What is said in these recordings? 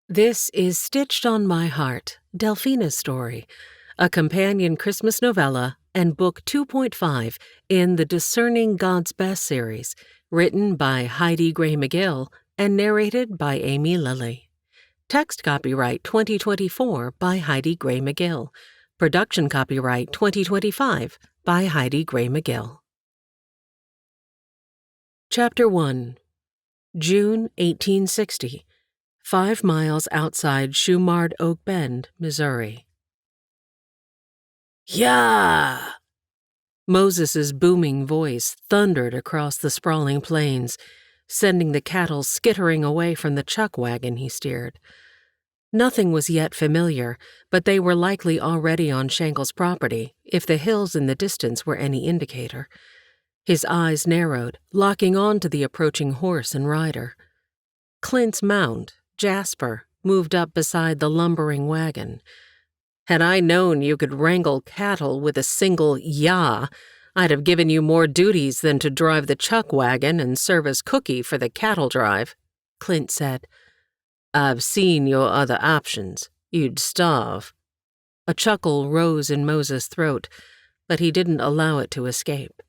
This is Stitched on My Heart, Delphina's story, a companion Christmas novella and book 2.5 in the Discerning God's Best series, written by Heidi Gray McGill and narrated by Amy Lilly. Text copyright 2024 by Heidi Gray McGill. Production copyright 2025 by Heidi Gray McGill. Chapter 1. June 1860. 5 miles outside Shumard Oak Bend, Missouri. Yah! Moses's booming voice thundered across the sprawling plains, sending the cattle skittering away from the chuck wagon he steered. Nothing was yet familiar, but they were likely already on Shankel's property, if the hills in the distance were any indicator. His eyes narrowed, locking on to the approaching horse and rider. Clint's mount, Jasper, moved up beside the lumbering wagon. Had I known you could wrangle cattle with a single yah, I'd have given you more duties than to drive the chuck wagon and serve as cookie for the cattle drive, Clint said. I've seen your other options. You'd starve. A chuckle rose in Moses' throat, but he didn't allow it to escape.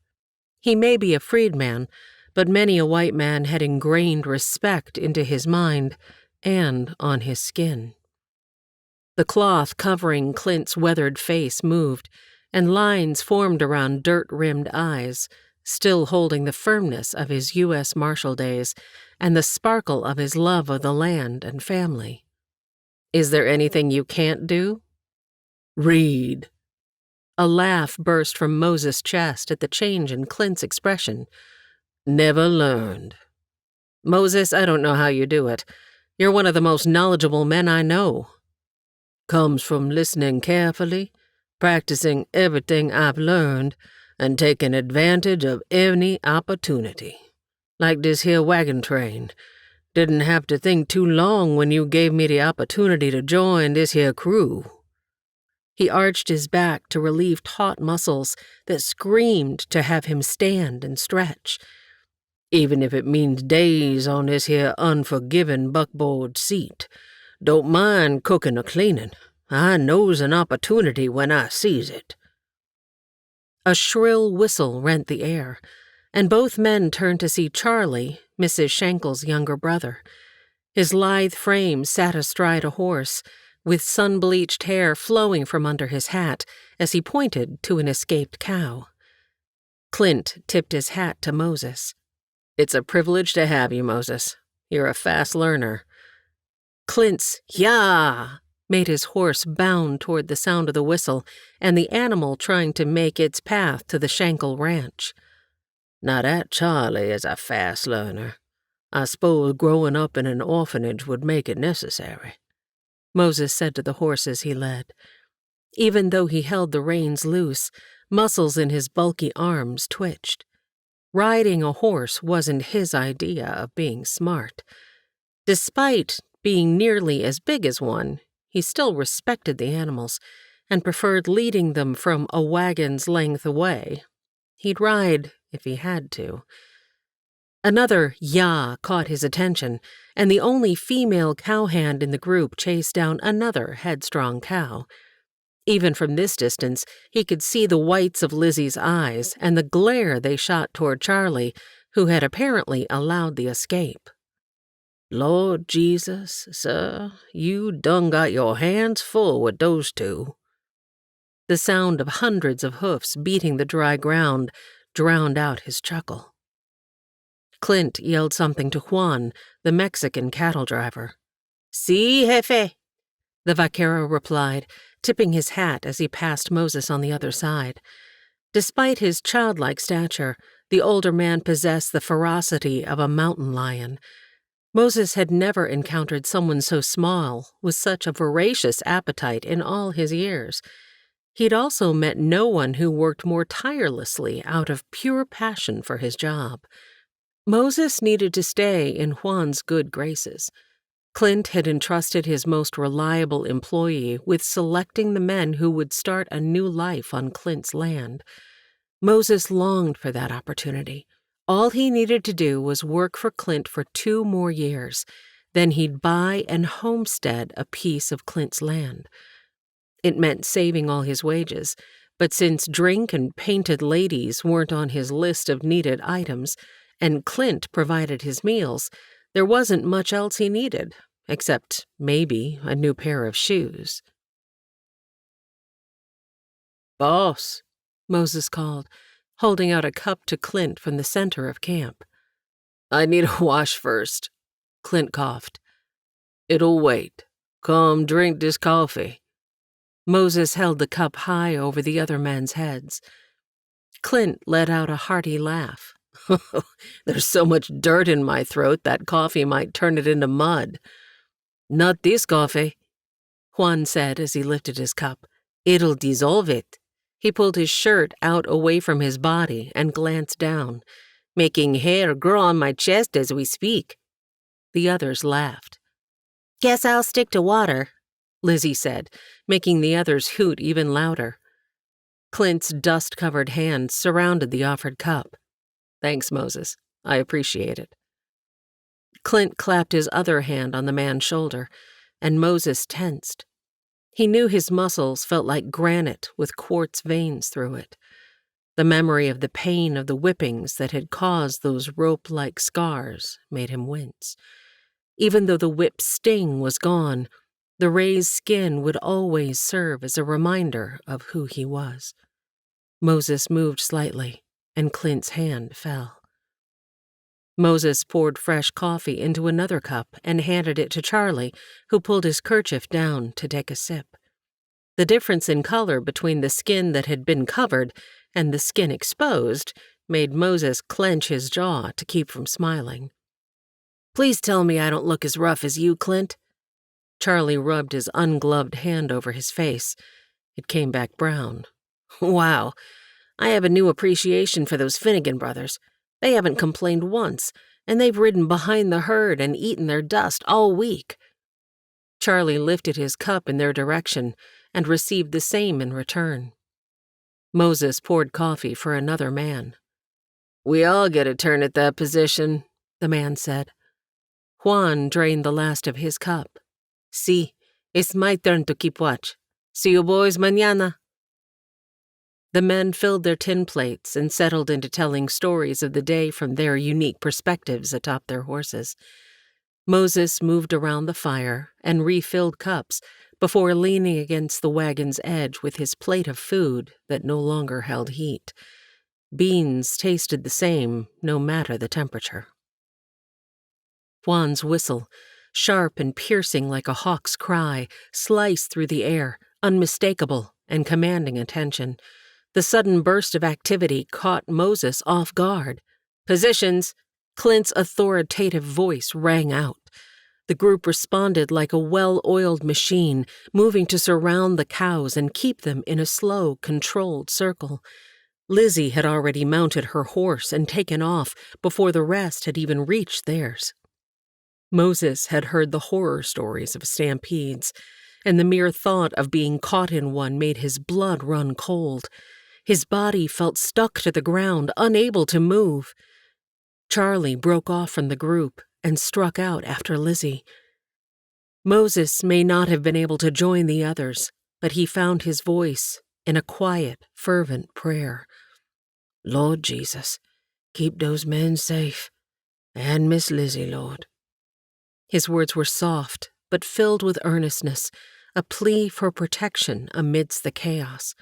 He may be a freedman, but many a white man had ingrained respect into his mind and on his skin. The cloth covering Clint's weathered face moved, and lines formed around dirt-rimmed eyes, still holding the firmness of his U.S. Marshal days and the sparkle of his love of the land and family. Is there anything you can't do? Read. A laugh burst from Moses' chest at the change in Clint's expression. Never learned. Moses, I don't know how you do it. You're one of the most knowledgeable men I know. Comes from listening carefully, practicing everything I've learned, and taking advantage of any opportunity. Like this here wagon train. Didn't have to think too long when you gave me the opportunity to join this here crew. He arched his back to relieve taut muscles that screamed to have him stand and stretch. Even if it means days on this here unforgiving buckboard seat. Don't mind cooking or cleaning. I knows an opportunity when I sees it. A shrill whistle rent the air, and both men turned to see Charlie, Mrs. Shankel's younger brother. His lithe frame sat astride a horse, with sun-bleached hair flowing from under his hat as he pointed to an escaped cow. Clint tipped his hat to Moses. It's a privilege to have you, Moses. You're a fast learner. Clint's yah made his horse bound toward the sound of the whistle and the animal trying to make its path to the Shankel ranch. Now that Charlie is a fast learner. I suppose growing up in an orphanage would make it necessary, Moses said to the horses he led. Even though he held the reins loose, muscles in his bulky arms twitched. Riding a horse wasn't his idea of being smart. Despite being nearly as big as one, he still respected the animals and preferred leading them from a wagon's length away. He'd ride if he had to. Another yah caught his attention, and the only female cowhand in the group chased down another headstrong cow. Even from this distance, he could see the whites of Lizzie's eyes and the glare they shot toward Charlie, who had apparently allowed the escape. Lord Jesus, sir, you done got your hands full with those two. The sound of hundreds of hoofs beating the dry ground drowned out his chuckle. Clint yelled something to Juan, the Mexican cattle driver. Si, jefe, the vaquero replied, tipping his hat as he passed Moses on the other side. Despite his childlike stature, the older man possessed the ferocity of a mountain lion. Moses had never encountered someone so small, with such a voracious appetite in all his years. He'd also met no one who worked more tirelessly out of pure passion for his job. Moses needed to stay in Juan's good graces. Clint had entrusted his most reliable employee with selecting the men who would start a new life on Clint's land. Moses longed for that opportunity. All he needed to do was work for Clint for 2 more years. Then he'd buy and homestead a piece of Clint's land. It meant saving all his wages, but since drink and painted ladies weren't on his list of needed items, and Clint provided his meals, there wasn't much else he needed, except maybe a new pair of shoes. "Boss," Moses called, holding out a cup to Clint from the center of camp. "I need a wash first," Clint coughed. "It'll wait. Come drink this coffee." Moses held the cup high over the other men's heads. Clint let out a hearty laugh. "There's so much dirt in my throat that coffee might turn it into mud." "Not this coffee," Juan said as he lifted his cup. "It'll dissolve it." He pulled his shirt out away from his body and glanced down, making hair grow on my chest as we speak. The others laughed. "Guess I'll stick to water," Lizzie said, making the others hoot even louder. Clint's dust-covered hands surrounded the offered cup. "Thanks, Moses. I appreciate it." Clint clapped his other hand on the man's shoulder, and Moses tensed. He knew his muscles felt like granite with quartz veins through it. The memory of the pain of the whippings that had caused those rope-like scars made him wince. Even though the whip's sting was gone, the raised skin would always serve as a reminder of who he was. Moses moved slightly, and Clint's hand fell. Moses poured fresh coffee into another cup and handed it to Charlie, who pulled his kerchief down to take a sip. The difference in color between the skin that had been covered and the skin exposed made Moses clench his jaw to keep from smiling. "Please tell me I don't look as rough as you, Clint." Charlie rubbed his ungloved hand over his face. It came back brown. "Wow, I have a new appreciation for those Finnegan brothers. They haven't complained once, and they've ridden behind the herd and eaten their dust all week." Charlie lifted his cup in their direction and received the same in return. Moses poured coffee for another man. "We all get a turn at that position," the man said. Juan drained the last of his cup. "See, it's my turn to keep watch. See you boys mañana." The men filled their tin plates and settled into telling stories of the day from their unique perspectives atop their horses. Moses moved around the fire and refilled cups before leaning against the wagon's edge with his plate of food that no longer held heat. Beans tasted the same, no matter the temperature. Juan's whistle, sharp and piercing like a hawk's cry, sliced through the air, unmistakable and commanding attention. The sudden burst of activity caught Moses off guard. "Positions!" Clint's authoritative voice rang out. The group responded like a well-oiled machine, moving to surround the cows and keep them in a slow, controlled circle. Lizzie had already mounted her horse and taken off before the rest had even reached theirs. Moses had heard the horror stories of stampedes, and the mere thought of being caught in one made his blood run cold. His body felt stuck to the ground, unable to move. Charlie broke off from the group and struck out after Lizzie. Moses may not have been able to join the others, but he found his voice in a quiet, fervent prayer. "Lord Jesus, keep those men safe, and Miss Lizzie, Lord." His words were soft, but filled with earnestness, a plea for protection amidst the chaos.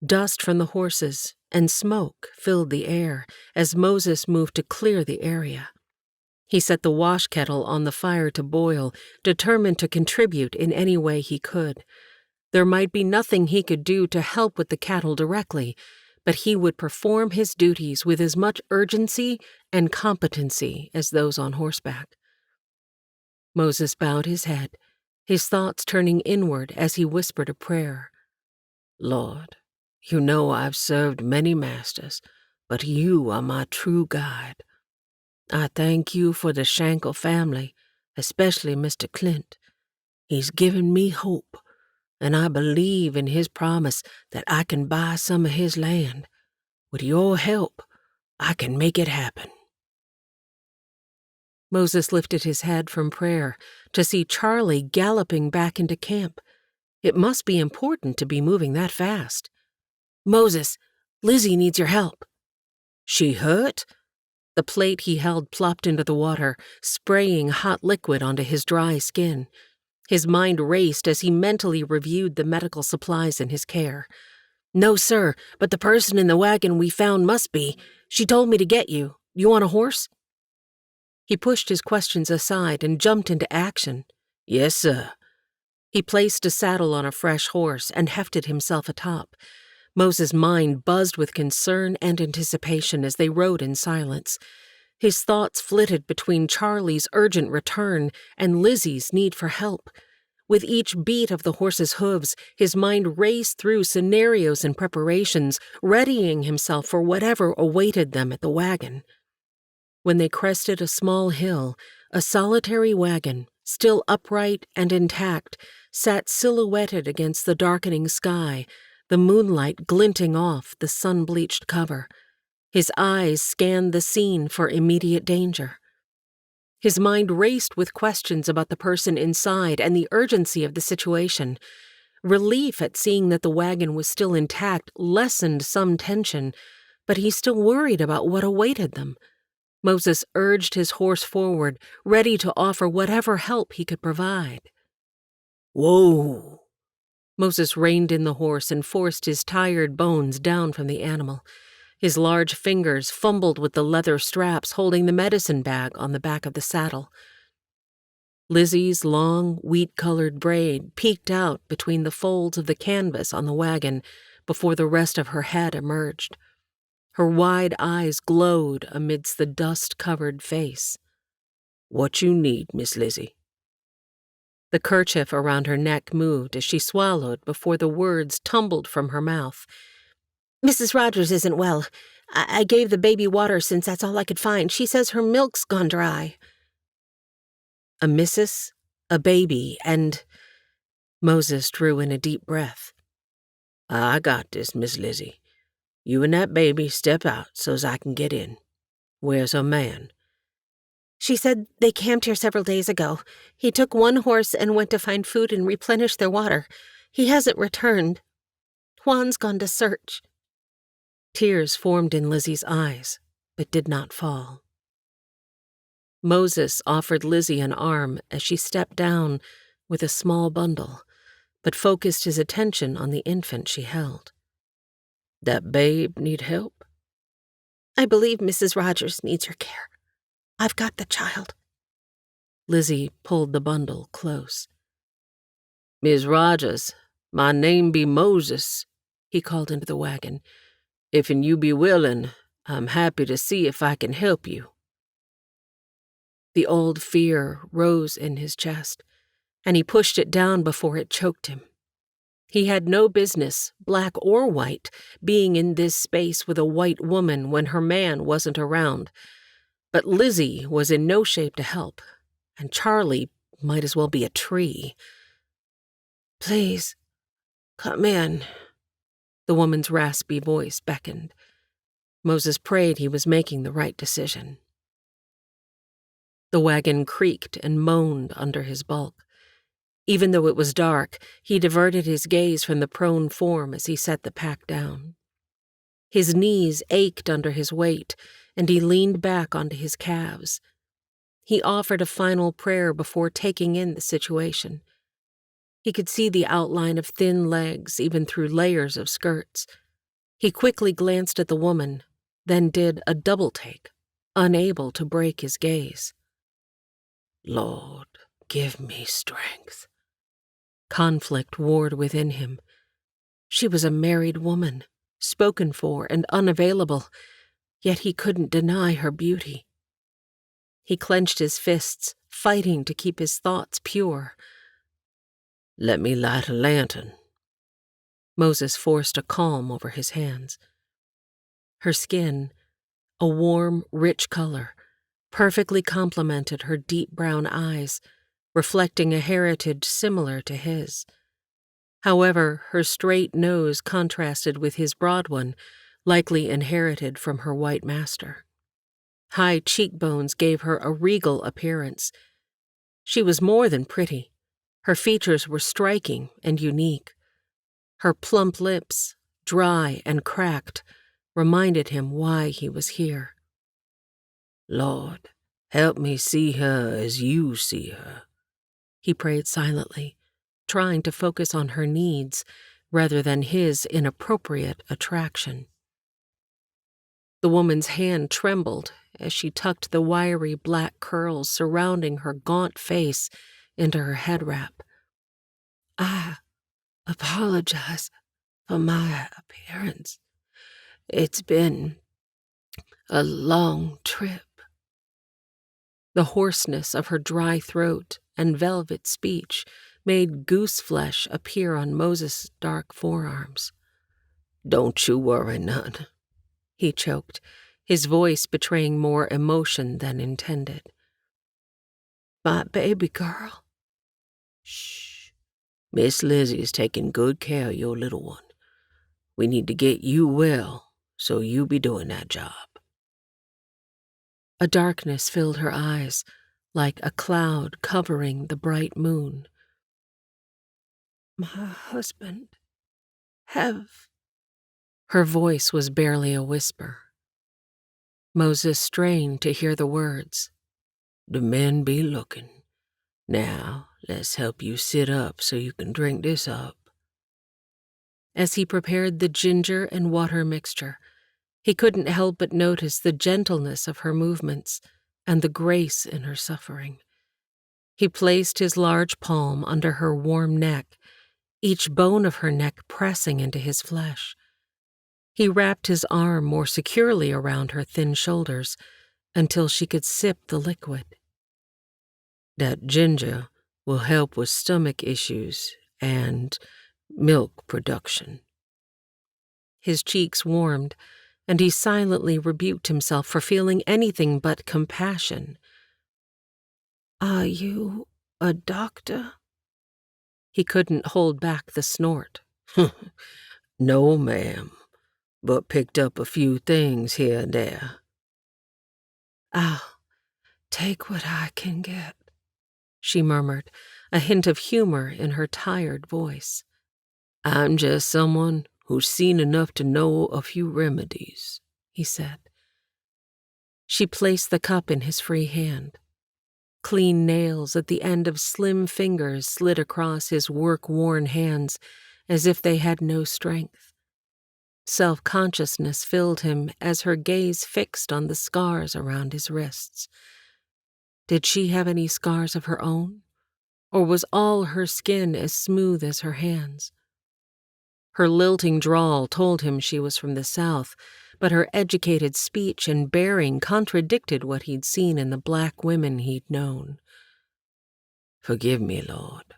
Dust from the horses and smoke filled the air as Moses moved to clear the area. He set the wash kettle on the fire to boil, determined to contribute in any way he could. There might be nothing he could do to help with the cattle directly, but he would perform his duties with as much urgency and competency as those on horseback. Moses bowed his head, his thoughts turning inward as he whispered a prayer. "Lord, you know I've served many masters, but you are my true guide. I thank you for the Shankel family, especially Mr. Clint. He's given me hope, and I believe in his promise that I can buy some of his land. With your help, I can make it happen." Moses lifted his head from prayer to see Charlie galloping back into camp. It must be important to be moving that fast. "Moses, Lizzie needs your help." "She hurt?" The plate he held plopped into the water, spraying hot liquid onto his dry skin. His mind raced as he mentally reviewed the medical supplies in his care. "No, sir, but the person in the wagon we found must be. She told me to get you. You want a horse?" He pushed his questions aside and jumped into action. "Yes, sir." He placed a saddle on a fresh horse and hefted himself atop. Moses' mind buzzed with concern and anticipation as they rode in silence. His thoughts flitted between Charlie's urgent return and Lizzie's need for help. With each beat of the horse's hooves, his mind raced through scenarios and preparations, readying himself for whatever awaited them at the wagon. When they crested a small hill, a solitary wagon, still upright and intact, sat silhouetted against the darkening sky, the moonlight glinting off the sun-bleached cover. His eyes scanned the scene for immediate danger. His mind raced with questions about the person inside and the urgency of the situation. Relief at seeing that the wagon was still intact lessened some tension, but he still worried about what awaited them. Moses urged his horse forward, ready to offer whatever help he could provide. "Whoa!" Moses reined in the horse and forced his tired bones down from the animal. His large fingers fumbled with the leather straps holding the medicine bag on the back of the saddle. Lizzie's long, wheat-colored braid peeked out between the folds of the canvas on the wagon before the rest of her head emerged. Her wide eyes glowed amidst the dust-covered face. "What you need, Miss Lizzie?" The kerchief around her neck moved as she swallowed before the words tumbled from her mouth. "Mrs. Rogers isn't well. I gave the baby water since that's all I could find. She says her milk's gone dry." A missus, a baby, and... Moses drew in a deep breath. "I got this, Miss Lizzie. You and that baby step out so's I can get in. Where's her man?" "She said they camped here several days ago. He took one horse and went to find food and replenish their water. He hasn't returned. Juan's gone to search." Tears formed in Lizzie's eyes, but did not fall. Moses offered Lizzie an arm as she stepped down with a small bundle, but focused his attention on the infant she held. "That babe need help?" "I believe Mrs. Rogers needs her care. I've got the child." Lizzie pulled the bundle close. "Miss Rogers, my name be Moses," he called into the wagon. "If'n you be willing, I'm happy to see if I can help you." The old fear rose in his chest, and he pushed it down before it choked him. He had no business, black or white, being in this space with a white woman when her man wasn't around. But Lizzie was in no shape to help, and Charlie might as well be a tree. "Please, come in," the woman's raspy voice beckoned. Moses prayed he was making the right decision. The wagon creaked and moaned under his bulk. Even though it was dark, he diverted his gaze from the prone form as he set the pack down. His knees ached under his weight, and he leaned back onto his calves. He offered a final prayer before taking in the situation. He could see the outline of thin legs even through layers of skirts. He quickly glanced at the woman, then did a double take, unable to break his gaze. "Lord, give me strength." Conflict warred within him. She was a married woman, spoken for and unavailable, yet he couldn't deny her beauty. He clenched his fists, fighting to keep his thoughts pure. "Let me light a lantern." Moses forced a calm over his hands. Her skin, a warm, rich color, perfectly complemented her deep brown eyes, reflecting a heritage similar to his. However, her straight nose contrasted with his broad one, likely inherited from her white master. High cheekbones gave her a regal appearance. She was more than pretty. Her features were striking and unique. Her plump lips, dry and cracked, reminded him why he was here. Lord, help me see her as you see her, he prayed silently, trying to focus on her needs rather than his inappropriate attraction. The woman's hand trembled as she tucked the wiry black curls surrounding her gaunt face into her head wrap. I apologize for my appearance. It's been a long trip. The hoarseness of her dry throat and velvet speech made goose flesh appear on Moses' dark forearms. Don't you worry none, he choked, his voice betraying more emotion than intended. My baby girl. Shh. Miss Lizzie's taking good care of your little one. We need to get you well, so you be doing that job. A darkness filled her eyes, like a cloud covering the bright moon. My husband have... Her voice was barely a whisper. Moses strained to hear the words. The men be looking. Now, let's help you sit up so you can drink this up. As he prepared the ginger and water mixture, he couldn't help but notice the gentleness of her movements and the grace in her suffering. He placed his large palm under her warm neck, each bone of her neck pressing into his flesh. He wrapped his arm more securely around her thin shoulders until she could sip the liquid. That ginger will help with stomach issues and milk production. His cheeks warmed, and he silently rebuked himself for feeling anything but compassion. Are you a doctor? He couldn't hold back the snort. No, ma'am, but picked up a few things here and there. I'll take what I can get, she murmured, a hint of humor in her tired voice. I'm just someone who's seen enough to know a few remedies, he said. She placed the cup in his free hand. Clean nails at the end of slim fingers slid across his work-worn hands as if they had no strength. Self-consciousness filled him as her gaze fixed on the scars around his wrists. Did she have any scars of her own? Or was all her skin as smooth as her hands? Her lilting drawl told him she was from the South, but her educated speech and bearing contradicted what he'd seen in the black women he'd known. Forgive me, Lord.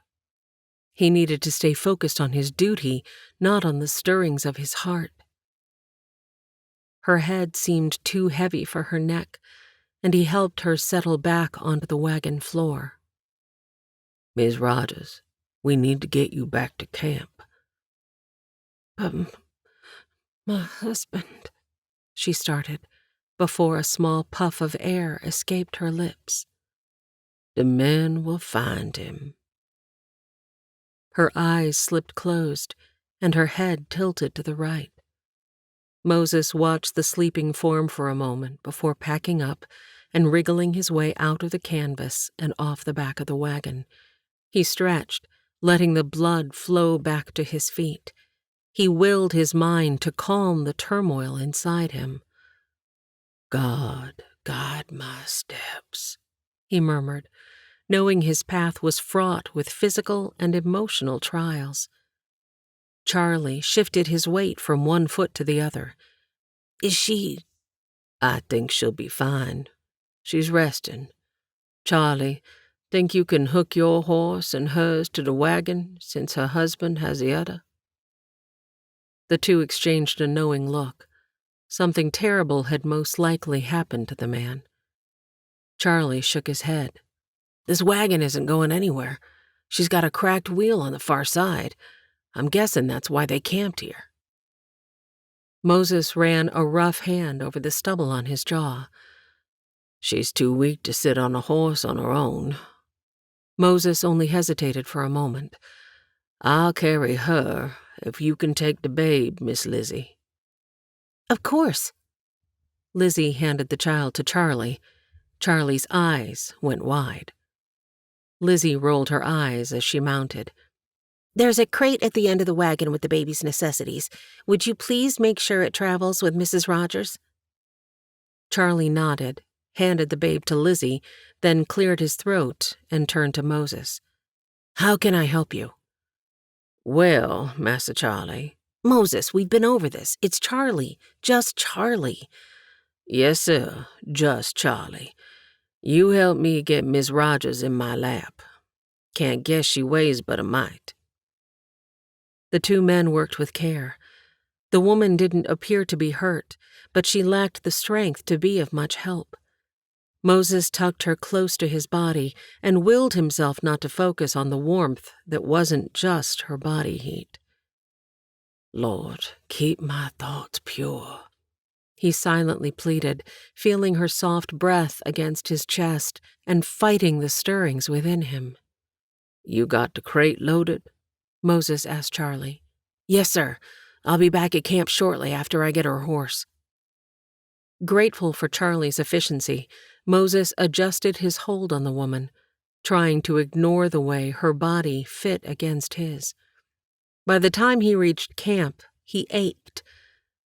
He needed to stay focused on his duty, not on the stirrings of his heart. Her head seemed too heavy for her neck, and he helped her settle back onto the wagon floor. Ms. Rogers, we need to get you back to camp. My husband, she started, before a small puff of air escaped her lips. The men will find him. Her eyes slipped closed, and her head tilted to the right. Moses watched the sleeping form for a moment before packing up and wriggling his way out of the canvas and off the back of the wagon. He stretched, letting the blood flow back to his feet. He willed his mind to calm the turmoil inside him. God, guide my steps, he murmured, knowing his path was fraught with physical and emotional trials. Charlie shifted his weight from one foot to the other. Is she? I think she'll be fine. She's resting. Charlie, think you can hook your horse and hers to the wagon since her husband has the other? The two exchanged a knowing look. Something terrible had most likely happened to the man. Charlie shook his head. This wagon isn't going anywhere. She's got a cracked wheel on the far side. I'm guessing that's why they camped here. Moses ran a rough hand over the stubble on his jaw. She's too weak to sit on a horse on her own. Moses only hesitated for a moment. I'll carry her if you can take the babe, Miss Lizzie. Of course. Lizzie handed the child to Charlie. Charlie's eyes went wide. Lizzie rolled her eyes as she mounted. There's a crate at the end of the wagon with the baby's necessities. Would you please make sure it travels with Mrs. Rogers? Charlie nodded, handed the babe to Lizzie, then cleared his throat and turned to Moses. How can I help you? Well, Master Charlie. Moses, we've been over this. It's Charlie. Just Charlie. Yes, sir. Just Charlie. You help me get Miss Rogers in my lap. Can't guess she weighs but a mite. The two men worked with care. The woman didn't appear to be hurt, but she lacked the strength to be of much help. Moses tucked her close to his body and willed himself not to focus on the warmth that wasn't just her body heat. Lord, keep my thoughts pure, he silently pleaded, feeling her soft breath against his chest and fighting the stirrings within him. You got the crate loaded? Moses asked Charlie. Yes, sir. I'll be back at camp shortly after I get her horse. Grateful for Charlie's efficiency, Moses adjusted his hold on the woman, trying to ignore the way her body fit against his. By the time he reached camp, he ached,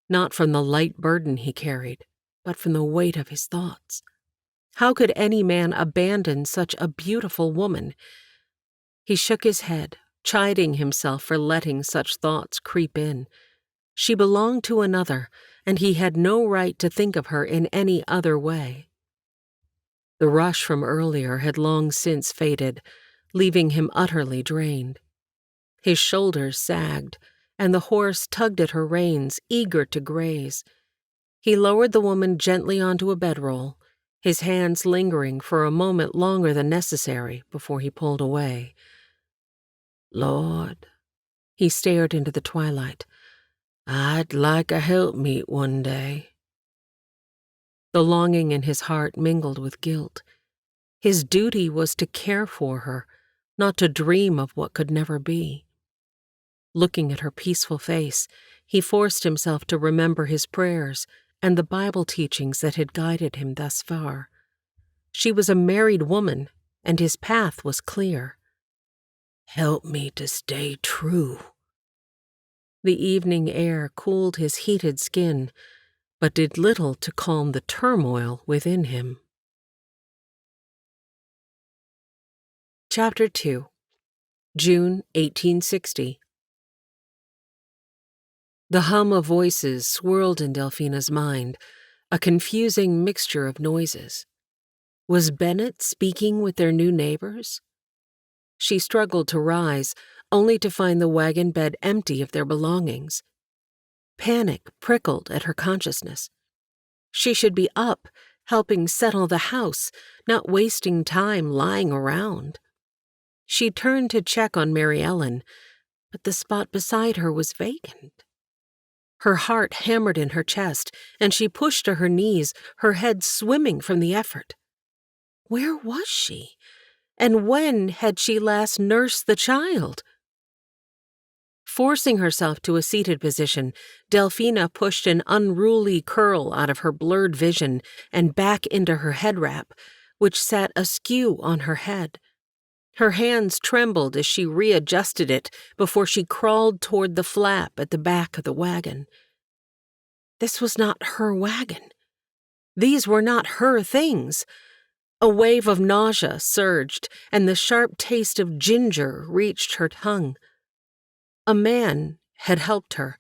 not from the light burden he carried, but from the weight of his thoughts. How could any man abandon such a beautiful woman? He shook his head, chiding himself for letting such thoughts creep in. She belonged to another, and he had no right to think of her in any other way. The rush from earlier had long since faded, leaving him utterly drained. His shoulders sagged, and the horse tugged at her reins, eager to graze. He lowered the woman gently onto a bedroll, his hands lingering for a moment longer than necessary before he pulled away. Lord, he stared into the twilight. I'd like a helpmeet one day. The longing in his heart mingled with guilt. His duty was to care for her, not to dream of what could never be. Looking at her peaceful face, he forced himself to remember his prayers and the Bible teachings that had guided him thus far. She was a married woman, and his path was clear. Help me to stay true. The evening air cooled his heated skin, but did little to calm the turmoil within him. Chapter 2. June 1860. The hum of voices swirled in Delphina's mind, a confusing mixture of noises. Was Bennett speaking with their new neighbors? She struggled to rise, only to find the wagon bed empty of their belongings. Panic prickled at her consciousness. She should be up, helping settle the house, not wasting time lying around. She turned to check on Mary Ellen, but the spot beside her was vacant. Her heart hammered in her chest, and she pushed to her knees, her head swimming from the effort. Where was she? And when had she last nursed the child? Forcing herself to a seated position, Delphina pushed an unruly curl out of her blurred vision and back into her head wrap, which sat askew on her head. Her hands trembled as she readjusted it before she crawled toward the flap at the back of the wagon. This was not her wagon. These were not her things. A wave of nausea surged, and the sharp taste of ginger reached her tongue. A man had helped her.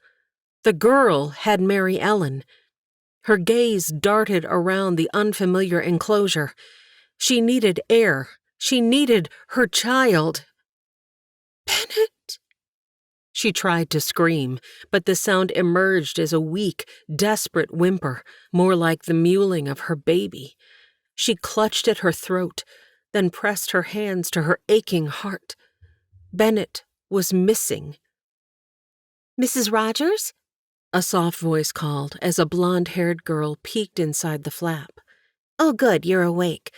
The girl had Mary Ellen. Her gaze darted around the unfamiliar enclosure. She needed air. She needed her child. Bennett! She tried to scream, but the sound emerged as a weak, desperate whimper, more like the mewling of her baby. She clutched at her throat, then pressed her hands to her aching heart. Bennett was missing. Mrs. Rogers? A soft voice called as a blonde-haired girl peeked inside the flap. Oh, good, you're awake.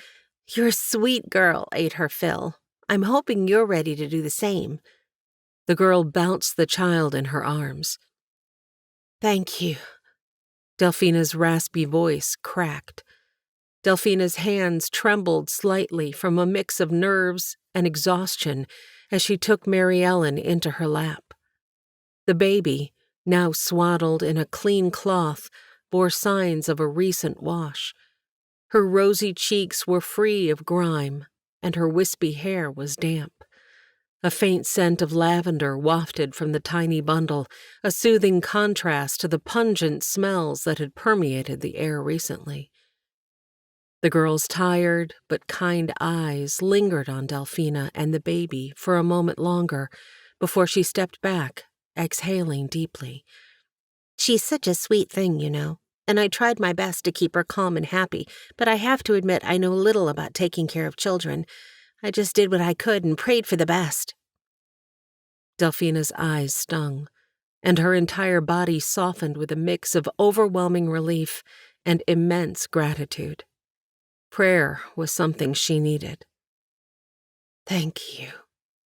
You're a sweet girl, ate her fill. I'm hoping you're ready to do the same. The girl bounced the child in her arms. Thank you. Delphina's raspy voice cracked. Delphina's hands trembled slightly from a mix of nerves and exhaustion as she took Mary Ellen into her lap. The baby, now swaddled in a clean cloth, bore signs of a recent wash. Her rosy cheeks were free of grime, and her wispy hair was damp. A faint scent of lavender wafted from the tiny bundle, a soothing contrast to the pungent smells that had permeated the air recently. The girl's tired but kind eyes lingered on Delphina and the baby for a moment longer before she stepped back, exhaling deeply. She's such a sweet thing, you know, and I tried my best to keep her calm and happy, but I have to admit I know little about taking care of children. I just did what I could and prayed for the best. Delphina's eyes stung, and her entire body softened with a mix of overwhelming relief and immense gratitude. Prayer was something she needed. Thank you,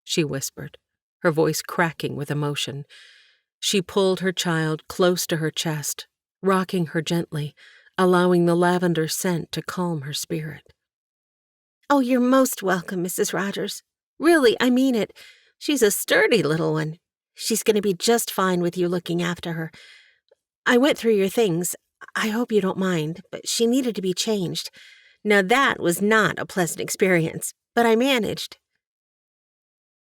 she whispered, her voice cracking with emotion. She pulled her child close to her chest, rocking her gently, allowing the lavender scent to calm her spirit. Oh, you're most welcome, Mrs. Rogers. Really, I mean it. She's a sturdy little one. She's going to be just fine with you looking after her. I went through your things. I hope you don't mind, but she needed to be changed. Now that was not a pleasant experience, but I managed.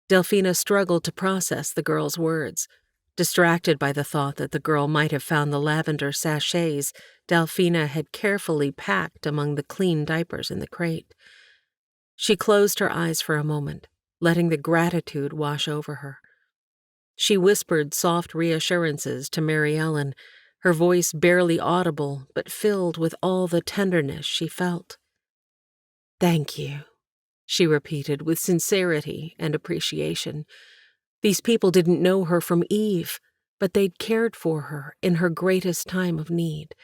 Delphina struggled to process the girl's words, distracted by the thought that the girl might have found the lavender sachets Delphina had carefully packed among the clean diapers in the crate. She closed her eyes for a moment, letting the gratitude wash over her. She whispered soft reassurances to Mary Ellen, her voice barely audible but filled with all the tenderness she felt. Thank you, she repeated with sincerity and appreciation. These people didn't know her from Eve, but they'd cared for her in her greatest time of need.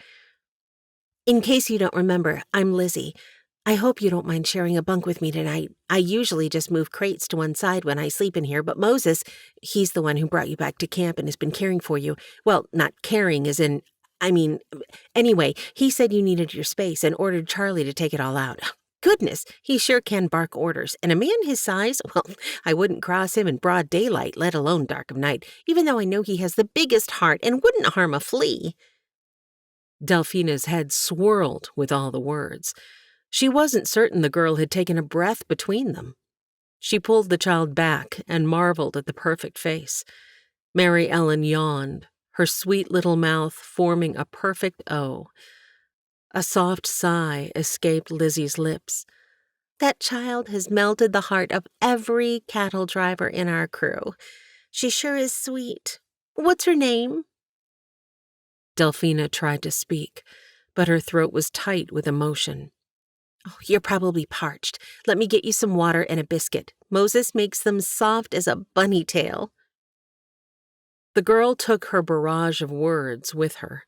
In case you don't remember, I'm Lizzie. I hope you don't mind sharing a bunk with me tonight. I usually just move crates to one side when I sleep in here, but Moses, he's the one who brought you back to camp and has been caring for you. Well, not caring as in, anyway, he said you needed your space and ordered Charlie to take it all out. Goodness, he sure can bark orders, and a man his size, well, I wouldn't cross him in broad daylight, let alone dark of night, even though I know he has the biggest heart and wouldn't harm a flea. Delphina's head swirled with all the words. She wasn't certain the girl had taken a breath between them. She pulled the child back and marveled at the perfect face. Mary Ellen yawned, her sweet little mouth forming a perfect O. A soft sigh escaped Lizzie's lips. That child has melted the heart of every cattle driver in our crew. She sure is sweet. What's her name? Delphina tried to speak, but her throat was tight with emotion. Oh, you're probably parched. Let me get you some water and a biscuit. Moses makes them soft as a bunny tail. The girl took her barrage of words with her.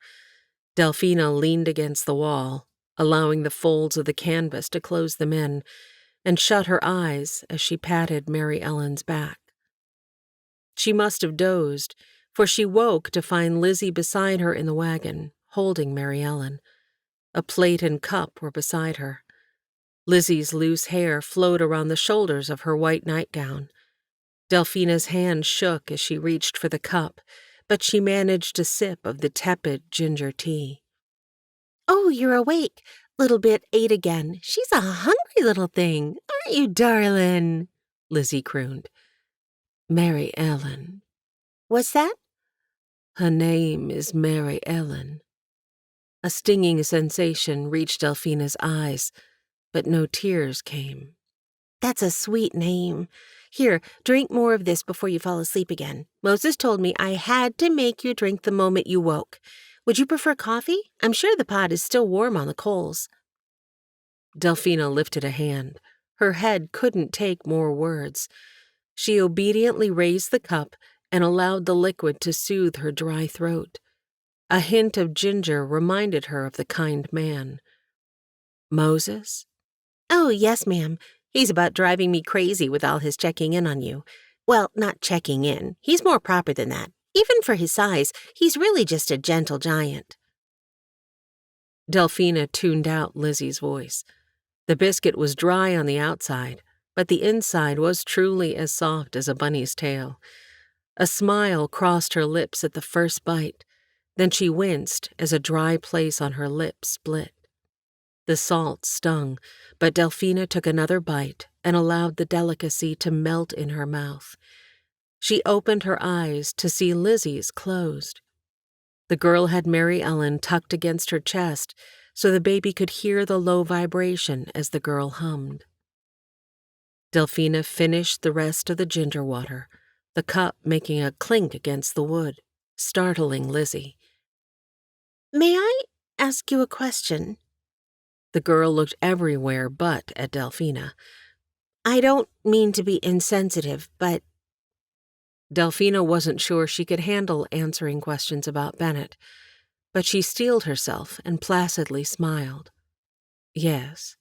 Delphina leaned against the wall, allowing the folds of the canvas to close them in, and shut her eyes as she patted Mary Ellen's back. She must have dozed, for she woke to find Lizzie beside her in the wagon, holding Mary Ellen. A plate and cup were beside her. Lizzie's loose hair flowed around the shoulders of her white nightgown. Delphina's hand shook as she reached for the cup, but she managed a sip of the tepid ginger tea. Oh, you're awake. Little Bit ate again. She's a hungry little thing, aren't you, darling? Lizzie crooned. Mary Ellen. What's that? Her name is Mary Ellen. A stinging sensation reached Delphina's eyes, but no tears came. That's a sweet name. Here, drink more of this before you fall asleep again. Moses told me I had to make you drink the moment you woke. Would you prefer coffee? I'm sure the pot is still warm on the coals. Delphina lifted a hand. Her head couldn't take more words. She obediently raised the cup and allowed the liquid to soothe her dry throat. A hint of ginger reminded her of the kind man. Moses? Oh, yes, ma'am. He's about driving me crazy with all his checking in on you. Well, not checking in. He's more proper than that. Even for his size, he's really just a gentle giant. Delphina tuned out Lizzie's voice. The biscuit was dry on the outside, but the inside was truly as soft as a bunny's tail. A smile crossed her lips at the first bite. Then she winced as a dry place on her lips split. The salt stung, but Delphina took another bite and allowed the delicacy to melt in her mouth. She opened her eyes to see Lizzie's closed. The girl had Mary Ellen tucked against her chest so the baby could hear the low vibration as the girl hummed. Delphina finished the rest of the ginger water, the cup making a clink against the wood, startling Lizzie. May I ask you a question? The girl looked everywhere but at Delphina. I don't mean to be insensitive, but... Delphina wasn't sure she could handle answering questions about Bennett, but she steeled herself and placidly smiled. Yes.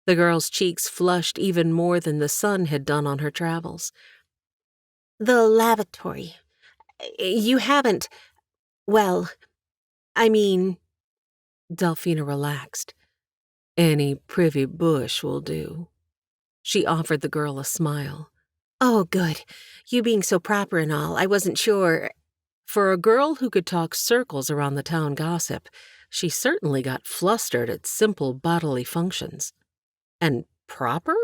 The girl's cheeks flushed even more than the sun had done on her travels. The lavatory. You haven't... Well, I mean... Delphina relaxed. Any privy bush will do. She offered the girl a smile. Oh, good. You being so proper and all, I wasn't sure. For a girl who could talk circles around the town gossip, she certainly got flustered at simple bodily functions. And proper?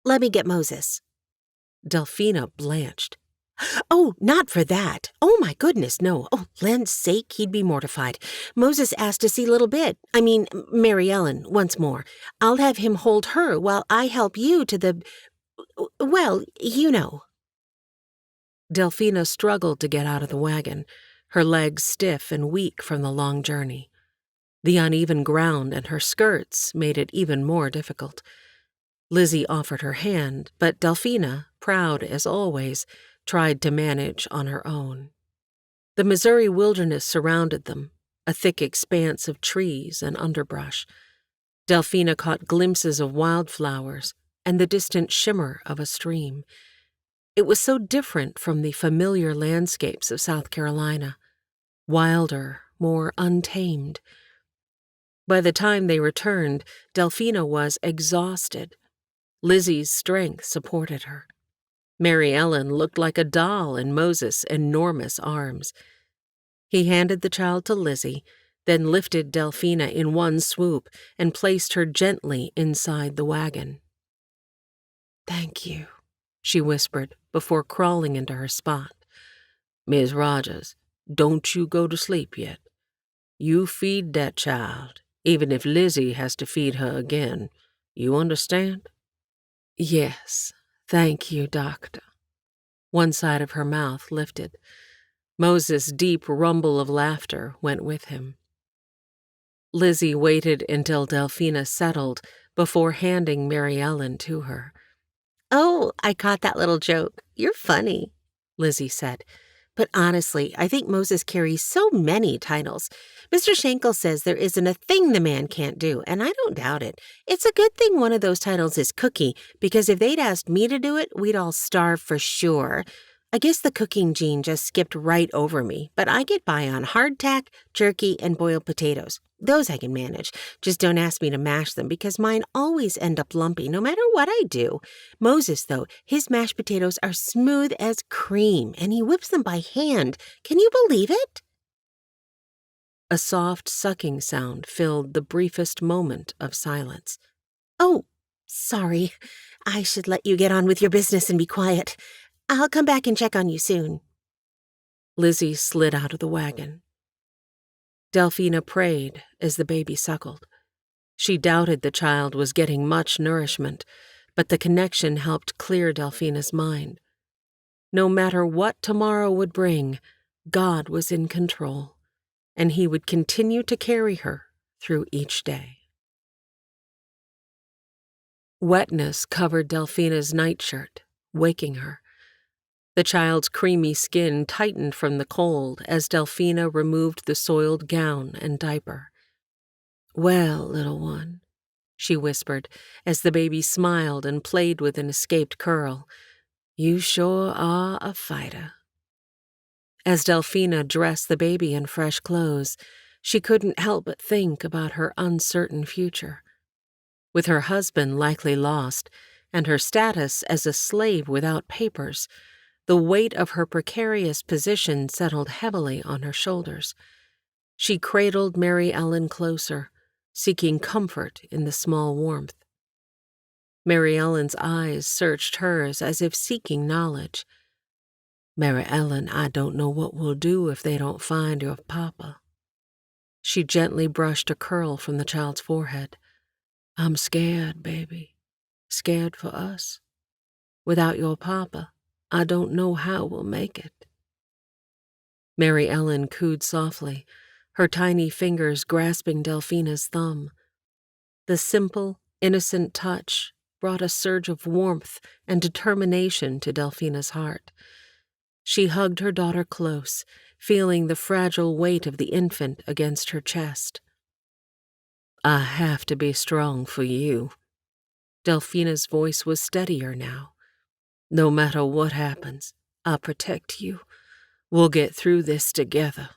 Let me get Moses. Delphina blanched. Oh, not for that. Oh, my goodness, no. Oh, land's sake, he'd be mortified. Moses asked to see little bit. I mean, Mary Ellen, once more. I'll have him hold her while I help you to the... Well, you know. Delphina struggled to get out of the wagon, her legs stiff and weak from the long journey. The uneven ground and her skirts made it even more difficult. Lizzie offered her hand, but Delphina, proud as always, tried to manage on her own. The Missouri wilderness surrounded them, a thick expanse of trees and underbrush. Delphina caught glimpses of wildflowers and the distant shimmer of a stream. It was so different from the familiar landscapes of South Carolina, wilder, more untamed. By the time they returned, Delphina was exhausted. Lizzie's strength supported her. Mary Ellen looked like a doll in Moses' enormous arms. He handed the child to Lizzie, then lifted Delphina in one swoop and placed her gently inside the wagon. "Thank you," she whispered before crawling into her spot. "Miss Rogers, don't you go to sleep yet. You feed that child, even if Lizzie has to feed her again. You understand?" "Yes, thank you, Doctor." One side of her mouth lifted. Moses' deep rumble of laughter went with him. Lizzie waited until Delphina settled before handing Mary Ellen to her. Oh, I caught that little joke. You're funny, Lizzie said. But honestly, I think Moses carries so many titles. Mr. Shankel says there isn't a thing the man can't do, and I don't doubt it. It's a good thing one of those titles is cookie, because if they'd asked me to do it, we'd all starve for sure. I guess the cooking gene just skipped right over me, but I get by on hardtack, jerky, and boiled potatoes. Those I can manage. Just don't ask me to mash them because mine always end up lumpy no matter what I do. Moses, though, his mashed potatoes are smooth as cream, and he whips them by hand. Can you believe it? A soft sucking sound filled the briefest moment of silence. Oh, sorry. I should let you get on with your business and be quiet. I'll come back and check on you soon. Lizzie slid out of the wagon. Delphina prayed as the baby suckled. She doubted the child was getting much nourishment, but the connection helped clear Delphina's mind. No matter what tomorrow would bring, God was in control, and He would continue to carry her through each day. Wetness covered Delphina's nightshirt, waking her. The child's creamy skin tightened from the cold as Delphina removed the soiled gown and diaper. Well, little one, she whispered as the baby smiled and played with an escaped curl, you sure are a fighter. As Delphina dressed the baby in fresh clothes, she couldn't help but think about her uncertain future. With her husband likely lost, and her status as a slave without papers, the weight of her precarious position settled heavily on her shoulders. She cradled Mary Ellen closer, seeking comfort in the small warmth. Mary Ellen's eyes searched hers as if seeking knowledge. Mary Ellen, I don't know what we'll do if they don't find your papa. She gently brushed a curl from the child's forehead. I'm scared, baby. Scared for us. Without your papa, I don't know how we'll make it. Mary Ellen cooed softly, her tiny fingers grasping Delphina's thumb. The simple, innocent touch brought a surge of warmth and determination to Delphina's heart. She hugged her daughter close, feeling the fragile weight of the infant against her chest. I have to be strong for you. Delphina's voice was steadier now. No matter what happens, I'll protect you. We'll get through this together.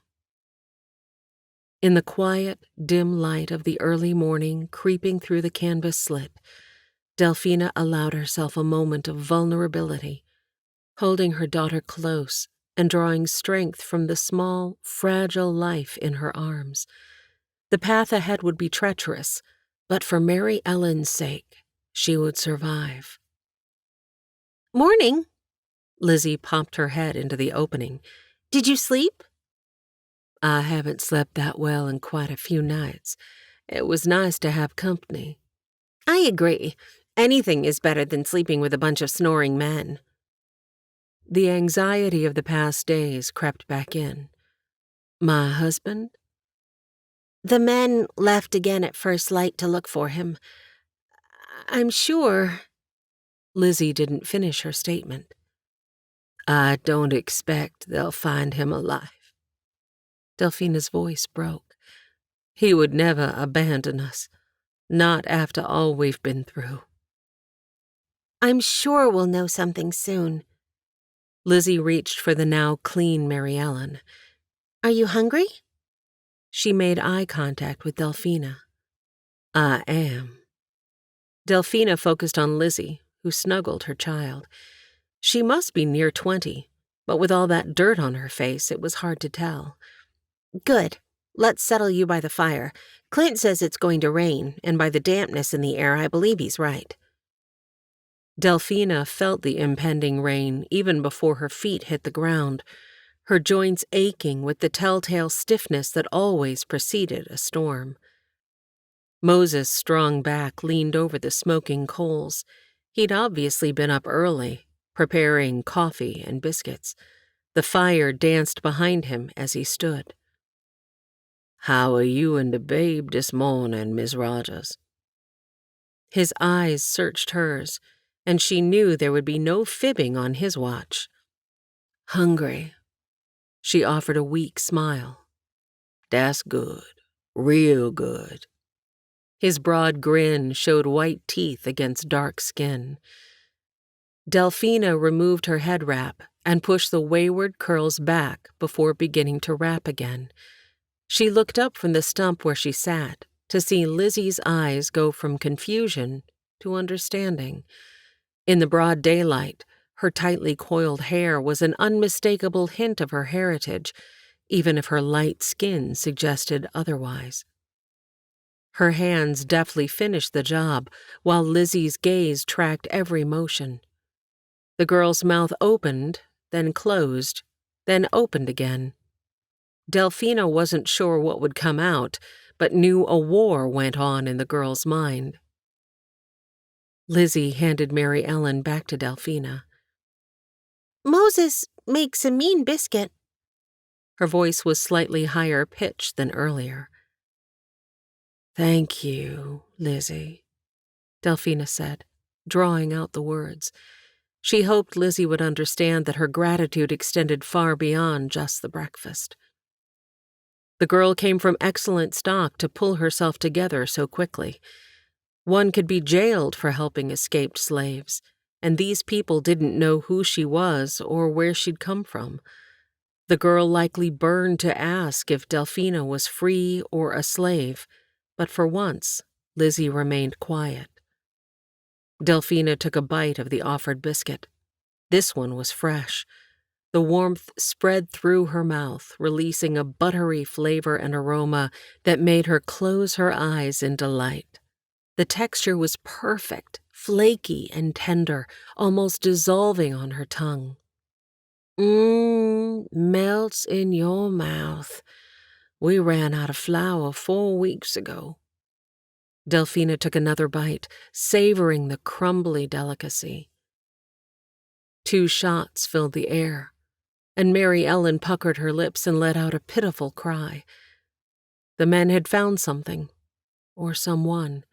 In the quiet, dim light of the early morning creeping through the canvas slit, Delphina allowed herself a moment of vulnerability, holding her daughter close and drawing strength from the small, fragile life in her arms. The path ahead would be treacherous, but for Mary Ellen's sake, she would survive. Morning. Lizzie popped her head into the opening. Did you sleep? I haven't slept that well in quite a few nights. It was nice to have company. I agree. Anything is better than sleeping with a bunch of snoring men. The anxiety of the past days crept back in. My husband? The men left again at first light to look for him. I'm sure. Lizzie didn't finish her statement. I don't expect they'll find him alive. Delphina's voice broke. He would never abandon us, not after all we've been through. I'm sure we'll know something soon. Lizzie reached for the now clean Mary Ellen. Are you hungry? She made eye contact with Delphina. I am. Delphina focused on Lizzie, who snuggled her child. She must be near 20, but with all that dirt on her face, it was hard to tell. Good. Let's settle you by the fire. Clint says it's going to rain, and by the dampness in the air, I believe he's right. Delphina felt the impending rain even before her feet hit the ground, her joints aching with the telltale stiffness that always preceded a storm. Moses' strong back leaned over the smoking coals. He'd obviously been up early, preparing coffee and biscuits. The fire danced behind him as he stood. How are you and the babe this morning, Miss Rogers? His eyes searched hers, and she knew there would be no fibbing on his watch. Hungry. She offered a weak smile. That's good. Real good. His broad grin showed white teeth against dark skin. Delphina removed her head wrap and pushed the wayward curls back before beginning to wrap again. She looked up from the stump where she sat to see Lizzie's eyes go from confusion to understanding. In the broad daylight, her tightly coiled hair was an unmistakable hint of her heritage, even if her light skin suggested otherwise. Her hands deftly finished the job, while Lizzie's gaze tracked every motion. The girl's mouth opened, then closed, then opened again. Delphina wasn't sure what would come out, but knew a war went on in the girl's mind. Lizzie handed Mary Ellen back to Delphina. Moses makes a mean biscuit. Her voice was slightly higher pitched than earlier. Thank you, Lizzie, Delphina said, drawing out the words. She hoped Lizzie would understand that her gratitude extended far beyond just the breakfast. The girl came from excellent stock to pull herself together so quickly. One could be jailed for helping escaped slaves, and these people didn't know who she was or where she'd come from. The girl likely burned to ask if Delphina was free or a slave, but for once, Lizzie remained quiet. Delphina took a bite of the offered biscuit. This one was fresh. The warmth spread through her mouth, releasing a buttery flavor and aroma that made her close her eyes in delight. The texture was perfect, flaky and tender, almost dissolving on her tongue. Melts in your mouth. We ran out of flour 4 weeks ago. Delphina took another bite, savoring the crumbly delicacy. 2 shots filled the air, and Mary Ellen puckered her lips and let out a pitiful cry. The men had found something, or someone.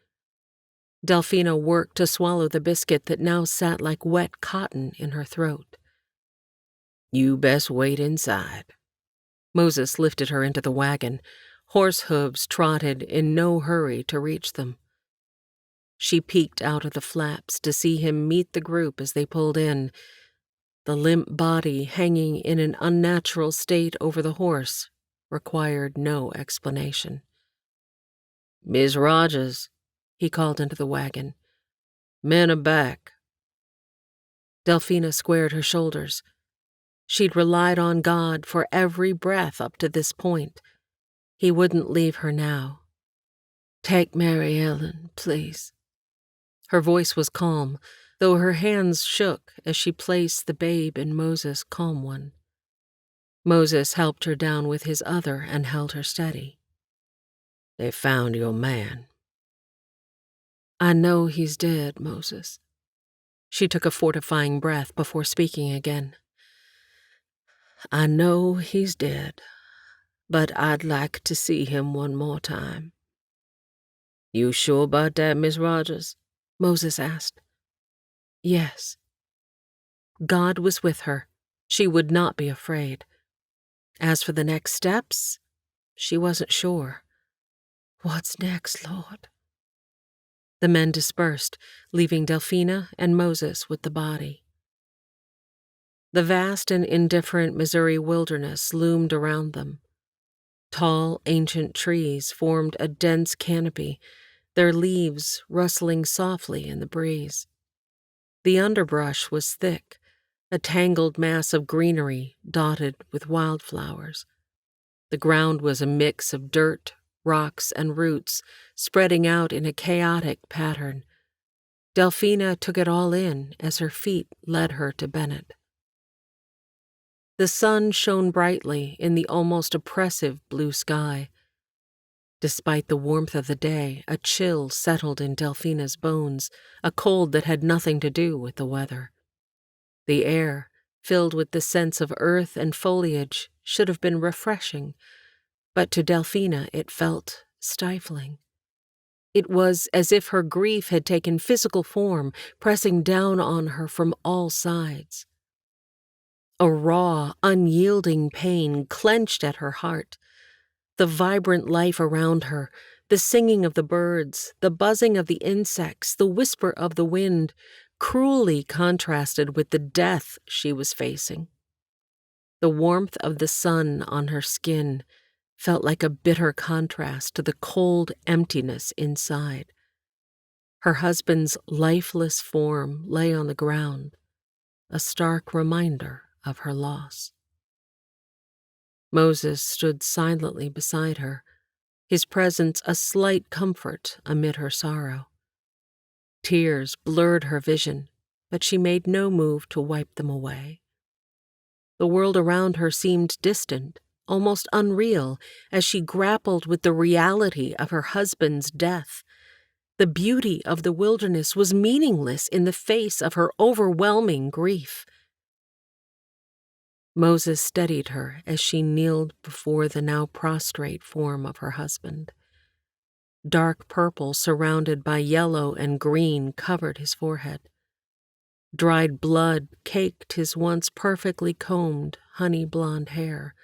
Delphina worked to swallow the biscuit that now sat like wet cotton in her throat. You best wait inside. Moses lifted her into the wagon. Horse hooves trotted in no hurry to reach them. She peeked out of the flaps to see him meet the group as they pulled in, the limp body hanging in an unnatural state over the horse required no explanation. Miss Rogers, he called into the wagon. Men are back. Delphina squared her shoulders. She'd relied on God for every breath up to this point. He wouldn't leave her now. Take Mary Ellen, please. Her voice was calm, though her hands shook as she placed the babe in Moses' calm one. Moses helped her down with his other and held her steady. They found your man. I know he's dead, Moses. She took a fortifying breath before speaking again. I know he's dead, but I'd like to see him one more time. You sure about that, Miss Rogers? Moses asked. Yes. God was with her. She would not be afraid. As for the next steps, she wasn't sure. What's next, Lord? The men dispersed, leaving Delphina and Moses with the body. The vast and indifferent Missouri wilderness loomed around them. Tall, ancient trees formed a dense canopy, their leaves rustling softly in the breeze. The underbrush was thick, a tangled mass of greenery dotted with wildflowers. The ground was a mix of dirt, rocks, and roots, spreading out in a chaotic pattern. Delphina took it all in as her feet led her to Bennett. The sun shone brightly in the almost oppressive blue sky. Despite the warmth of the day, a chill settled in Delphina's bones, a cold that had nothing to do with the weather. The air, filled with the scents of earth and foliage, should have been refreshing, but to Delphina it felt stifling. It was as if her grief had taken physical form, pressing down on her from all sides. A raw, unyielding pain clenched at her heart. The vibrant life around her, the singing of the birds, the buzzing of the insects, the whisper of the wind, cruelly contrasted with the death she was facing. The warmth of the sun on her skin felt like a bitter contrast to the cold emptiness inside. Her husband's lifeless form lay on the ground, a stark reminder of her loss. Moses stood silently beside her, his presence a slight comfort amid her sorrow. Tears blurred her vision, but she made no move to wipe them away. The world around her seemed distant, almost unreal, as she grappled with the reality of her husband's death. The beauty of the wilderness was meaningless in the face of her overwhelming grief. Moses steadied her as she kneeled before the now prostrate form of her husband. Dark purple surrounded by yellow and green covered his forehead. Dried blood caked his once perfectly combed, honey blonde hair.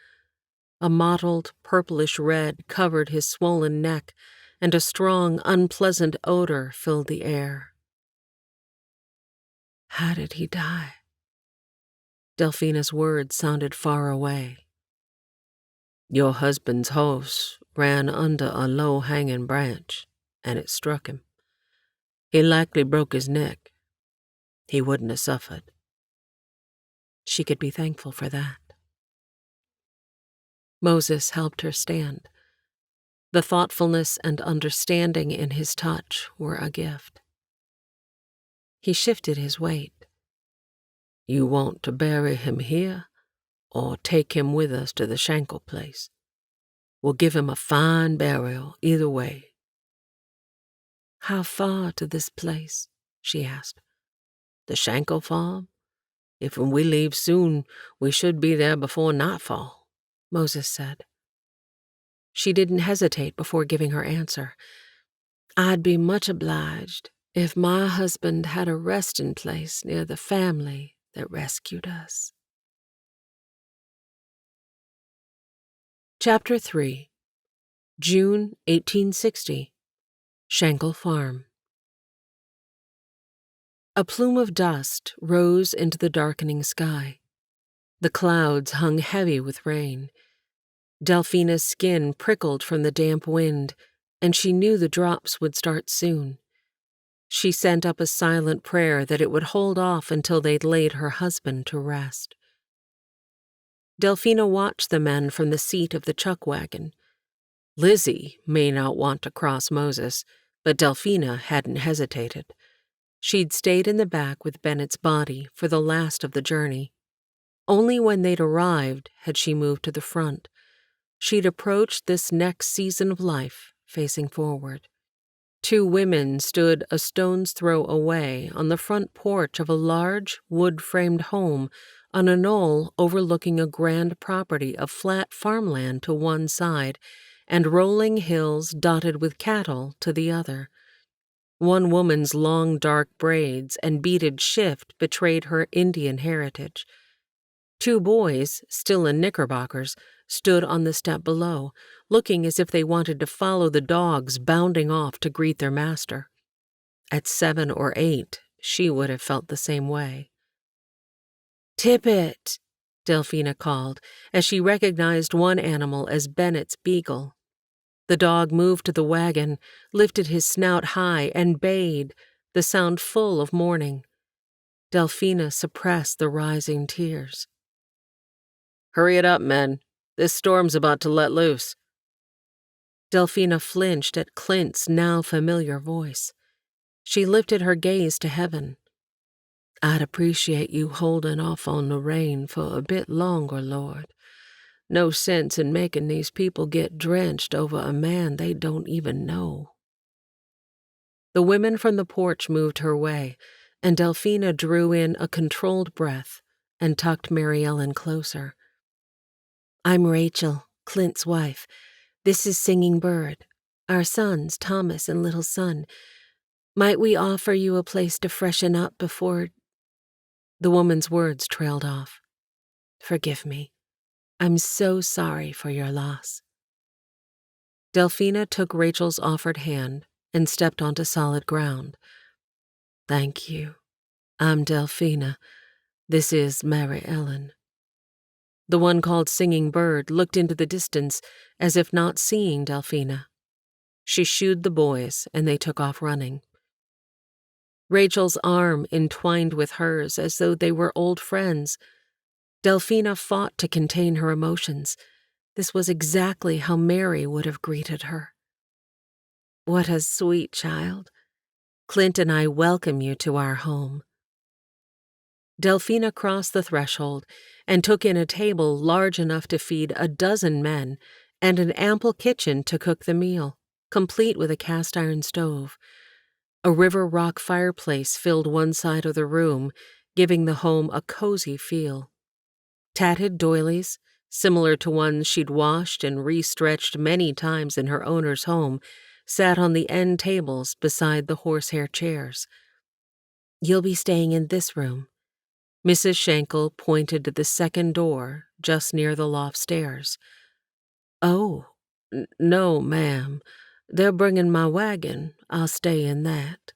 A mottled, purplish red covered his swollen neck, and a strong, unpleasant odor filled the air. How did he die? Delphina's words sounded far away. Your husband's horse ran under a low-hanging branch, and it struck him. He likely broke his neck. He wouldn't have suffered. She could be thankful for that. Moses helped her stand. The thoughtfulness and understanding in his touch were a gift. He shifted his weight. You want to bury him here, or take him with us to the Shankel place? We'll give him a fine burial either way. How far to this place? She asked. The Shankel farm? If we leave soon, we should be there before nightfall, Moses said. She didn't hesitate before giving her answer. I'd be much obliged if my husband had a resting place near the family that rescued us. Chapter 3. June 1860. Shankel Farm. A plume of dust rose into the darkening sky. The clouds hung heavy with rain. Delphina's skin prickled from the damp wind, and she knew the drops would start soon. She sent up a silent prayer that it would hold off until they'd laid her husband to rest. Delphina watched the men from the seat of the chuck wagon. Lizzie may not want to cross Moses, but Delphina hadn't hesitated. She'd stayed in the back with Bennett's body for the last of the journey. Only when they'd arrived had she moved to the front. She'd approached this next season of life facing forward. Two women stood a stone's throw away on the front porch of a large, wood-framed home on a knoll overlooking a grand property of flat farmland to one side and rolling hills dotted with cattle to the other. One woman's long dark braids and beaded shift betrayed her Indian heritage. Two boys, still in knickerbockers, stood on the step below, looking as if they wanted to follow the dogs bounding off to greet their master. At 7 or 8, she would have felt the same way. Tippet, Delphina called, as she recognized one animal as Bennett's beagle. The dog moved to the wagon, lifted his snout high, and bayed, the sound full of mourning. Delphina suppressed the rising tears. Hurry it up, men. This storm's about to let loose. Delphina flinched at Clint's now familiar voice. She lifted her gaze to heaven. I'd appreciate you holding off on the rain for a bit longer, Lord. No sense in making these people get drenched over a man they don't even know. The women from the porch moved her way, and Delphina drew in a controlled breath and tucked Mary Ellen closer. I'm Rachel, Clint's wife. This is Singing Bird, our sons, Thomas and little son. Might we offer you a place to freshen up before... The woman's words trailed off. Forgive me. I'm so sorry for your loss. Delphina took Rachel's offered hand and stepped onto solid ground. Thank you. I'm Delphina. This is Mary Ellen. The one called Singing Bird looked into the distance as if not seeing Delphina. She shooed the boys, and they took off running. Rachel's arm entwined with hers as though they were old friends. Delphina fought to contain her emotions. This was exactly how Mary would have greeted her. What a sweet child. Clint and I welcome you to our home. Delphina crossed the threshold and took in a table large enough to feed 12 men and an ample kitchen to cook the meal, complete with a cast-iron stove. A river rock fireplace filled one side of the room, giving the home a cozy feel. Tatted doilies, similar to ones she'd washed and restretched many times in her owner's home, sat on the end tables beside the horsehair chairs. You'll be staying in this room. Mrs. Shankel pointed to the second door, just near the loft stairs. Oh, no, ma'am. They're bringing my wagon. I'll stay in that.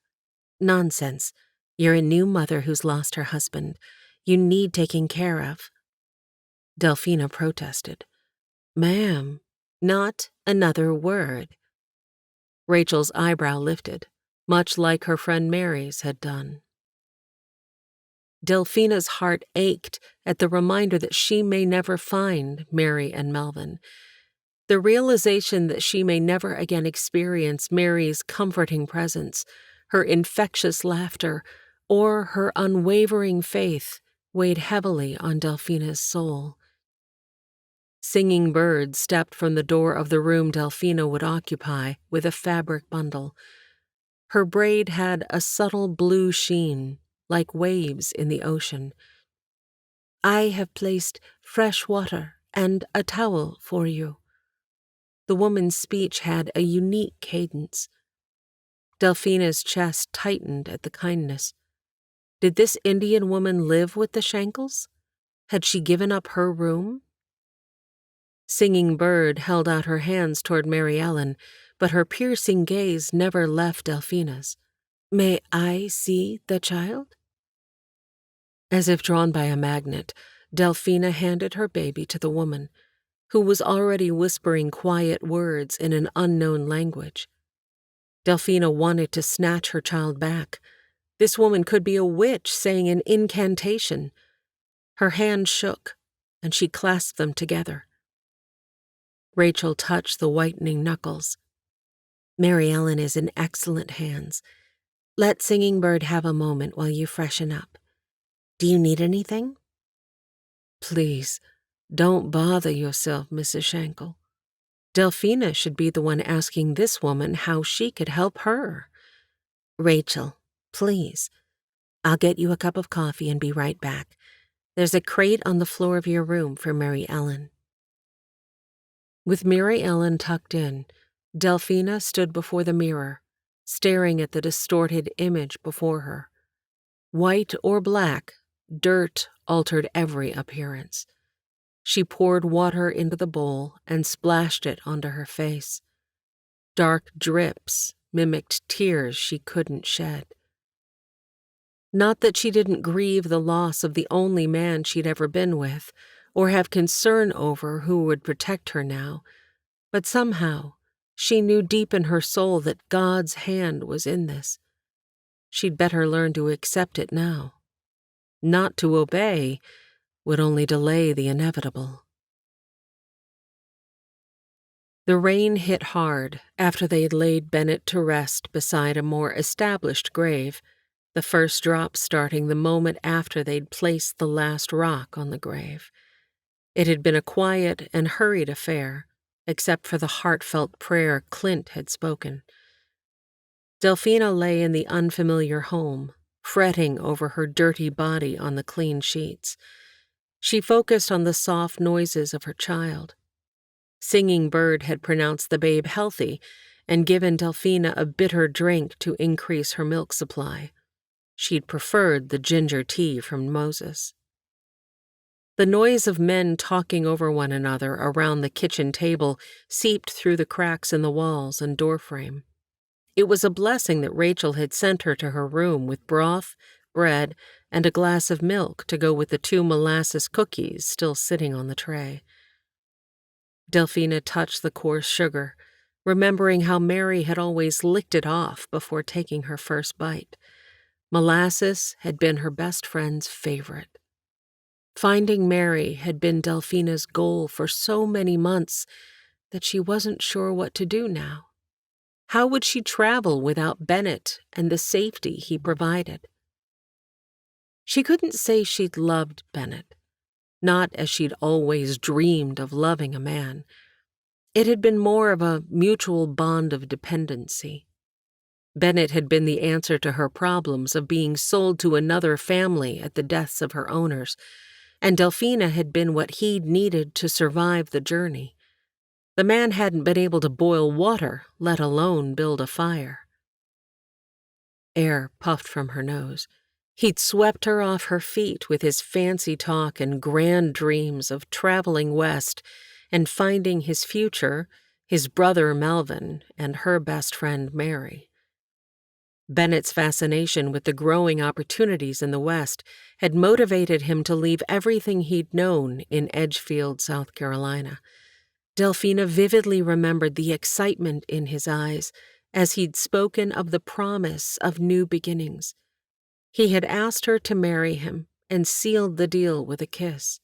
Nonsense. You're a new mother who's lost her husband. You need taking care of. Delphina protested. Ma'am. Not another word. Rachel's eyebrow lifted, much like her friend Mary's had done. Delphina's heart ached at the reminder that she may never find Mary and Melvin. The realization that she may never again experience Mary's comforting presence, her infectious laughter, or her unwavering faith weighed heavily on Delphina's soul. Singing Bird stepped from the door of the room Delphina would occupy with a fabric bundle. Her braid had a subtle blue sheen, like waves in the ocean. I have placed fresh water and a towel for you. The woman's speech had a unique cadence. Delphina's chest tightened at the kindness. Did this Indian woman live with the Shankels? Had she given up her room? Singing Bird held out her hands toward Mary Ellen, but her piercing gaze never left Delphina's. May I see the child? As if drawn by a magnet, Delphina handed her baby to the woman, who was already whispering quiet words in an unknown language. Delphina wanted to snatch her child back. This woman could be a witch saying an incantation. Her hand shook, and she clasped them together. Rachel touched the whitening knuckles. Mary Ellen is in excellent hands. Let Singing Bird have a moment while you freshen up. Do you need anything? Please, don't bother yourself, Mrs. Shankel. Delphina should be the one asking this woman how she could help her. Rachel, please. I'll get you a cup of coffee and be right back. There's a crate on the floor of your room for Mary Ellen. With Mary Ellen tucked in, Delphina stood before the mirror, staring at the distorted image before her. White or black, dirt altered every appearance. She poured water into the bowl and splashed it onto her face. Dark drips mimicked tears she couldn't shed. Not that she didn't grieve the loss of the only man she'd ever been with, or have concern over who would protect her now, but somehow she knew deep in her soul that God's hand was in this. She'd better learn to accept it now. Not to obey would only delay the inevitable. The rain hit hard after they'd laid Bennett to rest beside a more established grave, the first drop starting the moment after they'd placed the last rock on the grave. It had been a quiet and hurried affair, except for the heartfelt prayer Clint had spoken. Delphina lay in the unfamiliar home, fretting over her dirty body on the clean sheets. She focused on the soft noises of her child. Singing Bird had pronounced the babe healthy and given Delphina a bitter drink to increase her milk supply. She'd preferred the ginger tea from Moses. The noise of men talking over one another around the kitchen table seeped through the cracks in the walls and doorframe. It was a blessing that Rachel had sent her to her room with broth, bread, and a glass of milk to go with the 2 molasses cookies still sitting on the tray. Delphina touched the coarse sugar, remembering how Mary had always licked it off before taking her first bite. Molasses had been her best friend's favorite. Finding Mary had been Delphina's goal for so many months that she wasn't sure what to do now. How would she travel without Bennett and the safety he provided? She couldn't say she'd loved Bennett, not as she'd always dreamed of loving a man. It had been more of a mutual bond of dependency. Bennett had been the answer to her problems of being sold to another family at the deaths of her owners, and Delphina had been what he'd needed to survive the journey. The man hadn't been able to boil water, let alone build a fire. Air puffed from her nose. He'd swept her off her feet with his fancy talk and grand dreams of traveling west and finding his future, his brother Melvin, and her best friend Mary. Bennett's fascination with the growing opportunities in the West had motivated him to leave everything he'd known in Edgefield, South Carolina. Delphina vividly remembered the excitement in his eyes as he'd spoken of the promise of new beginnings. He had asked her to marry him and sealed the deal with a kiss.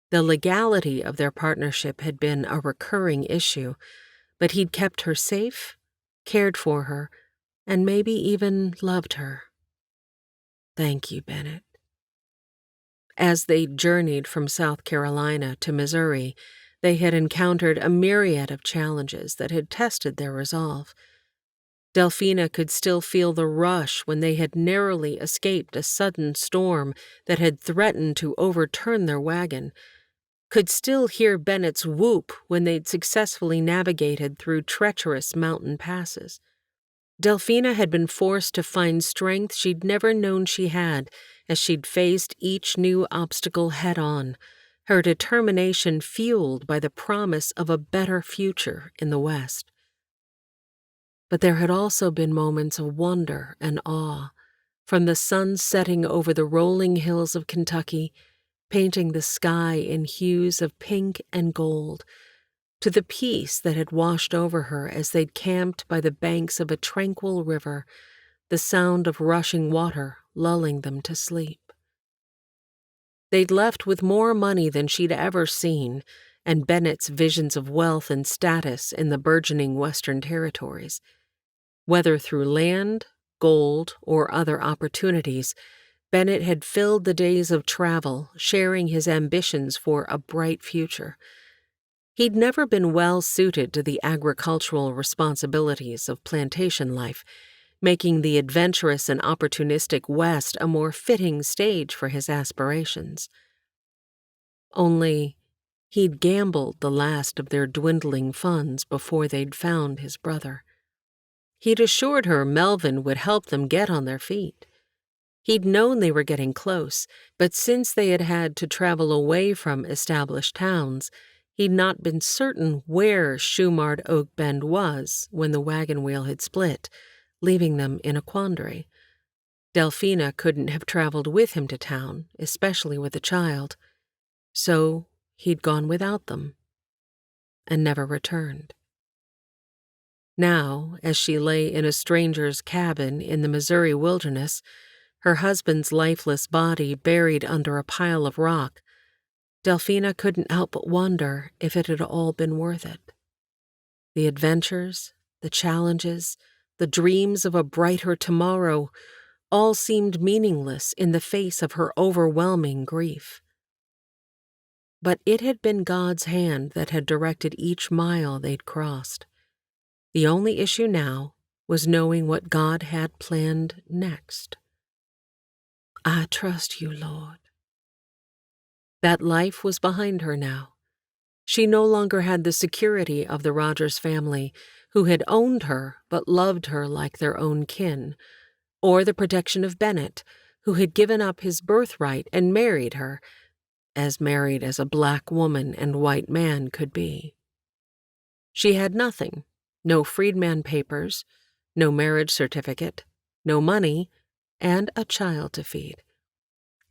The legality of their partnership had been a recurring issue, but he'd kept her safe, cared for her, and maybe even loved her. Thank you, Bennett. As they journeyed from South Carolina to Missouri, they had encountered a myriad of challenges that had tested their resolve. Delphina could still feel the rush when they had narrowly escaped a sudden storm that had threatened to overturn their wagon, could still hear Bennett's whoop when they'd successfully navigated through treacherous mountain passes. Delphina had been forced to find strength she'd never known she had as she'd faced each new obstacle head-on, her determination fueled by the promise of a better future in the West. But there had also been moments of wonder and awe, from the sun setting over the rolling hills of Kentucky, painting the sky in hues of pink and gold, to the peace that had washed over her as they'd camped by the banks of a tranquil river, the sound of rushing water lulling them to sleep. They'd left with more money than she'd ever seen, and Bennett's visions of wealth and status in the burgeoning Western territories. Whether through land, gold, or other opportunities, Bennett had filled the days of travel, sharing his ambitions for a bright future. He'd never been well suited to the agricultural responsibilities of plantation life, making the adventurous and opportunistic West a more fitting stage for his aspirations. Only, he'd gambled the last of their dwindling funds before they'd found his brother. He'd assured her Melvin would help them get on their feet. He'd known they were getting close, but since they had had to travel away from established towns, he'd not been certain where Shumard Oak Bend was when the wagon wheel had split, leaving them in a quandary. Delphina couldn't have traveled with him to town, especially with a child. So he'd gone without them, and never returned. Now, as she lay in a stranger's cabin in the Missouri wilderness, her husband's lifeless body buried under a pile of rock, Delphina couldn't help but wonder if it had all been worth it. The adventures, the challenges, the dreams of a brighter tomorrow all seemed meaningless in the face of her overwhelming grief. But it had been God's hand that had directed each mile they'd crossed. The only issue now was knowing what God had planned next. I trust you, Lord. That life was behind her now. She no longer had the security of the Rogers family, who had owned her but loved her like their own kin, or the protection of Bennett, who had given up his birthright and married her, as married as a black woman and white man could be. She had nothing, no Freedman papers, no marriage certificate, no money, and a child to feed.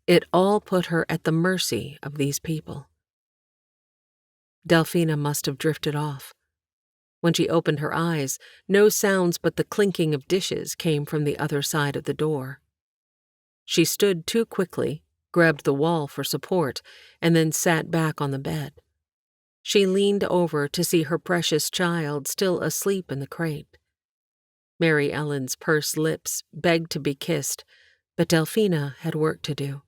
It all put her at the mercy of these people. Delphina must have drifted off. When she opened her eyes, no sounds but the clinking of dishes came from the other side of the door. She stood too quickly, grabbed the wall for support, and then sat back on the bed. She leaned over to see her precious child still asleep in the crate. Mary Ellen's pursed lips begged to be kissed, but Delphina had work to do.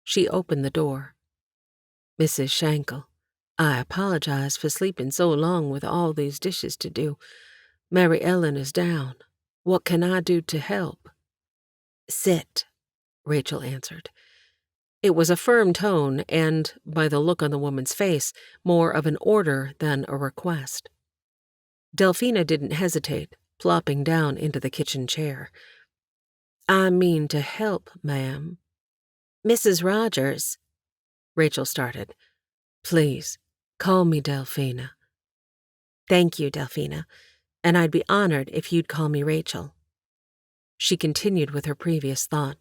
She opened the door. Mrs. Shankel, I apologize for sleeping so long with all these dishes to do. Mary Ellen is down. What can I do to help? Sit, Rachel answered. It was a firm tone and, by the look on the woman's face, more of an order than a request. Delphina didn't hesitate, plopping down into the kitchen chair. I mean to help, ma'am. Mrs. Rogers, Rachel started. Please, Call me Delphina. Thank you, Delphina, and I'd be honored if you'd call me Rachel. She continued with her previous thought.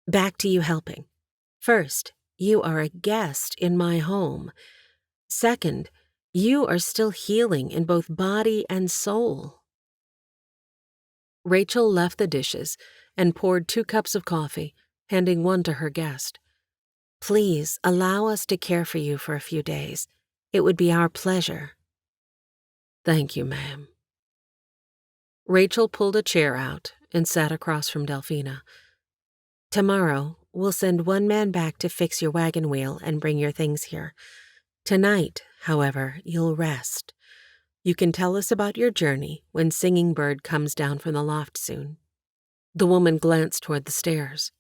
Back to you helping. First, you are a guest in my home. Second, you are still healing in both body and soul. Rachel left the dishes and poured 2 cups of coffee, handing one to her guest. Please allow us to care for you for a few days. It would be our pleasure. Thank you, ma'am. Rachel pulled a chair out and sat across from Delphina. Tomorrow, we'll send one man back to fix your wagon wheel and bring your things here. Tonight, however, you'll rest. You can tell us about your journey when Singing Bird comes down from the loft soon. The woman glanced toward the stairs.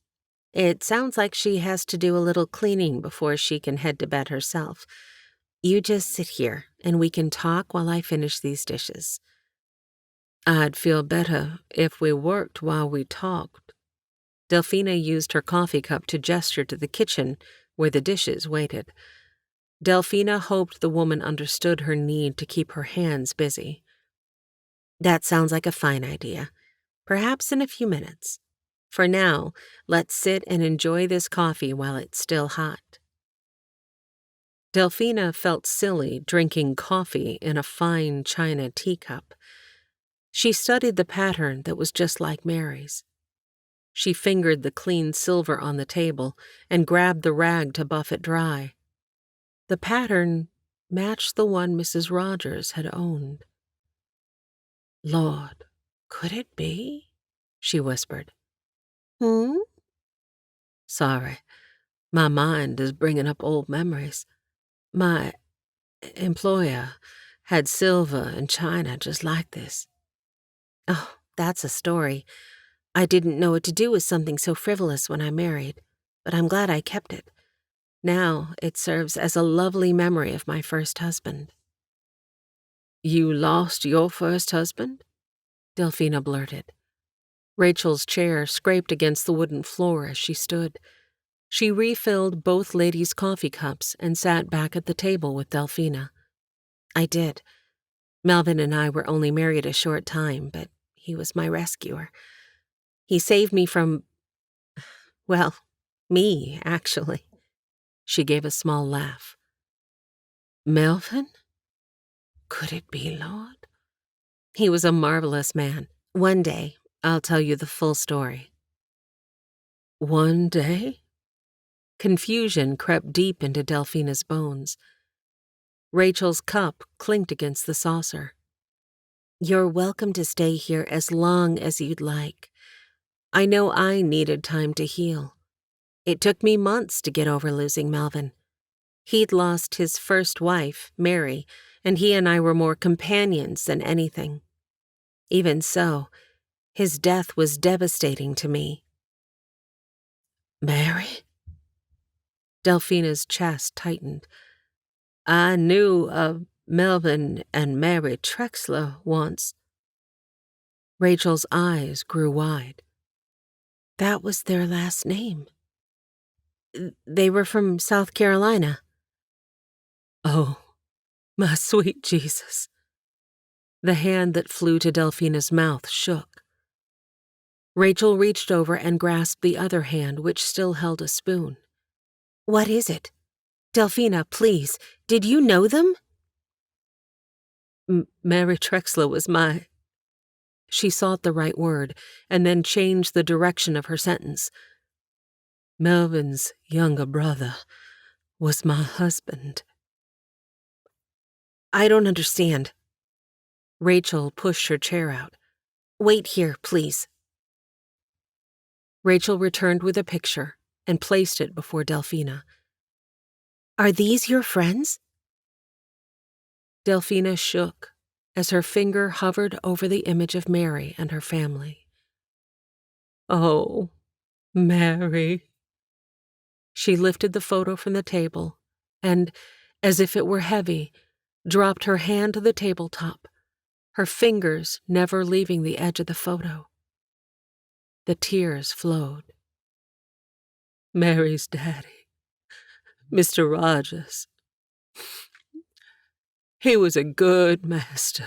It sounds like she has to do a little cleaning before she can head to bed herself. You just sit here, and we can talk while I finish these dishes. I'd feel better if we worked while we talked. Delphina used her coffee cup to gesture to the kitchen where the dishes waited. Delphina hoped the woman understood her need to keep her hands busy. That sounds like a fine idea. Perhaps in a few minutes. For now, let's sit and enjoy this coffee while it's still hot. Delphina felt silly drinking coffee in a fine china teacup. She studied the pattern that was just like Mary's. She fingered the clean silver on the table and grabbed the rag to buff it dry. The pattern matched the one Mrs. Rogers had owned. Lord, could it be? She whispered. Sorry, my mind is bringing up old memories. My employer had silver and china just like this. Oh, that's a story. I didn't know what to do with something so frivolous when I married, but I'm glad I kept it. Now it serves as a lovely memory of my first husband. You lost your first husband? Delphina blurted. Rachel's chair scraped against the wooden floor as she stood. She refilled both ladies' coffee cups and sat back at the table with Delphina. I did. Melvin and I were only married a short time, but he was my rescuer. He saved me from, well, me, actually. She gave a small laugh. Melvin? Could it be, Lord? He was a marvelous man. One day, I'll tell you the full story. One day? Confusion crept deep into Delphina's bones. Rachel's cup clinked against the saucer. You're welcome to stay here as long as you'd like. I know I needed time to heal. It took me months to get over losing Melvin. He'd lost his first wife, Mary, and he and I were more companions than anything. Even so, his death was devastating to me. Mary? Delphina's chest tightened. I knew of Melvin and Mary Trexler once. Rachel's eyes grew wide. That was their last name. They were from South Carolina. Oh, my sweet Jesus. The hand that flew to Delphina's mouth shook. Rachel reached over and grasped the other hand, which still held a spoon. What is it? Delphina, please, did you know them? Mary Trexler was my... She sought the right word, and then changed the direction of her sentence. Melvin's younger brother was my husband. I don't understand. Rachel pushed her chair out. Wait here, please. Rachel returned with a picture and placed it before Delphina. Are these your friends? Delphina shook as her finger hovered over the image of Mary and her family. Oh, Mary. She lifted the photo from the table and, as if it were heavy, dropped her hand to the tabletop, her fingers never leaving the edge of the photo. The tears flowed. Mary's daddy, Mr. Rogers. He was a good master.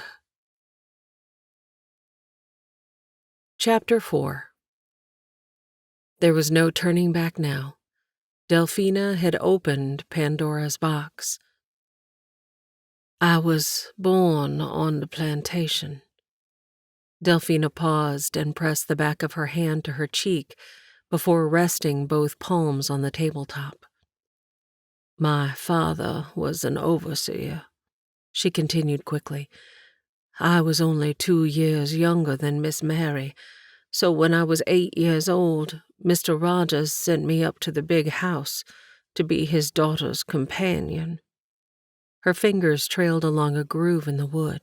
Chapter 4. There was no turning back now. Delphina had opened Pandora's box. I was born on the plantation. Delphina paused and pressed the back of her hand to her cheek before resting both palms on the tabletop. My father was an overseer, she continued quickly. I was only 2 years younger than Miss Mary, so when I was 8 years old, Mr. Rogers sent me up to the big house to be his daughter's companion. Her fingers trailed along a groove in the wood.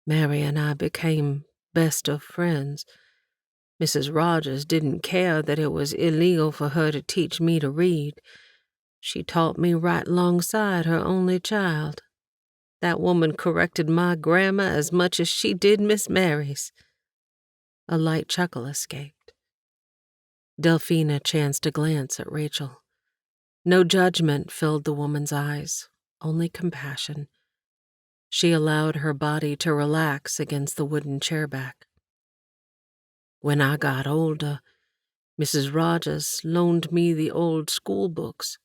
Mary and I became best of friends. Mrs. Rogers didn't care that it was illegal for her to teach me to read. She taught me right alongside her only child. That woman corrected my grammar as much as she did Miss Mary's. A light chuckle escaped. Delphina chanced a glance at Rachel. No judgment filled the woman's eyes, only compassion. She allowed her body to relax against the wooden chairback. When I got older, Mrs. Rogers loaned me the old school books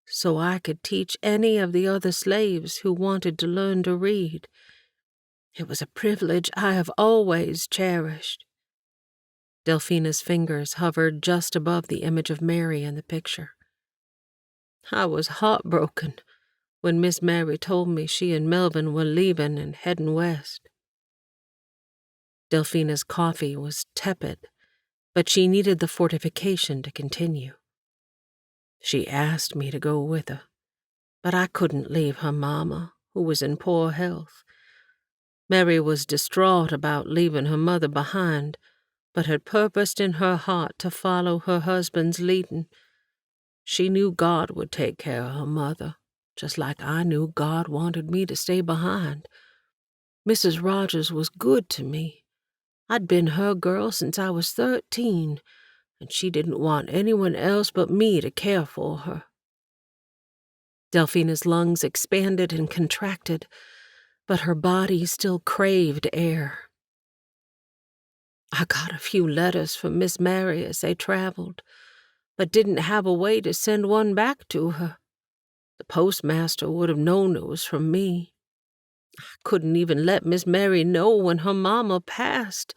so I could teach any of the other slaves who wanted to learn to read. It was a privilege I have always cherished. Delphina's fingers hovered just above the image of Mary in the picture. I was heartbroken when Miss Mary told me she and Melvin were leaving and heading west. Delphina's coffee was tepid, but she needed the fortification to continue. She asked me to go with her, but I couldn't leave her mama, who was in poor health. Mary was distraught about leaving her mother behind, but had purposed in her heart to follow her husband's leading. She knew God would take care of her mother, just like I knew God wanted me to stay behind. Mrs. Rogers was good to me. I'd been her girl since I was 13, and she didn't want anyone else but me to care for her. Delphina's lungs expanded and contracted, but her body still craved air. I got a few letters from Miss Mary as they traveled, but didn't have a way to send one back to her. The postmaster would have known it was from me. I couldn't even let Miss Mary know when her mama passed,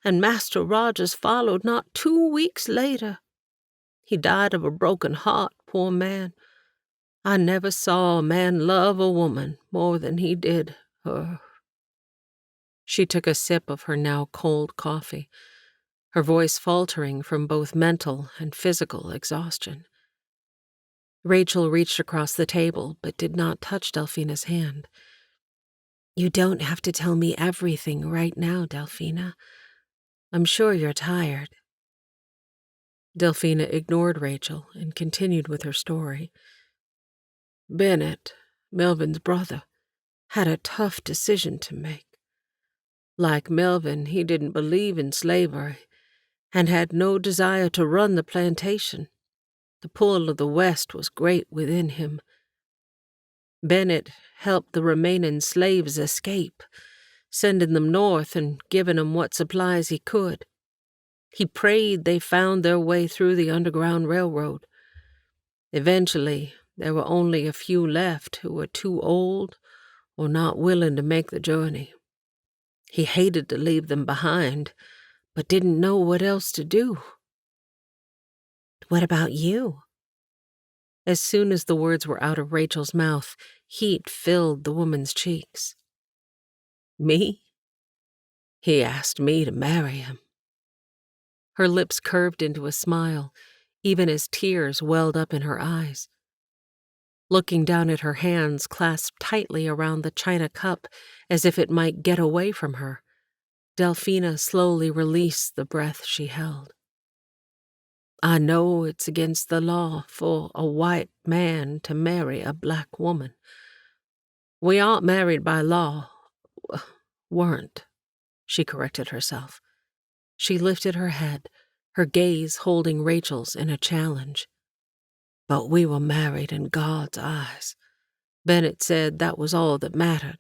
and Master Rogers followed not 2 weeks later. He died of a broken heart, poor man. I never saw a man love a woman more than he did her. She took a sip of her now cold coffee, her voice faltering from both mental and physical exhaustion. Rachel reached across the table but did not touch Delphina's hand. You don't have to tell me everything right now, Delphina. I'm sure you're tired. Delphina ignored Rachel and continued with her story. Bennett, Melvin's brother, had a tough decision to make. Like Melvin, he didn't believe in slavery and had no desire to run the plantation. The pull of the West was great within him. Bennett helped the remaining slaves escape, sending them north and giving them what supplies he could. He prayed they found their way through the Underground Railroad. Eventually, there were only a few left who were too old or not willing to make the journey. He hated to leave them behind, but didn't know what else to do. What about you? As soon as the words were out of Rachel's mouth, heat filled the woman's cheeks. Me? He asked me to marry him. Her lips curved into a smile, even as tears welled up in her eyes. Looking down at her hands clasped tightly around the china cup as if it might get away from her, Delphina slowly released the breath she held. I know it's against the law for a white man to marry a black woman. We aren't married by law. Weren't, she corrected herself. She lifted her head, her gaze holding Rachel's in a challenge. But we were married in God's eyes. Bennett said that was all that mattered.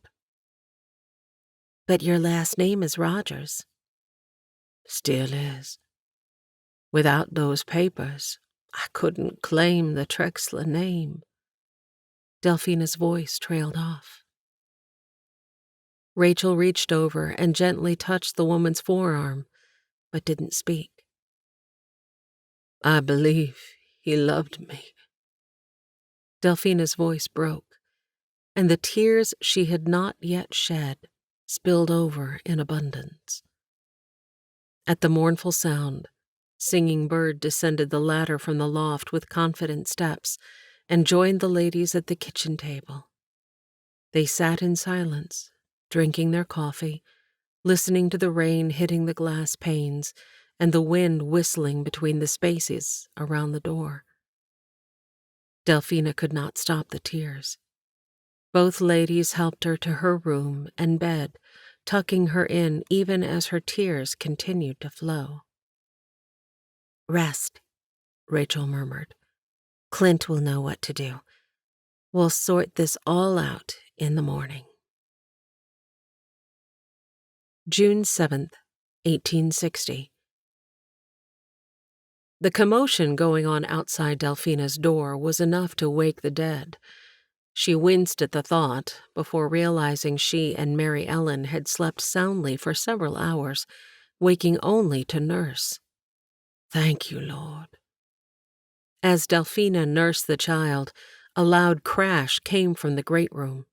But your last name is Rogers. Still is. Without those papers, I couldn't claim the Trexler name. Delphina's voice trailed off. Rachel reached over and gently touched the woman's forearm, but didn't speak. I believe he loved me. Delphina's voice broke, and the tears she had not yet shed spilled over in abundance. At the mournful sound, Singing Bird descended the ladder from the loft with confident steps and joined the ladies at the kitchen table. They sat in silence, drinking their coffee, listening to the rain hitting the glass panes and the wind whistling between the spaces around the door. Delphina could not stop the tears. Both ladies helped her to her room and bed, tucking her in even as her tears continued to flow. Rest, Rachel murmured. Clint will know what to do. We'll sort this all out in the morning. June 7th, 1860. The commotion going on outside Delphina's door was enough to wake the dead. She winced at the thought before realizing she and Mary Ellen had slept soundly for several hours, waking only to nurse. Thank you, Lord. As Delphina nursed the child, a loud crash came from the great room.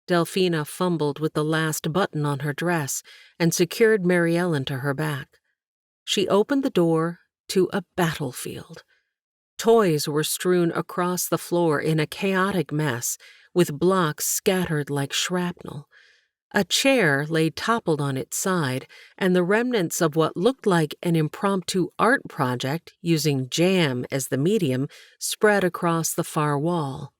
Delphina fumbled with the last button on her dress and secured Mary Ellen to her back. She opened the door to a battlefield. Toys were strewn across the floor in a chaotic mess, with blocks scattered like shrapnel. A chair lay toppled on its side, and the remnants of what looked like an impromptu art project using jam as the medium spread across the far wall.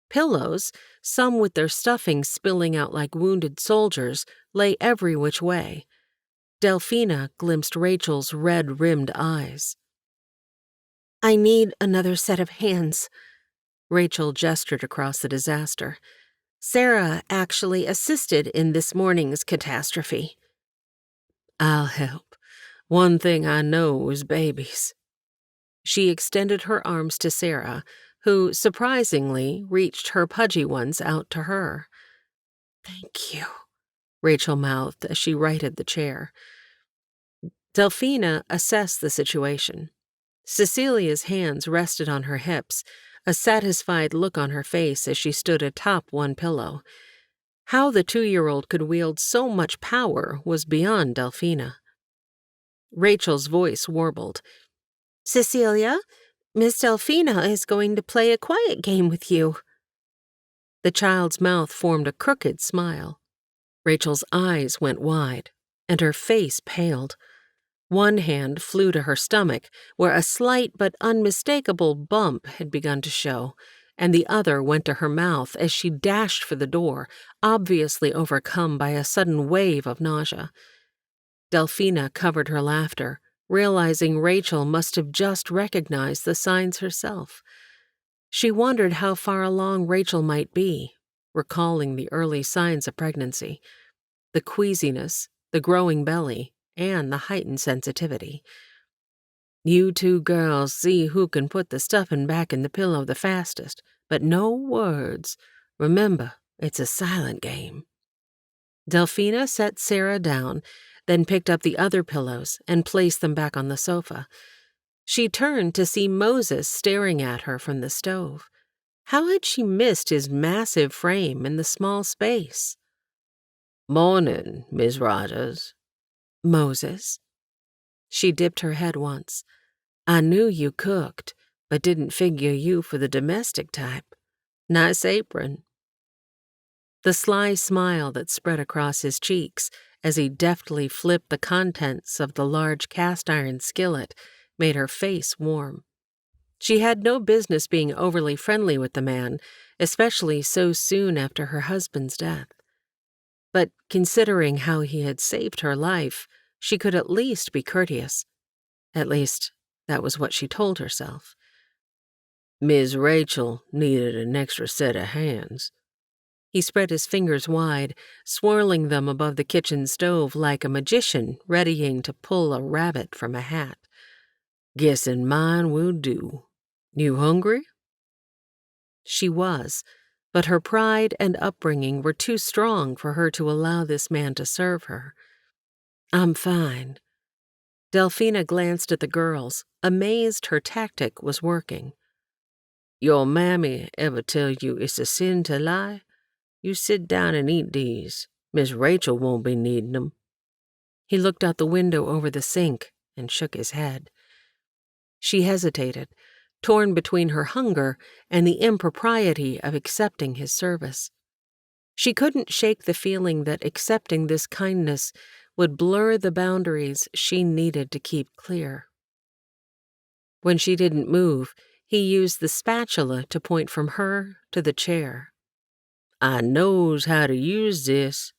Pillows, some with their stuffing spilling out like wounded soldiers, lay every which way. Delphina glimpsed Rachel's red-rimmed eyes. I need another set of hands. Rachel gestured across the disaster. Sarah actually assisted in this morning's catastrophe. I'll help. One thing I know is babies. She extended her arms to Sarah, who, surprisingly, reached her pudgy ones out to her. Thank you, Rachel mouthed as she righted the chair. Delphina assessed the situation. Cecilia's hands rested on her hips, a satisfied look on her face as she stood atop one pillow. How the 2-year-old could wield so much power was beyond Delphina. Rachel's voice warbled. Cecilia, Miss Delphina is going to play a quiet game with you. The child's mouth formed a crooked smile. Rachel's eyes went wide, and her face paled. One hand flew to her stomach, where a slight but unmistakable bump had begun to show, and the other went to her mouth as she dashed for the door, obviously overcome by a sudden wave of nausea. Delphina covered her laughter, realizing Rachel must have just recognized the signs herself. She wondered how far along Rachel might be, recalling the early signs of pregnancy, the queasiness, the growing belly, and the heightened sensitivity. You 2 girls see who can put the stuffing back in the pillow the fastest, but no words. Remember, it's a silent game. Delphina set Sarah down, then picked up the other pillows and placed them back on the sofa. She turned to see Moses staring at her from the stove. How had she missed his massive frame in the small space? Morning, Miss Rogers. Moses. She dipped her head once. I knew you cooked, but didn't figure you for the domestic type. Nice apron. The sly smile that spread across his cheeks as he deftly flipped the contents of the large cast-iron skillet made her face warm. She had no business being overly friendly with the man, especially so soon after her husband's death. But considering how he had saved her life, she could at least be courteous. At least, that was what she told herself. Miss Rachel needed an extra set of hands. He spread his fingers wide, swirling them above the kitchen stove like a magician readying to pull a rabbit from a hat. Guessing mine will do. You hungry? She was, but her pride and upbringing were too strong for her to allow this man to serve her. I'm fine. Delphina glanced at the girls, amazed her tactic was working. Your mammy ever tell you it's a sin to lie? You sit down and eat these. Miss Rachel won't be needing them. He looked out the window over the sink and shook his head. She hesitated, torn between her hunger and the impropriety of accepting his service. She couldn't shake the feeling that accepting this kindness would blur the boundaries she needed to keep clear. When she didn't move, he used the spatula to point from her to the chair. I knows how to use this.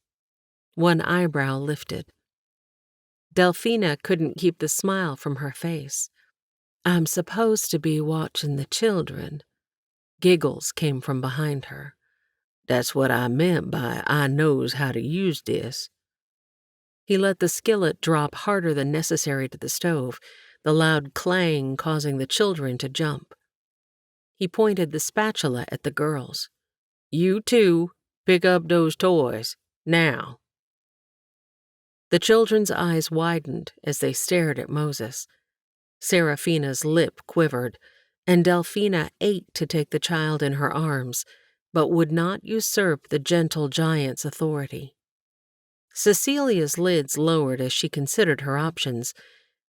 One eyebrow lifted. Delphina couldn't keep the smile from her face. I'm supposed to be watching the children. Giggles came from behind her. That's what I meant by I knows how to use this. He let the skillet drop harder than necessary to the stove, the loud clang causing the children to jump. He pointed the spatula at the girls. You two, pick up those toys, now. The children's eyes widened as they stared at Moses. Seraphina's lip quivered, and Delphina ached to take the child in her arms, but would not usurp the gentle giant's authority. Cecilia's lids lowered as she considered her options.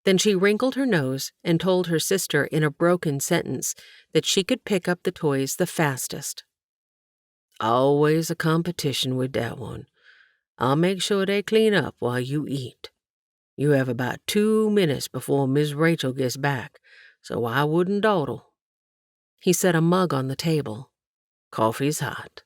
Then she wrinkled her nose and told her sister in a broken sentence that she could pick up the toys the fastest. Always a competition with that one. I'll make sure they clean up while you eat. You have about 2 minutes before Miss Rachel gets back, so I wouldn't dawdle. He set a mug on the table. Coffee's hot.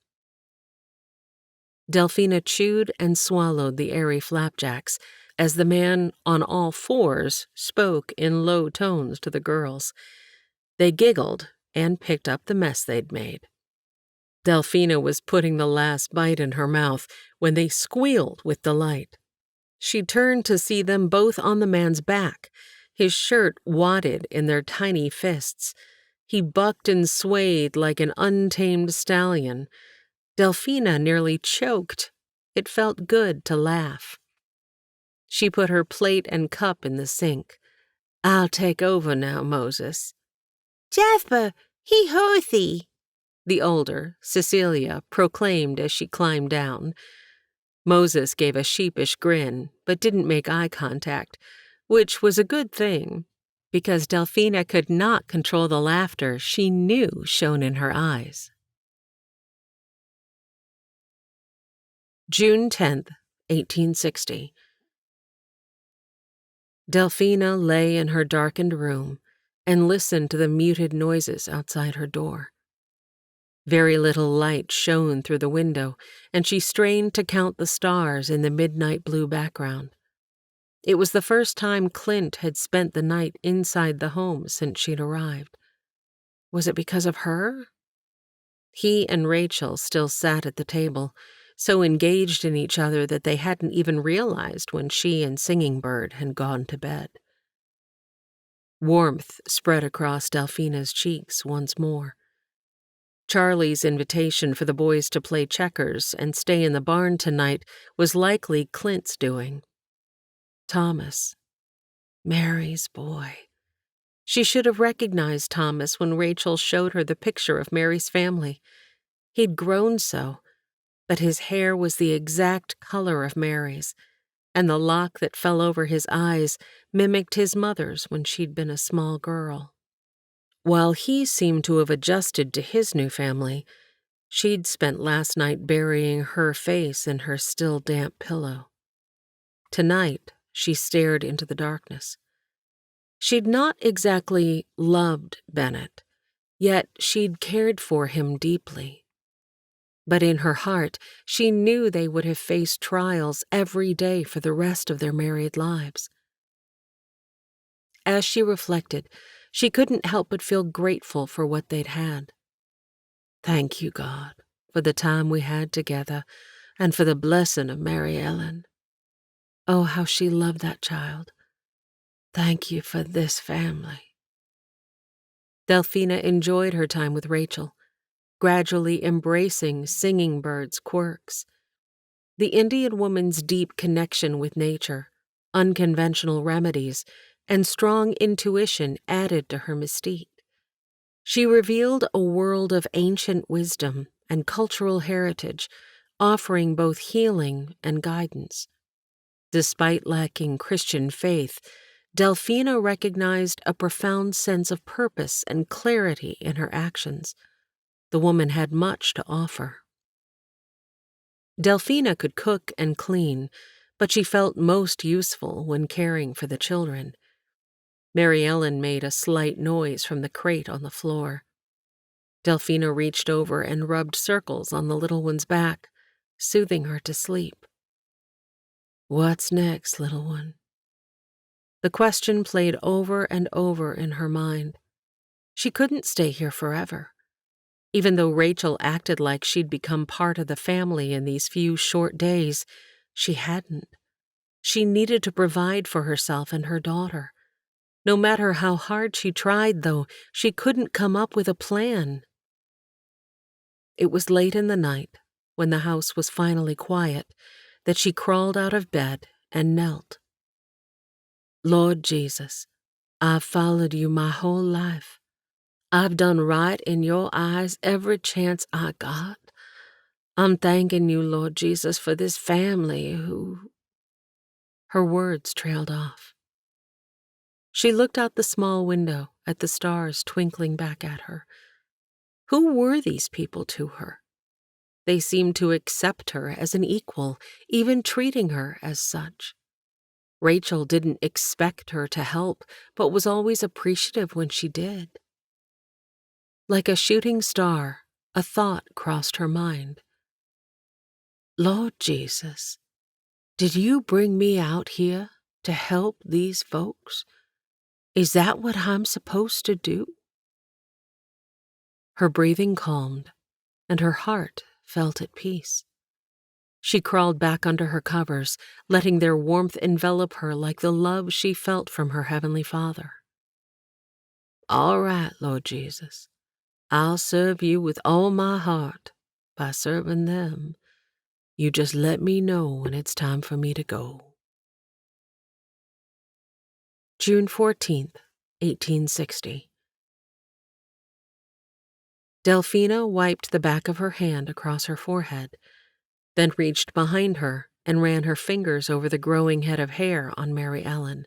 Delphina chewed and swallowed the airy flapjacks as the man on all fours spoke in low tones to the girls. They giggled and picked up the mess they'd made. Delphina was putting the last bite in her mouth when they squealed with delight. She turned to see them both on the man's back, his shirt wadded in their tiny fists. He bucked and swayed like an untamed stallion. Delphina nearly choked. It felt good to laugh. She put her plate and cup in the sink. I'll take over now, Moses. Jasper, he hurt thee. The older, Cecilia, proclaimed as she climbed down. Moses gave a sheepish grin, but didn't make eye contact, which was a good thing, because Delphina could not control the laughter she knew shone in her eyes. June 10th, 1860. Delphina lay in her darkened room and listened to the muted noises outside her door. Very little light shone through the window, and she strained to count the stars in the midnight blue background. It was the first time Clint had spent the night inside the home since she'd arrived. Was it because of her? He and Rachel still sat at the table, so engaged in each other that they hadn't even realized when she and Singing Bird had gone to bed. Warmth spread across Delphina's cheeks once more. Charlie's invitation for the boys to play checkers and stay in the barn tonight was likely Clint's doing. Thomas. Mary's boy. She should have recognized Thomas when Rachel showed her the picture of Mary's family. He'd grown so, but his hair was the exact color of Mary's, and the lock that fell over his eyes mimicked his mother's when she'd been a small girl. While he seemed to have adjusted to his new family, she'd spent last night burying her face in her still damp pillow. Tonight, she stared into the darkness. She'd not exactly loved Bennett, yet she'd cared for him deeply. But in her heart, she knew they would have faced trials every day for the rest of their married lives. As she reflected, She couldn't help but feel grateful for what they'd had. Thank you, God, for the time we had together and for the blessing of Mary Ellen. Oh, how she loved that child. Thank you for this family. Delphina enjoyed her time with Rachel, gradually embracing Singing Bird's quirks. The Indian woman's deep connection with nature, unconventional remedies, and strong intuition added to her mystique. She revealed a world of ancient wisdom and cultural heritage, offering both healing and guidance. Despite lacking Christian faith, Delphina recognized a profound sense of purpose and clarity in her actions. The woman had much to offer. Delphina could cook and clean, but she felt most useful when caring for the children. Mary Ellen made a slight noise from the crate on the floor. Delphina reached over and rubbed circles on the little one's back, soothing her to sleep. What's next, little one? The question played over and over in her mind. She couldn't stay here forever. Even though Rachel acted like she'd become part of the family in these few short days, she hadn't. She needed to provide for herself and her daughter. No matter how hard she tried, though, she couldn't come up with a plan. It was late in the night, when the house was finally quiet, that she crawled out of bed and knelt. Lord Jesus, I've followed you my whole life. I've done right in your eyes every chance I got. I'm thanking you, Lord Jesus, for this family who... Her words trailed off. She looked out the small window at the stars twinkling back at her. Who were these people to her? They seemed to accept her as an equal, even treating her as such. Rachel didn't expect her to help, but was always appreciative when she did. Like a shooting star, a thought crossed her mind. Lord Jesus, did you bring me out here to help these folks? Is that what I'm supposed to do? Her breathing calmed, and her heart felt at peace. She crawled back under her covers, letting their warmth envelop her like the love she felt from her Heavenly Father. All right, Lord Jesus, I'll serve you with all my heart by serving them. You just let me know when it's time for me to go. June 14th, 1860. Delphina wiped the back of her hand across her forehead, then reached behind her and ran her fingers over the growing head of hair on Mary Ellen.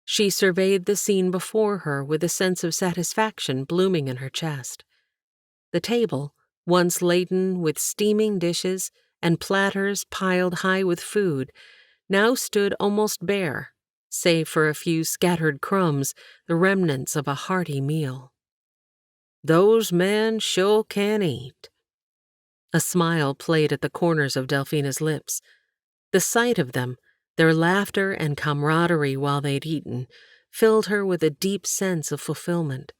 She surveyed the scene before her with a sense of satisfaction blooming in her chest. The table, once laden with steaming dishes and platters piled high with food, now stood almost bare, save for a few scattered crumbs, the remnants of a hearty meal. Those men sure can eat. A smile played at the corners of Delphina's lips. The sight of them, their laughter and camaraderie while they'd eaten, filled her with a deep sense of fulfillment.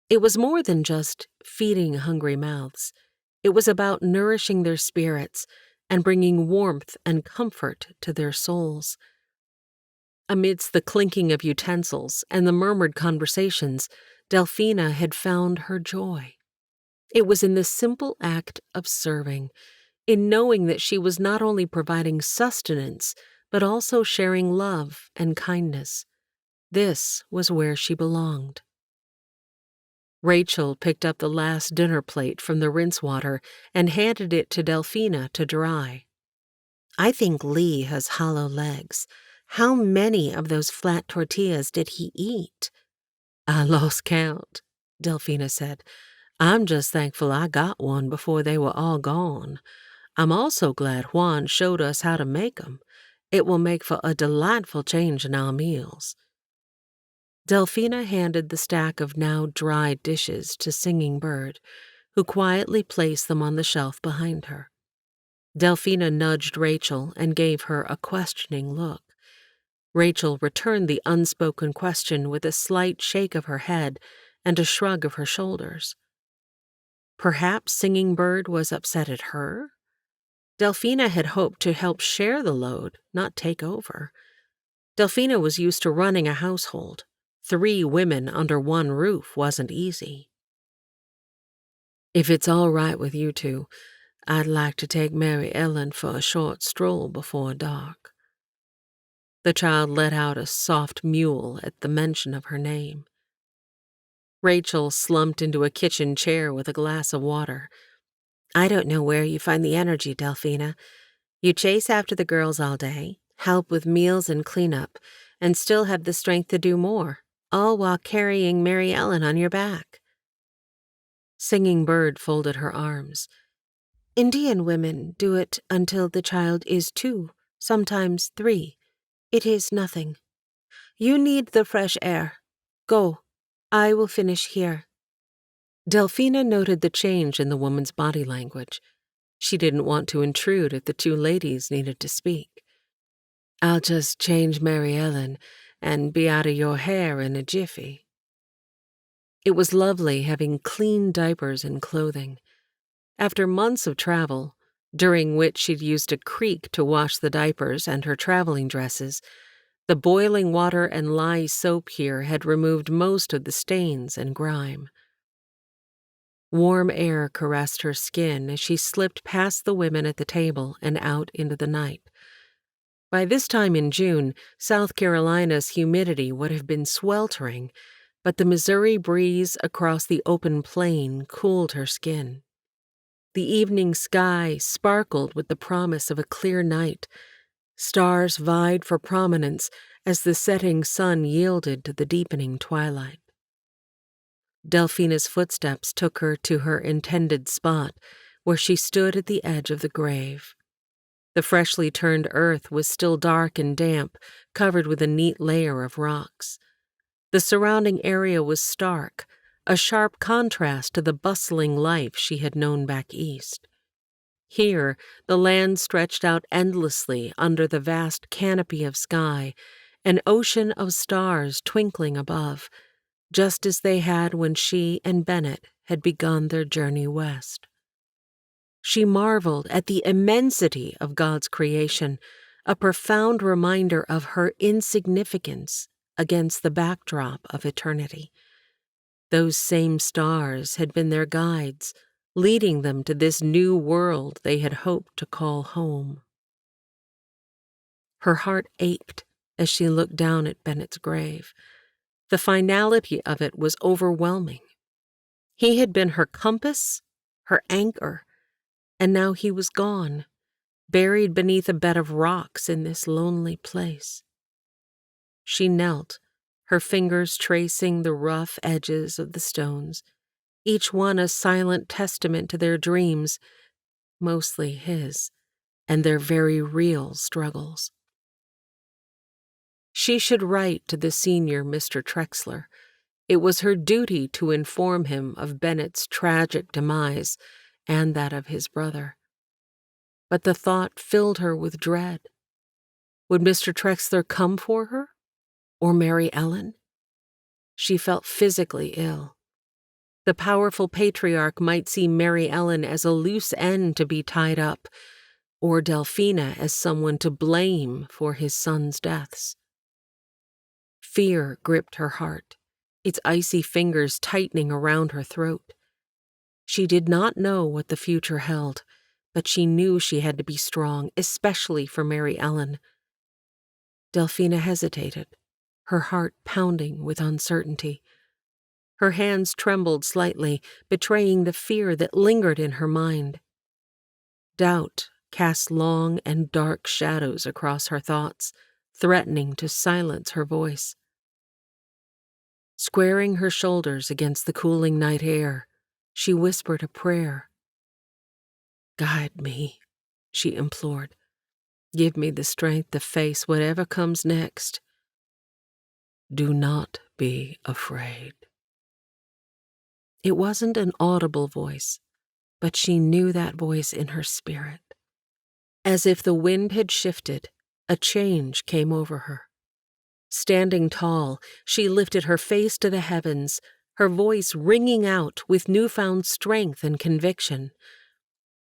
It was more than just feeding hungry mouths. It was about nourishing their spirits and bringing warmth and comfort to their souls. Amidst the clinking of utensils and the murmured conversations, Delphina had found her joy. It was in the simple act of serving, in knowing that she was not only providing sustenance, but also sharing love and kindness. This was where she belonged. Rachel picked up the last dinner plate from the rinse water and handed it to Delphina to dry. I think Lee has hollow legs. How many of those flat tortillas did he eat? I lost count, Delphina said. I'm just thankful I got one before they were all gone. I'm also glad Juan showed us how to make them. It will make for a delightful change in our meals. Delphina handed the stack of now dried dishes to Singing Bird, who quietly placed them on the shelf behind her. Delphina nudged Rachel and gave her a questioning look. Rachel returned the unspoken question with a slight shake of her head and a shrug of her shoulders. Perhaps Singing Bird was upset at her? Delphina had hoped to help share the load, not take over. Delphina was used to running a household. 3 women under one roof wasn't easy. If it's all right with you two, I'd like to take Mary Ellen for a short stroll before dark. The child let out a soft mewl at the mention of her name. Rachel slumped into a kitchen chair with a glass of water. I don't know where you find the energy, Delphina. You chase after the girls all day, help with meals and cleanup, and still have the strength to do more, all while carrying Mary Ellen on your back. Singing Bird folded her arms. Indian women do it until the child is 2, sometimes 3. It is nothing. You need the fresh air. Go. I will finish here. Delphina noted the change in the woman's body language. She didn't want to intrude if the 2 ladies needed to speak. I'll just change Mary Ellen and be out of your hair in a jiffy. It was lovely having clean diapers and clothing. After months of travel, during which she'd used a creek to wash the diapers and her traveling dresses, the boiling water and lye soap here had removed most of the stains and grime. Warm air caressed her skin as she slipped past the women at the table and out into the night. By this time in June, South Carolina's humidity would have been sweltering, but the Missouri breeze across the open plain cooled her skin. The evening sky sparkled with the promise of a clear night. Stars vied for prominence as the setting sun yielded to the deepening twilight. Delphina's footsteps took her to her intended spot, where she stood at the edge of the grave. The freshly turned earth was still dark and damp, covered with a neat layer of rocks. The surrounding area was stark, a sharp contrast to the bustling life she had known back east. Here, the land stretched out endlessly under the vast canopy of sky, an ocean of stars twinkling above, just as they had when she and Bennett had begun their journey west. She marveled at the immensity of God's creation, a profound reminder of her insignificance against the backdrop of eternity. Those same stars had been their guides, leading them to this new world they had hoped to call home. Her heart ached as she looked down at Bennett's grave. The finality of it was overwhelming. He had been her compass, her anchor, and now he was gone, buried beneath a bed of rocks in this lonely place. She knelt, her fingers tracing the rough edges of the stones, each one a silent testament to their dreams, mostly his, and their very real struggles. She should write to the senior Mr. Trexler. It was her duty to inform him of Bennett's tragic demise and that of his brother. But the thought filled her with dread. Would Mr. Trexler come for her? Or Mary Ellen? She felt physically ill. The powerful patriarch might see Mary Ellen as a loose end to be tied up, or Delphina as someone to blame for his son's deaths. Fear gripped her heart, its icy fingers tightening around her throat. She did not know what the future held, but she knew she had to be strong, especially for Mary Ellen. Delphina hesitated, her heart pounding with uncertainty. Her hands trembled slightly, betraying the fear that lingered in her mind. Doubt cast long and dark shadows across her thoughts, threatening to silence her voice. Squaring her shoulders against the cooling night air, she whispered a prayer. "Guide me," she implored. "Give me the strength to face whatever comes next. Do not be afraid." It wasn't an audible voice, but she knew that voice in her spirit. As if the wind had shifted, a change came over her. Standing tall, she lifted her face to the heavens, her voice ringing out with newfound strength and conviction.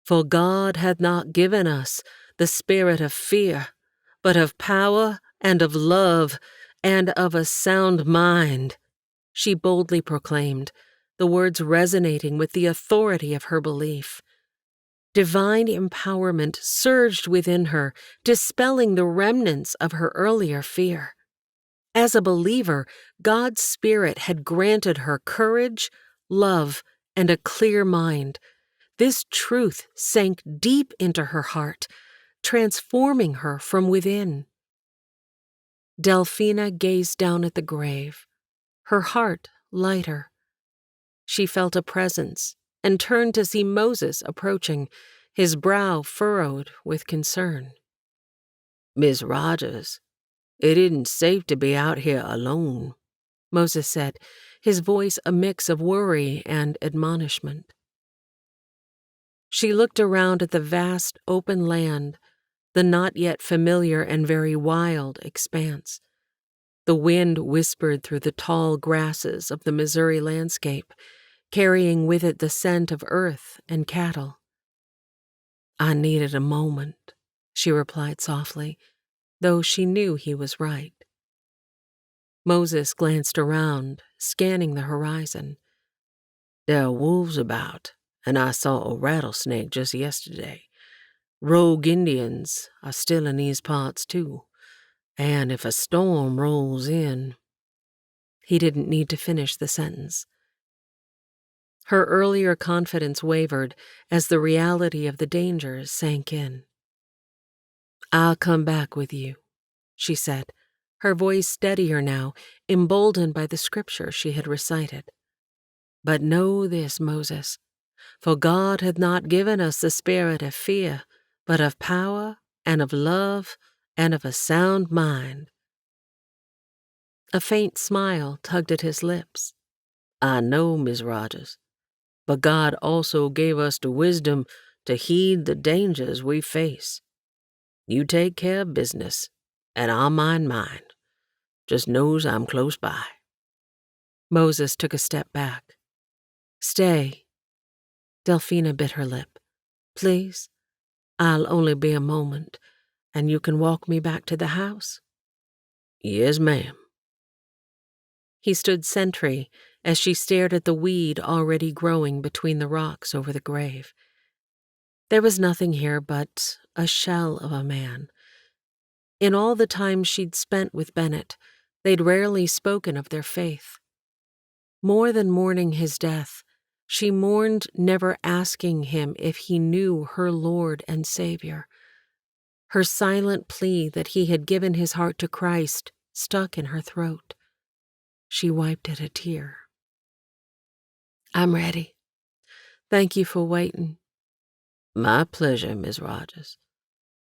For God hath not given us the spirit of fear, but of power and of love and of a sound mind, she boldly proclaimed, the words resonating with the authority of her belief. Divine empowerment surged within her, dispelling the remnants of her earlier fear. As a believer, God's Spirit had granted her courage, love, and a clear mind. This truth sank deep into her heart, transforming her from within. Delphina gazed down at the grave, her heart lighter. She felt a presence and turned to see Moses approaching, his brow furrowed with concern. "Miss Rogers, it isn't safe to be out here alone," Moses said, his voice a mix of worry and admonishment. She looked around at the vast open land, the not yet familiar and very wild expanse. The wind whispered through the tall grasses of the Missouri landscape, carrying with it the scent of earth and cattle. "I needed a moment," she replied softly, though she knew he was right. Moses glanced around, scanning the horizon. "There are wolves about, and I saw a rattlesnake just yesterday. Rogue Indians are still in these parts, too. And if a storm rolls in—" He didn't need to finish the sentence. Her earlier confidence wavered as the reality of the dangers sank in. "I'll come back with you," she said, her voice steadier now, emboldened by the scripture she had recited. "But know this, Moses, for God hath not given us the spirit of fear, but of power and of love and of a sound mind." A faint smile tugged at his lips. "I know, Miss Rogers, but God also gave us the wisdom to heed the dangers we face. You take care of business, and I'll mind mine. Just knows I'm close by." Moses took a step back. "Stay." Delphina bit her lip. "Please, I'll only be a moment, and you can walk me back to the house?" "Yes, ma'am." He stood sentry as she stared at the weed already growing between the rocks over the grave. There was nothing here but a shell of a man. In all the time she'd spent with Bennett, they'd rarely spoken of their faith. More than mourning his death, she mourned never asking him if he knew her Lord and Savior. Her silent plea that he had given his heart to Christ stuck in her throat. She wiped at a tear. "I'm ready. Thank you for waiting." "My pleasure, Miss Rogers.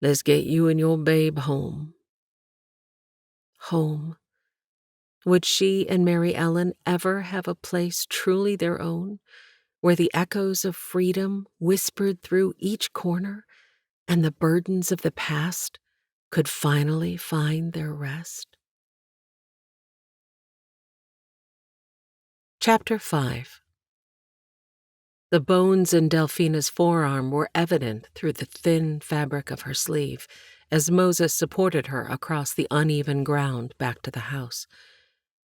Let's get you and your babe home." Home. Would she and Mary Ellen ever have a place truly their own, where the echoes of freedom whispered through each corner, and the burdens of the past could finally find their rest? Chapter 5. The bones in Delphina's forearm were evident through the thin fabric of her sleeve as Moses supported her across the uneven ground back to the house.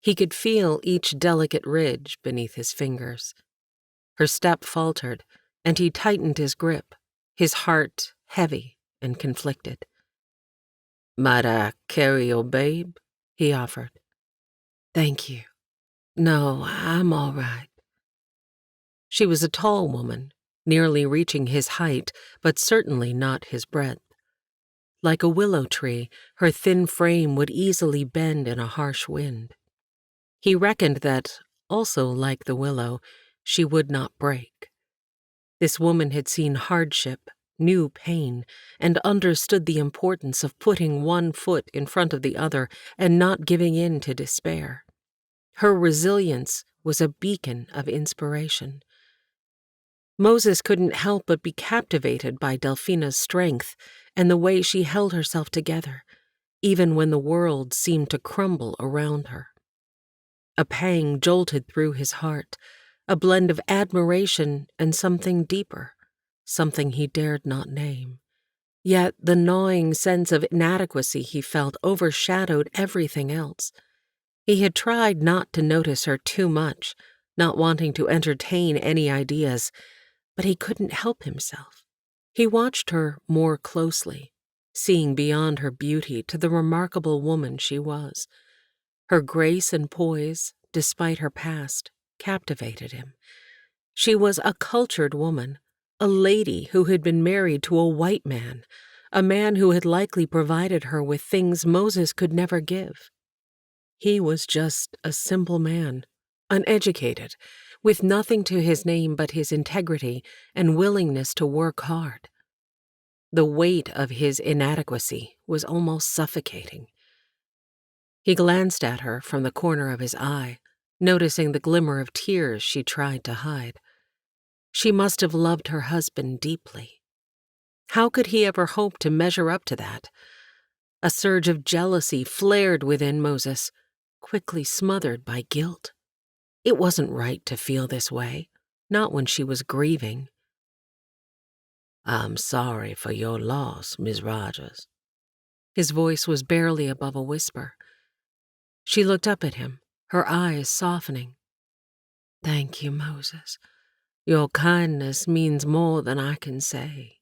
He could feel each delicate ridge beneath his fingers. Her step faltered, and he tightened his grip, his heart heavy and conflicted. "Might I carry your babe?" he offered. "Thank you. No, I'm all right." She was a tall woman, nearly reaching his height, but certainly not his breadth. Like a willow tree, her thin frame would easily bend in a harsh wind. He reckoned that, also like the willow, she would not break. This woman had seen hardship, knew pain, and understood the importance of putting one foot in front of the other and not giving in to despair. Her resilience was a beacon of inspiration. Moses couldn't help but be captivated by Delphina's strength and the way she held herself together. even when the world seemed to crumble around her. A pang jolted through his heart, a blend of admiration and something deeper, something he dared not name. Yet the gnawing sense of inadequacy he felt overshadowed everything else. He had tried not to notice her too much, not wanting to entertain any ideas, but he couldn't help himself. He watched her more closely, seeing beyond her beauty to the remarkable woman she was. Her grace and poise, despite her past, captivated him. She was a cultured woman, a lady who had been married to a white man, a man who had likely provided her with things Moses could never give. He was just a simple man, uneducated, with nothing to his name but his integrity and willingness to work hard. The weight of his inadequacy was almost suffocating. He glanced at her from the corner of his eye, noticing the glimmer of tears she tried to hide. She must have loved her husband deeply. How could he ever hope to measure up to that? A surge of jealousy flared within Moses, quickly smothered by guilt. It wasn't right to feel this way, not when she was grieving. "I'm sorry for your loss, Miss Rogers." His voice was barely above a whisper. She looked up at him, her eyes softening. "Thank you, Moses. Your kindness means more than I can say."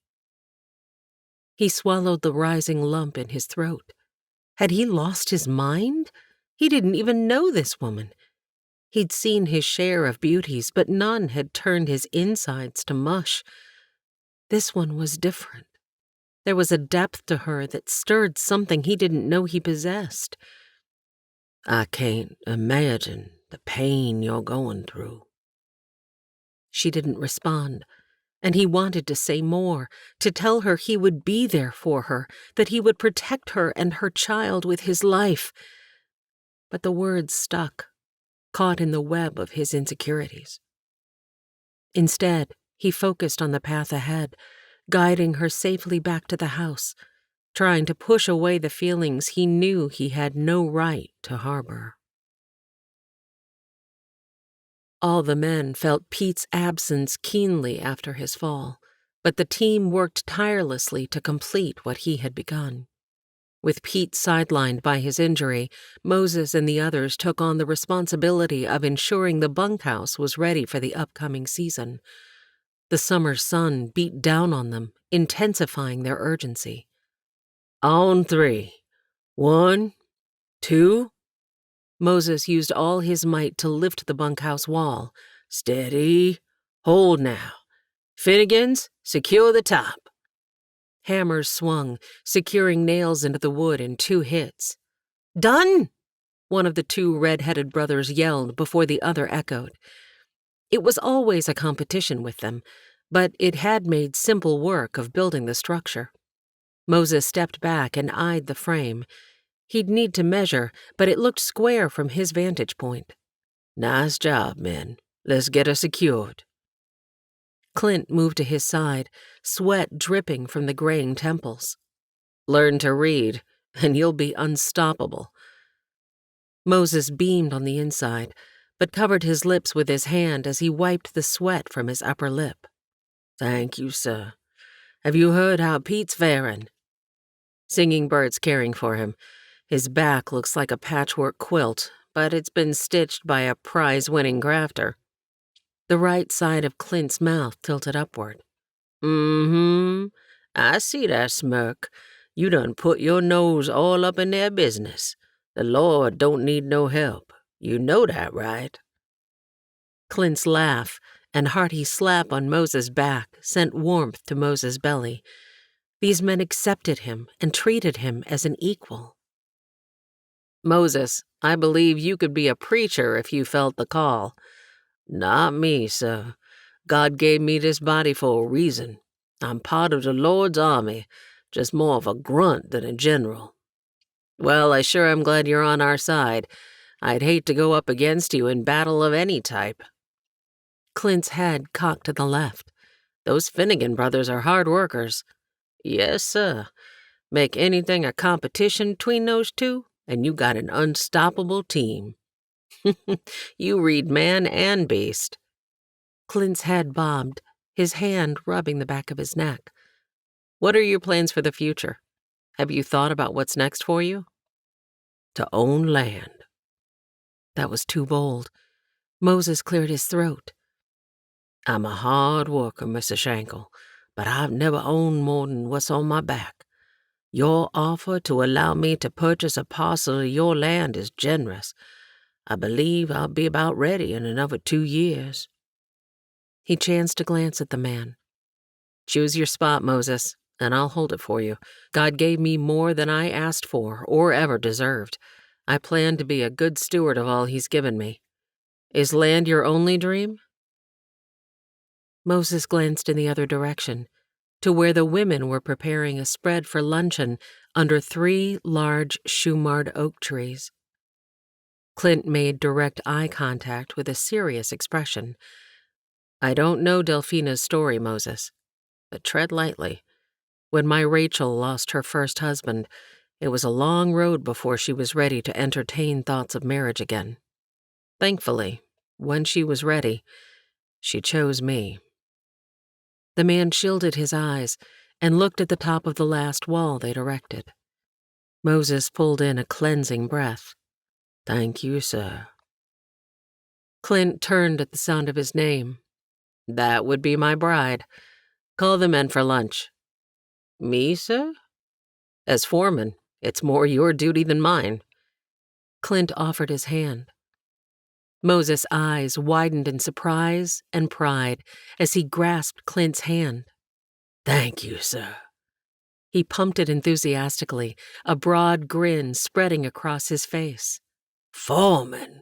He swallowed the rising lump in his throat. Had he lost his mind? He didn't even know this woman. He'd seen his share of beauties, but none had turned his insides to mush. This one was different. There was a depth to her that stirred something he didn't know he possessed. "I can't imagine the pain you're going through." She didn't respond, and he wanted to say more, to tell her he would be there for her, that he would protect her and her child with his life. But the words stuck, caught in the web of his insecurities. Instead, he focused on the path ahead, guiding her safely back to the house, trying to push away the feelings he knew he had no right to harbor. All the men felt Pete's absence keenly after his fall, but the team worked tirelessly to complete what he had begun. With Pete sidelined by his injury, Moses and the others took on the responsibility of ensuring the bunkhouse was ready for the upcoming season. The summer sun beat down on them, intensifying their urgency. "On 3. 1, 2. Moses used all his might to lift the bunkhouse wall. "Steady. Hold now. Finnegans, secure the top." Hammers swung, securing nails into the wood in 2 hits. Done! One of the 2 red-headed brothers yelled before the other echoed. It was always a competition with them, but it had made simple work of building the structure. Moses stepped back and eyed the frame. He'd need to measure, but it looked square from his vantage point. "Nice job, men. Let's get her secured." Clint moved to his side, sweat dripping from the graying temples. "Learn to read, and you'll be unstoppable." Moses beamed on the inside, but covered his lips with his hand as he wiped the sweat from his upper lip. "Thank you, sir. Have you heard how Pete's faring?" Singing Bird's caring for him. His back looks like a patchwork quilt, but it's been stitched by a prize-winning grafter. The right side of Clint's mouth tilted upward. "Mm-hmm. I see that smirk. You done put your nose all up in their business. The Lord don't need no help. You know that, right?" Clint's laugh and hearty slap on Moses' back sent warmth to Moses' belly. These men accepted him and treated him as an equal. "Moses, I believe you could be a preacher if you felt the call." "Not me, sir. God gave me this body for a reason. I'm part of the Lord's army, just more of a grunt than a general." "Well, I sure am glad you're on our side. I'd hate to go up against you in battle of any type." Clint's head cocked to the left. "Those Finnegan brothers are hard workers." "Yes, sir. Make anything a competition between those two, and you got an unstoppable team. You read man and beast. Clint's head bobbed, his hand rubbing the back of his neck. What are your plans for the future? Have you thought about what's next for you? To own land. That was too bold. Moses cleared his throat. I'm a hard worker, Mr. Shankel, but I've never owned more than what's on my back. Your offer to allow me to purchase a parcel of your land is generous. I believe I'll be about ready in another 2 years. He chanced to glance at the man. Choose your spot, Moses, and I'll hold it for you. God gave me more than I asked for or ever deserved. I plan to be a good steward of all he's given me. Is land your only dream? Moses glanced in the other direction, to where the women were preparing a spread for luncheon under 3 large shoe-marred oak trees. Clint made direct eye contact with a serious expression. I don't know Delphina's story, Moses, but tread lightly. When my Rachel lost her first husband, it was a long road before she was ready to entertain thoughts of marriage again. Thankfully, when she was ready, she chose me. The man shielded his eyes and looked at the top of the last wall they'd erected. Moses pulled in a cleansing breath. Thank you, sir. Clint turned at the sound of his name. That would be my bride. Call the men for lunch. Me, sir? As foreman, it's more your duty than mine. Clint offered his hand. Moses' eyes widened in surprise and pride as he grasped Clint's hand. Thank you, sir. He pumped it enthusiastically, a broad grin spreading across his face. Foreman.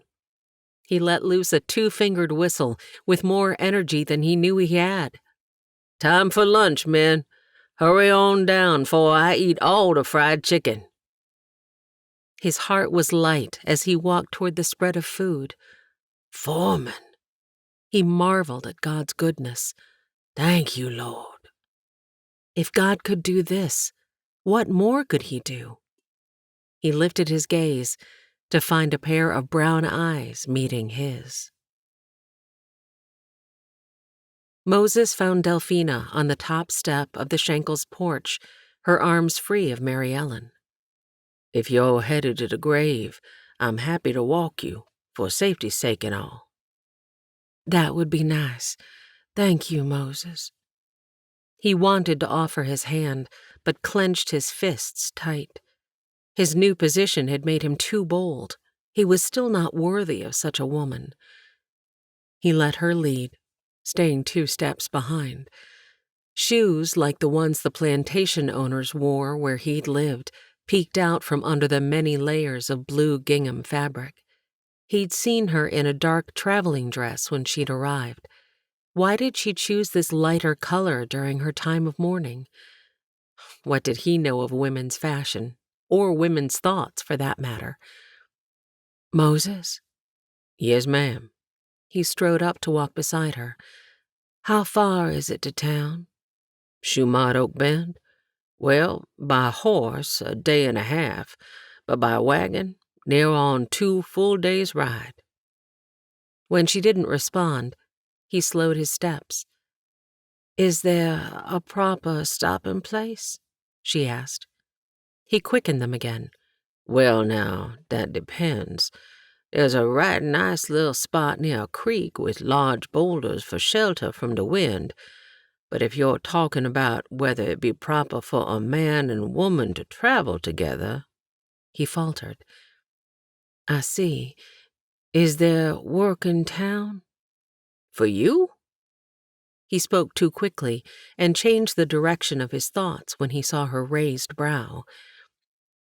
He let loose a 2-fingered whistle with more energy than he knew he had. Time for lunch, men. Hurry on down 'fore I eat all the fried chicken. His heart was light as he walked toward the spread of food. Foreman. He marveled at God's goodness. Thank you, Lord. If God could do this, what more could he do? He lifted his gaze to find a pair of brown eyes meeting his. Moses found Delphina on the top step of the Shankel's porch, her arms free of Mary Ellen. If you're headed to the grave, I'm happy to walk you, for safety's sake and all. That would be nice. Thank you, Moses. He wanted to offer his hand, but clenched his fists tight. His new position had made him too bold. He was still not worthy of such a woman. He let her lead, staying 2 steps behind. Shoes like the ones the plantation owners wore where he'd lived peeked out from under the many layers of blue gingham fabric. He'd seen her in a dark traveling dress when she'd arrived. Why did she choose this lighter color during her time of mourning? What did he know of women's fashion, or women's thoughts for that matter? Moses? Yes, ma'am. He strode up to walk beside her. How far is it to town? Shoemart Oak Bend? Well, by horse, a day and a half, but by wagon, near on 2 full days' ride. When she didn't respond, he slowed his steps. Is there a proper stopping place? She asked. He quickened them again. Well, now, that depends. There's a right nice little spot near a creek with large boulders for shelter from the wind. But if you're talking about whether it be proper for a man and woman to travel together, he faltered. I see. Is there work in town? For you? He spoke too quickly and changed the direction of his thoughts when he saw her raised brow.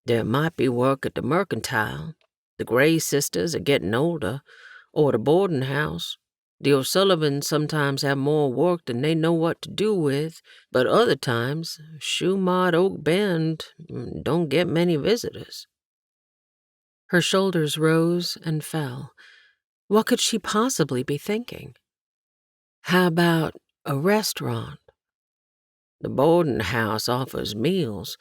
There might be work at the mercantile. The Gray sisters are getting older, or the boarding house. The O'Sullivans sometimes have more work than they know what to do with, but other times, Shoemart Oak Bend don't get many visitors. Her shoulders rose and fell. What could she possibly be thinking? How about a restaurant? The boarding house offers meals,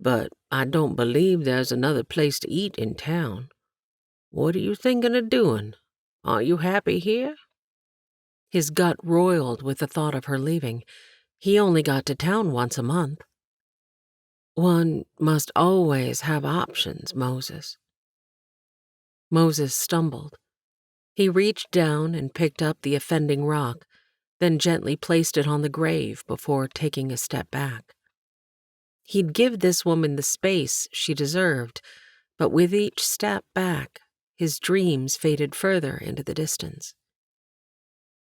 but I don't believe there's another place to eat in town. What are you thinking of doing? Aren't you happy here?" His gut roiled with the thought of her leaving. He only got to town once a month. "One must always have options, Moses." Moses stumbled. He reached down and picked up the offending rock, then gently placed it on the grave before taking a step back. He'd give this woman the space she deserved, but with each step back, his dreams faded further into the distance.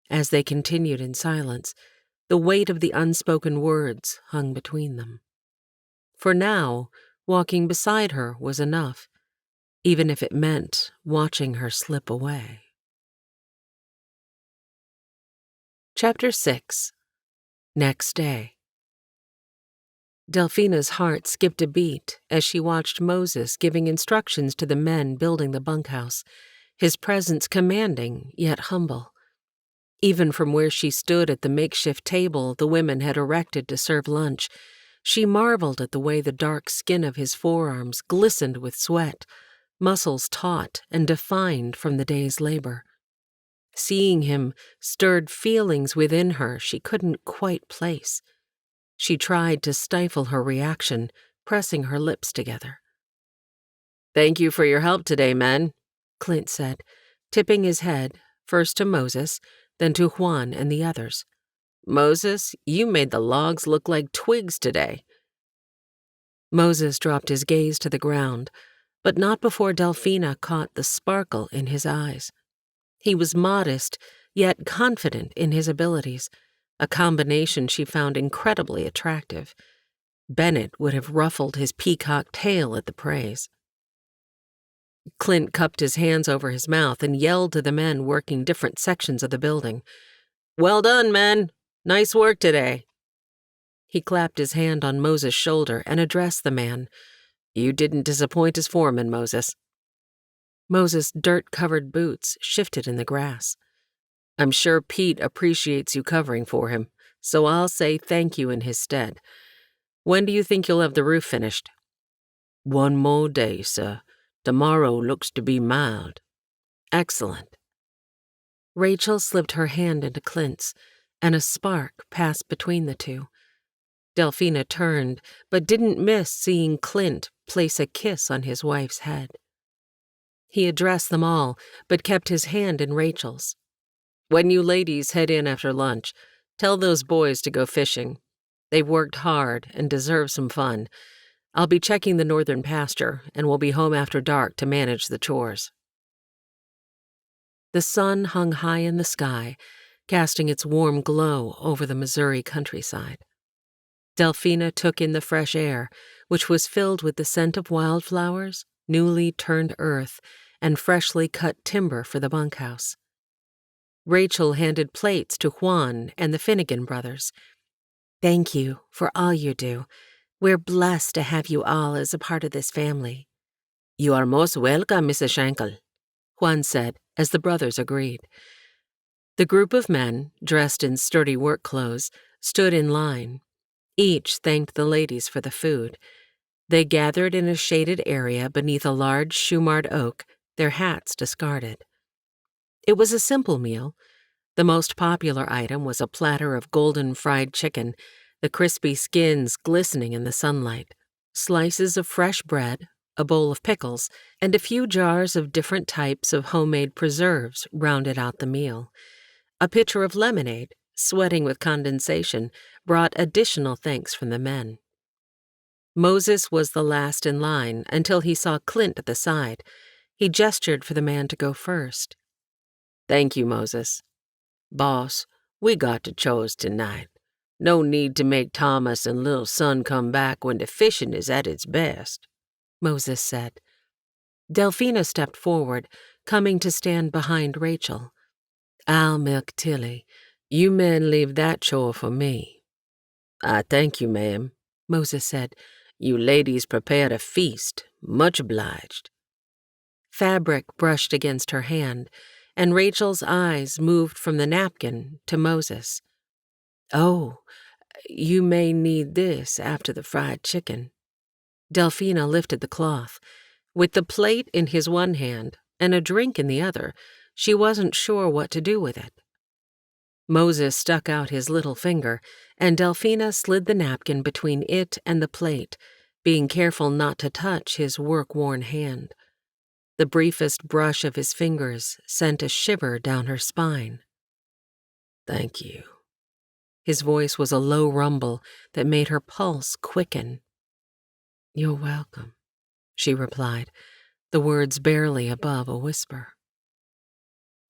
As they continued in silence, the weight of the unspoken words hung between them. For now, walking beside her was enough, even if it meant watching her slip away. Chapter 6. Next day. Delphina's heart skipped a beat as she watched Moses giving instructions to the men building the bunkhouse, his presence commanding yet humble. Even from where she stood at the makeshift table the women had erected to serve lunch, she marveled at the way the dark skin of his forearms glistened with sweat, muscles taut and defined from the day's labor. Seeing him stirred feelings within her she couldn't quite place. She tried to stifle her reaction, pressing her lips together. "Thank you for your help today, men," Clint said, tipping his head, first to Moses, then to Juan and the others. "Moses, you made the logs look like twigs today." Moses dropped his gaze to the ground, but not before Delphina caught the sparkle in his eyes. He was modest, yet confident in his abilities, a combination she found incredibly attractive. Bennett would have ruffled his peacock tail at the praise. Clint cupped his hands over his mouth and yelled to the men working different sections of the building. "Well done, men. Nice work today." He clapped his hand on Moses' shoulder and addressed the man. "You didn't disappoint as foreman, Moses." Moses' dirt-covered boots shifted in the grass. "I'm sure Pete appreciates you covering for him, so I'll say thank you in his stead. When do you think you'll have the roof finished?" "1 more day, sir. Tomorrow looks to be mild." "Excellent." Rachel slipped her hand into Clint's, and a spark passed between the two. Delphina turned, but didn't miss seeing Clint place a kiss on his wife's head. He addressed them all, but kept his hand in Rachel's. "When you ladies head in after lunch, tell those boys to go fishing. They've worked hard and deserve some fun. I'll be checking the northern pasture, and we'll be home after dark to manage the chores." The sun hung high in the sky, casting its warm glow over the Missouri countryside. Delphina took in the fresh air, which was filled with the scent of wildflowers, newly turned earth, and freshly cut timber for the bunkhouse. Rachel handed plates to Juan and the Finnegan brothers. "Thank you for all you do. We're blessed to have you all as a part of this family." "You are most welcome, Mrs. Shankel," Juan said, as the brothers agreed. The group of men, dressed in sturdy work clothes, stood in line. Each thanked the ladies for the food. They gathered in a shaded area beneath a large shumard oak, their hats discarded. It was a simple meal. The most popular item was a platter of golden fried chicken, the crispy skins glistening in the sunlight, slices of fresh bread, a bowl of pickles, and a few jars of different types of homemade preserves rounded out the meal. A pitcher of lemonade, sweating with condensation, brought additional thanks from the men. Moses was the last in line until he saw Clint at the side. He gestured for the man to go first. "Thank you, Moses. Boss, we got the chores tonight. No need to make Thomas and little son come back when the fishing is at its best," Moses said. Delphina stepped forward, coming to stand behind Rachel. "I'll milk Tilly. You men leave that chore for me." "I thank you, ma'am," Moses said. "You ladies prepared a feast. Much obliged." Fabric brushed against her hand, and Rachel's eyes moved from the napkin to Moses. "Oh, you may need this after the fried chicken." Delphina lifted the cloth. With the plate in his one hand and a drink in the other, she wasn't sure what to do with it. Moses stuck out his little finger, and Delphina slid the napkin between it and the plate, being careful not to touch his work-worn hand. The briefest brush of his fingers sent a shiver down her spine. "Thank you." His voice was a low rumble that made her pulse quicken. "You're welcome," she replied, the words barely above a whisper.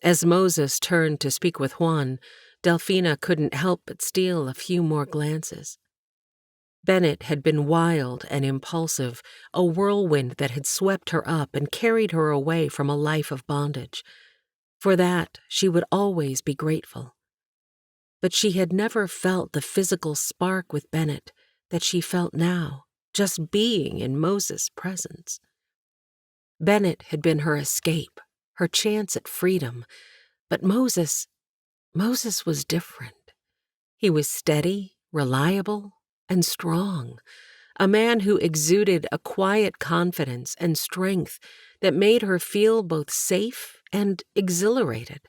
As Moses turned to speak with Juan, Delphina couldn't help but steal a few more glances. Bennett had been wild and impulsive, a whirlwind that had swept her up and carried her away from a life of bondage. For that, she would always be grateful. But she had never felt the physical spark with Bennett that she felt now, just being in Moses' presence. Bennett had been her escape, her chance at freedom, but Moses was different. He was steady, reliable, and strong, a man who exuded a quiet confidence and strength that made her feel both safe and exhilarated.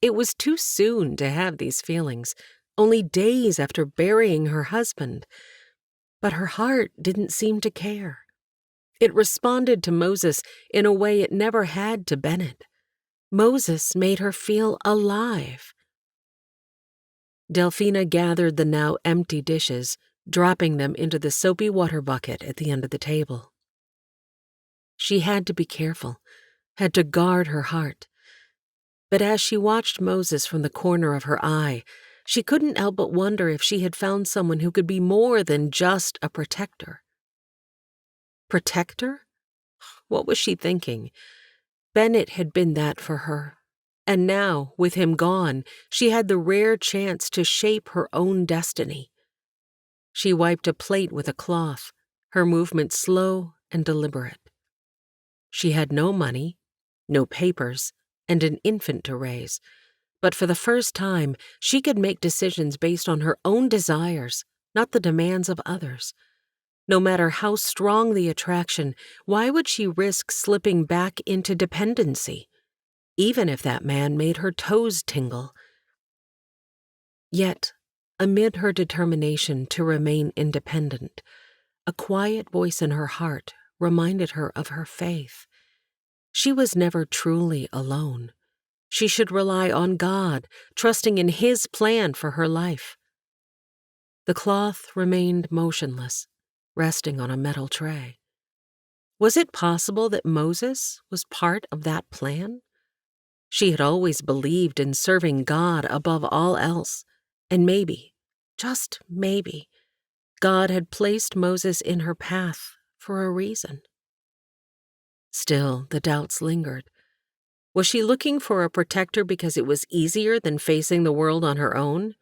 It was too soon to have these feelings, only days after burying her husband, but her heart didn't seem to care. It responded to Moses in a way it never had to Bennett. Moses made her feel alive. Delphina gathered the now empty dishes, dropping them into the soapy water bucket at the end of the table. She had to be careful, had to guard her heart. But as she watched Moses from the corner of her eye, she couldn't help but wonder if she had found someone who could be more than just a protector. Protector? What was she thinking? Bennett had been that for her. And now, with him gone, she had the rare chance to shape her own destiny. She wiped a plate with a cloth, her movements slow and deliberate. She had no money, no papers, and an infant to raise, but for the first time, she could make decisions based on her own desires, not the demands of others. No matter how strong the attraction, why would she risk slipping back into dependency, even if that man made her toes tingle? Yet, amid her determination to remain independent, a quiet voice in her heart reminded her of her faith. She was never truly alone. She should rely on God, trusting in His plan for her life. The cloth remained motionless, resting on a metal tray. Was it possible that Moses was part of that plan? She had always believed in serving God above all else, and maybe, just maybe, God had placed Moses in her path for a reason. Still, the doubts lingered. Was she looking for a protector because it was easier than facing the world on her own?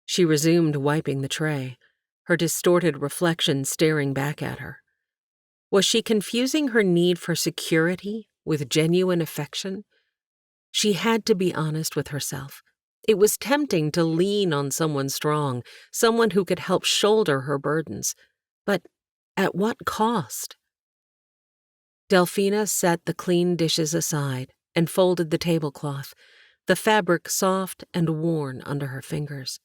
She resumed wiping the tray, her distorted reflection staring back at her. Was she confusing her need for security with genuine affection? She had to be honest with herself. It was tempting to lean on someone strong, someone who could help shoulder her burdens. But at what cost? Delphina set the clean dishes aside and folded the tablecloth, the fabric soft and worn under her fingers.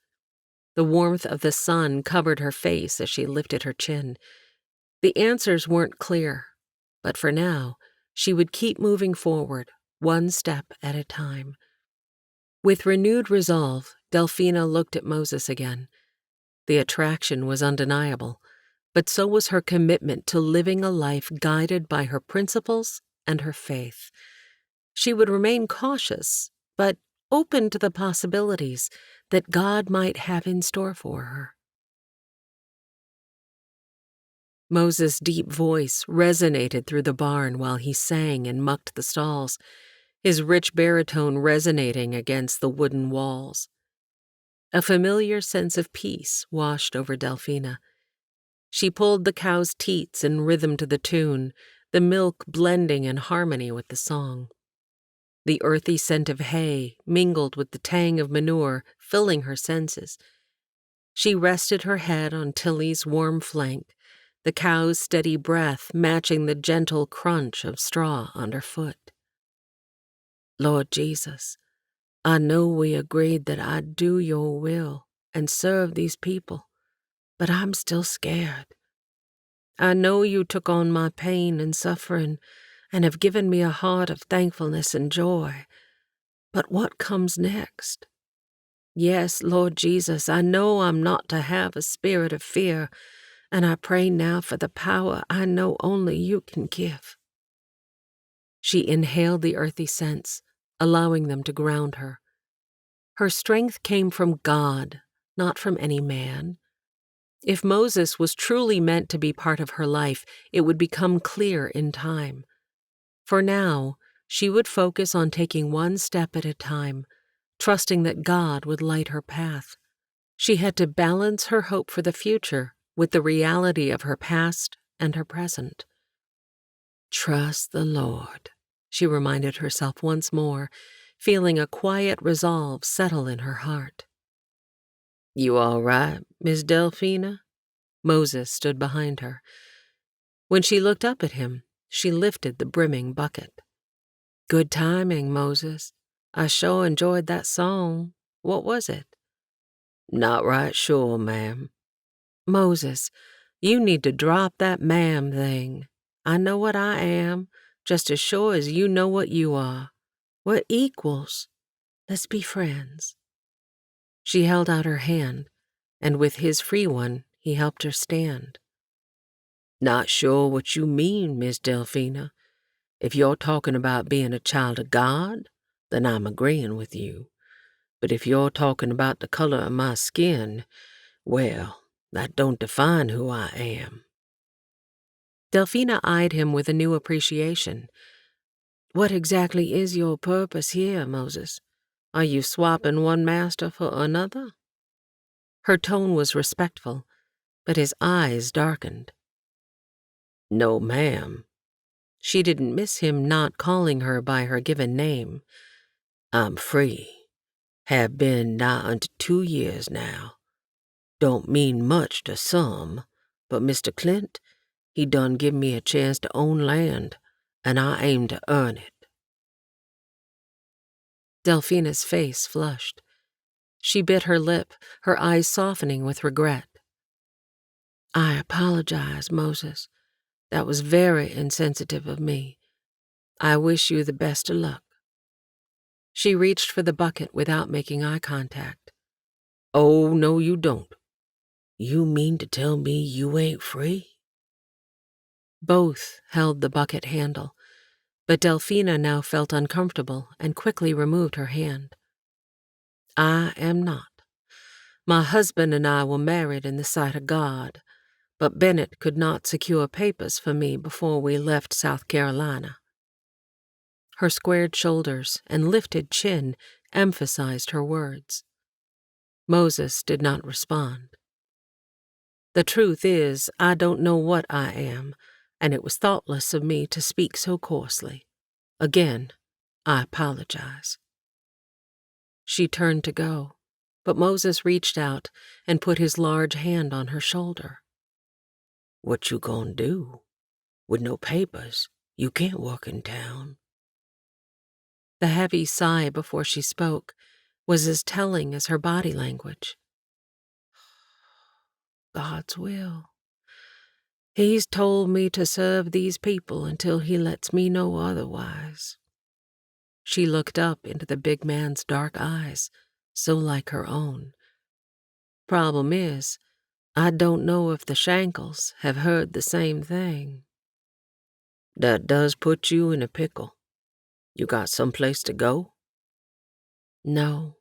The warmth of the sun covered her face as she lifted her chin. The answers weren't clear, but for now, she would keep moving forward, one step at a time. With renewed resolve, Delphina looked at Moses again. The attraction was undeniable, but so was her commitment to living a life guided by her principles and her faith. She would remain cautious, but open to the possibilities that God might have in store for her. Moses' deep voice resonated through the barn while he sang and mucked the stalls, his rich baritone resonating against the wooden walls. A familiar sense of peace washed over Delphina. She pulled the cow's teats in rhythm to the tune, the milk blending in harmony with the song. The earthy scent of hay mingled with the tang of manure, filling her senses. She rested her head on Tilly's warm flank, the cow's steady breath matching the gentle crunch of straw underfoot. Lord Jesus, I know we agreed that I'd do your will and serve these people, but I'm still scared. I know you took on my pain and suffering and have given me a heart of thankfulness and joy. But what comes next? Yes, Lord Jesus, I know I'm not to have a spirit of fear, and I pray now for the power I know only you can give. She inhaled the earthy scents, allowing them to ground her. Her strength came from God, not from any man. If Moses was truly meant to be part of her life, it would become clear in time. For now, she would focus on taking one step at a time, trusting that God would light her path. She had to balance her hope for the future with the reality of her past and her present. Trust the Lord, she reminded herself once more, feeling a quiet resolve settle in her heart. You all right, Miss Delphina? Moses stood behind her. When she looked up at him, she lifted the brimming bucket. Good timing, Moses. I sure enjoyed that song. What was it? Not right sure, ma'am. Moses, you need to drop that ma'am thing. I know what I am, just as sure as you know what you are. We're equals. Let's be friends. She held out her hand, and with his free one, he helped her stand. Not sure what you mean, Miss Delphina. If you're talking about being a child of God, then I'm agreeing with you. But if you're talking about the color of my skin, well, that don't define who I am. Delphina eyed him with a new appreciation. What exactly is your purpose here, Moses? Are you swapping one master for another? Her tone was respectful, but his eyes darkened. No, ma'am. She didn't miss him not calling her by her given name. I'm free. Have been nigh unto 2 years now. Don't mean much to some, but Mr. Clint, he done give me a chance to own land, and I aim to earn it. Delphina's face flushed. She bit her lip, her eyes softening with regret. I apologize, Moses. That was very insensitive of me. I wish you the best of luck. She reached for the bucket without making eye contact. Oh, no, you don't. You mean to tell me you ain't free? Both held the bucket handle, but Delphina now felt uncomfortable and quickly removed her hand. I am not. My husband and I were married in the sight of God, but Bennett could not secure papers for me before we left South Carolina. Her squared shoulders and lifted chin emphasized her words. Moses did not respond. The truth is, I don't know what I am, and it was thoughtless of me to speak so coarsely. Again, I apologize. She turned to go, but Moses reached out and put his large hand on her shoulder. What you gonna do? With no papers, you can't work in town. The heavy sigh before she spoke was as telling as her body language. God's will. He's told me to serve these people until he lets me know otherwise. She looked up into the big man's dark eyes, so like her own. Problem is, I don't know if the Shankels have heard the same thing. That does put you in a pickle. You got someplace to go? No.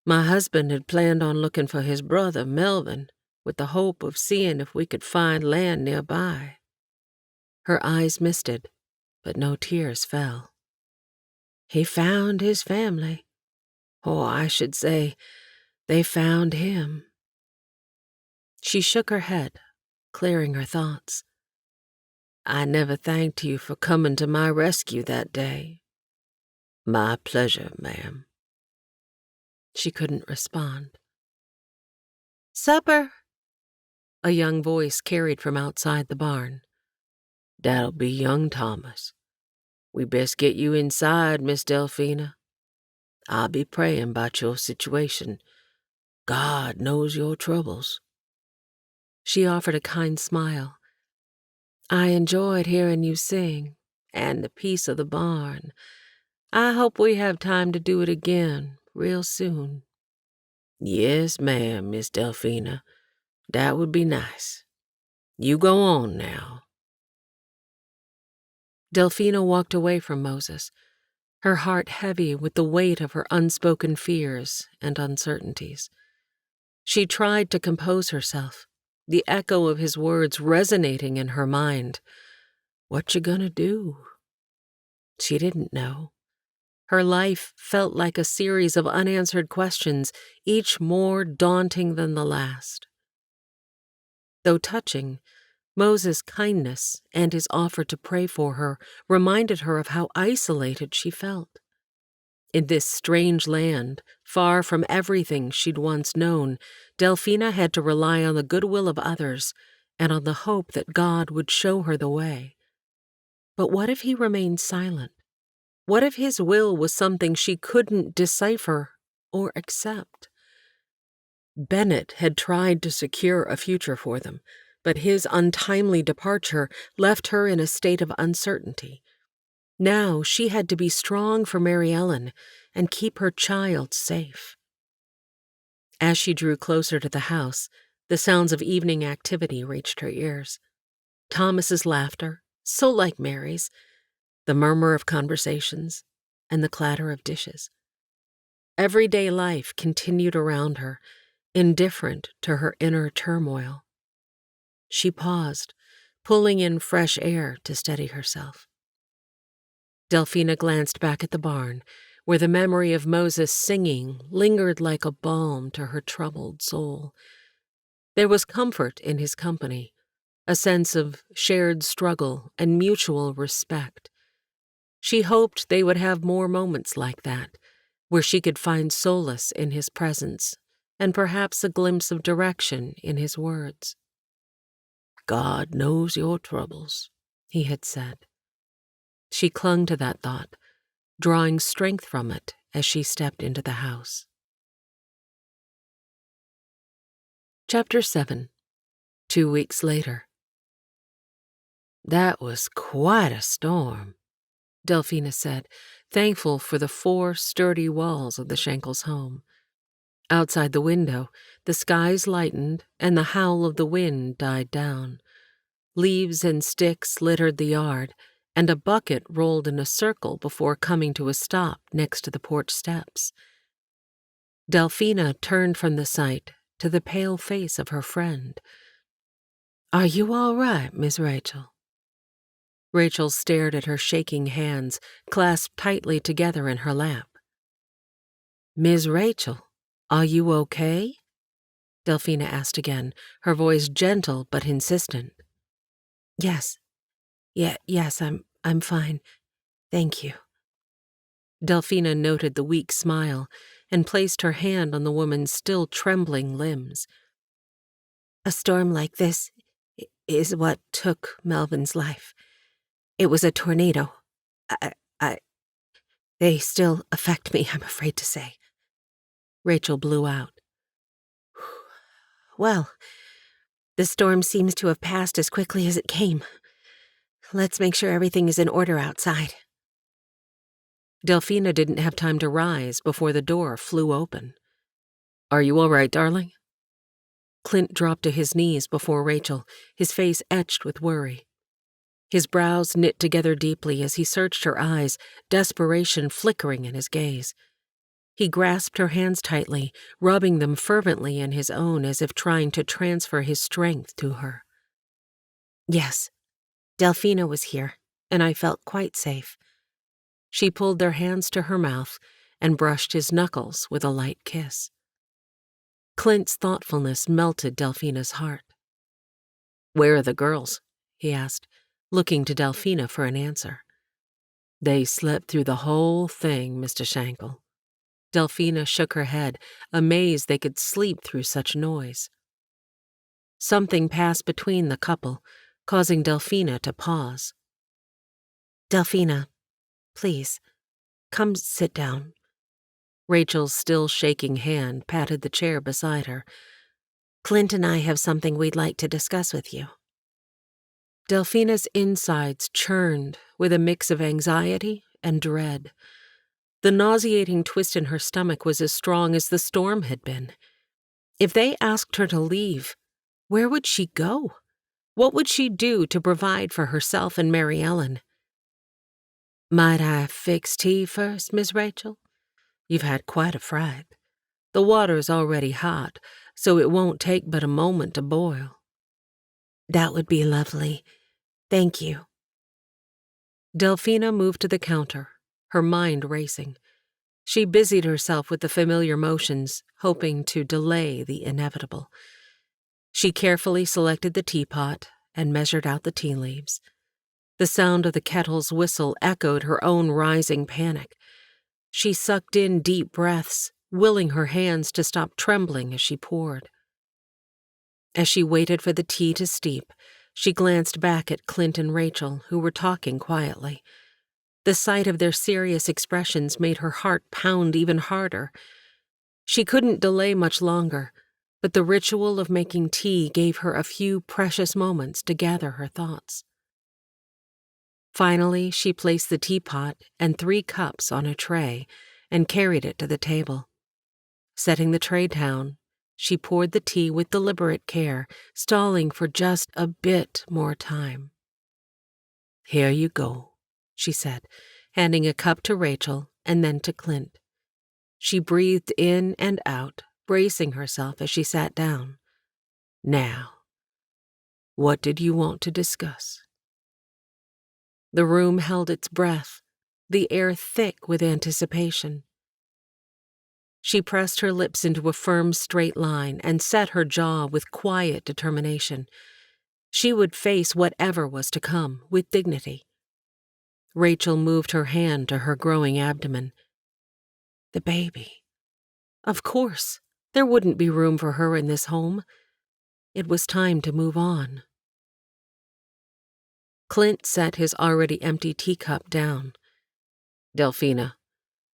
My husband had planned on looking for his brother, Melvin, with the hope of seeing if we could find land nearby. Her eyes misted, but no tears fell. He found his family. Or I should say, they found him. She shook her head, clearing her thoughts. I never thanked you for coming to my rescue that day. My pleasure, ma'am. She couldn't respond. Supper! a young voice carried from outside the barn. "That'll be young Thomas. We best get you inside, Miss Delphina. I'll be praying about your situation. God knows your troubles." She offered a kind smile. "I enjoyed hearing you sing, and the peace of the barn. I hope we have time to do it again, real soon." "Yes, ma'am, Miss Delphina. That would be nice. You go on now." Delphina walked away from Moses, her heart heavy with the weight of her unspoken fears and uncertainties. She tried to compose herself, the echo of his words resonating in her mind. What you gonna do? She didn't know. Her life felt like a series of unanswered questions, each more daunting than the last. Though touching, Moses' kindness and his offer to pray for her reminded her of how isolated she felt. In this strange land, far from everything she'd once known, Delphina had to rely on the goodwill of others and on the hope that God would show her the way. But what if he remained silent? What if his will was something she couldn't decipher or accept? Bennett had tried to secure a future for them, but his untimely departure left her in a state of uncertainty. Now she had to be strong for Mary Ellen and keep her child safe. As she drew closer to the house, the sounds of evening activity reached her ears. Thomas's laughter, so like Mary's, the murmur of conversations, and the clatter of dishes. Everyday life continued around her, indifferent to her inner turmoil. She paused, pulling in fresh air to steady herself. Delphina glanced back at the barn, where the memory of Moses singing lingered like a balm to her troubled soul. There was comfort in his company, a sense of shared struggle and mutual respect. She hoped they would have more moments like that, where she could find solace in his presence and perhaps a glimpse of direction in his words. "God knows your troubles," he had said. She clung to that thought, drawing strength from it as she stepped into the house. Chapter 7. 2 weeks later. "That was quite a storm," Delphina said, thankful for the 4 sturdy walls of the Shankels' home. Outside the window, the skies lightened and the howl of the wind died down. Leaves and sticks littered the yard, and a bucket rolled in a circle before coming to a stop next to the porch steps. Delphina turned from the sight to the pale face of her friend. "Are you all right, Miss Rachel?" Rachel stared at her shaking hands, clasped tightly together in her lap. "Miss Rachel, are you okay?" Delphina asked again, her voice gentle but insistent. Yes. Yes, I'm fine. Thank you." Delphina noted the weak smile and placed her hand on the woman's still trembling limbs. "A storm like this is what took Melvin's life. It was a tornado. They still affect me, I'm afraid to say." Rachel blew out. "Well, the storm seems to have passed as quickly as it came. Let's make sure everything is in order outside." Delphina didn't have time to rise before the door flew open. "Are you all right, darling?" Clint dropped to his knees before Rachel, his face etched with worry. His brows knit together deeply as he searched her eyes, desperation flickering in his gaze. He grasped her hands tightly, rubbing them fervently in his own as if trying to transfer his strength to her. "Yes, Delphina was here, and I felt quite safe." She pulled their hands to her mouth and brushed his knuckles with a light kiss. Clint's thoughtfulness melted Delphina's heart. "Where are the girls?" he asked, looking to Delphina for an answer. "They slept through the whole thing, Mr. Shankel." Delphina shook her head, amazed they could sleep through such noise. Something passed between the couple, causing Delphina to pause. Delphina, please, come sit down. Rachel's still shaking hand patted the chair beside her. Clint and I have something we'd like to discuss with you. Delphina's insides churned with a mix of anxiety and dread. The nauseating twist in her stomach was as strong as the storm had been. If they asked her to leave, where would she go? What would she do to provide for herself and Mary Ellen? Might I fix tea first, Miss Rachel? You've had quite a fright. The water's already hot, so it won't take but a moment to boil. That would be lovely. Thank you. Delphina moved to the counter, her mind racing. She busied herself with the familiar motions, hoping to delay the inevitable. She carefully selected the teapot and measured out the tea leaves. The sound of the kettle's whistle echoed her own rising panic. She sucked in deep breaths, willing her hands to stop trembling as she poured. As she waited for the tea to steep, she glanced back at Clint and Rachel, who were talking quietly. The sight of their serious expressions made her heart pound even harder. She couldn't delay much longer, but the ritual of making tea gave her a few precious moments to gather her thoughts. Finally, she placed the teapot and 3 cups on a tray and carried it to the table. Setting the tray down, she poured the tea with deliberate care, stalling for just a bit more time. Here you go, she said, handing a cup to Rachel and then to Clint. She breathed in and out, bracing herself as she sat down. Now, what did you want to discuss? The room held its breath, the air thick with anticipation. She pressed her lips into a firm, straight line and set her jaw with quiet determination. She would face whatever was to come with dignity. Rachel moved her hand to her growing abdomen. The baby. Of course, there wouldn't be room for her in this home. It was time to move on. Clint set his already empty teacup down. Delphina,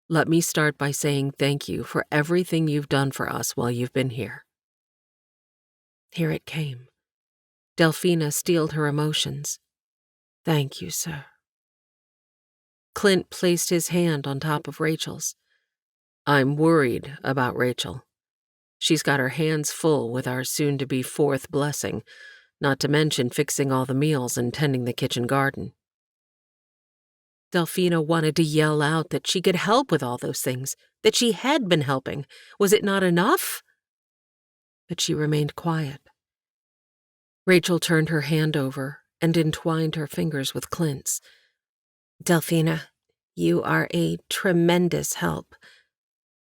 let me start by saying thank you for everything you've done for us while you've been here. Here it came. Delphina steeled her emotions. Thank you, sir. Clint placed his hand on top of Rachel's. I'm worried about Rachel. She's got her hands full with our soon-to-be 4th blessing, not to mention fixing all the meals and tending the kitchen garden. Delphina wanted to yell out that she could help with all those things, that she had been helping. Was it not enough? But she remained quiet. Rachel turned her hand over and entwined her fingers with Clint's. Delphina, you are a tremendous help.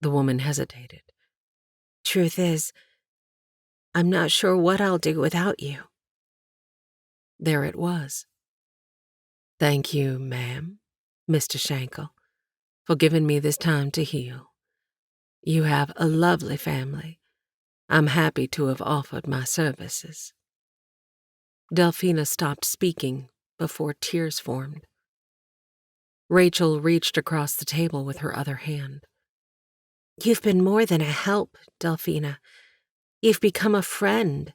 The woman hesitated. Truth is, I'm not sure what I'll do without you. There it was. Thank you, ma'am, Mr. Shankel, for giving me this time to heal. You have a lovely family. I'm happy to have offered my services. Delphina stopped speaking before tears formed. Rachel reached across the table with her other hand. You've been more than a help, Delphina. You've become a friend.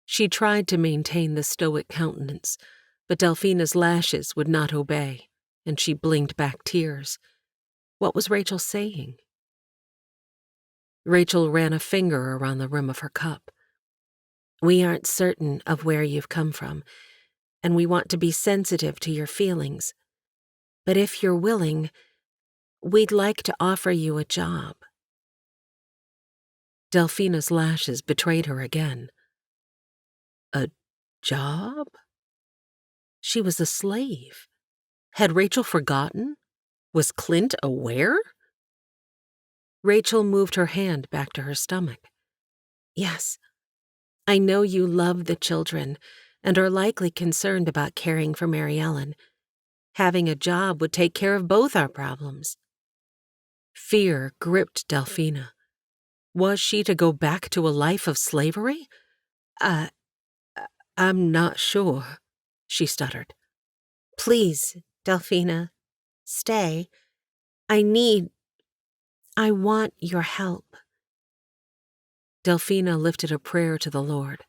She tried to maintain the stoic countenance, but Delphina's lashes would not obey, and she blinked back tears. What was Rachel saying? Rachel ran a finger around the rim of her cup. We aren't certain of where you've come from, and we want to be sensitive to your feelings. But if you're willing, we'd like to offer you a job. Delphina's lashes betrayed her again. A job? She was a slave. Had Rachel forgotten? Was Clint aware? Rachel moved her hand back to her stomach. Yes, I know you love the children and are likely concerned about caring for Mary Ellen. Having a job would take care of both our problems. Fear gripped Delphina. Was she to go back to a life of slavery? I, I'm not sure, she stuttered. Please, Delphina, stay. I want your help. Delphina lifted a prayer to the Lord.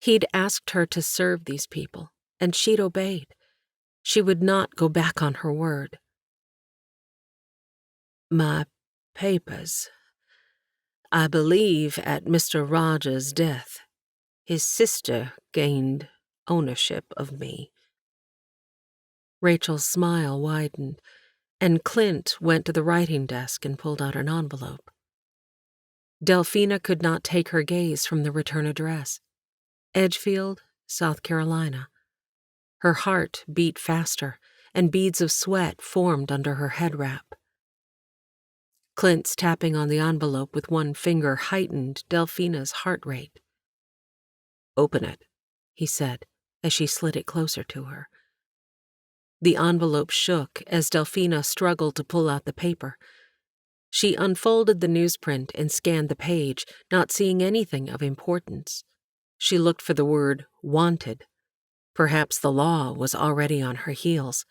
He'd asked her to serve these people, and she'd obeyed. She would not go back on her word. My papers. I believe at Mr. Rogers' death, his sister gained ownership of me. Rachel's smile widened, and Clint went to the writing desk and pulled out an envelope. Delphina could not take her gaze from the return address. Edgefield, South Carolina. Her heart beat faster, and beads of sweat formed under her head wrap. Clint's tapping on the envelope with one finger heightened Delphina's heart rate. Open it, he said, as she slid it closer to her. The envelope shook as Delphina struggled to pull out the paper. She unfolded the newsprint and scanned the page, not seeing anything of importance. She looked for the word wanted. Perhaps the law was already on her heels.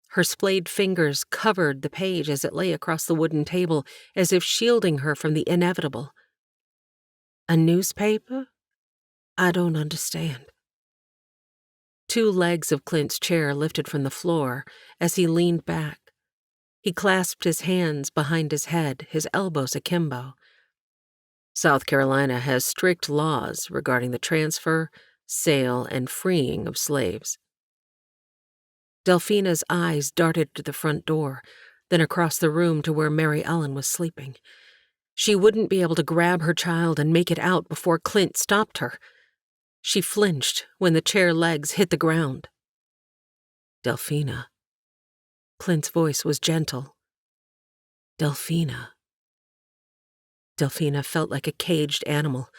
Her splayed fingers covered the page as it lay across the wooden table, as if shielding her from the inevitable. A newspaper? I don't understand. Two legs of Clint's chair lifted from the floor as he leaned back. He clasped his hands behind his head, his elbows akimbo. South Carolina has strict laws regarding the transfer, sale, and freeing of slaves. Delphina's eyes darted to the front door, then across the room to where Mary Ellen was sleeping. She wouldn't be able to grab her child and make it out before Clint stopped her. She flinched when the chair legs hit the ground. Delphina. Clint's voice was gentle. Delphina. Delphina felt like a caged animal,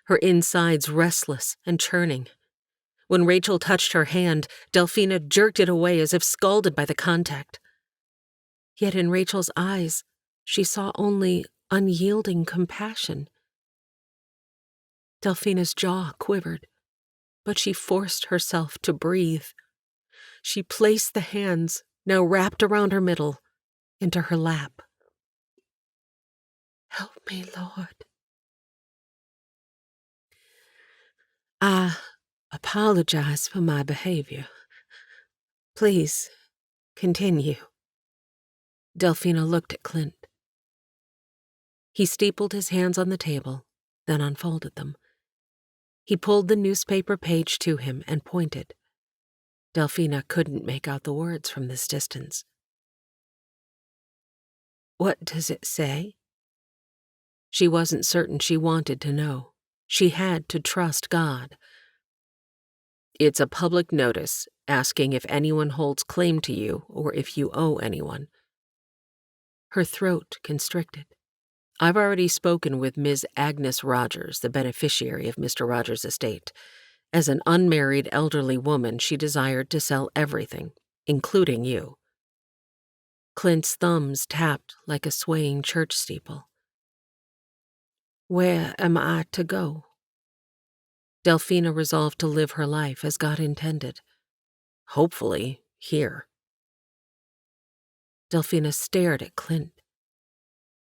her insides restless and churning. When Rachel touched her hand, Delphina jerked it away as if scalded by the contact. Yet in Rachel's eyes, she saw only unyielding compassion. Delphina's jaw quivered, but she forced herself to breathe. She placed the hands, now wrapped around her middle, into her lap. Help me, Lord. I apologize for my behavior. Please, continue. Delphina looked at Clint. He steepled his hands on the table, then unfolded them. He pulled the newspaper page to him and pointed. Delphina couldn't make out the words from this distance. What does it say? She wasn't certain she wanted to know. She had to trust God. It's a public notice asking if anyone holds claim to you or if you owe anyone. Her throat constricted. I've already spoken with Ms. Agnes Rogers, the beneficiary of Mr. Rogers' estate. As an unmarried elderly woman, she desired to sell everything, including you. Clint's thumbs tapped like a swaying church steeple. Where am I to go? Delphina resolved to live her life as God intended. Hopefully, here. Delphina stared at Clint.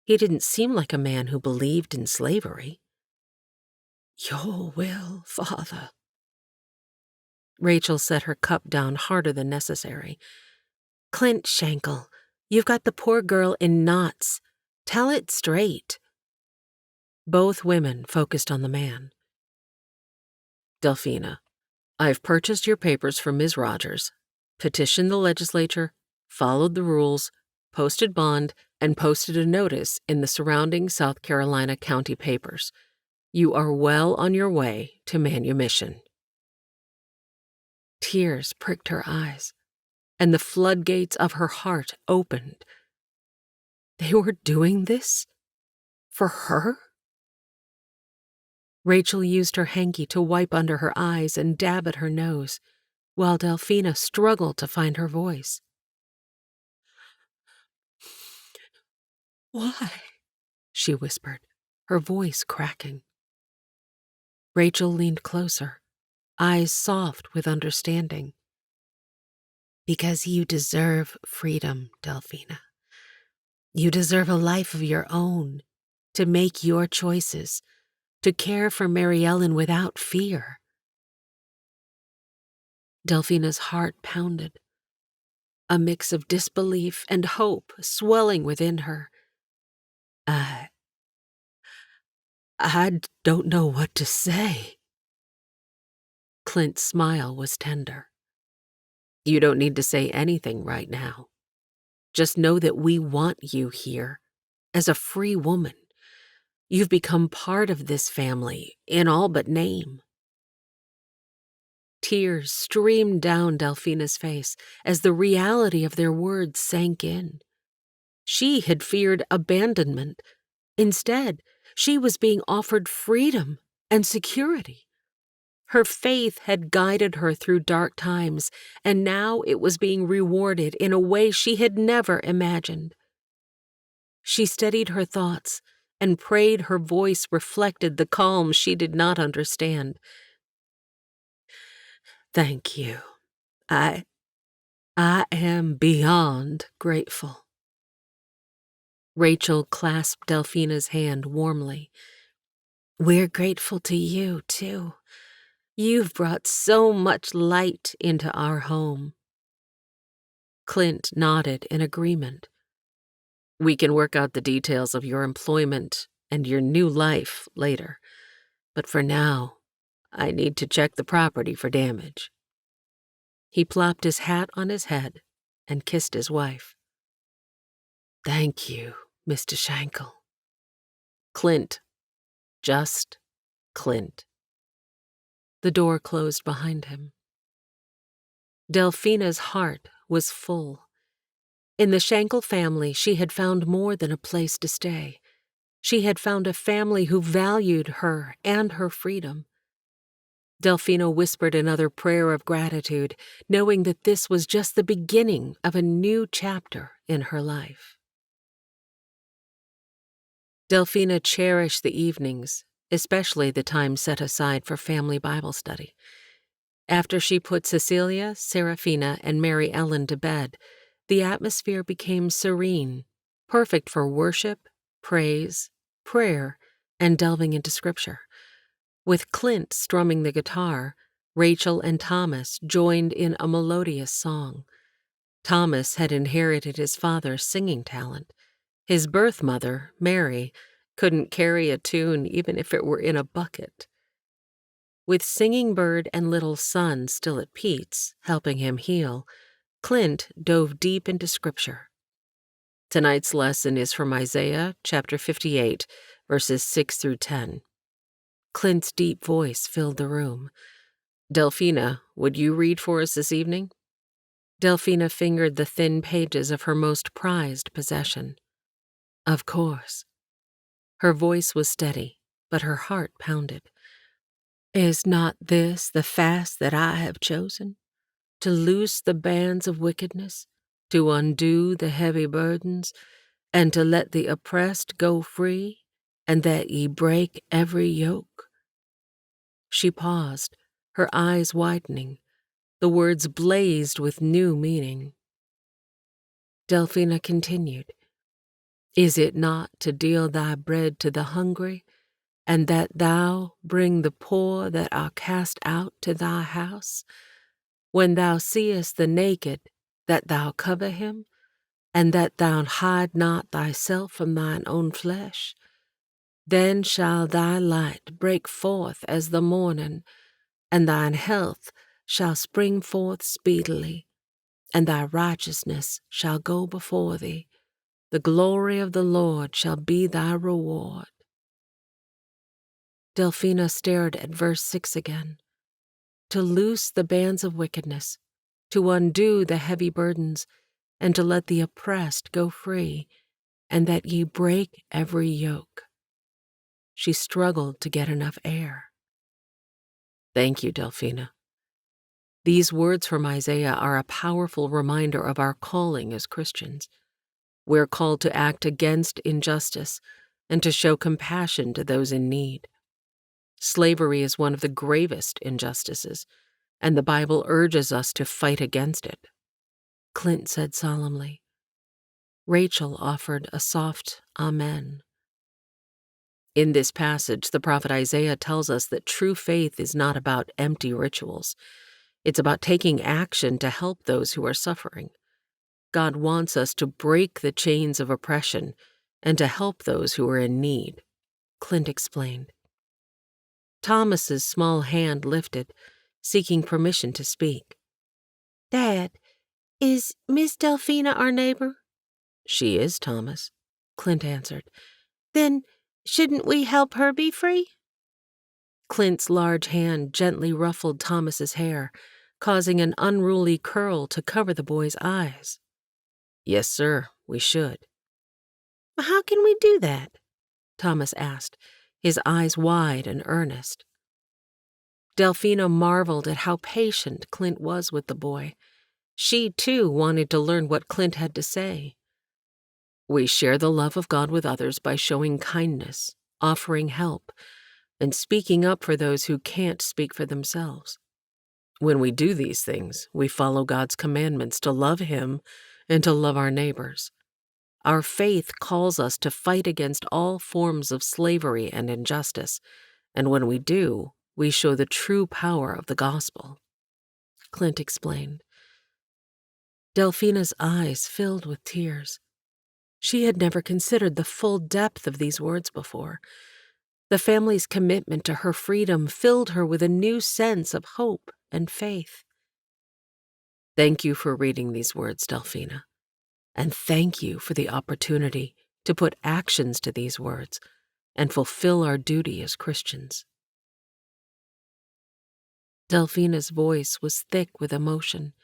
He didn't seem like a man who believed in slavery. Your will, Father. Rachel set her cup down harder than necessary. Clint Shankel, you've got the poor girl in knots. Tell it straight. Both women focused on the man. Delphina, I've purchased your papers from Ms. Rogers, petitioned the legislature, followed the rules, posted bond, and posted a notice in the surrounding South Carolina county papers. You are well on your way to manumission. Tears pricked her eyes, and the floodgates of her heart opened. They were doing this? For her? Rachel used her hanky to wipe under her eyes and dab at her nose, while Delphina struggled to find her voice. Why? She whispered, her voice cracking. Rachel leaned closer, eyes soft with understanding. Because you deserve freedom, Delphina. You deserve a life of your own, to make your choices, to care for Mary Ellen without fear. Delphina's heart pounded, a mix of disbelief and hope swelling within her. I don't know what to say. Clint's smile was tender. You don't need to say anything right now. Just know that we want you here, as a free woman. You've become part of this family, in all but name. Tears streamed down Delphina's face as the reality of their words sank in. She had feared abandonment. Instead, she was being offered freedom and security. Her faith had guided her through dark times, and now it was being rewarded in a way she had never imagined. She steadied her thoughts and prayed her voice reflected the calm she did not understand. Thank you. I am beyond grateful. Rachel clasped Delphina's hand warmly. We're grateful to you, too. You've brought so much light into our home. Clint nodded in agreement. We can work out the details of your employment and your new life later. But for now, I need to check the property for damage. He plopped his hat on his head and kissed his wife. Thank you, Mr. Shankel. Clint. Just Clint. The door closed behind him. Delphina's heart was full. In the Shankel family, she had found more than a place to stay. She had found a family who valued her and her freedom. Delphina whispered another prayer of gratitude, knowing that this was just the beginning of a new chapter in her life. Delphina cherished the evenings, especially the time set aside for family Bible study. After she put Cecilia, Serafina, and Mary Ellen to bed, the atmosphere became serene, perfect for worship, praise, prayer, and delving into Scripture. With Clint strumming the guitar, Rachel and Thomas joined in a melodious song. Thomas had inherited his father's singing talent. His birth mother, Mary, couldn't carry a tune even if it were in a bucket. With Singing Bird and Little Son still at Pete's, helping him heal, Clint dove deep into Scripture. Tonight's lesson is from Isaiah chapter 58, verses 6 through 10. Clint's deep voice filled the room. Delphina, would you read for us this evening? Delphina fingered the thin pages of her most prized possession. Of course. Her voice was steady, but her heart pounded. Is not this the fast that I have chosen? To loose the bands of wickedness, to undo the heavy burdens, and to let the oppressed go free, and that ye break every yoke? She paused, her eyes widening. The words blazed with new meaning. Delphina continued, Is it not to deal thy bread to the hungry, and that thou bring the poor that are cast out to thy house? When thou seest the naked, that thou cover him, and that thou hide not thyself from thine own flesh? Then shall thy light break forth as the morning, and thine health shall spring forth speedily, and thy righteousness shall go before thee. The glory of the Lord shall be thy reward. Delphina stared at verse 6 again. To loose the bands of wickedness, to undo the heavy burdens, and to let the oppressed go free, and that ye break every yoke. She struggled to get enough air. Thank you, Delphina. These words from Isaiah are a powerful reminder of our calling as Christians. We're called to act against injustice and to show compassion to those in need. Slavery is one of the gravest injustices, and the Bible urges us to fight against it," Clint said solemnly. Rachel offered a soft amen. In this passage, the prophet Isaiah tells us that true faith is not about empty rituals. It's about taking action to help those who are suffering. God wants us to break the chains of oppression and to help those who are in need, Clint explained. Thomas's small hand lifted, seeking permission to speak. Dad, is Miss Delphina our neighbor? "She is, Thomas," Clint answered. Then shouldn't we help her be free? Clint's large hand gently ruffled Thomas's hair, causing an unruly curl to cover the boy's eyes. "Yes, sir, we should." How can we do that? Thomas asked, his eyes wide and earnest. Delphina marveled at how patient Clint was with the boy. She, too, wanted to learn what Clint had to say. "We share the love of God with others by showing kindness, offering help, and speaking up for those who can't speak for themselves. When we do these things, we follow God's commandments to love Him and to love our neighbors. Our faith calls us to fight against all forms of slavery and injustice, and when we do, we show the true power of the gospel," Clint explained. Delphina's eyes filled with tears. She had never considered the full depth of these words before. The family's commitment to her freedom filled her with a new sense of hope and faith. "Thank you for reading these words, Delphina, and thank you for the opportunity to put actions to these words and fulfill our duty as Christians." Delphina's voice was thick with emotion.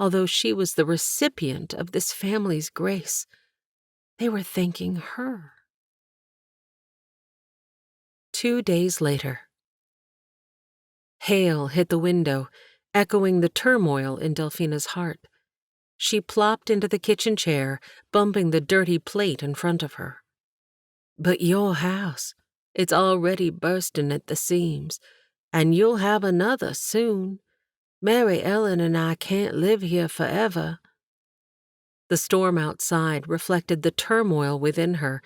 Although she was the recipient of this family's grace, they were thanking her. 2 days later. Hail hit the window, echoing the turmoil in Delphina's heart. She plopped into the kitchen chair, bumping the dirty plate in front of her. "But your house, it's already bursting at the seams, and you'll have another soon. Mary Ellen and I can't live here forever." The storm outside reflected the turmoil within her,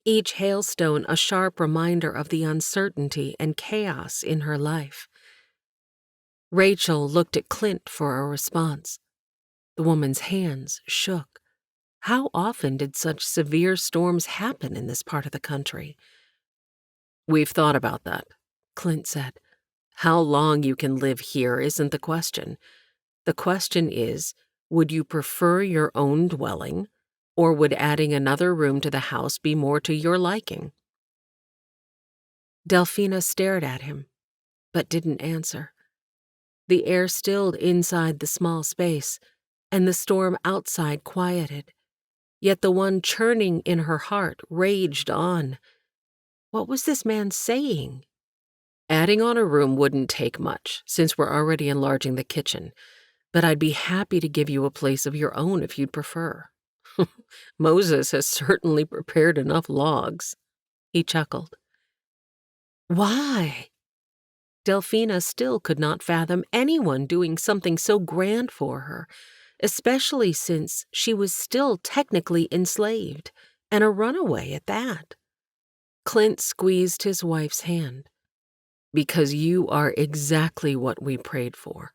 each hailstone a sharp reminder of the uncertainty and chaos in her life. Rachel looked at Clint for a response. The woman's hands shook. How often did such severe storms happen in this part of the country? "We've thought about that," Clint said. "How long you can live here isn't the question. The question is, would you prefer your own dwelling, or would adding another room to the house be more to your liking?" Delphina stared at him, but didn't answer. The air stilled inside the small space, and the storm outside quieted. Yet the one churning in her heart raged on. What was this man saying? "Adding on a room wouldn't take much, since we're already enlarging the kitchen, but I'd be happy to give you a place of your own if you'd prefer." "Moses has certainly prepared enough logs," he chuckled. "Why?" Delphina still could not fathom anyone doing something so grand for her, especially since she was still technically enslaved, and a runaway at that. Clint squeezed his wife's hand. "Because you are exactly what we prayed for,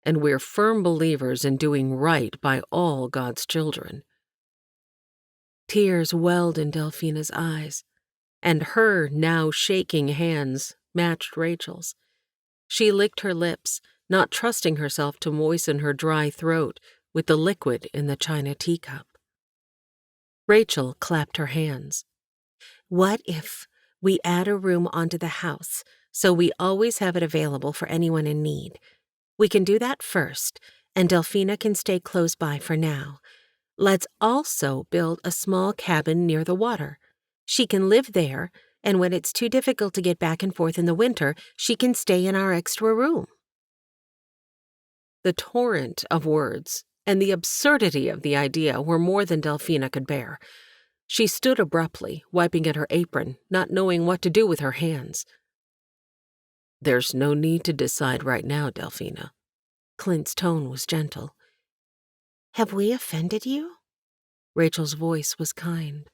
and we're firm believers in doing right by all God's children." Tears welled in Delphina's eyes, and her now shaking hands matched Rachel's. She licked her lips, not trusting herself to moisten her dry throat with the liquid in the china teacup. Rachel clapped her hands. What if we add a room onto the house so we always have it available for anyone in need? We can do that first, and Delphina can stay close by for now. Let's also build a small cabin near the water. She can live there, and when it's too difficult to get back and forth in the winter, she can stay in our extra room. The torrent of words and the absurdity of the idea were more than Delphina could bear. She stood abruptly, wiping at her apron, not knowing what to do with her hands. There's no need to decide right now, Delphina. Clint's tone was gentle. Have we offended you? Rachel's voice was kind.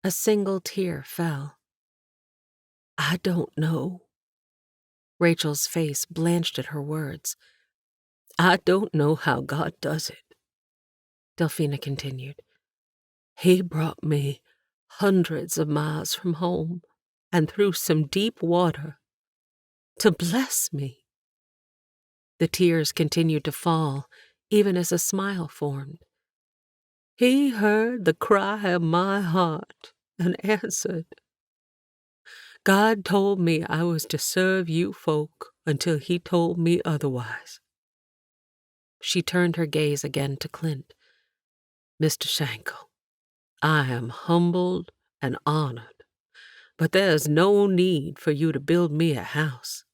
A single tear fell. I don't know. Rachel's face blanched at her words. I don't know how God does it. Delphina continued. He brought me hundreds of miles from home and through some deep water to bless me. The tears continued to fall, even as a smile formed. He heard the cry of my heart and answered. God told me I was to serve you folk until he told me otherwise. She turned her gaze again to Clint. Mr. Shankel, I am humbled and honored, but there's no need for you to build me a house.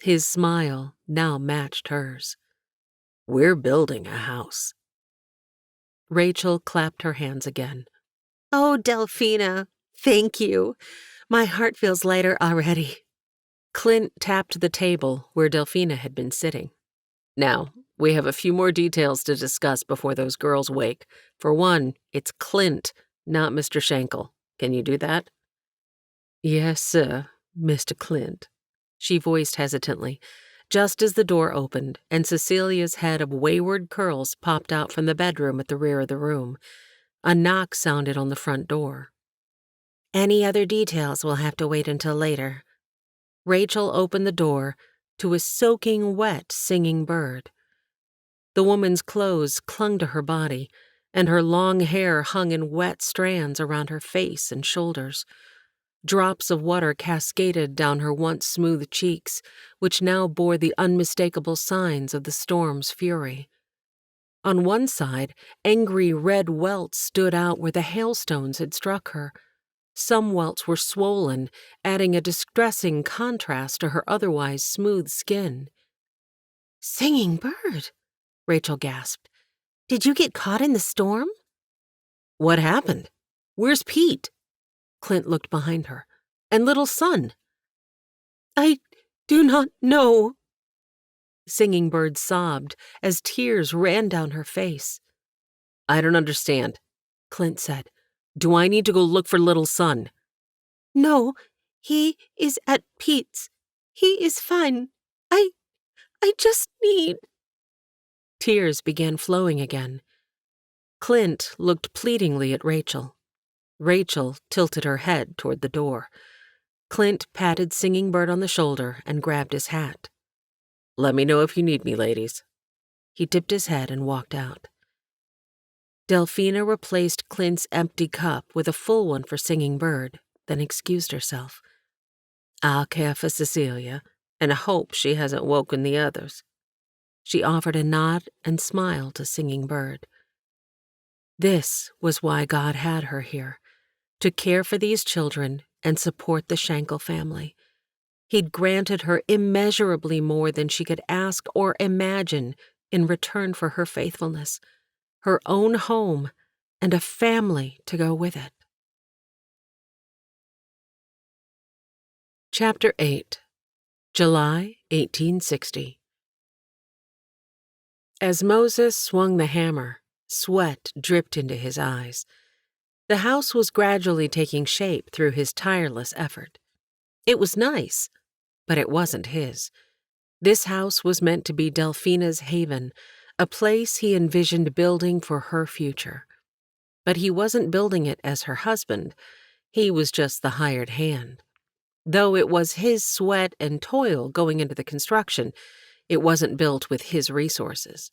His smile now matched hers. We're building a house. Rachel clapped her hands again. Oh, Delphina, thank you. My heart feels lighter already. Clint tapped the table where Delphina had been sitting. Now, we have a few more details to discuss before those girls wake. For one, it's Clint, not Mr. Shankel. Can you do that? Yes, sir, Mr. Clint, she voiced hesitantly, just as the door opened and Cecilia's head of wayward curls popped out from the bedroom at the rear of the room. A knock sounded on the front door. Any other details will have to wait until later. Rachel opened the door to a soaking wet singing bird. The woman's clothes clung to her body, and her long hair hung in wet strands around her face and shoulders. Drops of water cascaded down her once smooth cheeks, which now bore the unmistakable signs of the storm's fury. On one side, angry red welts stood out where the hailstones had struck her. Some welts were swollen, adding a distressing contrast to her otherwise smooth skin. Singing bird, Rachel gasped. Did you get caught in the storm? What happened? Where's Pete? Clint looked behind her. And little son? I do not know. Singing Bird sobbed as tears ran down her face. I don't understand, Clint said. Do I need to go look for little son? No, he is at Pete's. He is fine. I just need... Tears began flowing again. Clint looked pleadingly at Rachel. Rachel tilted her head toward the door. Clint patted Singing Bird on the shoulder and grabbed his hat. Let me know if you need me, ladies. He tipped his head and walked out. Delphina replaced Clint's empty cup with a full one for Singing Bird, then excused herself. I'll care for Cecilia, and I hope she hasn't woken the others. She offered a nod and smile to Singing Bird. This was why God had her here, to care for these children and support the Shankel family. He'd granted her immeasurably more than she could ask or imagine in return for her faithfulness, her own home, and a family to go with it. Chapter 8, July 1860. As Moses swung the hammer, sweat dripped into his eyes. The house was gradually taking shape through his tireless effort. It was nice, but it wasn't his. This house was meant to be Delphina's haven, a place he envisioned building for her future. But he wasn't building it as her husband. He was just the hired hand. Though it was his sweat and toil going into the construction, it wasn't built with his resources.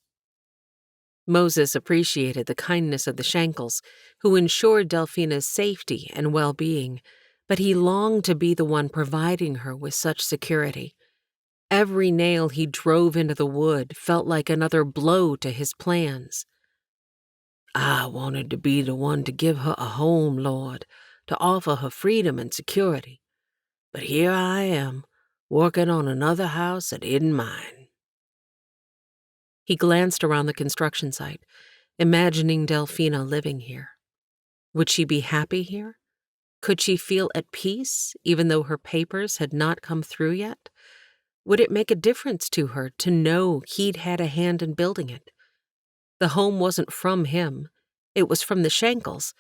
Moses appreciated the kindness of the Shankels, who ensured Delphina's safety and well-being, but he longed to be the one providing her with such security. Every nail he drove into the wood felt like another blow to his plans. I wanted to be the one to give her a home, Lord, to offer her freedom and security. But here I am, working on another house that isn't mine. He glanced around the construction site, imagining Delphina living here. Would she be happy here? Could she feel at peace, even though her papers had not come through yet? Would it make a difference to her to know he'd had a hand in building it? The home wasn't from him. It was from the Shankels.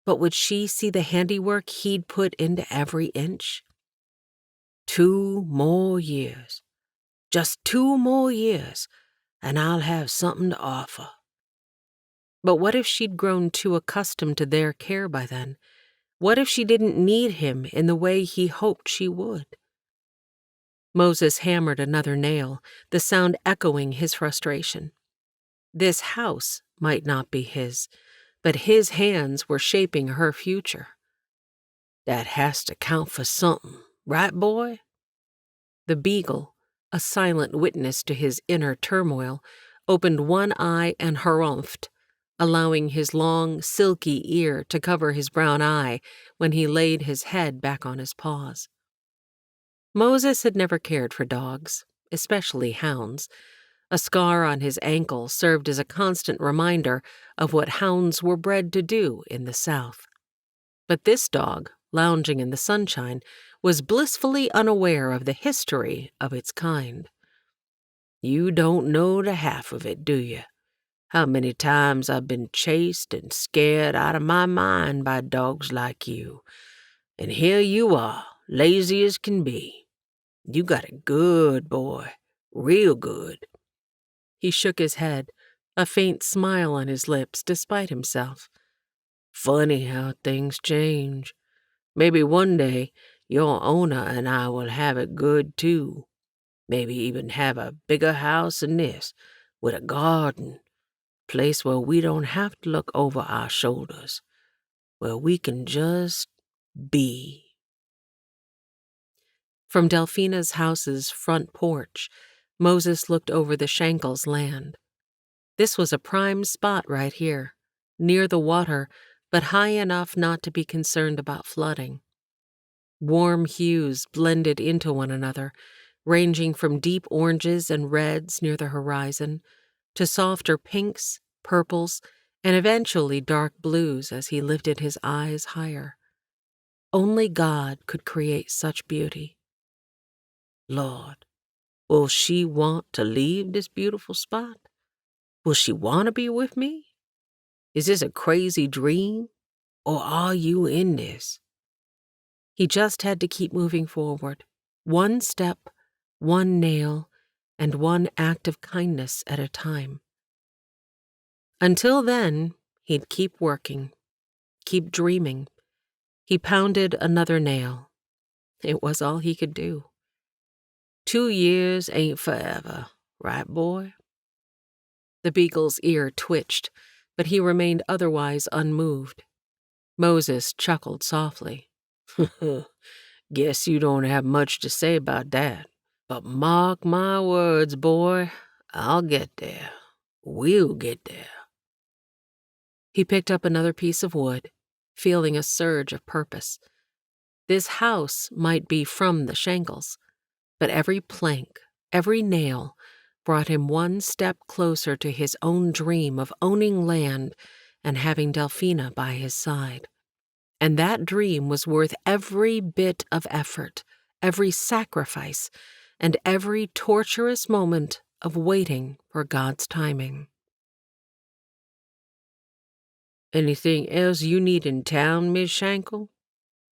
But would she see the handiwork he'd put into every inch? 2 more years. Just 2 more years, and I'll have something to offer. But what if she'd grown too accustomed to their care by then? What if she didn't need him in the way he hoped she would? Moses hammered another nail, the sound echoing his frustration. This house might not be his, but his hands were shaping her future. That has to count for something, right, boy? The beagle, a silent witness to his inner turmoil, opened one eye and harumphed, allowing his long, silky ear to cover his brown eye when he laid his head back on his paws. Moses had never cared for dogs, especially hounds. A scar on his ankle served as a constant reminder of what hounds were bred to do in the South. But this dog, lounging in the sunshine, was blissfully unaware of the history of its kind. You don't know the half of it, do you? How many times I've been chased and scared out of my mind by dogs like you. And here you are, lazy as can be. You got it good, boy, real good. He shook his head, a faint smile on his lips despite himself. Funny how things change. Maybe one day your owner and I will have it good too. Maybe even have a bigger house than this, with a garden, place where we don't have to look over our shoulders, where we can just be. From Delphina's house's front porch, Moses looked over the Shankels' land. This was a prime spot right here, near the water, but high enough not to be concerned about flooding. Warm hues blended into one another, ranging from deep oranges and reds near the horizon to softer pinks, purples, and eventually dark blues as he lifted his eyes higher. Only God could create such beauty. Lord, will she want to leave this beautiful spot? Will she want to be with me? Is this a crazy dream, or are you in this? He just had to keep moving forward, one step, one nail, and one act of kindness at a time. Until then, he'd keep working, keep dreaming. He pounded another nail. It was all he could do. 2 years ain't forever, right, boy? The beagle's ear twitched, but he remained otherwise unmoved. Moses chuckled softly. Guess you don't have much to say about that. But mark my words, boy, I'll get there. We'll get there. He picked up another piece of wood, feeling a surge of purpose. This house might be from the Shankels, but every plank, every nail, brought him one step closer to his own dream of owning land and having Delphina by his side. And that dream was worth every bit of effort, every sacrifice, and every torturous moment of waiting for God's timing. Anything else you need in town, Miss Shankel?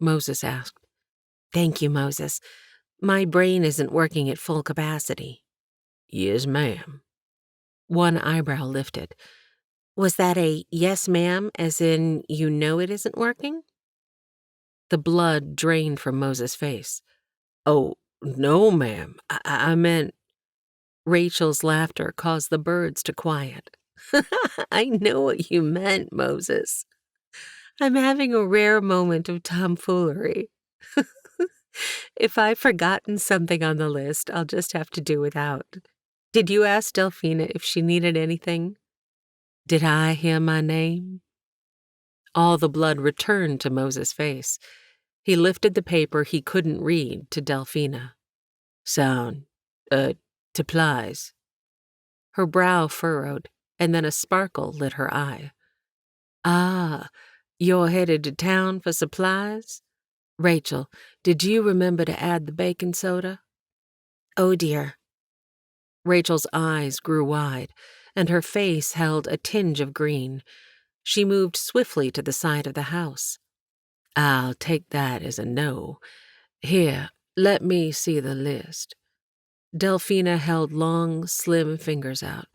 Moses asked. Thank you, Moses. My brain isn't working at full capacity. Yes, ma'am. One eyebrow lifted. Was that a yes, ma'am, as in you know it isn't working? The blood drained from Moses' face. Oh, no, ma'am. I meant... Rachel's laughter caused the birds to quiet. I know what you meant, Moses. I'm having a rare moment of tomfoolery. If I've forgotten something on the list, I'll just have to do without. Did you ask Delphina if she needed anything? Did I hear my name? All the blood returned to Moses' face. He lifted the paper he couldn't read to Delphina. Sound, supplies. Her brow furrowed, and then a sparkle lit her eye. Ah, you're headed to town for supplies? Rachel, did you remember to add the baking soda? Oh dear. Rachel's eyes grew wide, and her face held a tinge of green. She moved swiftly to the side of the house. I'll take that as a no. Here, let me see the list. Delphina held long, slim fingers out.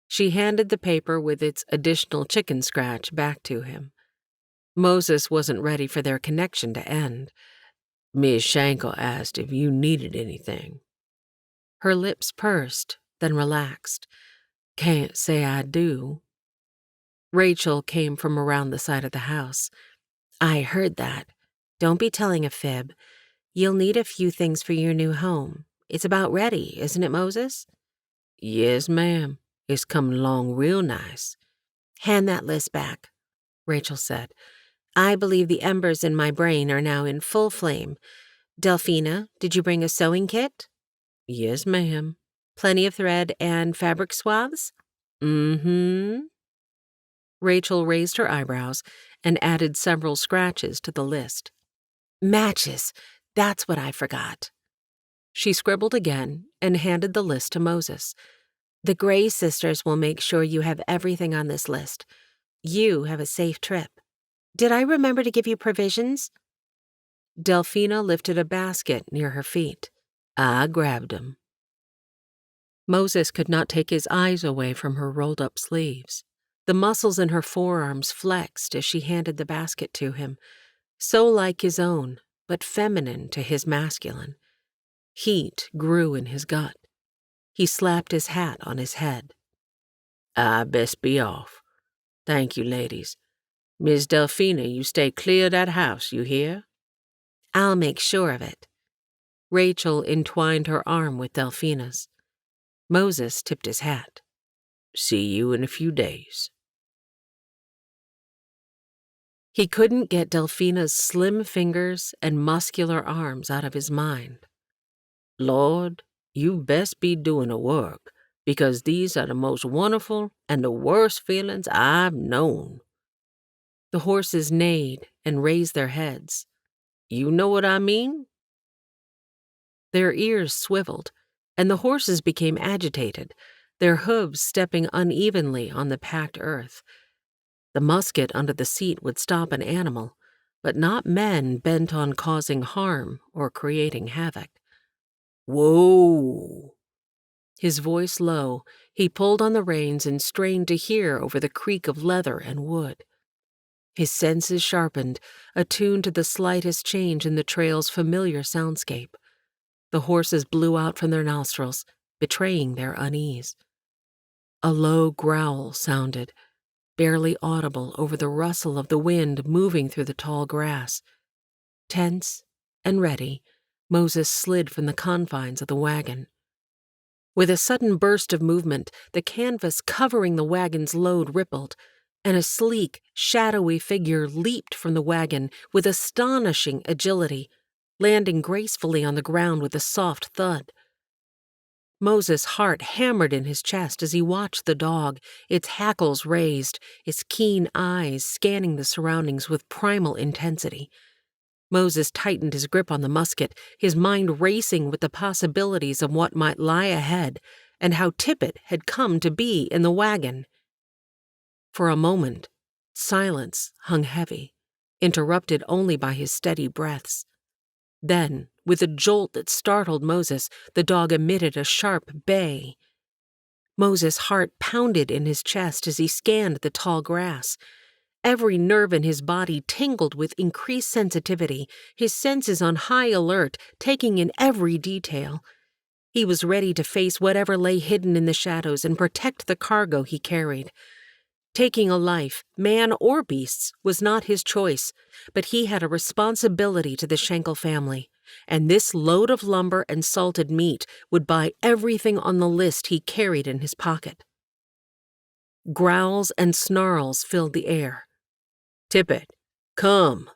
She handed the paper with its additional chicken scratch back to him. Moses wasn't ready for their connection to end. Miss Shankel asked if you needed anything. Her lips pursed, then relaxed. Can't say I do. Rachel came from around the side of the house. I heard that. Don't be telling a fib. You'll need a few things for your new home. It's about ready, isn't it, Moses? Yes, ma'am. It's coming along real nice. Hand that list back, Rachel said. I believe the embers in my brain are now in full flame. Delphina, did you bring a sewing kit? Yes, ma'am. Plenty of thread and fabric swaths? Mm-hmm. Rachel raised her eyebrows and added several scratches to the list. Matches. That's what I forgot. She scribbled again and handed the list to Moses. The Gray sisters will make sure you have everything on this list. You have a safe trip. Did I remember to give you provisions? Delphina lifted a basket near her feet. I grabbed 'em. Moses could not take his eyes away from her rolled-up sleeves. The muscles in her forearms flexed as she handed the basket to him, so like his own, but feminine to his masculine. Heat grew in his gut. He slapped his hat on his head. I best be off. Thank you, ladies. Miss Delphina, you stay clear of that house, you hear? I'll make sure of it. Rachel entwined her arm with Delphina's. Moses tipped his hat. See you in a few days. He couldn't get Delphina's slim fingers and muscular arms out of his mind. Lord, you best be doing the work, because these are the most wonderful and the worst feelings I've known. The horses neighed and raised their heads. You know what I mean? Their ears swiveled, and the horses became agitated, their hooves stepping unevenly on the packed earth. The musket under the seat would stop an animal, but not men bent on causing harm or creating havoc. Whoa! His voice low, he pulled on the reins and strained to hear over the creak of leather and wood. His senses sharpened, attuned to the slightest change in the trail's familiar soundscape. The horses blew out from their nostrils, betraying their unease. A low growl sounded, barely audible over the rustle of the wind moving through the tall grass. Tense and ready, Moses slid from the confines of the wagon. With a sudden burst of movement, the canvas covering the wagon's load rippled, and a sleek, shadowy figure leaped from the wagon with astonishing agility, landing gracefully on the ground with a soft thud. Moses' heart hammered in his chest as he watched the dog, its hackles raised, its keen eyes scanning the surroundings with primal intensity. Moses tightened his grip on the musket, his mind racing with the possibilities of what might lie ahead and how Tippett had come to be in the wagon. For a moment, silence hung heavy, interrupted only by his steady breaths. Then, with a jolt that startled Moses, the dog emitted a sharp bay. Moses' heart pounded in his chest as he scanned the tall grass. Every nerve in his body tingled with increased sensitivity, his senses on high alert, taking in every detail. He was ready to face whatever lay hidden in the shadows and protect the cargo he carried. Taking a life, man or beasts, was not his choice, but he had a responsibility to the Shankel family, and this load of lumber and salted meat would buy everything on the list he carried in his pocket. Growls and snarls filled the air. Tippett, come,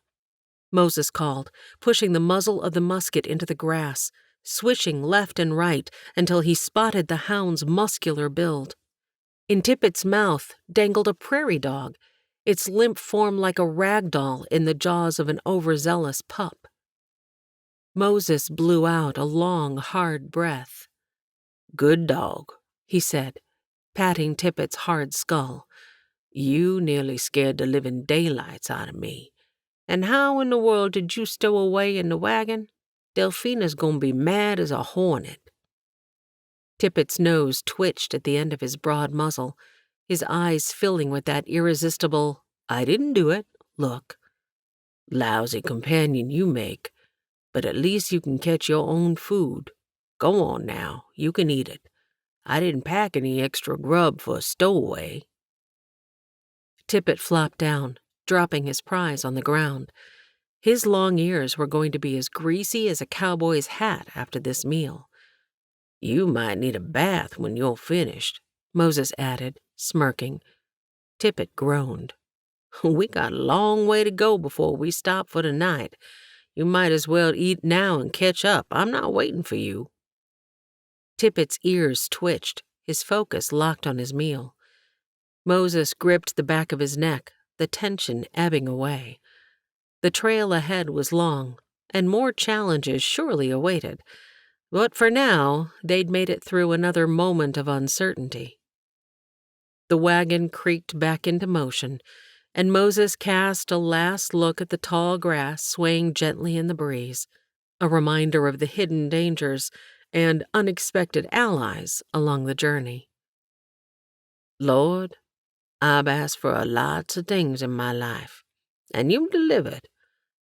Moses called, pushing the muzzle of the musket into the grass, swishing left and right until he spotted the hound's muscular build. In Tippett's mouth dangled a prairie dog, its limp form like a rag doll in the jaws of an overzealous pup. Moses blew out a long, hard breath. "Good dog," he said, patting Tippett's hard skull. "You nearly scared the living daylights out of me. And how in the world did you stow away in the wagon? Delphina's gonna be mad as a hornet." Tippett's nose twitched at the end of his broad muzzle, his eyes filling with that irresistible, "I didn't do it" look. "Lousy companion you make, but at least you can catch your own food. Go on now, you can eat it. I didn't pack any extra grub for a stowaway." Tippett flopped down, dropping his prize on the ground. His long ears were going to be as greasy as a cowboy's hat after this meal. "You might need a bath when you're finished," Moses added, smirking. Tippett groaned. "We got a long way to go before we stop for the night. You might as well eat now and catch up. I'm not waiting for you." Tippett's ears twitched, his focus locked on his meal. Moses gripped the back of his neck, the tension ebbing away. The trail ahead was long, and more challenges surely awaited. But for now, they'd made it through another moment of uncertainty. The wagon creaked back into motion, and Moses cast a last look at the tall grass swaying gently in the breeze, a reminder of the hidden dangers and unexpected allies along the journey. "Lord, I've asked for a lots of things in my life, and you've delivered,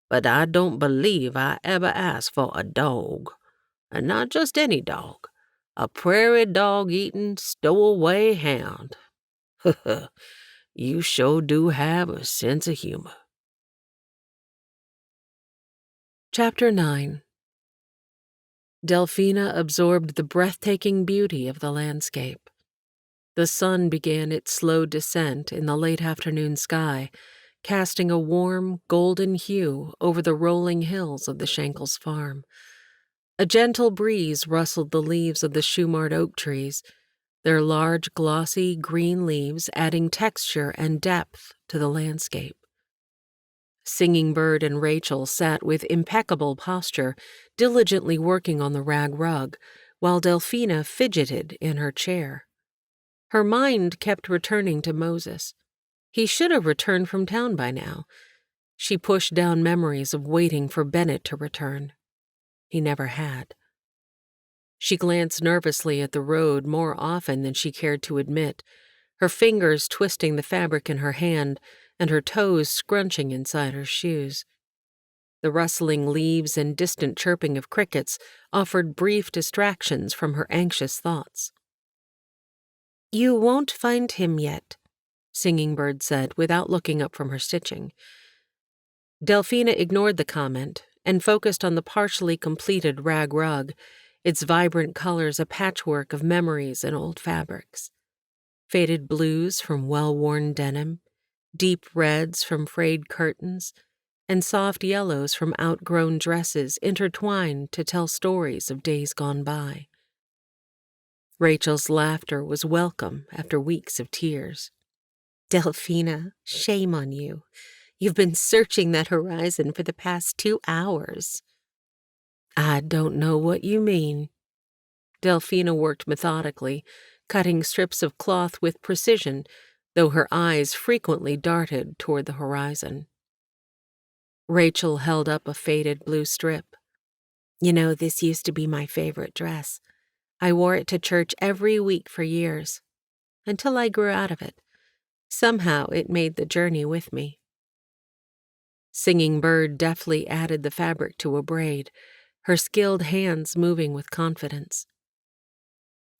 but I don't believe I ever asked for a dog. And not just any dog, a prairie dog-eating, stowaway hound. You sure do have a sense of humor." Chapter 9. Delphina absorbed the breathtaking beauty of the landscape. The sun began its slow descent in the late afternoon sky, casting a warm, golden hue over the rolling hills of the Shankel's farm. A gentle breeze rustled the leaves of the shoe-marked oak trees, their large, glossy, green leaves adding texture and depth to the landscape. Singing Bird and Rachel sat with impeccable posture, diligently working on the rag rug, while Delphina fidgeted in her chair. Her mind kept returning to Moses. He should have returned from town by now. She pushed down memories of waiting for Bennett to return. He never had. She glanced nervously at the road more often than she cared to admit, her fingers twisting the fabric in her hand and her toes scrunching inside her shoes. The rustling leaves and distant chirping of crickets offered brief distractions from her anxious thoughts. "You won't find him yet," Singing Bird said without looking up from her stitching. Delphina ignored the comment and focused on the partially completed rag rug, its vibrant colors a patchwork of memories and old fabrics. Faded blues from well-worn denim, deep reds from frayed curtains, and soft yellows from outgrown dresses intertwined to tell stories of days gone by. Rachel's laughter was welcome after weeks of tears. "Delphina, shame on you. You've been searching that horizon for the past 2 hours. "I don't know what you mean." Delphina worked methodically, cutting strips of cloth with precision, though her eyes frequently darted toward the horizon. Rachel held up a faded blue strip. You know, this used to be my favorite dress. I wore it to church every week for years, until I grew out of it. Somehow it made the journey with me." Singing Bird deftly added the fabric to a braid, her skilled hands moving with confidence.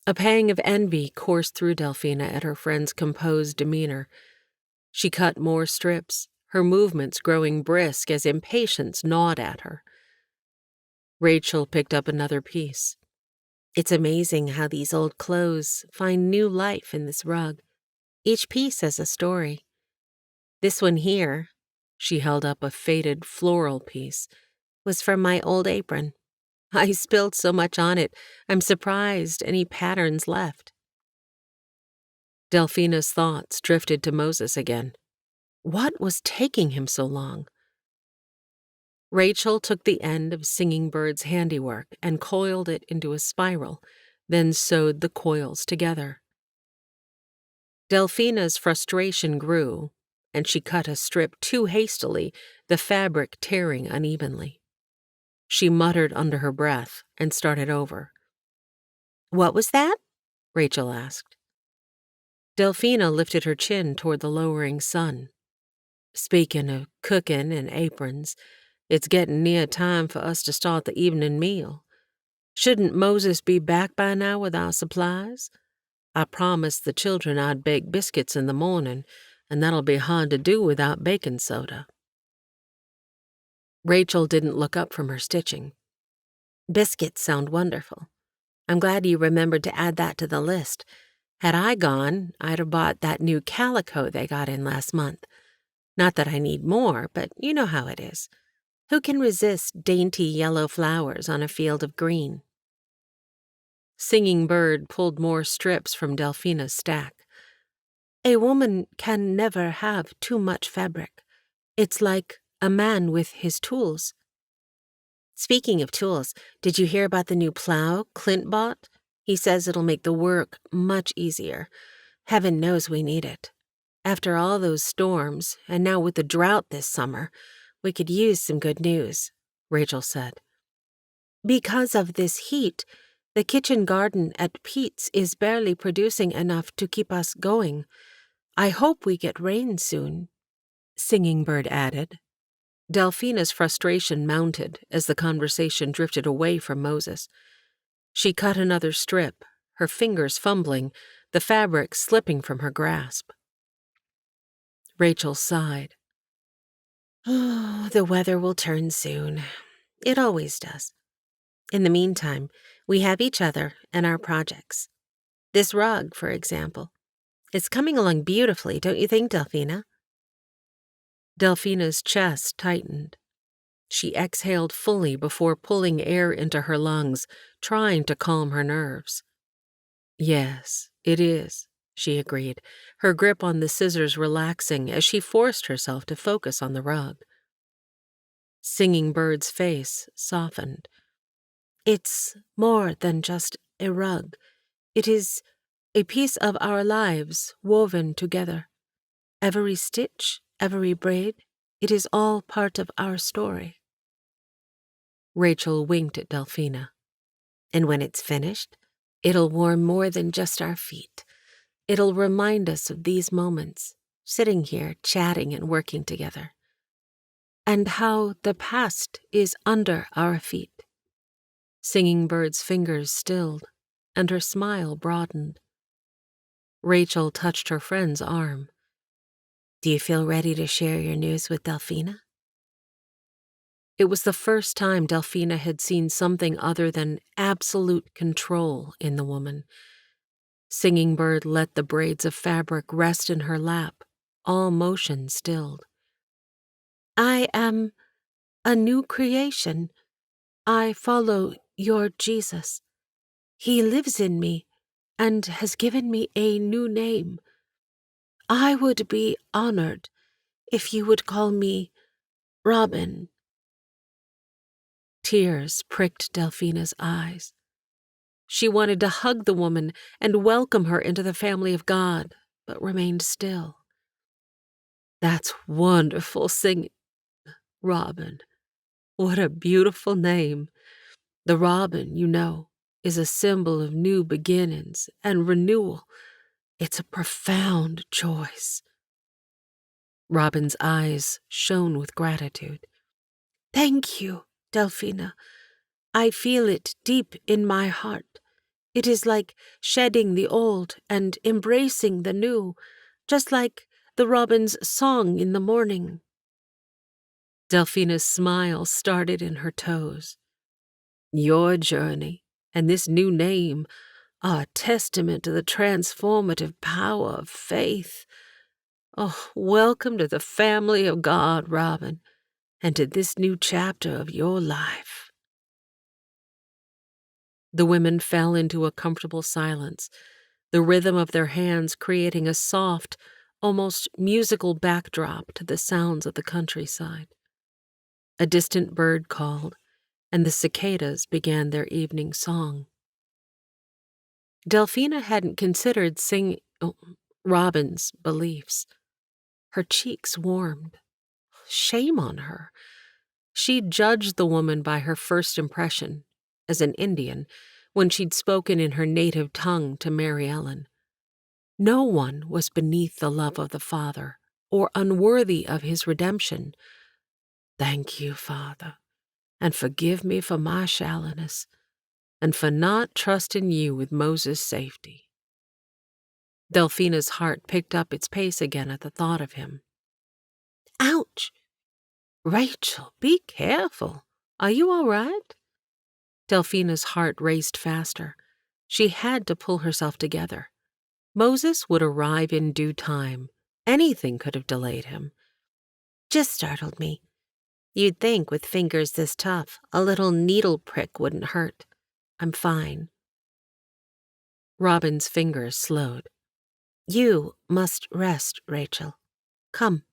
A pang of envy coursed through Delphina at her friend's composed demeanor. She cut more strips, her movements growing brisk as impatience gnawed at her. Rachel picked up another piece. "It's amazing how these old clothes find new life in this rug. Each piece has a story. This one here," she held up a faded floral piece, "was from my old apron. I spilled so much on it, I'm surprised any patterns left." Delphina's thoughts drifted to Moses again. What was taking him so long? Rachel took the end of Singing Bird's handiwork and coiled it into a spiral, then sewed the coils together. Delphina's frustration grew, and she cut a strip too hastily, the fabric tearing unevenly. She muttered under her breath and started over. "What was that?" Rachel asked. Delphina lifted her chin toward the lowering sun. "Speaking of cooking and aprons, it's getting near time for us to start the evening meal. Shouldn't Moses be back by now with our supplies? I promised the children I'd bake biscuits in the morning, and that'll be hard to do without baking soda." Rachel didn't look up from her stitching. "Biscuits sound wonderful. I'm glad you remembered to add that to the list. Had I gone, I'd have bought that new calico they got in last month. Not that I need more, but you know how it is. Who can resist dainty yellow flowers on a field of green?" Singing Bird pulled more strips from Delphina's stack. "A woman can never have too much fabric. It's like a man with his tools." Speaking of tools, did you hear about the new plow Clint bought? He says it'll make the work much easier. Heaven knows we need it. After all those storms, and now with the drought this summer, we could use some good news, Rachel said. "Because of this heat, the kitchen garden at Pete's is barely producing enough to keep us going. I hope we get rain soon," Singing Bird added. Delphina's frustration mounted as the conversation drifted away from Moses. She cut another strip, her fingers fumbling, the fabric slipping from her grasp. Rachel sighed. "Oh, the weather will turn soon. It always does. In the meantime, we have each other and our projects. This rug, for example. It's coming along beautifully, don't you think, Delphina?" Delphina's chest tightened. She exhaled fully before pulling air into her lungs, trying to calm her nerves. "Yes, it is," she agreed, her grip on the scissors relaxing as she forced herself to focus on the rug. Singing Bird's face softened. "It's more than just a rug. It is a piece of our lives woven together. Every stitch, every braid, it is all part of our story." Rachel winked at Delphina. "And when it's finished, it'll warm more than just our feet. It'll remind us of these moments, sitting here chatting and working together. And how the past is under our feet." Singing Bird's fingers stilled, and her smile broadened. Rachel touched her friend's arm. "Do you feel ready to share your news with Delphina?" It was the first time Delphina had seen something other than absolute control in the woman. Singing Bird let the braids of fabric rest in her lap, all motion stilled. "I am a new creation. I follow your Jesus. He lives in me and has given me a new name. I would be honored if you would call me Robin." Tears pricked Delphina's eyes. She wanted to hug the woman and welcome her into the family of God, but remained still. "That's wonderful singing, Robin. What a beautiful name. The robin, you know, is a symbol of new beginnings and renewal. It's a profound choice." Robin's eyes shone with gratitude. "Thank you, Delphina. I feel it deep in my heart. It is like shedding the old and embracing the new, just like the robin's song in the morning." Delphina's smile started in her toes. "Your journey and this new name are a testament to the transformative power of faith. Oh, welcome to the family of God, Robin, and to this new chapter of your life." The women fell into a comfortable silence, the rhythm of their hands creating a soft, almost musical backdrop to the sounds of the countryside. A distant bird called, and the cicadas began their evening song. Delphina hadn't considered Robin's beliefs. Her cheeks warmed. Shame on her. She'd judged the woman by her first impression, as an Indian, when she'd spoken in her native tongue to Mary Ellen. No one was beneath the love of the Father, or unworthy of his redemption. Thank you, Father, and forgive me for my shallowness, and for not trusting you with Moses' safety. Delphina's heart picked up its pace again at the thought of him. Ouch! Rachel, be careful. Are you all right? Delphina's heart raced faster. She had to pull herself together. Moses would arrive in due time. Anything could have delayed him. Just startled me. You'd think with fingers this tough, a little needle prick wouldn't hurt. I'm fine. Robin's fingers slowed. You must rest, Rachel. Come.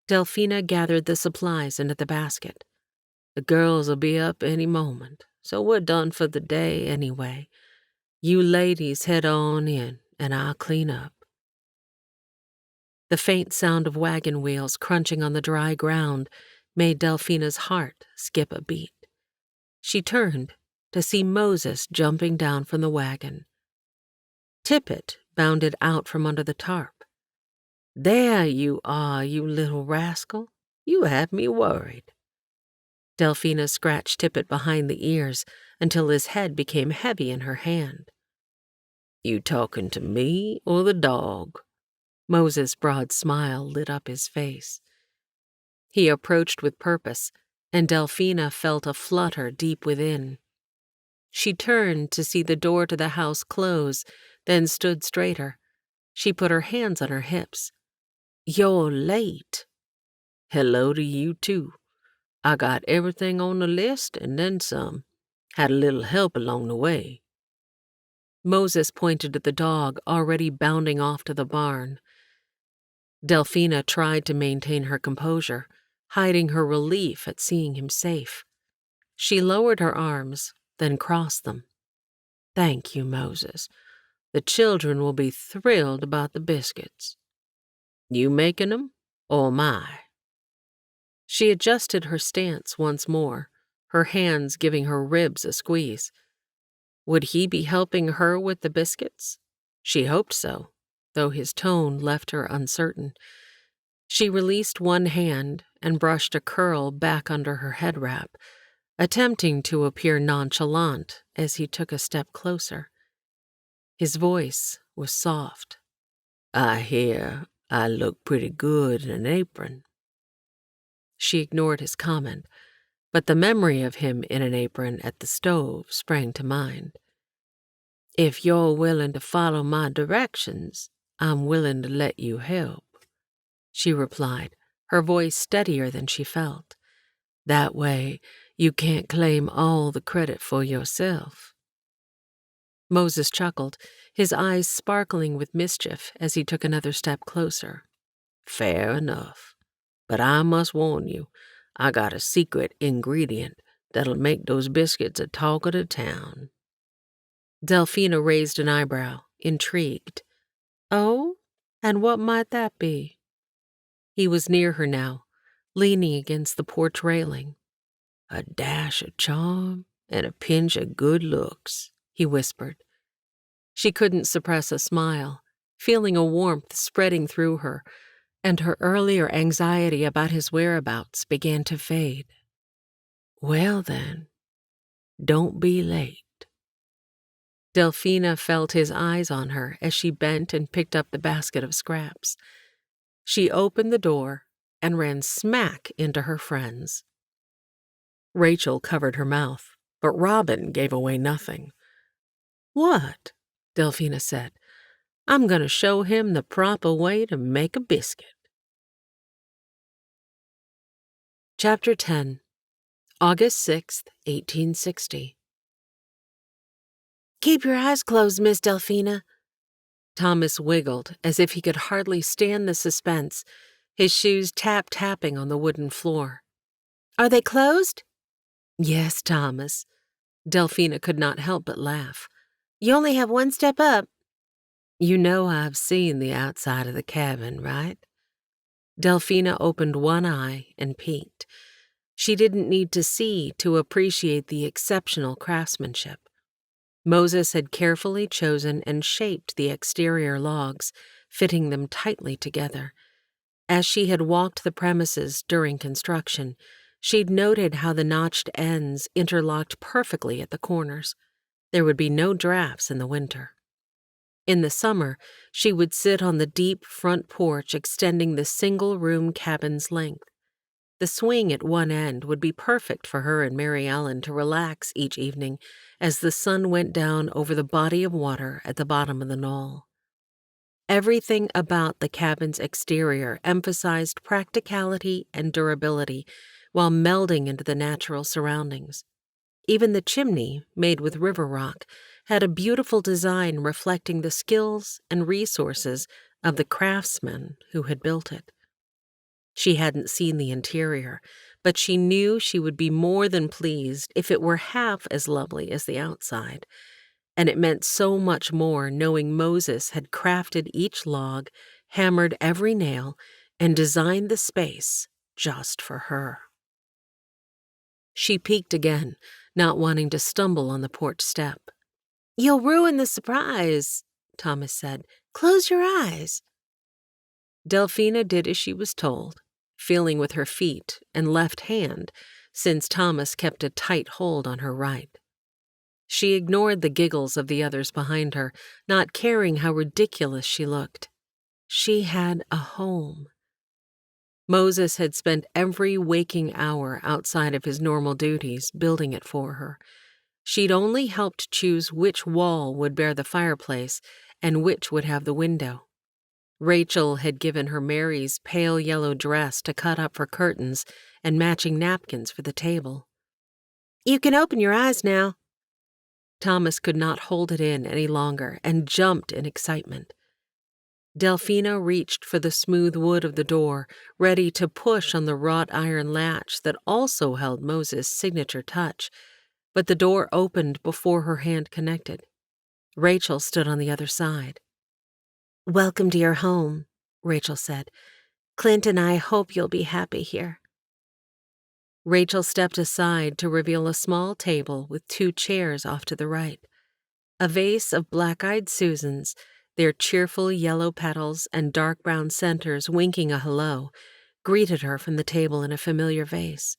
Delphina gathered the supplies into the basket. The girls'll be up any moment, so we're done for the day anyway. You ladies head on in, and I'll clean up. The faint sound of wagon wheels crunching on the dry ground made Delphina's heart skip a beat. She turned to see Moses jumping down from the wagon. Tippet bounded out from under the tarp. There you are, you little rascal. You had me worried. Delphina scratched Tippet behind the ears until his head became heavy in her hand. You talking to me or the dog? Moses' broad smile lit up his face. He approached with purpose, and Delphina felt a flutter deep within. She turned to see the door to the house close, then stood straighter. She put her hands on her hips. You're late. Hello to you, too. I got everything on the list and then some. Had a little help along the way. Moses pointed at the dog already bounding off to the barn. Delphina tried to maintain her composure, hiding her relief at seeing him safe. She lowered her arms, then crossed them. Thank you, Moses. The children will be thrilled about the biscuits. You making 'em, or am I? She adjusted her stance once more, her hands giving her ribs a squeeze. Would he be helping her with the biscuits? She hoped so, though his tone left her uncertain. She released one hand and brushed a curl back under her head wrap, attempting to appear nonchalant as he took a step closer. His voice was soft. I hear I look pretty good in an apron. She ignored his comment, but the memory of him in an apron at the stove sprang to mind. If you're willing to follow my directions, I'm willing to let you help, she replied, her voice steadier than she felt. That way, you can't claim all the credit for yourself. Moses chuckled, his eyes sparkling with mischief as he took another step closer. Fair enough. But I must warn you, I got a secret ingredient that'll make those biscuits a talk of the town. Delphina raised an eyebrow, intrigued. Oh? And what might that be? He was near her now, leaning against the porch railing. A dash of charm and a pinch of good looks, he whispered. She couldn't suppress a smile, feeling a warmth spreading through her, and her earlier anxiety about his whereabouts began to fade. Well then, don't be late. Delphina felt his eyes on her as she bent and picked up the basket of scraps. She opened the door and ran smack into her friends. Rachel covered her mouth, but Robin gave away nothing. What? Delphina said. I'm going to show him the proper way to make a biscuit. Chapter 10, August 6th, 1860. Keep your eyes closed, Miss Delphina. Thomas wiggled as if he could hardly stand the suspense, his shoes tap-tapping on the wooden floor. Are they closed? Yes, Thomas. Delphina could not help but laugh. You only have one step up. You know I've seen the outside of the cabin, right? Delphina opened one eye and peeked. She didn't need to see to appreciate the exceptional craftsmanship. Moses had carefully chosen and shaped the exterior logs, fitting them tightly together. As she had walked the premises during construction, she'd noted how the notched ends interlocked perfectly at the corners. There would be no drafts in the winter. In the summer, she would sit on the deep front porch extending the single-room cabin's length. The swing at one end would be perfect for her and Mary Ellen to relax each evening as the sun went down over the body of water at the bottom of the knoll. Everything about the cabin's exterior emphasized practicality and durability while melding into the natural surroundings. Even the chimney, made with river rock, had a beautiful design reflecting the skills and resources of the craftsmen who had built it. She hadn't seen the interior, but she knew she would be more than pleased if it were half as lovely as the outside. And it meant so much more knowing Moses had crafted each log, hammered every nail, and designed the space just for her. She peeked again, not wanting to stumble on the porch step. You'll ruin the surprise, Thomas said. Close your eyes. Delphina did as she was told, feeling with her feet and left hand, since Thomas kept a tight hold on her right. She ignored the giggles of the others behind her, not caring how ridiculous she looked. She had a home. Moses had spent every waking hour outside of his normal duties building it for her. She'd only helped choose which wall would bear the fireplace and which would have the window. Rachel had given her Mary's pale yellow dress to cut up for curtains and matching napkins for the table. You can open your eyes now. Thomas could not hold it in any longer and jumped in excitement. Delphina reached for the smooth wood of the door, ready to push on the wrought iron latch that also held Moses' signature touch, but the door opened before her hand connected. Rachel stood on the other side. Welcome to your home, Rachel said. Clint and I hope you'll be happy here. Rachel stepped aside to reveal a small table with 2 chairs off to the right. A vase of black-eyed Susans, their cheerful yellow petals and dark brown centers winking a hello, greeted her from the table in a familiar vase.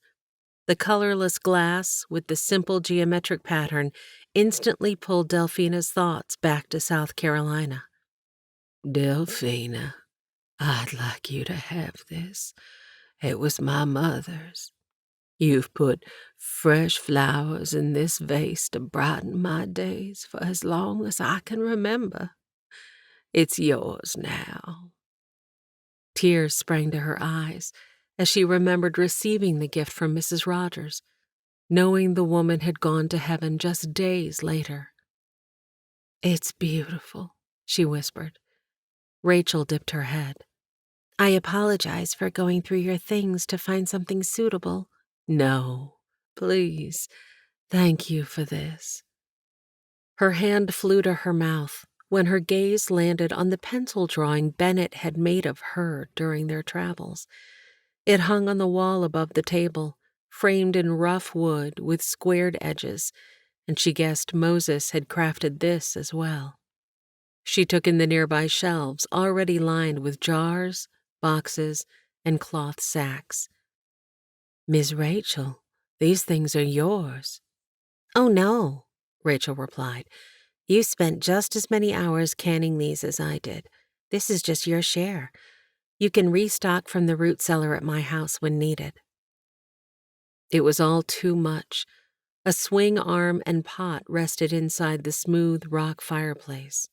The colorless glass, with the simple geometric pattern, instantly pulled Delphina's thoughts back to South Carolina. Delphina, I'd like you to have this. It was my mother's. You've put fresh flowers in this vase to brighten my days for as long as I can remember. It's yours now. Tears sprang to her eyes as she remembered receiving the gift from Mrs. Rogers, knowing the woman had gone to heaven just days later. It's beautiful, she whispered. Rachel dipped her head. I apologize for going through your things to find something suitable. No, please, thank you for this. Her hand flew to her mouth when her gaze landed on the pencil drawing Bennett had made of her during their travels. It hung on the wall above the table, framed in rough wood with squared edges, and she guessed Moses had crafted this as well. She took in the nearby shelves already lined with jars, boxes, and cloth sacks. Miss Rachel, these things are yours. Oh, no, Rachel replied. You spent just as many hours canning these as I did. This is just your share. You can restock from the root cellar at my house when needed. It was all too much. A swing arm and pot rested inside the smooth rock fireplace.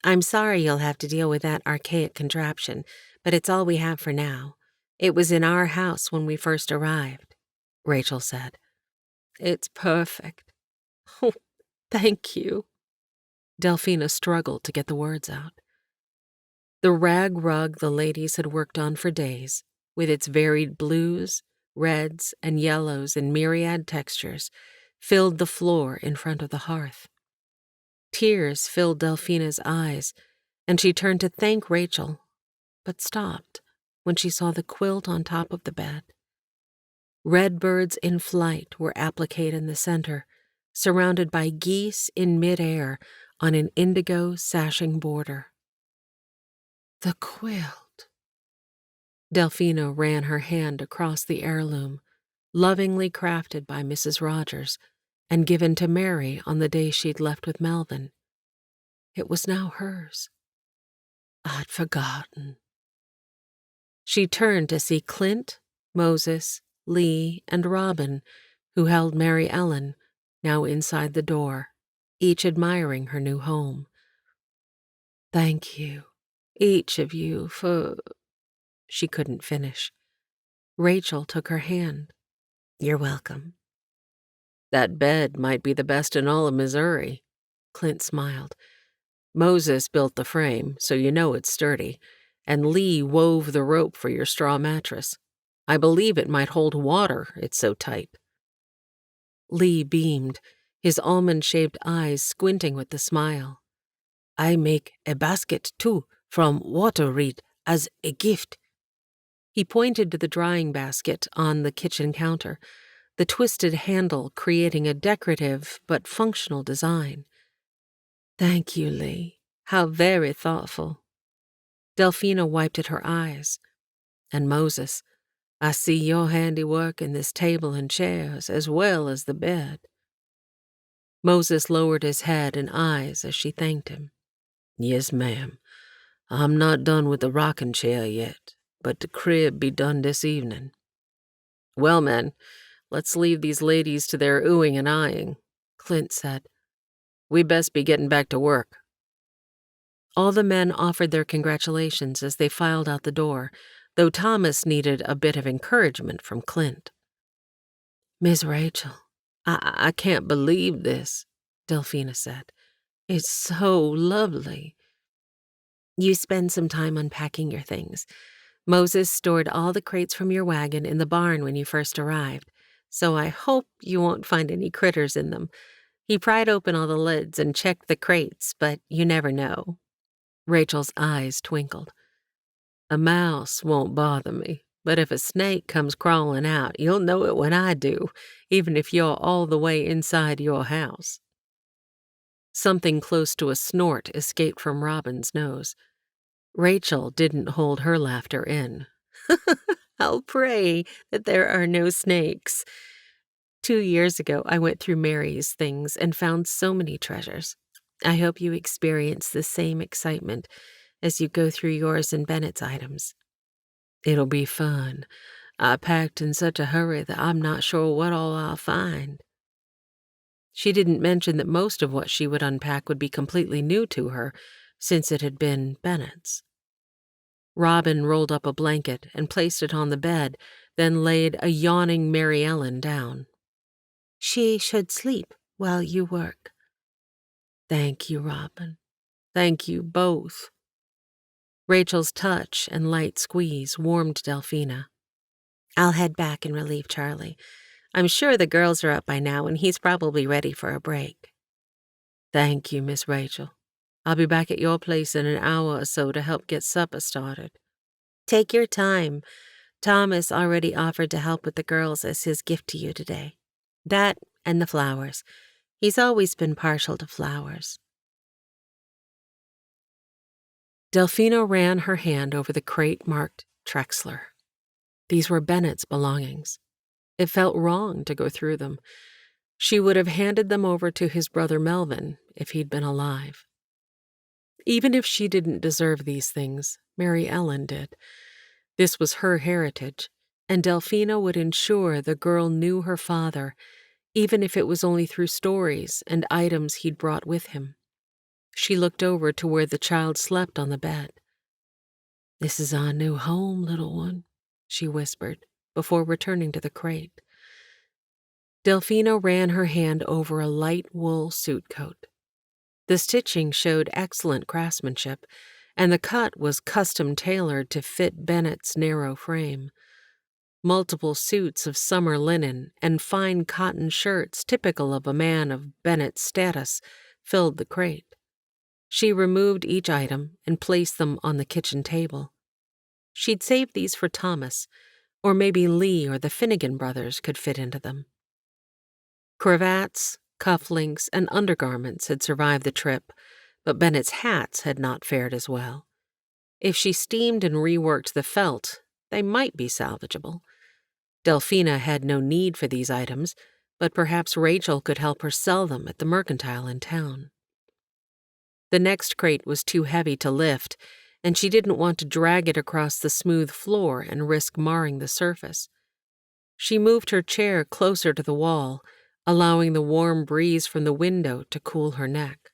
I'm sorry you'll have to deal with that archaic contraption, but it's all we have for now. It was in our house when we first arrived, Rachel said. It's perfect. Oh, thank you. Delphina struggled to get the words out. The rag rug the ladies had worked on for days, with its varied blues, reds, and yellows in myriad textures, filled the floor in front of the hearth. Tears filled Delphina's eyes, and she turned to thank Rachel, but stopped when she saw the quilt on top of the bed. Red birds in flight were appliqued in the center, surrounded by geese in midair on an indigo sashing border. The quilt. Delphina ran her hand across the heirloom, lovingly crafted by Mrs. Rogers and given to Mary on the day she'd left with Melvin. It was now hers. I'd forgotten. She turned to see Clint, Moses, Lee, and Robin, who held Mary Ellen, now inside the door, each admiring her new home. Thank you, each of you, for... She couldn't finish. Rachel took her hand. You're welcome. That bed might be the best in all of Missouri. Clint smiled. Moses built the frame, so you know it's sturdy, and Lee wove the rope for your straw mattress. I believe it might hold water, it's so tight. Lee beamed, his almond-shaped eyes squinting with the smile. I make a basket, too, from water reed, as a gift. He pointed to the drying basket on the kitchen counter, the twisted handle creating a decorative but functional design. Thank you, Lee. How very thoughtful. Delphina wiped at her eyes. And Moses, I see your handiwork in this table and chairs as well as the bed. Moses lowered his head and eyes as she thanked him. Yes, ma'am. I'm not done with the rocking chair yet, but the crib be done this evening. Well, men, let's leave these ladies to their oohing and eyeing, Clint said. We best be getting back to work. All the men offered their congratulations as they filed out the door, though Thomas needed a bit of encouragement from Clint. Miss Rachel, I can't believe this, Delphina said. It's so lovely. You spend some time unpacking your things. Moses stored all the crates from your wagon in the barn when you first arrived, so I hope you won't find any critters in them. He pried open all the lids and checked the crates, but you never know. Rachel's eyes twinkled. A mouse won't bother me, but if a snake comes crawling out, you'll know it when I do, even if you're all the way inside your house. Something close to a snort escaped from Robin's nose. Rachel didn't hold her laughter in. I'll pray that there are no snakes. 2 years ago, I went through Mary's things and found so many treasures. I hope you experience the same excitement as you go through yours and Bennett's items. It'll be fun. I packed in such a hurry that I'm not sure what all I'll find. She didn't mention that most of what she would unpack would be completely new to her, since it had been Bennett's. Robin rolled up a blanket and placed it on the bed, then laid a yawning Mary Ellen down. She should sleep while you work. Thank you, Robin. Thank you both. Rachel's touch and light squeeze warmed Delphina. I'll head back and relieve Charlie. I'm sure the girls are up by now, and he's probably ready for a break. Thank you, Miss Rachel. I'll be back at your place in an hour or so to help get supper started. Take your time. Thomas already offered to help with the girls as his gift to you today. That and the flowers. He's always been partial to flowers. Delphina ran her hand over the crate marked Trexler. These were Bennett's belongings. It felt wrong to go through them. She would have handed them over to his brother Melvin if he'd been alive. Even if she didn't deserve these things, Mary Ellen did. This was her heritage, and Delphina would ensure the girl knew her father, even if it was only through stories and items he'd brought with him. She looked over to where the child slept on the bed. This is our new home, little one, she whispered, before returning to the crate. Delphina ran her hand over a light wool suit coat. The stitching showed excellent craftsmanship, and the cut was custom-tailored to fit Bennett's narrow frame. Multiple suits of summer linen and fine cotton shirts typical of a man of Bennett's status filled the crate. She removed each item and placed them on the kitchen table. She'd saved these for Thomas, or maybe Lee or the Finnegan brothers could fit into them. Cravats, cufflinks, and undergarments had survived the trip, but Bennett's hats had not fared as well. If she steamed and reworked the felt, they might be salvageable. Delphina had no need for these items, but perhaps Rachel could help her sell them at the mercantile in town. The next crate was too heavy to lift, and she didn't want to drag it across the smooth floor and risk marring the surface. She moved her chair closer to the wall, allowing the warm breeze from the window to cool her neck.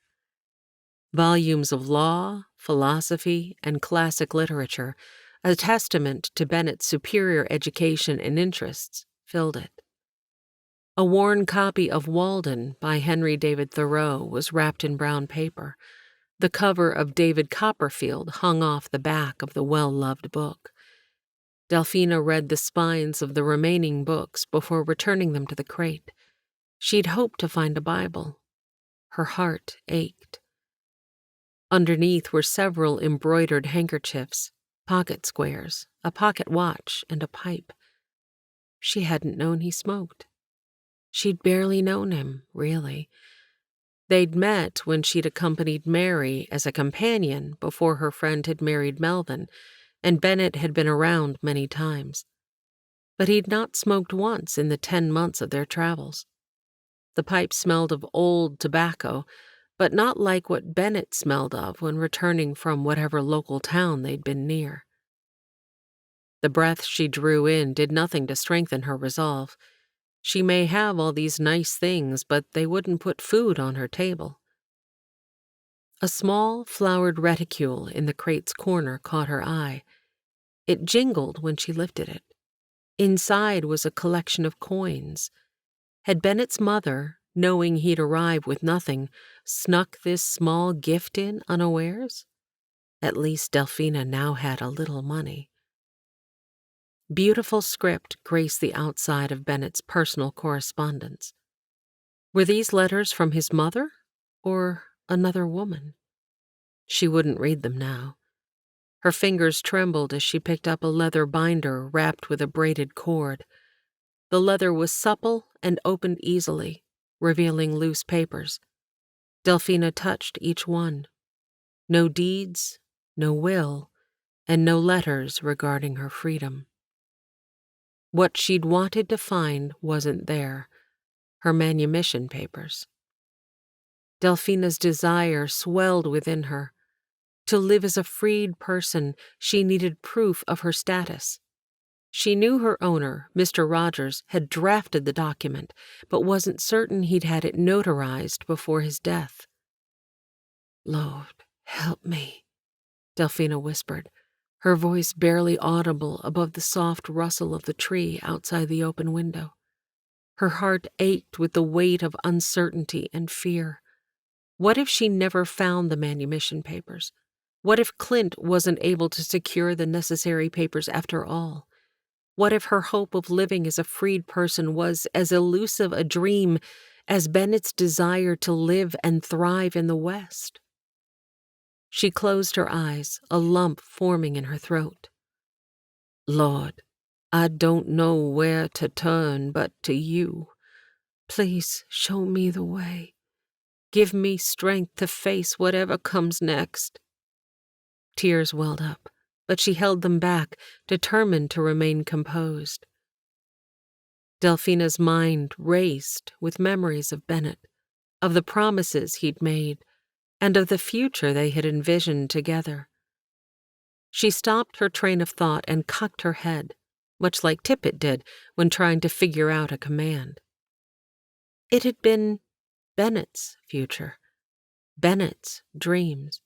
Volumes of law, philosophy, and classic literature, a testament to Bennett's superior education and interests, filled it. A worn copy of Walden by Henry David Thoreau was wrapped in brown paper. The cover of David Copperfield hung off the back of the well-loved book. Delphina read the spines of the remaining books before returning them to the crate. She'd hoped to find a Bible. Her heart ached. Underneath were several embroidered handkerchiefs, pocket squares, a pocket watch, and a pipe. She hadn't known he smoked. She'd barely known him, really. They'd met when she'd accompanied Mary as a companion before her friend had married Melvin, and Bennett had been around many times. But he'd not smoked once in the 10 months of their travels. The pipe smelled of old tobacco, but not like what Bennett smelled of when returning from whatever local town they'd been near. The breath she drew in did nothing to strengthen her resolve. She may have all these nice things, but they wouldn't put food on her table. A small, flowered reticule in the crate's corner caught her eye. It jingled when she lifted it. Inside was a collection of coins. Had Bennett's mother, knowing he'd arrive with nothing, snuck this small gift in unawares? At least Delphina now had a little money. Beautiful script graced the outside of Bennett's personal correspondence. Were these letters from his mother or another woman? She wouldn't read them now. Her fingers trembled as she picked up a leather binder wrapped with a braided cord. The leather was supple and opened easily, revealing loose papers. Delphina touched each one. No deeds, no will, and no letters regarding her freedom. What she'd wanted to find wasn't there, her manumission papers. Delphina's desire swelled within her. To live as a freed person, she needed proof of her status. She knew her owner, Mr. Rogers, had drafted the document, but wasn't certain he'd had it notarized before his death. "Lord, help me," Delphina whispered, her voice barely audible above the soft rustle of the tree outside the open window. Her heart ached with the weight of uncertainty and fear. What if she never found the manumission papers? What if Clint wasn't able to secure the necessary papers after all? What if her hope of living as a freed person was as elusive a dream as Bennett's desire to live and thrive in the West? She closed her eyes, a lump forming in her throat. "Lord, I don't know where to turn but to you. Please show me the way. Give me strength to face whatever comes next." Tears welled up, but she held them back, determined to remain composed. Delphina's mind raced with memories of Bennett, of the promises he'd made, and of the future they had envisioned together. She stopped her train of thought and cocked her head, much like Tippett did when trying to figure out a command. It had been Bennett's future, Bennett's dreams.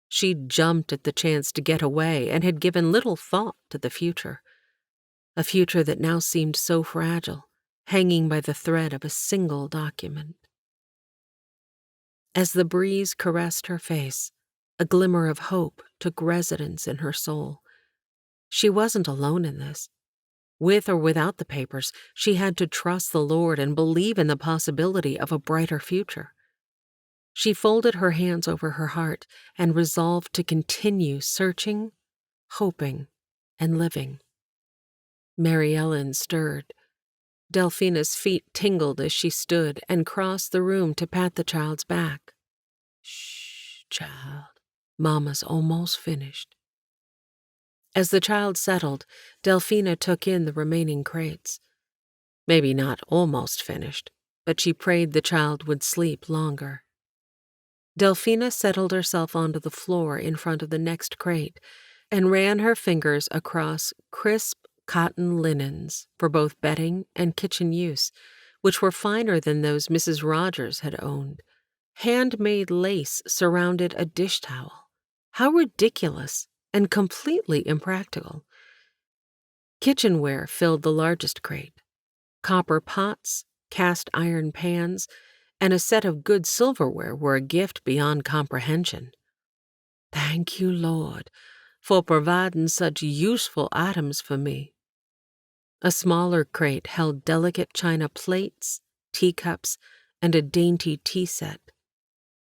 She'd jumped at the chance to get away and had given little thought to the future, a future that now seemed so fragile, hanging by the thread of a single document. As the breeze caressed her face, a glimmer of hope took residence in her soul. She wasn't alone in this. With or without the papers, she had to trust the Lord and believe in the possibility of a brighter future. She folded her hands over her heart and resolved to continue searching, hoping, and living. Mary Ellen stirred. Delphina's feet tingled as she stood and crossed the room to pat the child's back. "Shh, child. Mama's almost finished." As the child settled, Delphina took in the remaining crates. Maybe not almost finished, but she prayed the child would sleep longer. Delphina settled herself onto the floor in front of the next crate and ran her fingers across crisp cotton linens for both bedding and kitchen use, which were finer than those Mrs. Rogers had owned. Handmade lace surrounded a dish towel. How ridiculous and completely impractical. Kitchenware filled the largest crate. Copper pots, cast iron pans, and a set of good silverware were a gift beyond comprehension. "Thank you, Lord, for providing such useful items for me." A smaller crate held delicate china plates, teacups, and a dainty tea set.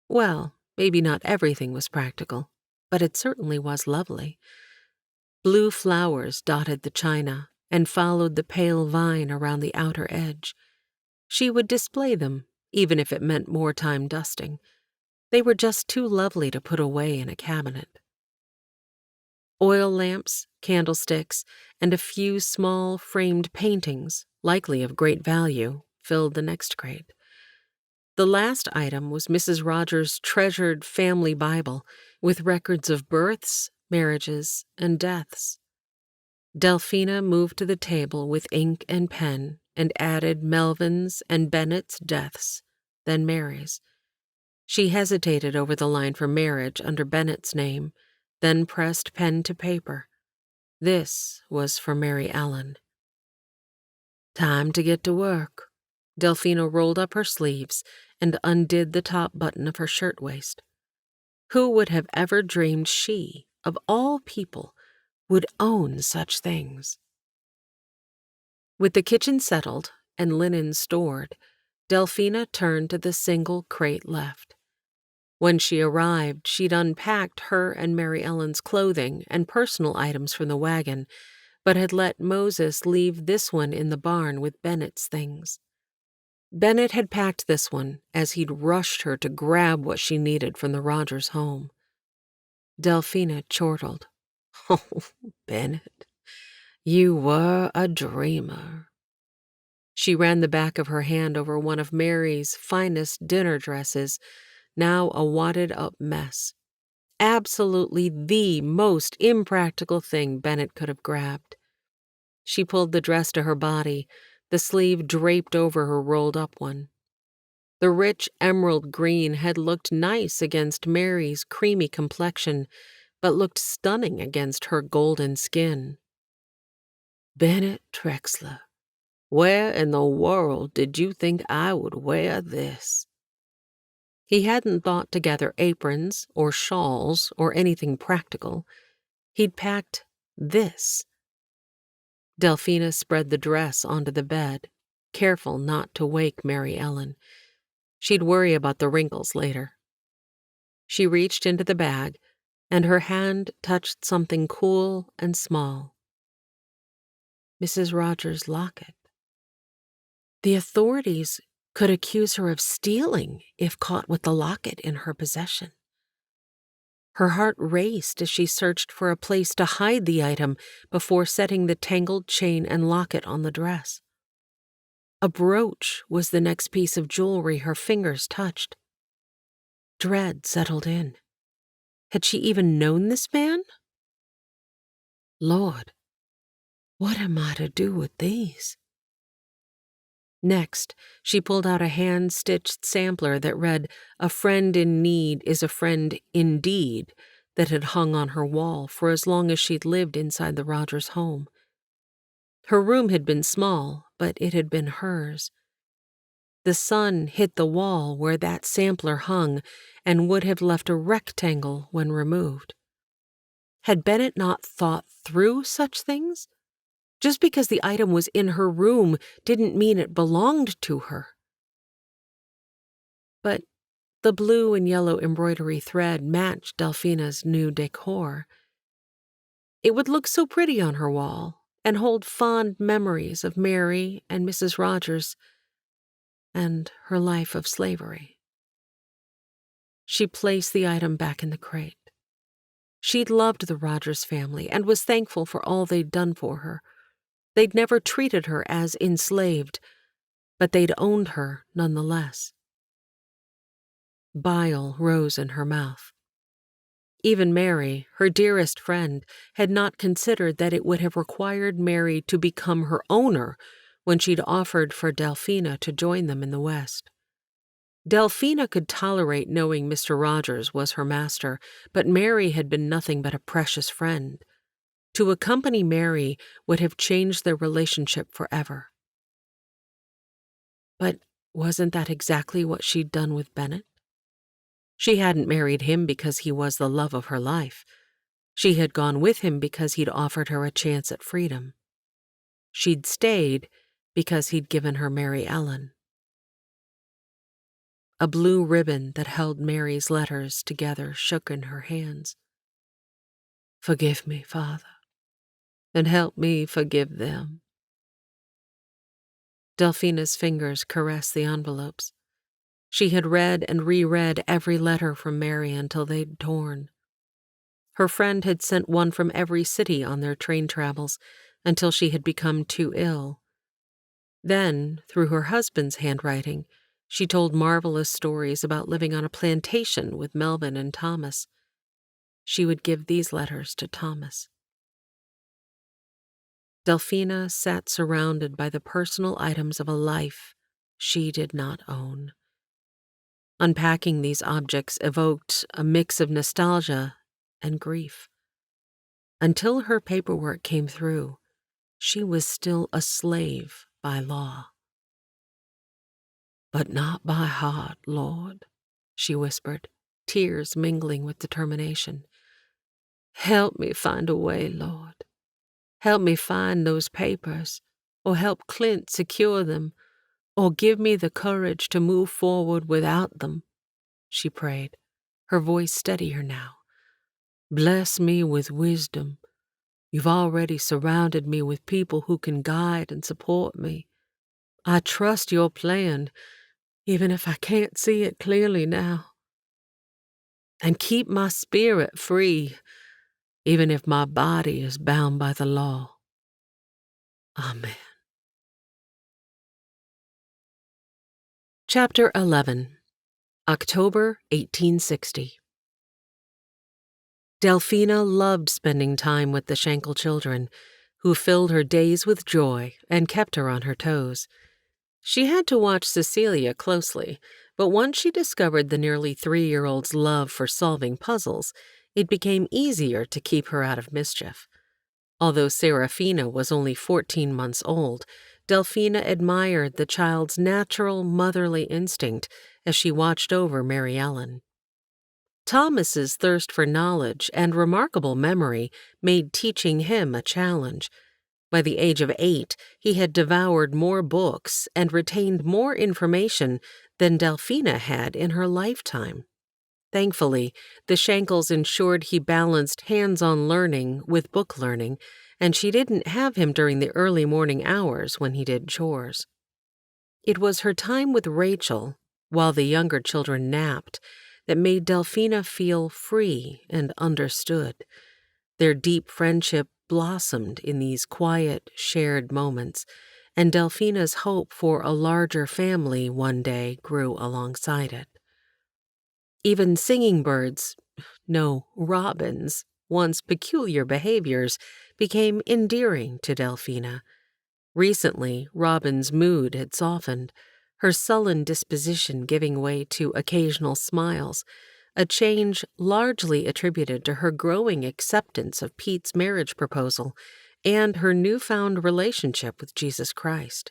Well, maybe not everything was practical, but it certainly was lovely. Blue flowers dotted the china and followed the pale vine around the outer edge. She would display them, even if it meant more time dusting. They were just too lovely to put away in a cabinet. Oil lamps, candlesticks, and a few small framed paintings, likely of great value, filled the next crate. The last item was Mrs. Rogers' treasured family Bible with records of births, marriages, and deaths. Delphina moved to the table with ink and pen and added Melvin's and Bennett's deaths, then Mary's. She hesitated over the line for marriage under Bennett's name, then pressed pen to paper. This was for Mary Ellen. Time to get to work. Delphina rolled up her sleeves and undid the top button of her shirtwaist. Who would have ever dreamed she, of all people, would own such things? With the kitchen settled and linen stored, Delphina turned to the single crate left. When she arrived, she'd unpacked her and Mary Ellen's clothing and personal items from the wagon, but had let Moses leave this one in the barn with Bennett's things. Bennett had packed this one as he'd rushed her to grab what she needed from the Rogers home. Delphina chortled. "Oh, Bennett, you were a dreamer." She ran the back of her hand over one of Mary's finest dinner dresses, now a wadded-up mess. Absolutely the most impractical thing Bennett could have grabbed. She pulled the dress to her body, the sleeve draped over her rolled-up one. The rich emerald green had looked nice against Mary's creamy complexion, but looked stunning against her golden skin. "Bennett Trexler, where in the world did you think I would wear this?" He hadn't thought to gather aprons or shawls or anything practical. He'd packed this. Delphina spread the dress onto the bed, careful not to wake Mary Ellen. She'd worry about the wrinkles later. She reached into the bag, and her hand touched something cool and small. Mrs. Rogers' locket. The authorities could accuse her of stealing if caught with the locket in her possession. Her heart raced as she searched for a place to hide the item before setting the tangled chain and locket on the dress. A brooch was the next piece of jewelry her fingers touched. Dread settled in. Had she even known this man? Lord, what am I to do with these? Next, she pulled out a hand-stitched sampler that read, "A friend in need is a friend indeed," that had hung on her wall for as long as she'd lived inside the Rogers home. Her room had been small, but it had been hers. The sun hit the wall where that sampler hung and would have left a rectangle when removed. Had Bennett not thought through such things? Just because the item was in her room didn't mean it belonged to her. But the blue and yellow embroidery thread matched Delphina's new decor. It would look so pretty on her wall and hold fond memories of Mary and Mrs. Rogers and her life of slavery. She placed the item back in the crate. She'd loved the Rogers family and was thankful for all they'd done for her. They'd never treated her as enslaved, but they'd owned her nonetheless. Bile rose in her mouth. Even Mary, her dearest friend, had not considered that it would have required Mary to become her owner when she'd offered for Delphina to join them in the West. Delphina could tolerate knowing Mr. Rogers was her master, but Mary had been nothing but a precious friend. To accompany Mary would have changed their relationship forever. But wasn't that exactly what she'd done with Bennett? She hadn't married him because he was the love of her life. She had gone with him because he'd offered her a chance at freedom. She'd stayed because he'd given her Mary Ellen. A blue ribbon that held Mary's letters together shook in her hands. "Forgive me, Father, and help me forgive them." Delphina's fingers caressed the envelopes. She had read and reread every letter from Mary until they'd torn. Her friend had sent one from every city on their train travels until she had become too ill. Then, through her husband's handwriting, she told marvelous stories about living on a plantation with Melvin and Thomas. She would give these letters to Thomas. Delphina sat surrounded by the personal items of a life she did not own. Unpacking these objects evoked a mix of nostalgia and grief. Until her paperwork came through, she was still a slave by law. "But not by heart, Lord," she whispered, tears mingling with determination. "Help me find a way, Lord. Help me find those papers, or help Clint secure them, or give me the courage to move forward without them," she prayed, her voice steadier now. "Bless me with wisdom. You've already surrounded me with people who can guide and support me. I trust your plan, even if I can't see it clearly now. And keep my spirit free, even if my body is bound by the law. Amen." Chapter 11. October 1860. Delphina loved spending time with the Shankel children, who filled her days with joy and kept her on her toes. She had to watch Cecilia closely, but once she discovered the nearly 3-year-old's love for solving puzzles, it became easier to keep her out of mischief. Although Serafina was only 14 months old, Delphina admired the child's natural motherly instinct as she watched over Mary Ellen. Thomas's thirst for knowledge and remarkable memory made teaching him a challenge. By the age of 8, he had devoured more books and retained more information than Delphina had in her lifetime. Thankfully, the Shankels ensured he balanced hands-on learning with book learning, and she didn't have him during the early morning hours when he did chores. It was her time with Rachel, while the younger children napped, that made Delphina feel free and understood. Their deep friendship blossomed in these quiet, shared moments, and Delphina's hope for a larger family one day grew alongside it. Even singing birds, no, robins, once peculiar behaviors, became endearing to Delphina. Recently, Robin's mood had softened, her sullen disposition giving way to occasional smiles, a change largely attributed to her growing acceptance of Pete's marriage proposal and her newfound relationship with Jesus Christ.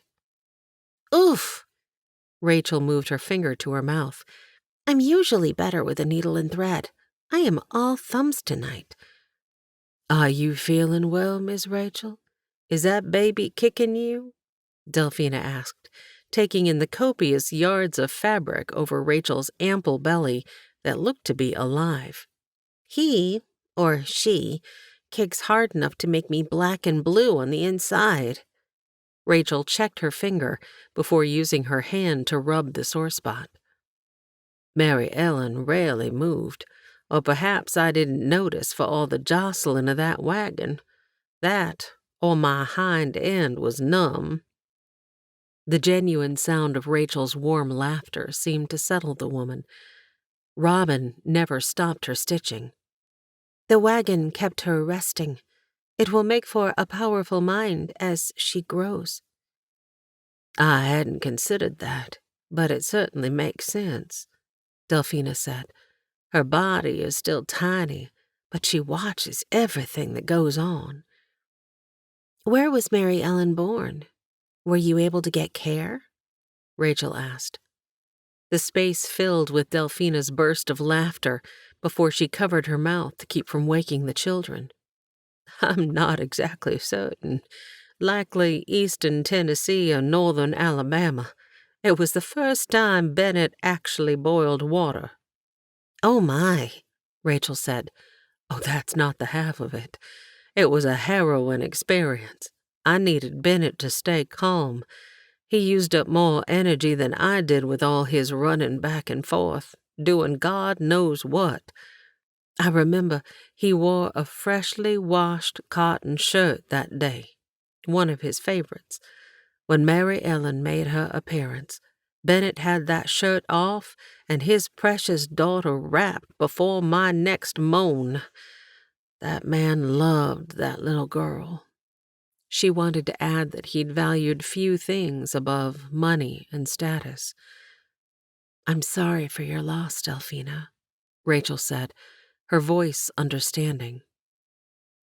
Oof! Rachel moved her finger to her mouth. I'm usually better with a needle and thread. I am all thumbs tonight. "Are you feeling well, Miss Rachel?" Is that baby kicking you? Delphina asked, taking in the copious yards of fabric over Rachel's ample belly that looked to be alive. He, or she, kicks hard enough to make me black and blue on the inside. Rachel checked her finger before using her hand to rub the sore spot. Mary Ellen rarely moved, or perhaps I didn't notice for all the jostling of that wagon. That, or my hind end was numb. The genuine sound of Rachel's warm laughter seemed to settle the woman. Robin never stopped her stitching. The wagon kept her resting. It will make for a powerful mind as she grows. I hadn't considered that, but it certainly makes sense, Delphina said. Her body is still tiny, but she watches everything that goes on. Where was Mary Ellen born? Were you able to get care? Rachel asked. The space filled with Delphina's burst of laughter before she covered her mouth to keep from waking the children. I'm not exactly certain. Likely eastern Tennessee or northern Alabama. It was the first time Bennett actually boiled water. Oh my, Rachel said. Oh, that's not the half of it. It was a harrowing experience. I needed Bennett to stay calm. He used up more energy than I did with all his running back and forth, doing God knows what. I remember he wore a freshly washed cotton shirt that day, one of his favorites. When Mary Ellen made her appearance, Bennett had that shirt off and his precious daughter wrapped before my next moan. That man loved that little girl. She wanted to add that he'd valued few things above money and status. I'm sorry for your loss, Delphina, Rachel said, her voice understanding.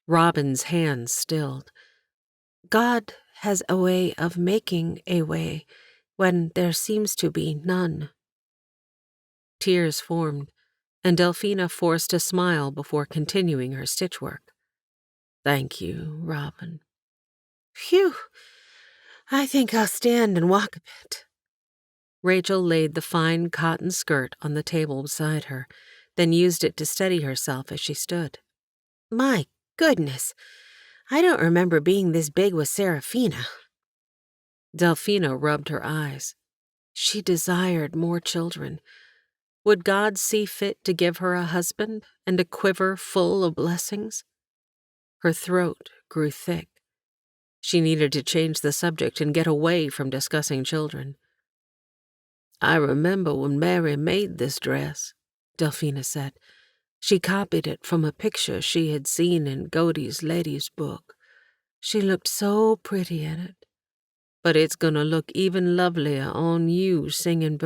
Robin's hands stilled. God has a way of making a way when there seems to be none. Tears formed, and Delphina forced a smile before continuing her stitchwork. Thank you, Robin. Phew! I think I'll stand and walk a bit. Rachel laid the fine cotton skirt on the table beside her, then used it to steady herself as she stood. My goodness, I don't remember being this big with Seraphina. Delphina rubbed her eyes. She desired more children. Would God see fit to give her a husband and a quiver full of blessings? Her throat grew thick. She needed to change the subject and get away from discussing children. I remember when Mary made this dress, Delphina said. She copied it from a picture she had seen in Godey's lady's book. She looked so pretty in it. But it's gonna look even lovelier on you singing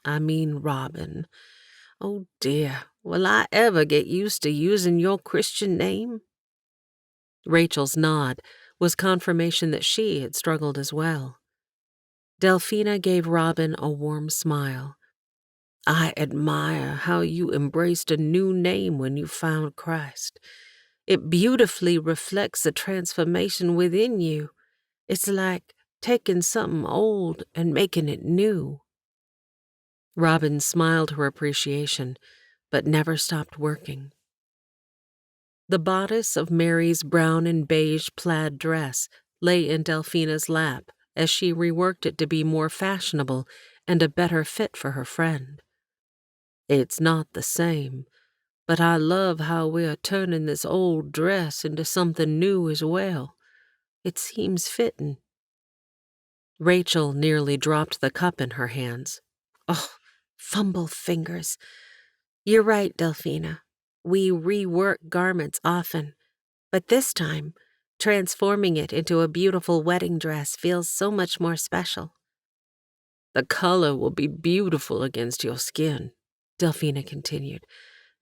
Robin. Oh dear, will I ever get used to using your Christian name? Rachel's nod was confirmation that she had struggled as well. Delphina gave Robin a warm smile. I admire how you embraced a new name when you found Christ. It beautifully reflects the transformation within you. It's like taking something old and making it new. Robin smiled her appreciation, but never stopped working. The bodice of Mary's brown and beige plaid dress lay in Delphina's lap as she reworked it to be more fashionable and a better fit for her friend. It's not the same, but I love how we are turning this old dress into something new as well. It seems fitting. Rachel nearly dropped the cup in her hands. Oh, fumble fingers. You're right, Delphina. We rework garments often, but this time, transforming it into a beautiful wedding dress feels so much more special. The color will be beautiful against your skin, Delphina continued,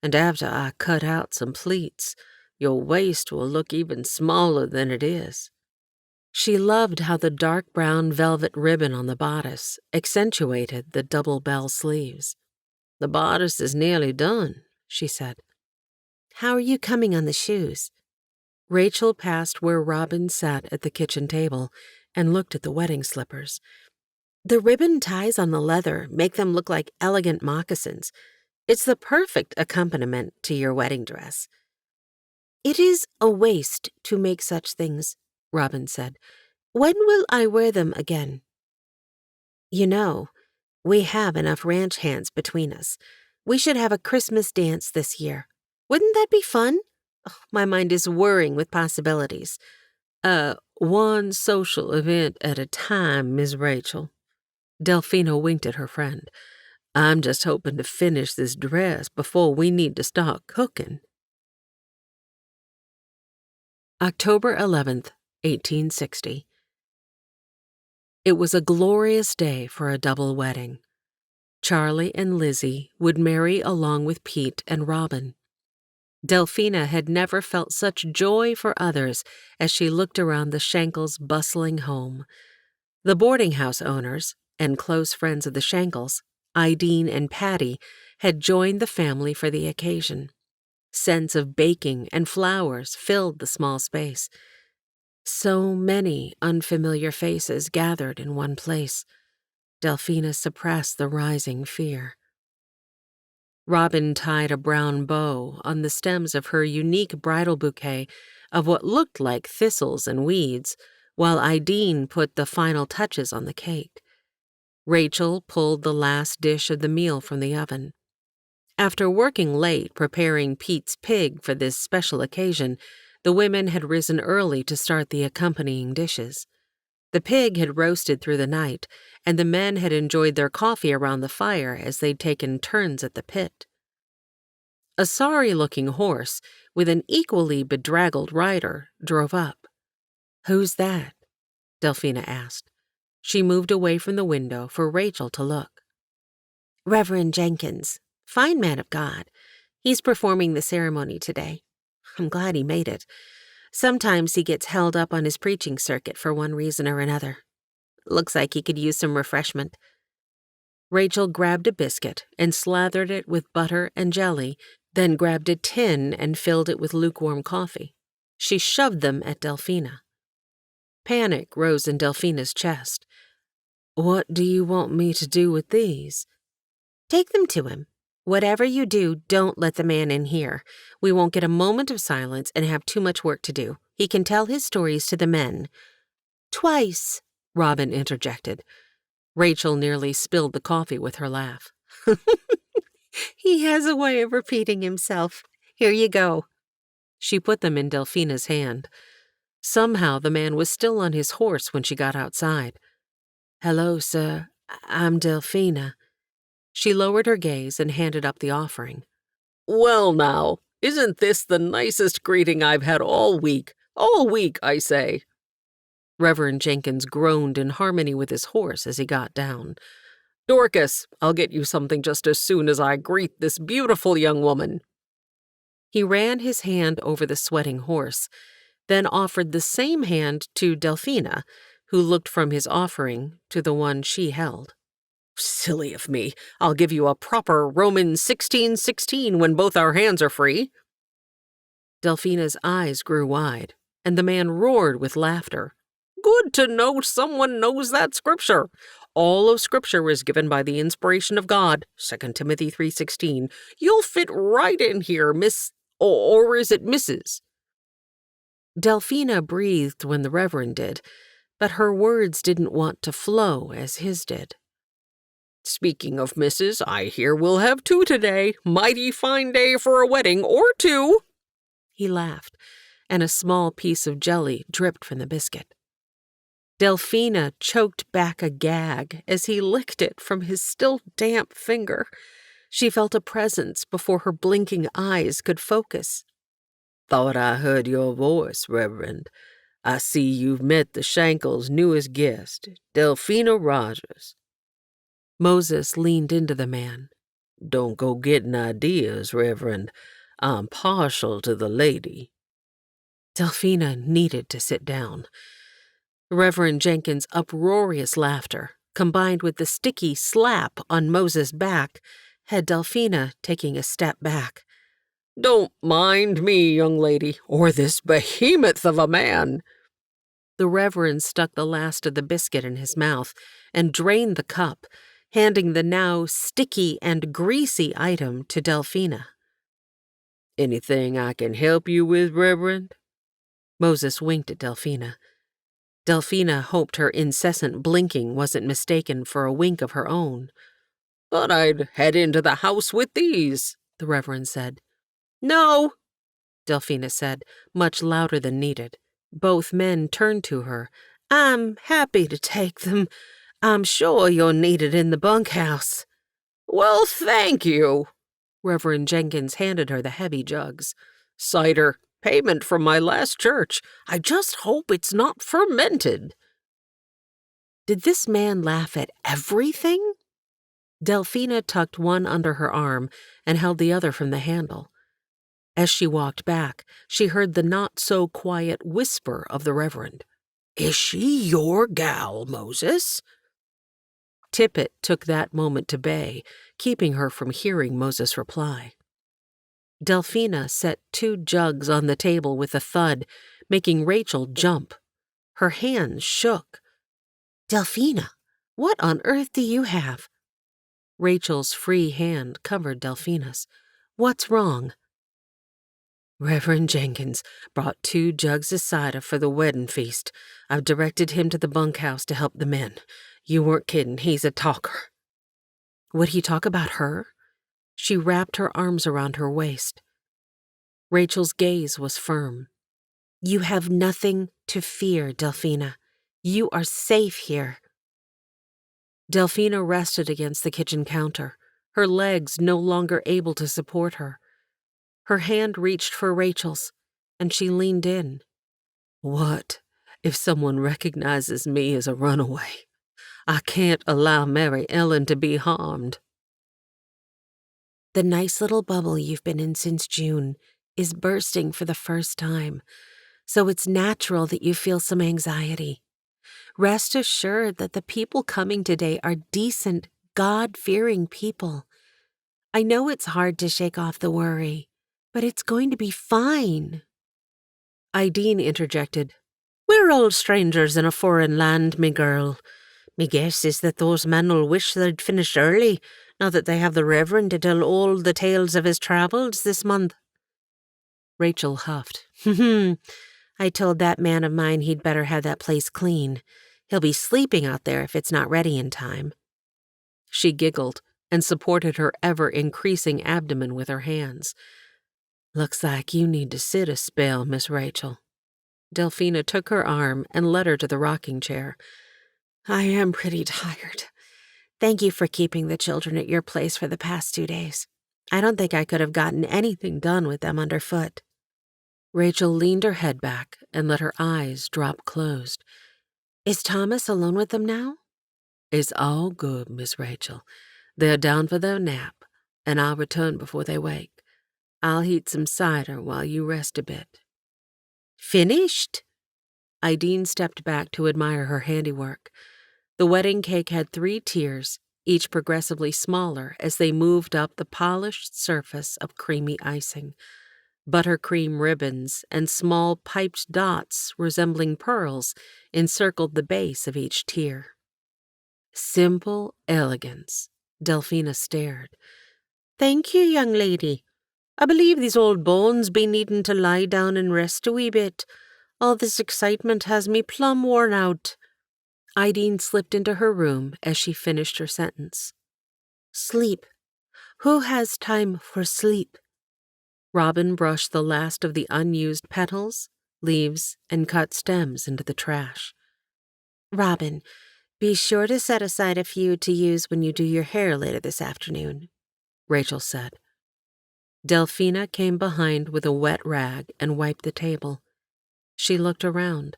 and after I cut out some pleats, your waist will look even smaller than it is. She loved how the dark brown velvet ribbon on the bodice accentuated the double bell sleeves. The bodice is nearly done, she said. How are you coming on the shoes? Rachel passed where Robin sat at the kitchen table and looked at the wedding slippers. The ribbon ties on the leather make them look like elegant moccasins. It's the perfect accompaniment to your wedding dress. It is a waste to make such things, Robin said. When will I wear them again? You know, we have enough ranch hands between us. We should have a Christmas dance this year. Wouldn't that be fun? Oh, my mind is whirring with possibilities. One social event at a time, Miss Rachel. Delphina winked at her friend. I'm just hoping to finish this dress before we need to start cooking. October 11th, 1860. It was a glorious day for a double wedding. Charlie and Lizzie would marry along with Pete and Robin. Delphina had never felt such joy for others as she looked around the Shankels' bustling home. The boarding house owners and close friends of the Shankels, Ideen and Patty, had joined the family for the occasion. Scents of baking and flowers filled the small space. So many unfamiliar faces gathered in one place. Delphina suppressed the rising fear. Robin tied a brown bow on the stems of her unique bridal bouquet of what looked like thistles and weeds, while Ideen put the final touches on the cake. Rachel pulled the last dish of the meal from the oven. After working late preparing Pete's pig for this special occasion, the women had risen early to start the accompanying dishes. The pig had roasted through the night, and the men had enjoyed their coffee around the fire as they'd taken turns at the pit. A sorry-looking horse with an equally bedraggled rider drove up. "Who's that?" Delphina asked. She moved away from the window for Rachel to look. Reverend Jenkins, fine man of God. He's performing the ceremony today. I'm glad he made it. Sometimes he gets held up on his preaching circuit for one reason or another. Looks like he could use some refreshment. Rachel grabbed a biscuit and slathered it with butter and jelly, then grabbed a tin and filled it with lukewarm coffee. She shoved them at Delphina. Panic rose in Delphina's chest. "What do you want me to do with these?" Take them to him. Whatever you do, don't let the man in here. We won't get a moment of silence and have too much work to do. He can tell his stories to the men. Twice, Robin interjected. Rachel nearly spilled the coffee with her laugh. He has a way of repeating himself. Here you go. She put them in Delphina's hand. Somehow the man was still on his horse when she got outside. "Hello, sir. I'm Delphina." She lowered her gaze and handed up the offering. "Well now, isn't this the nicest greeting I've had all week? All week, I say." Reverend Jenkins groaned in harmony with his horse as he got down. "Dorcas, I'll get you something just as soon as I greet this beautiful young woman." He ran his hand over the sweating horse, then offered the same hand to Delphina, who looked from his offering to the one she held. "Silly of me. I'll give you a proper Roman 16:16 when both our hands are free." Delphina's eyes grew wide, and the man roared with laughter. "Good to know someone knows that scripture. All of Scripture is given by the inspiration of God, 2 Timothy 3:16. You'll fit right in here, Miss... or is it Mrs.?" Delphina breathed when the Reverend did, but her words didn't want to flow as his did. "Speaking of Mrs., I hear we'll have two today. Mighty fine day for a wedding, or two." He laughed, and a small piece of jelly dripped from the biscuit. Delphina choked back a gag as he licked it from his still damp finger. She felt a presence before her blinking eyes could focus. "Thought I heard your voice, Reverend. I see you've met the Shankels' newest guest, Delphina Rogers." Moses leaned into the man. "Don't go getting ideas, Reverend. I'm partial to the lady." Delphina needed to sit down. Reverend Jenkins' uproarious laughter, combined with the sticky slap on Moses' back, had Delphina taking a step back. Don't mind me, young lady, or this behemoth of a man." The Reverend stuck the last of the biscuit in his mouth and drained the cup, handing the now sticky and greasy item to Delphina. "Anything I can help you with, Reverend?" Moses winked at Delphina. Delphina hoped her incessant blinking wasn't mistaken for a wink of her own. "Thought I'd head into the house with these," the Reverend said. "No," Delphina said, much louder than needed. Both men turned to her. "I'm happy to take them. I'm sure you're needed in the bunkhouse." "Well, thank you." Reverend Jenkins handed her the heavy jugs. "Cider, payment from my last church. I just hope it's not fermented." Did this man laugh at everything? Delphina tucked one under her arm and held the other from the handle. As she walked back, she heard the not-so-quiet whisper of the Reverend. "Is she your gal, Moses?" Tippett took that moment to bay, keeping her from hearing Moses reply. Delphina set 2 jugs on the table with a thud, making Rachel jump. Her hands shook. "Delphina, what on earth do you have?" Rachel's free hand covered Delphina's. "What's wrong?" "Reverend Jenkins brought 2 jugs of cider for the wedding feast. I've directed him to the bunkhouse to help the men. You weren't kidding, he's a talker." Would he talk about her? She wrapped her arms around her waist. Rachel's gaze was firm. "You have nothing to fear, Delphina. You are safe here." Delphina rested against the kitchen counter, her legs no longer able to support her. Her hand reached for Rachel's, and she leaned in. "What if someone recognizes me as a runaway? I can't allow Mary Ellen to be harmed." "The nice little bubble you've been in since June is bursting for the first time, so it's natural that you feel some anxiety. Rest assured that the people coming today are decent, God-fearing people. I know it's hard to shake off the worry, but it's going to be fine." Ideen interjected. "We're all strangers in a foreign land, me girl. Me guess is that those men'll wish they'd finished early, now that they have the Reverend to tell all the tales of his travels this month." Rachel huffed. "I told that man of mine he'd better have that place clean. He'll be sleeping out there if it's not ready in time." She giggled and supported her ever-increasing abdomen with her hands. "Looks like you need to sit a spell, Miss Rachel." Delphina took her arm and led her to the rocking chair. "I am pretty tired. Thank you for keeping the children at your place for the past 2 days. I don't think I could have gotten anything done with them underfoot." Rachel leaned her head back and let her eyes drop closed. "Is Thomas alone with them now?" "It's all good, Miss Rachel. They're down for their nap, and I'll return before they wake. I'll heat some cider while you rest a bit." "Finished?" Ideen stepped back to admire her handiwork. The wedding cake had 3 tiers, each progressively smaller as they moved up the polished surface of creamy icing. Buttercream ribbons and small piped dots resembling pearls encircled the base of each tier. "Simple elegance." Delphina stared. "Thank you, young lady. I believe these old bones be needin' to lie down and rest a wee bit. All this excitement has me plumb worn out." Ideen slipped into her room as she finished her sentence. "Sleep. Who has time for sleep?" Robin brushed the last of the unused petals, leaves, and cut stems into the trash. "Robin, be sure to set aside a few to use when you do your hair later this afternoon," Rachel said. Delphina came behind with a wet rag and wiped the table. She looked around.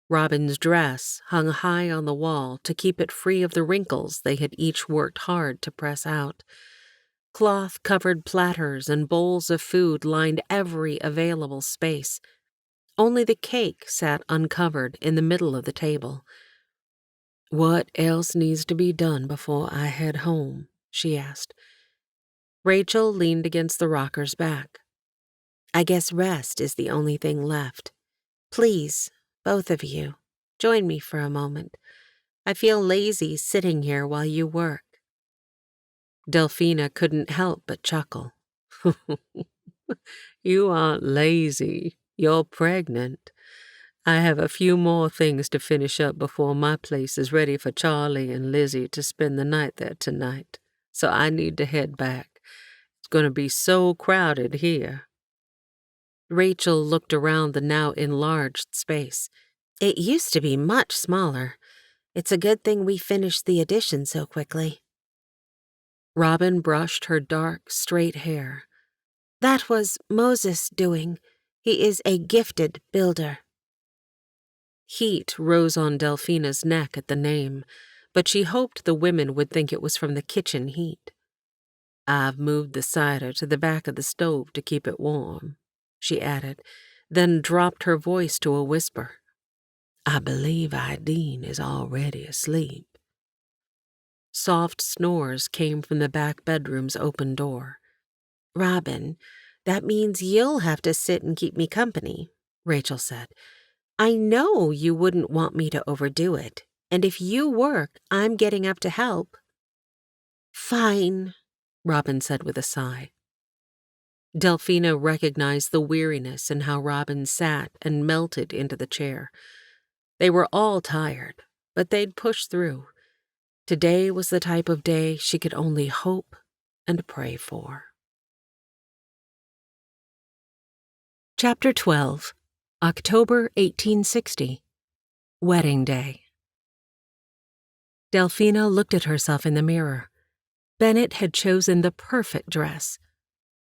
Robin's dress hung high on the wall to keep it free of the wrinkles they had each worked hard to press out. Cloth-covered platters and bowls of food lined every available space. Only the cake sat uncovered in the middle of the table. "What else needs to be done before I head home?" she asked. Rachel leaned against the rocker's back. I guess rest is the only thing left. Please, both of you, join me for a moment. I feel lazy sitting here while you work." Delphina couldn't help but chuckle. "You aren't lazy. You're pregnant. I have a few more things to finish up before my place is ready for Charlie and Lizzie to spend the night there tonight, so I need to head back. It's going to be so crowded here." Rachel looked around the now enlarged space. It used to be much smaller. It's a good thing we finished the addition so quickly. Robin brushed her dark, straight hair. That was Moses' doing. He is a gifted builder. Heat rose on Delphina's neck at the name, but she hoped the women would think it was from the kitchen heat. "I've moved the cider to the back of the stove to keep it warm," she added, then dropped her voice to a whisper. "I believe Heidi is already asleep." Soft snores came from the back bedroom's open door. "Robin, that means you'll have to sit and keep me company," Rachel said. "I know you wouldn't want me to overdo it, and if you work, I'm getting up to help." "Fine," Robin said with a sigh. Delphina recognized the weariness in how Robin sat and melted into the chair. They were all tired, but they'd push through. Today was the type of day she could only hope and pray for. Chapter 12, October 1860, Wedding Day. Delphina looked at herself in the mirror. Bennett had chosen the perfect dress.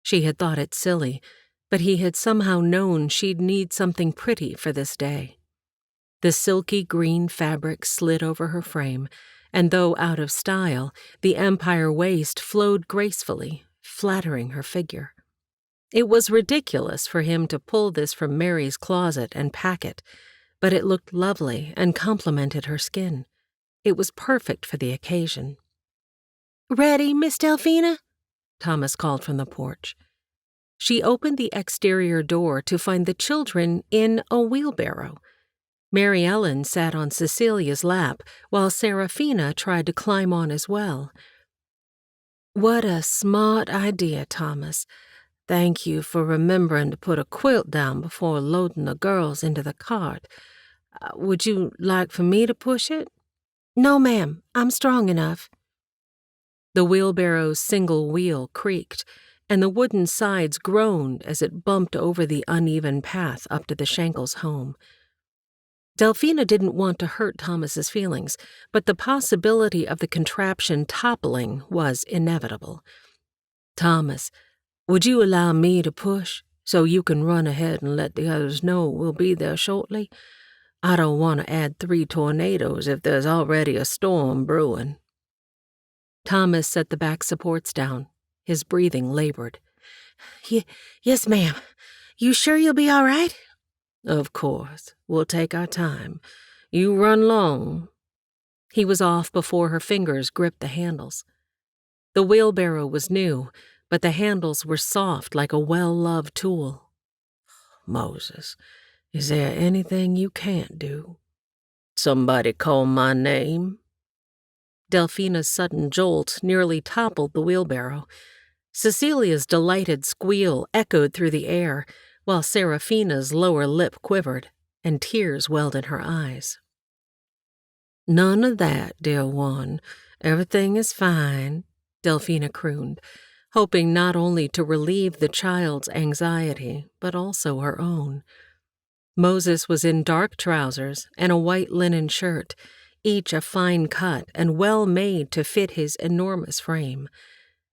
She had thought it silly, but he had somehow known she'd need something pretty for this day. The silky green fabric slid over her frame, and though out of style, the empire waist flowed gracefully, flattering her figure. It was ridiculous for him to pull this from Mary's closet and pack it, but it looked lovely and complemented her skin. It was perfect for the occasion. "Ready, Miss Delphina?" Thomas called from the porch. She opened the exterior door to find the children in a wheelbarrow. Mary Ellen sat on Cecilia's lap, while Seraphina tried to climb on as well. "What a smart idea, Thomas. Thank you for remembering to put a quilt down before loading the girls into the cart. Would you like for me to push it?" "No, ma'am. I'm strong enough." The wheelbarrow's single wheel creaked, and the wooden sides groaned as it bumped over the uneven path up to the Shankels' home. Delphina didn't want to hurt Thomas's feelings, but the possibility of the contraption toppling was inevitable. "Thomas, would you allow me to push, so you can run ahead and let the others know we'll be there shortly? I don't want to add 3 tornadoes if there's already a storm brewing." Thomas set the back supports down. His breathing labored. Yes, ma'am. You sure you'll be all right?" "Of course. We'll take our time. You run long." He was off before her fingers gripped the handles. The wheelbarrow was new, but the handles were soft like a well-loved tool. "Moses, is there anything you can't do? Somebody call my name?" Delphina's sudden jolt nearly toppled the wheelbarrow. Cecilia's delighted squeal echoed through the air, while Seraphina's lower lip quivered, and tears welled in her eyes. "None of that, dear one. Everything is fine," Delphina crooned, hoping not only to relieve the child's anxiety, but also her own. Moses was in dark trousers and a white linen shirt, each a fine cut and well made to fit his enormous frame.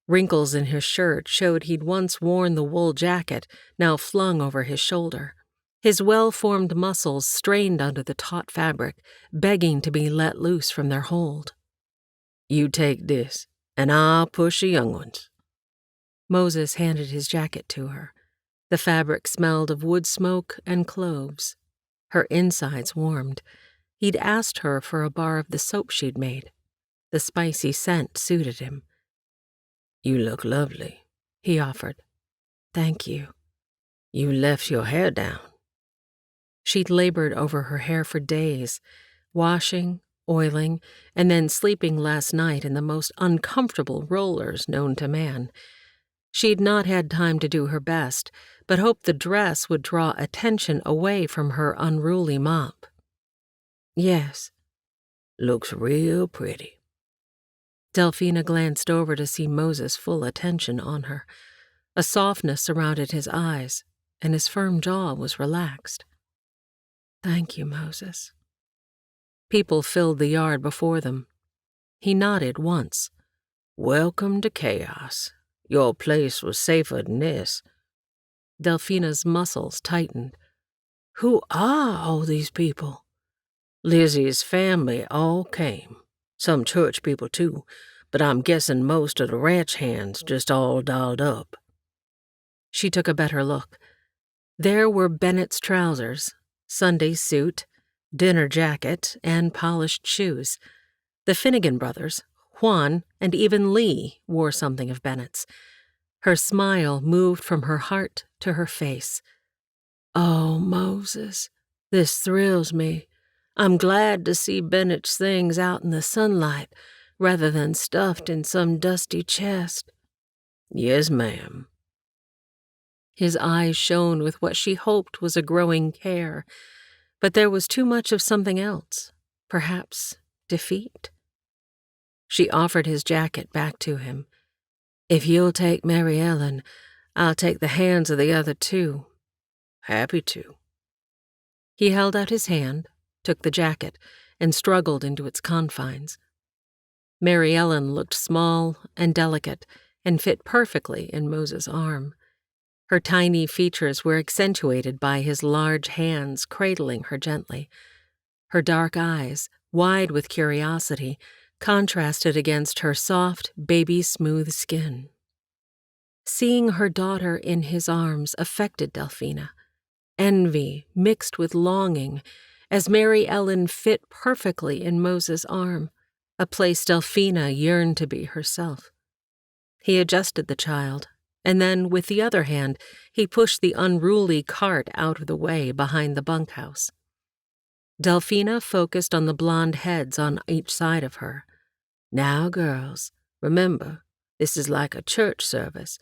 Wrinkles in his shirt showed he'd once worn the wool jacket, now flung over his shoulder. His well-formed muscles strained under the taut fabric, begging to be let loose from their hold. "You take this, and I'll push the young ones." Moses handed his jacket to her. The fabric smelled of wood smoke and cloves. Her insides warmed. He'd asked her for a bar of the soap she'd made. The spicy scent suited him. "You look lovely," he offered. "Thank you." You left your hair down. She'd labored over her hair for days, washing, oiling, and then sleeping last night in the most uncomfortable rollers known to man. She'd not had time to do her best, but hoped the dress would draw attention away from her unruly mop. Yes. Looks real pretty. Delphina glanced over to see Moses' full attention on her. A softness surrounded his eyes, and his firm jaw was relaxed. Thank you, Moses. People filled the yard before them. He nodded once. Welcome to chaos. Your place was safer than this. Delphina's muscles tightened. Who are all these people? Lizzie's family all came. Some church people, too, but I'm guessing most of the ranch hands just all dolled up. She took a better look. There were Bennett's trousers, Sunday suit, dinner jacket, and polished shoes. The Finnegan brothers, Juan, and even Lee wore something of Bennett's. Her smile moved from her heart to her face. Oh, Moses, this thrills me. I'm glad to see Bennett's things out in the sunlight rather than stuffed in some dusty chest. Yes, ma'am. His eyes shone with what she hoped was a growing care, but there was too much of something else, perhaps defeat. She offered his jacket back to him. If you'll take Mary Ellen, I'll take the hands of the other two. Happy to. He held out his hand, took the jacket, and struggled into its confines. Mary Ellen looked small and delicate and fit perfectly in Moses' arm. Her tiny features were accentuated by his large hands cradling her gently. Her dark eyes, wide with curiosity, contrasted against her soft, baby-smooth skin. Seeing her daughter in his arms affected Delphina. Envy mixed with longing, as Mary Ellen fit perfectly in Moses' arm, a place Delphina yearned to be herself. He adjusted the child, and then, with the other hand, he pushed the unruly cart out of the way behind the bunkhouse. Delphina focused on the blonde heads on each side of her. Now, girls, remember, this is like a church service.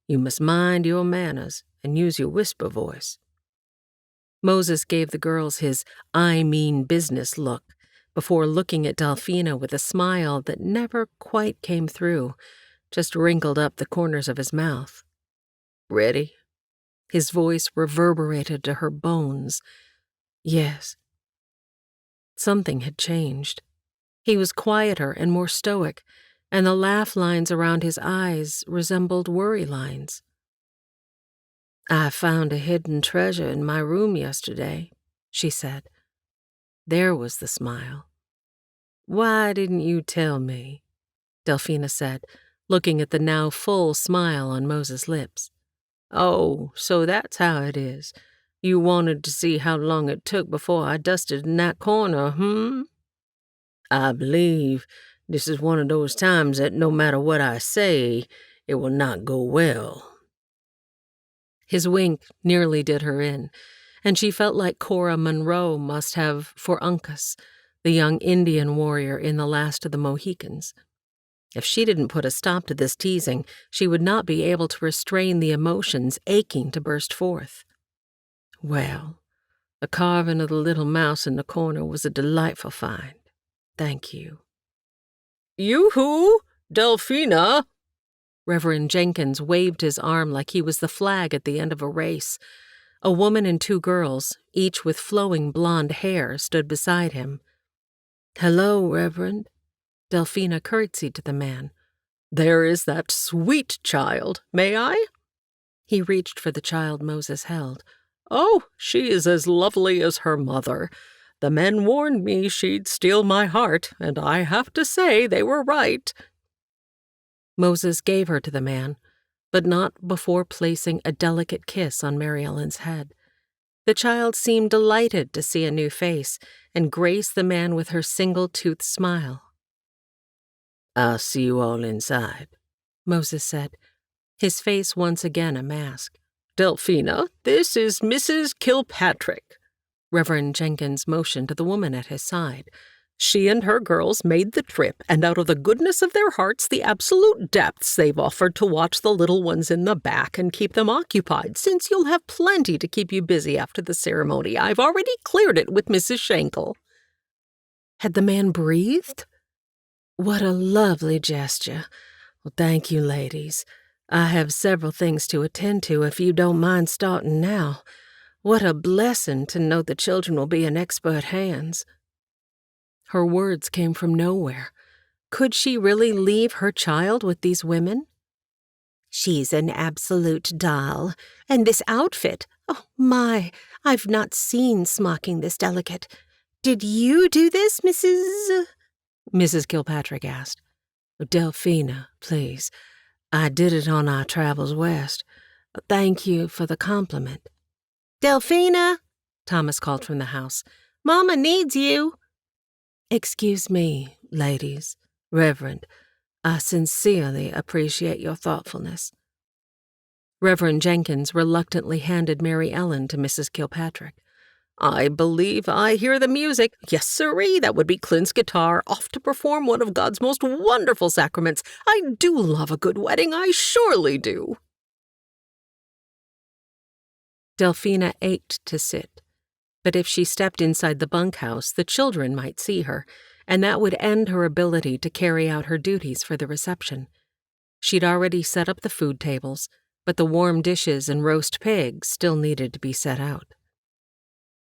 You must mind your manners and use your whisper voice. Moses gave the girls his I mean business look before looking at Delphina with a smile that never quite came through, just wrinkled up the corners of his mouth. Ready? His voice reverberated to her bones. Yes. Something had changed. He was quieter and more stoic, and the laugh lines around his eyes resembled worry lines. I found a hidden treasure in my room yesterday, she said. There was the smile. Why didn't you tell me? Delphina said, looking at the now full smile on Moses' lips. Oh, so that's how it is. You wanted to see how long it took before I dusted in that corner, I believe this is one of those times that no matter what I say, it will not go well. His wink nearly did her in, and she felt like Cora Munro must have for Uncas, the young Indian warrior in The Last of the Mohicans. If she didn't put a stop to this teasing, she would not be able to restrain the emotions aching to burst forth. Well, the carving of the little mouse in the corner was a delightful find. Thank you. Yoo-hoo! Delphina! Reverend Jenkins waved his arm like he was the flag at the end of a race. A woman and two girls, each with flowing blonde hair, stood beside him. Hello, Reverend. Delphina curtsied to the man. There is that sweet child. May I? He reached for the child Moses held. Oh, she is as lovely as her mother. The men warned me she'd steal my heart, and I have to say they were right. Moses gave her to the man, but not before placing a delicate kiss on Mary Ellen's head. The child seemed delighted to see a new face and graced the man with her single-toothed smile. I'll see you all inside, Moses said, his face once again a mask. Delphina, this is Mrs. Kilpatrick. Reverend Jenkins motioned to the woman at his side. She and her girls made the trip, and out of the goodness of their hearts, the absolute depths, they've offered to watch the little ones in the back and keep them occupied, since you'll have plenty to keep you busy after the ceremony. I've already cleared it with Mrs. Shankel. Had the man breathed? What a lovely gesture. Well, thank you, ladies. I have several things to attend to if you don't mind starting now. What a blessing to know the children will be in expert hands. Her words came from nowhere. Could she really leave her child with these women? She's an absolute doll. And this outfit, oh my, I've not seen smocking this delicate. Did you do this, Mrs. Kilpatrick asked. Delphina, please. I did it on our travels west. Thank you for the compliment. Delphina, Thomas called from the house. Mama needs you. Excuse me, ladies, Reverend. I sincerely appreciate your thoughtfulness. Reverend Jenkins reluctantly handed Mary Ellen to Mrs. Kilpatrick. I believe I hear the music. Yes, sirree, that would be Clint's guitar, off to perform one of God's most wonderful sacraments. I do love a good wedding, I surely do. Delphina ached to sit, but if she stepped inside the bunkhouse, the children might see her, and that would end her ability to carry out her duties for the reception. She'd already set up the food tables, but the warm dishes and roast pig still needed to be set out.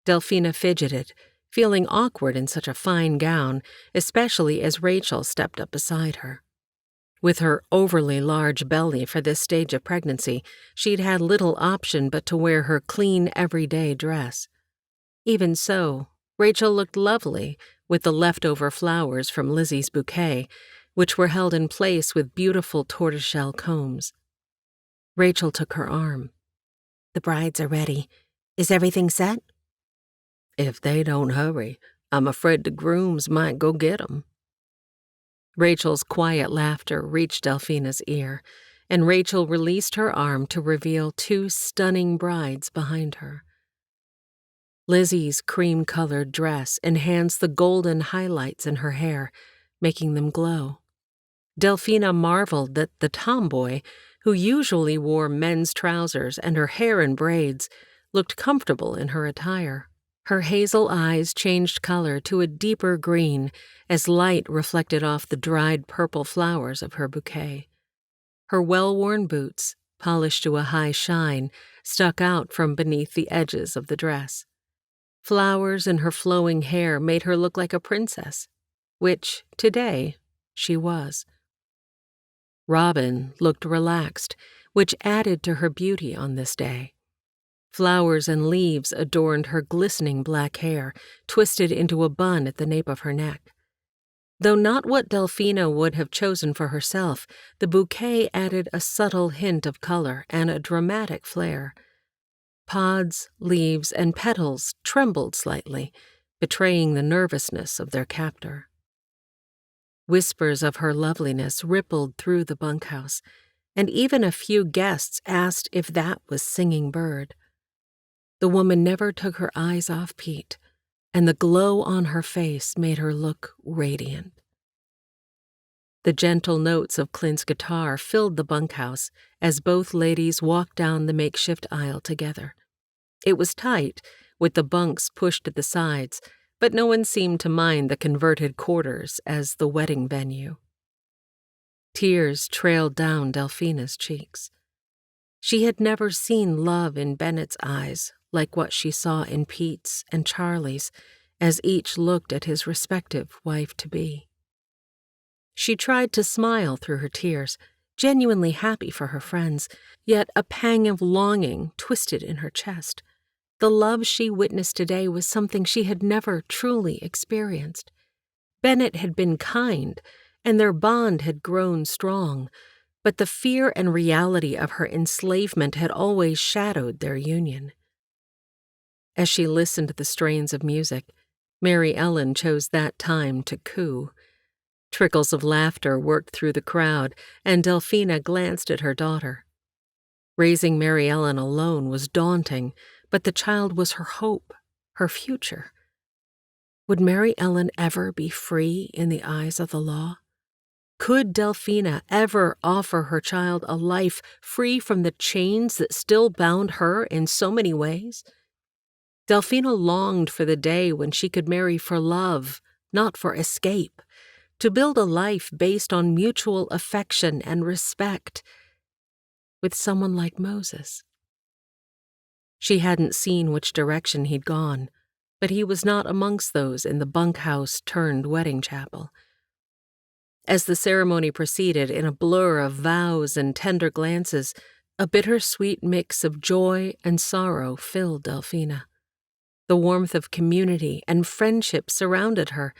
Delphina fidgeted, feeling awkward in such a fine gown, especially as Rachel stepped up beside her. With her overly large belly for this stage of pregnancy, she'd had little option but to wear her clean, everyday dress. Even so, Rachel looked lovely with the leftover flowers from Lizzie's bouquet, which were held in place with beautiful tortoiseshell combs. Rachel took her arm. The brides are ready. Is everything set? If they don't hurry, I'm afraid the grooms might go get 'em. Rachel's quiet laughter reached Delphina's ear, and Rachel released her arm to reveal two stunning brides behind her. Lizzie's cream-colored dress enhanced the golden highlights in her hair, making them glow. Delphina marveled that the tomboy, who usually wore men's trousers and her hair in braids, looked comfortable in her attire. Her hazel eyes changed color to a deeper green as light reflected off the dried purple flowers of her bouquet. Her well-worn boots, polished to a high shine, stuck out from beneath the edges of the dress. Flowers in her flowing hair made her look like a princess, which, today, she was. Robin looked relaxed, which added to her beauty on this day. Flowers and leaves adorned her glistening black hair, twisted into a bun at the nape of her neck. Though not what Delphina would have chosen for herself, the bouquet added a subtle hint of color and a dramatic flair. Pods, leaves, and petals trembled slightly, betraying the nervousness of their captor. Whispers of her loveliness rippled through the bunkhouse, and even a few guests asked if that was Singing Bird. The woman never took her eyes off Pete, and the glow on her face made her look radiant. The gentle notes of Clint's guitar filled the bunkhouse as both ladies walked down the makeshift aisle together. It was tight, with the bunks pushed to the sides, but no one seemed to mind the converted quarters as the wedding venue. Tears trailed down Delphina's cheeks. She had never seen love in Bennett's eyes like what she saw in Pete's and Charlie's as each looked at his respective wife-to-be. She tried to smile through her tears, genuinely happy for her friends, yet a pang of longing twisted in her chest. The love she witnessed today was something she had never truly experienced. Bennett had been kind, and their bond had grown strong, but the fear and reality of her enslavement had always shadowed their union. As she listened to the strains of music, Mary Ellen chose that time to coo. Trickles of laughter worked through the crowd, and Delphina glanced at her daughter. Raising Mary Ellen alone was daunting, but the child was her hope, her future. Would Mary Ellen ever be free in the eyes of the law? Could Delphina ever offer her child a life free from the chains that still bound her in so many ways? Delphina longed for the day when she could marry for love, not for escape, to build a life based on mutual affection and respect with someone like Moses. She hadn't seen which direction he'd gone, but he was not amongst those in the bunkhouse-turned-wedding chapel. As the ceremony proceeded in a blur of vows and tender glances, a bittersweet mix of joy and sorrow filled Delphina. The warmth of community and friendship surrounded her,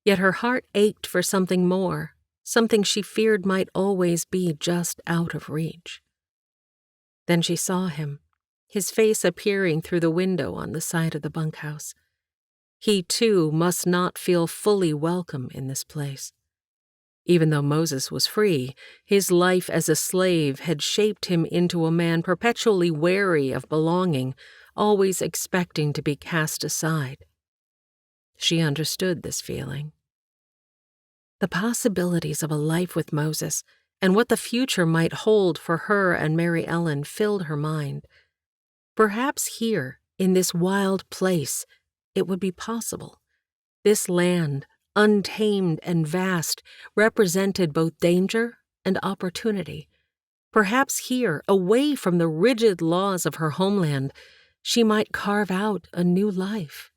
yet her heart ached for something more, something she feared might always be just out of reach. Then she saw him, his face appearing through the window on the side of the bunkhouse. He, too, must not feel fully welcome in this place. Even though Moses was free, his life as a slave had shaped him into a man perpetually wary of belonging, always expecting to be cast aside. She understood this feeling. The possibilities of a life with Moses and what the future might hold for her and Mary Ellen filled her mind. Perhaps here, in this wild place, it would be possible. This land, untamed and vast, represented both danger and opportunity. Perhaps here, away from the rigid laws of her homeland, she might carve out a new life.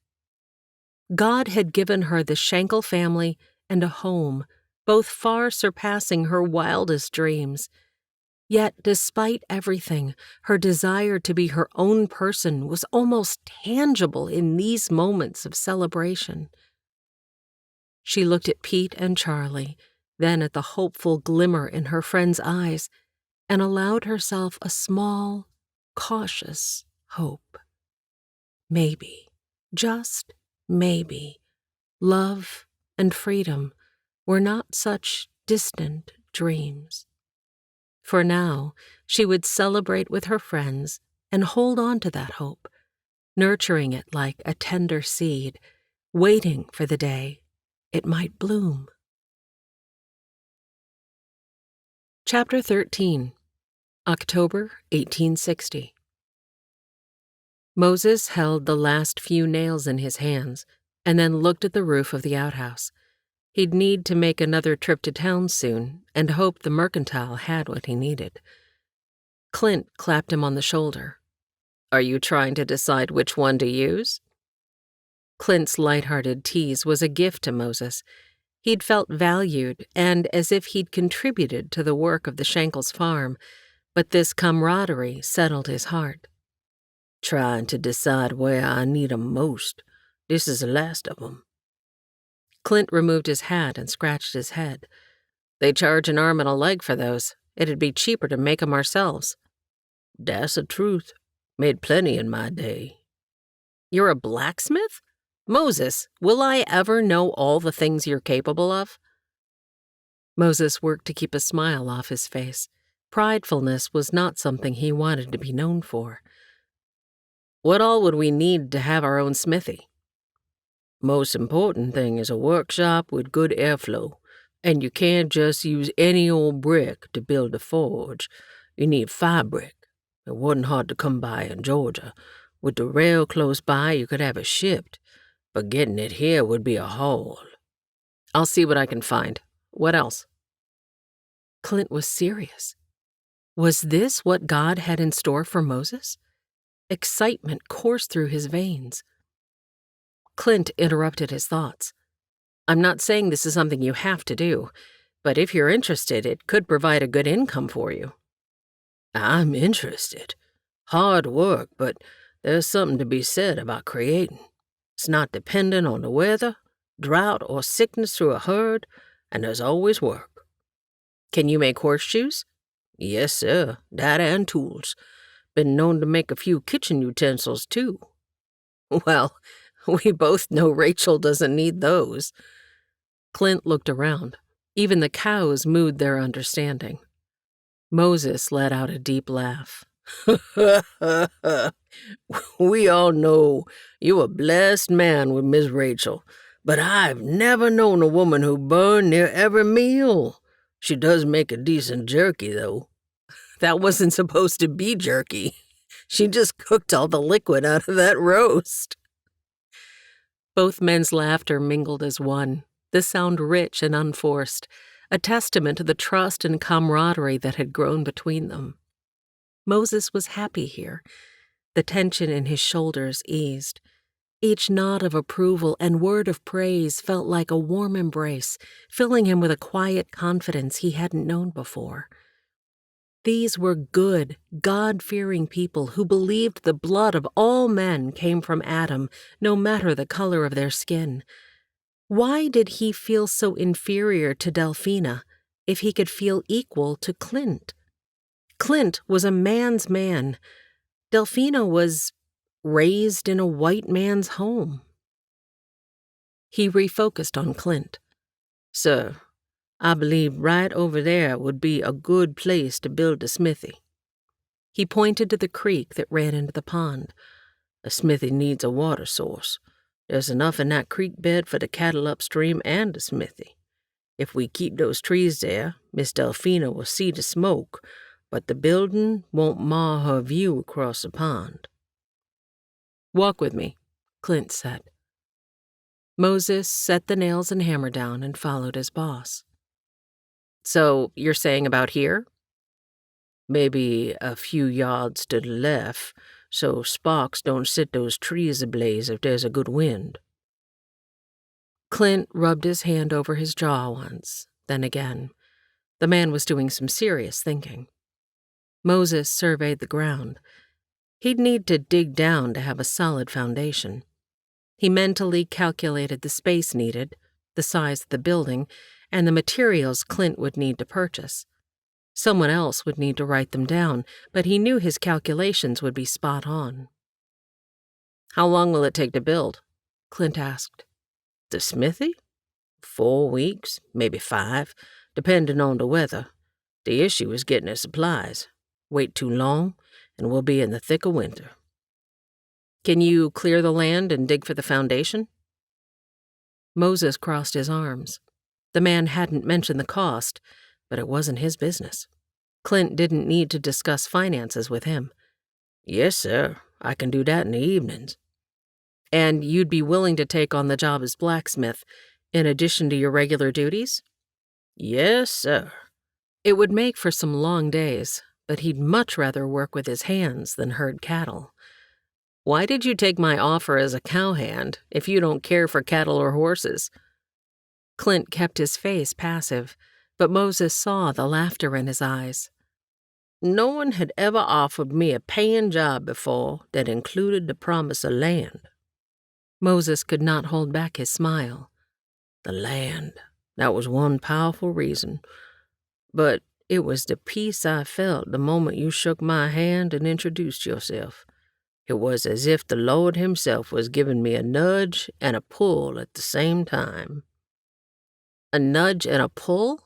God had given her the Shankel family and a home, both far surpassing her wildest dreams. Yet, despite everything, her desire to be her own person was almost tangible in these moments of celebration. She looked at Pete and Charlie, then at the hopeful glimmer in her friend's eyes, and allowed herself a small, cautious hope. Maybe, just maybe, love and freedom were not such distant dreams. For now, she would celebrate with her friends and hold on to that hope, nurturing it like a tender seed, waiting for the day it might bloom. Chapter 13, October 1860. Moses held the last few nails in his hands and then looked at the roof of the outhouse. He'd need to make another trip to town soon and hoped the mercantile had what he needed. Clint clapped him on the shoulder. "Are you trying to decide which one to use?" Clint's light-hearted tease was a gift to Moses. He'd felt valued and as if he'd contributed to the work of the Shankels' farm, but this camaraderie settled his heart. "Trying to decide where I need 'em most. This is the last of 'em." Clint removed his hat and scratched his head. "They charge an arm and a leg for those. It'd be cheaper to make 'em ourselves." "That's the truth. Made plenty in my day." "You're a blacksmith? Moses, will I ever know all the things you're capable of?" Moses worked to keep a smile off his face. Pridefulness was not something he wanted to be known for. "What all would we need to have our own smithy?" "Most important thing is a workshop with good airflow, and you can't just use any old brick to build a forge. You need fire brick. It wasn't hard to come by in Georgia. With the rail close by, you could have it shipped, but getting it here would be a haul." "I'll see what I can find. What else?" Clint was serious. Was this what God had in store for Moses? Excitement coursed through his veins. Clint interrupted his thoughts. "I'm not saying this is something you have to do, but if you're interested, it could provide a good income for you." "I'm interested. Hard work, but there's something to be said about creating. It's not dependent on the weather, drought, or sickness through a herd, and there's always work." "Can you make horseshoes?" "Yes, sir. That and tools. Been known to make a few kitchen utensils, too." "Well, we both know Rachel doesn't need those." Clint looked around. Even the cows mooed their understanding. Moses let out a deep laugh. We all know you're a blessed man with Miss Rachel, but I've never known a woman who burned near every meal. She does make a decent jerky, though. That wasn't supposed to be jerky. She just cooked all the liquid out of that roast. Both men's laughter mingled as one, the sound rich and unforced, a testament to the trust and camaraderie that had grown between them. Moses was happy here. The tension in his shoulders eased. Each nod of approval and word of praise felt like a warm embrace, filling him with a quiet confidence he hadn't known before. These were good, God-fearing people who believed the blood of all men came from Adam, no matter the color of their skin. Why did he feel so inferior to Delphina if he could feel equal to Clint? Clint was a man's man. Delphina was raised in a white man's home. He refocused on Clint. Sir, I believe right over there would be a good place to build a smithy. He pointed to the creek that ran into the pond. A smithy needs a water source. There's enough in that creek bed for the cattle upstream and a smithy. If we keep those trees there, Miss Delphina will see the smoke, but the building won't mar her view across the pond. Walk with me, Clint said. Moses set the nails and hammer down and followed his boss. So you're saying about here? Maybe a few yards to the left, so sparks don't set those trees ablaze if there's a good wind. Clint rubbed his hand over his jaw once, then again. The man was doing some serious thinking. Moses surveyed the ground. He'd need to dig down to have a solid foundation. He mentally calculated the space needed, the size of the building, and the materials Clint would need to purchase. Someone else would need to write them down, but he knew his calculations would be spot on. How long will it take to build? Clint asked. The smithy? 4 weeks, maybe 5, depending on the weather. The issue is getting the supplies. Wait too long, and we'll be in the thick of winter. Can you clear the land and dig for the foundation? Moses crossed his arms. The man hadn't mentioned the cost, but it wasn't his business. Clint didn't need to discuss finances with him. Yes, sir. I can do that in the evenings. And you'd be willing to take on the job as blacksmith, in addition to your regular duties? Yes, sir. It would make for some long days, but he'd much rather work with his hands than herd cattle. Why did you take my offer as a cowhand if you don't care for cattle or horses? Clint kept his face passive, but Moses saw the laughter in his eyes. No one had ever offered me a paying job before that included the promise of land. Moses could not hold back his smile. The land, that was one powerful reason. But it was the peace I felt the moment you shook my hand and introduced yourself. It was as if the Lord himself was giving me a nudge and a pull at the same time. A nudge and a pull?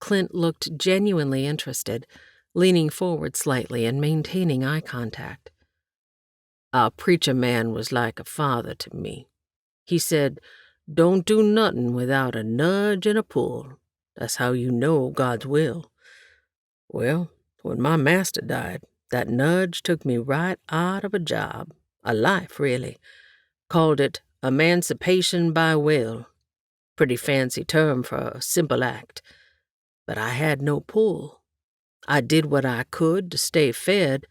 Clint looked genuinely interested, leaning forward slightly and maintaining eye contact. Our preacher man was like a father to me. He said, "Don't do nothing without a nudge and a pull. That's how you know God's will." Well, when my master died, that nudge took me right out of a job, a life, really. Called it emancipation by will. Pretty fancy term for a simple act. But I had no pull. I did what I could to stay fed,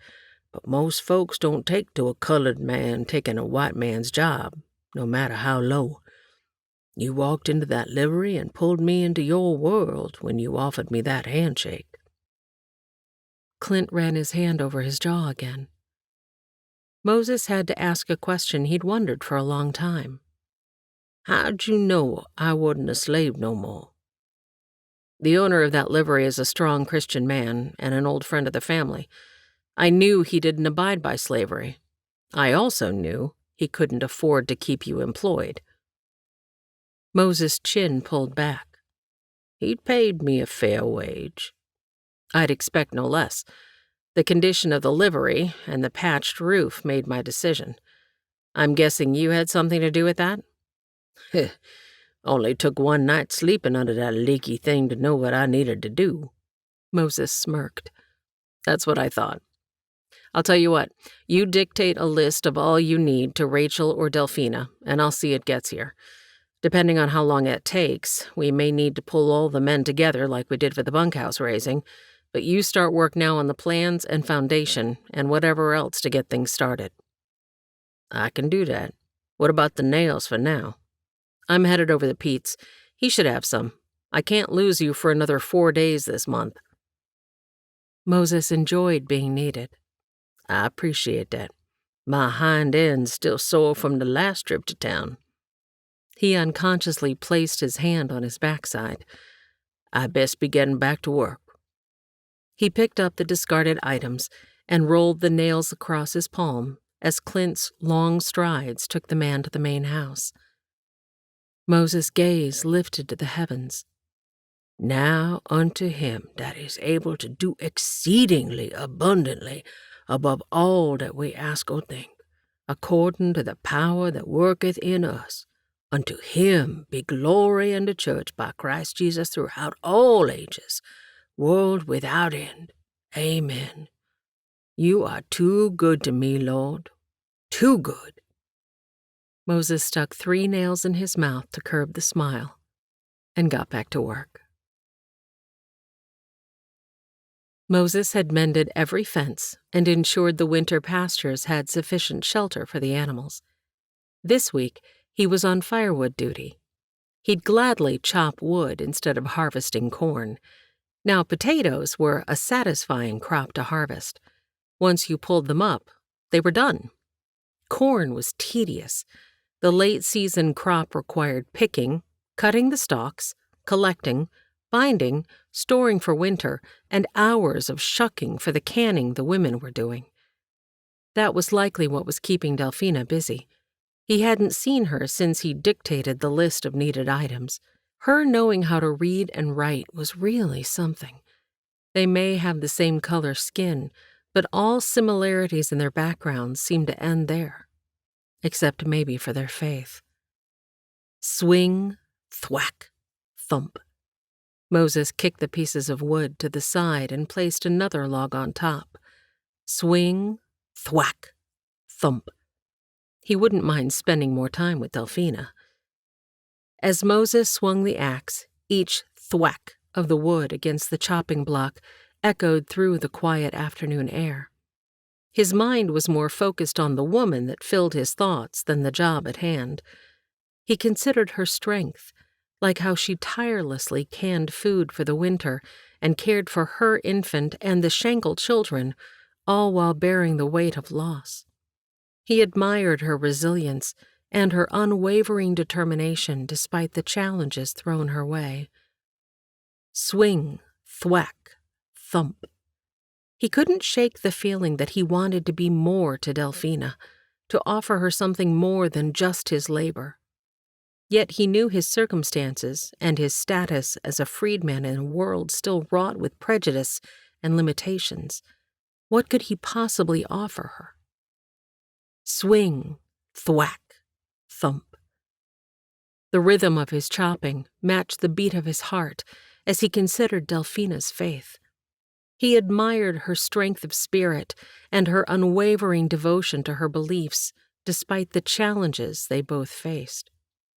but most folks don't take to a colored man taking a white man's job, no matter how low. You walked into that livery and pulled me into your world when you offered me that handshake. Clint ran his hand over his jaw again. Moses had to ask a question he'd wondered for a long time. How'd you know I wasn't a slave no more? The owner of that livery is a strong Christian man and an old friend of the family. I knew he didn't abide by slavery. I also knew he couldn't afford to keep you employed. Moses' chin pulled back. He'd paid me a fair wage. I'd expect no less. The condition of the livery and the patched roof made my decision. I'm guessing you had something to do with that? Only took one night sleeping under that leaky thing to know what I needed to do. Moses smirked. That's what I thought. I'll tell you what, you dictate a list of all you need to Rachel or Delphina, and I'll see it gets here. Depending on how long it takes, we may need to pull all the men together like we did for the bunkhouse raising, but you start work now on the plans and foundation and whatever else to get things started. I can do that. What about the nails for now? I'm headed over to Pete's. He should have some. I can't lose you for another 4 days this month. Moses enjoyed being needed. I appreciate that. My hind end's still sore from the last trip to town. He unconsciously placed his hand on his backside. I best be getting back to work. He picked up the discarded items and rolled the nails across his palm as Clint's long strides took the man to the main house. Moses' gaze lifted to the heavens. Now unto him that is able to do exceedingly abundantly above all that we ask or think, according to the power that worketh in us. Unto him be glory in the church by Christ Jesus throughout all ages, world without end. Amen. You are too good to me, Lord. Too good. Moses stuck 3 nails in his mouth to curb the smile and got back to work. Moses had mended every fence and ensured the winter pastures had sufficient shelter for the animals. This week, he was on firewood duty. He'd gladly chop wood instead of harvesting corn. Now, potatoes were a satisfying crop to harvest. Once you pulled them up, they were done. Corn was tedious. The late-season crop required picking, cutting the stalks, collecting, binding, storing for winter, and hours of shucking for the canning the women were doing. That was likely what was keeping Delphina busy. He hadn't seen her since he dictated the list of needed items. Her knowing how to read and write was really something. They may have the same color skin, but all similarities in their backgrounds seemed to end there, except maybe for their faith. Swing, thwack, thump. Moses kicked the pieces of wood to the side and placed another log on top. Swing, thwack, thump. He wouldn't mind spending more time with Delphina. As Moses swung the axe, each thwack of the wood against the chopping block echoed through the quiet afternoon air. His mind was more focused on the woman that filled his thoughts than the job at hand. He considered her strength, like how she tirelessly canned food for the winter and cared for her infant and the Shankel children, all while bearing the weight of loss. He admired her resilience and her unwavering determination despite the challenges thrown her way. Swing, thwack, thump. He couldn't shake the feeling that he wanted to be more to Delphina, to offer her something more than just his labor. Yet he knew his circumstances and his status as a freedman in a world still wrought with prejudice and limitations. What could he possibly offer her? Swing, thwack, thump. The rhythm of his chopping matched the beat of his heart as he considered Delphina's faith. He admired her strength of spirit and her unwavering devotion to her beliefs, despite the challenges they both faced.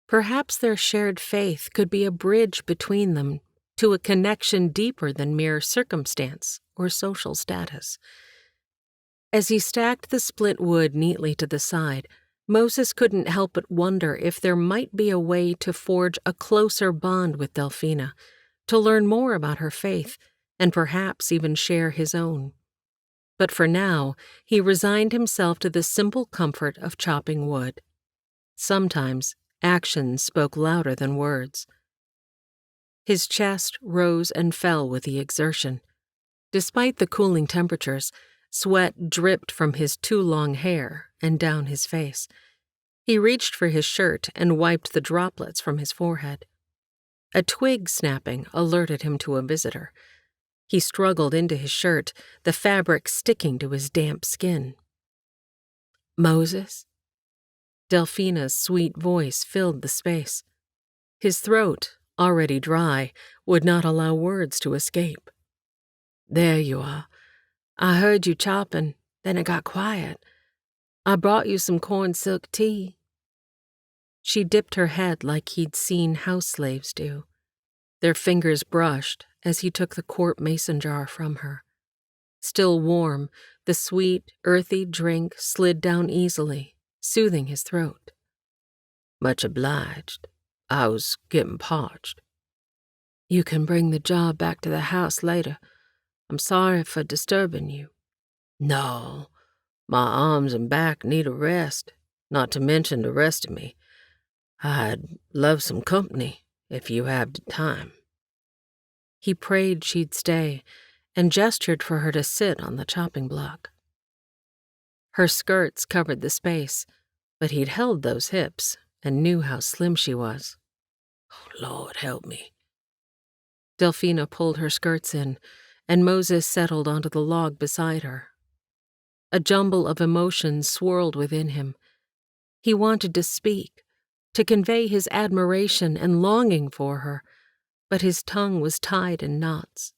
Perhaps their shared faith could be a bridge between them to a connection deeper than mere circumstance or social status. As he stacked the split wood neatly to the side, Moses couldn't help but wonder if there might be a way to forge a closer bond with Delphina, to learn more about her faith, and perhaps even share his own. But for now, he resigned himself to the simple comfort of chopping wood. Sometimes, actions spoke louder than words. His chest rose and fell with the exertion. Despite the cooling temperatures, sweat dripped from his too long hair and down his face. He reached for his shirt and wiped the droplets from his forehead. A twig snapping alerted him to a visitor. He struggled into his shirt, the fabric sticking to his damp skin. "Moses?" Delphina's sweet voice filled the space. His throat, already dry, would not allow words to escape. "There you are. I heard you chopping, then it got quiet. I brought you some corn silk tea." She dipped her head like he'd seen house slaves do. Their fingers brushed as he took the quart mason jar from her. Still warm, the sweet, earthy drink slid down easily, soothing his throat. "Much obliged. I was getting parched." "You can bring the jar back to the house later. I'm sorry for disturbing you." "No, my arms and back need a rest, not to mention the rest of me. I'd love some company, if you have the time." He prayed she'd stay, and gestured for her to sit on the chopping block. Her skirts covered the space, but he'd held those hips and knew how slim she was. "Oh, Lord, help me." Delphina pulled her skirts in, and Moses settled onto the log beside her. A jumble of emotions swirled within him. He wanted to speak, to convey his admiration and longing for her, but his tongue was tied in knots.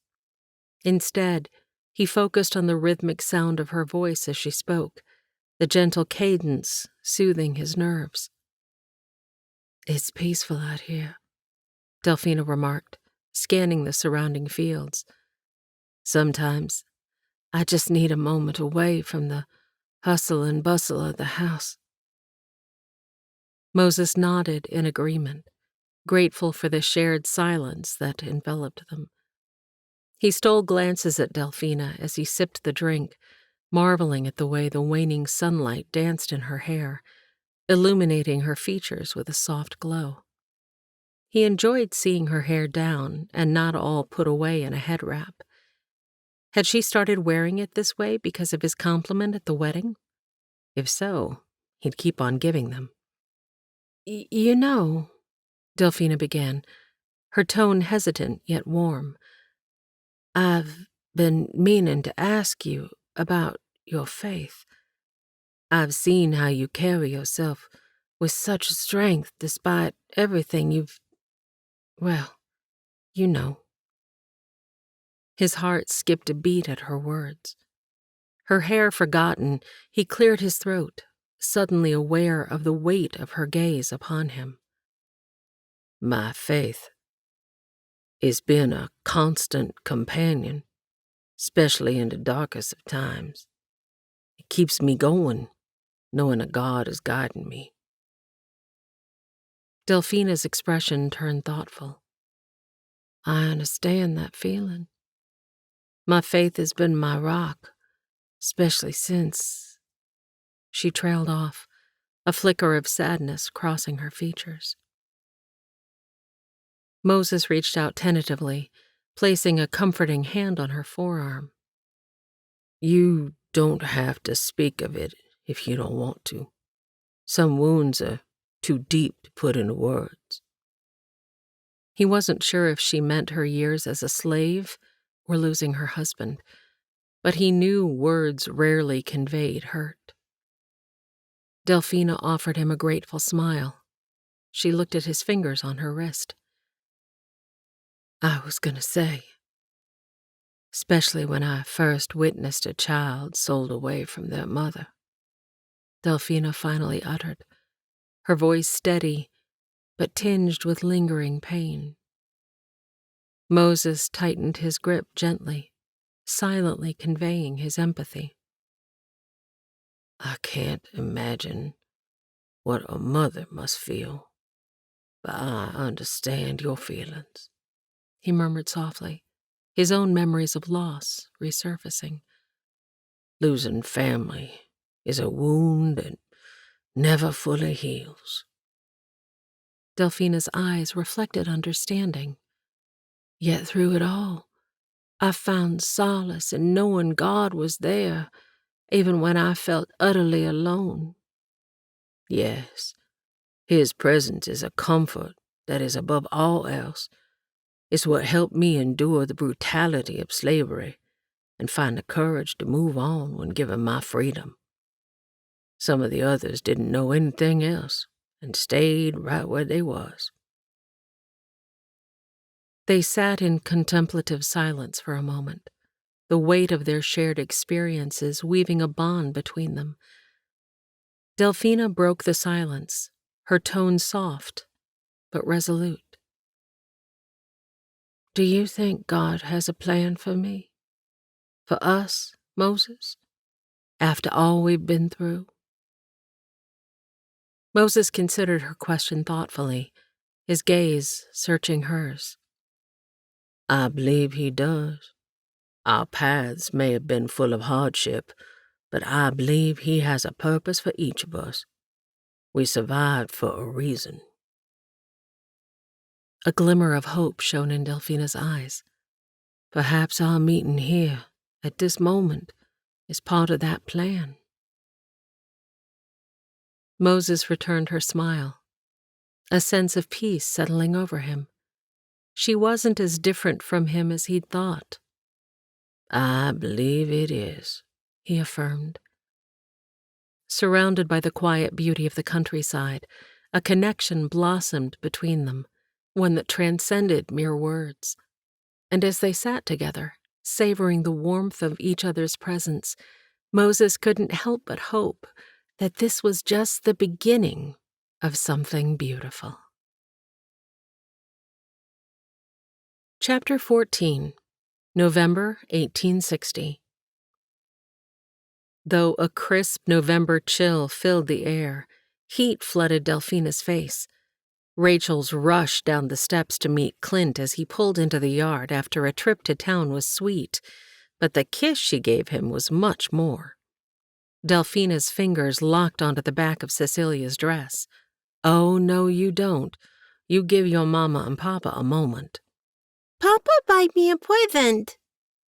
Instead, he focused on the rhythmic sound of her voice as she spoke, the gentle cadence soothing his nerves. "It's peaceful out here," Delphina remarked, scanning the surrounding fields. "Sometimes I just need a moment away from the hustle and bustle of the house." Moses nodded in agreement, grateful for the shared silence that enveloped them. He stole glances at Delphina as he sipped the drink, marveling at the way the waning sunlight danced in her hair, illuminating her features with a soft glow. He enjoyed seeing her hair down and not all put away in a head wrap. Had she started wearing it this way because of his compliment at the wedding? If so, he'd keep on giving them. You know," Delphina began, her tone hesitant yet warm, "I've been meaning to ask you about your faith. I've seen how you carry yourself with such strength despite everything well, you know." His heart skipped a beat at her words. Her hair forgotten, he cleared his throat, suddenly aware of the weight of her gaze upon him. "My faith has been a constant companion, especially in the darkest of times. It keeps me going, knowing a God is guiding me." Delphina's expression turned thoughtful. "I understand that feeling. My faith has been my rock, especially since—" She trailed off, a flicker of sadness crossing her features. Moses reached out tentatively, placing a comforting hand on her forearm. "You don't have to speak of it if you don't want to. Some wounds are too deep to put into words." He wasn't sure if she meant her years as a slave or losing her husband, but he knew words rarely conveyed hurt. Delphina offered him a grateful smile. She looked at his fingers on her wrist. "I was going to say, especially when I first witnessed a child sold away from their mother," Delphina finally uttered, her voice steady but tinged with lingering pain. Moses tightened his grip gently, silently conveying his empathy. "I can't imagine what a mother must feel, but I understand your feelings," he murmured softly, his own memories of loss resurfacing. "Losing family is a wound that never fully heals." Delphina's eyes reflected understanding. "Yet through it all, I found solace in knowing God was there, even when I felt utterly alone." "Yes, His presence is a comfort that is above all else. It's what helped me endure the brutality of slavery and find the courage to move on when given my freedom. Some of the others didn't know anything else and stayed right where they was. They sat in contemplative silence for a moment, the weight of their shared experiences weaving a bond between them. Delphina broke the silence, her tone soft but resolute. Do you think God has a plan for me? For us, Moses? After all we've been through? Moses considered her question thoughtfully, his gaze searching hers. I believe he does. Our paths may have been full of hardship, but I believe he has a purpose for each of us. We survived for a reason. A glimmer of hope shone in Delphina's eyes. Perhaps our meeting here, at this moment, is part of that plan. Moses returned her smile, a sense of peace settling over him. She wasn't as different from him as he'd thought. I believe it is, he affirmed. Surrounded by the quiet beauty of the countryside, a connection blossomed between them, one that transcended mere words. And as they sat together, savoring the warmth of each other's presence, Moses couldn't help but hope that this was just the beginning of something beautiful. Chapter 14, November 1860. Though a crisp November chill filled the air, heat flooded Delphina's face. Rachel's rush down the steps to meet Clint as he pulled into the yard after a trip to town was sweet, but the kiss she gave him was much more. Delphina's fingers locked onto the back of Cecilia's dress. Oh, no, you don't. You give your mama and papa a moment. Papa buy me a present.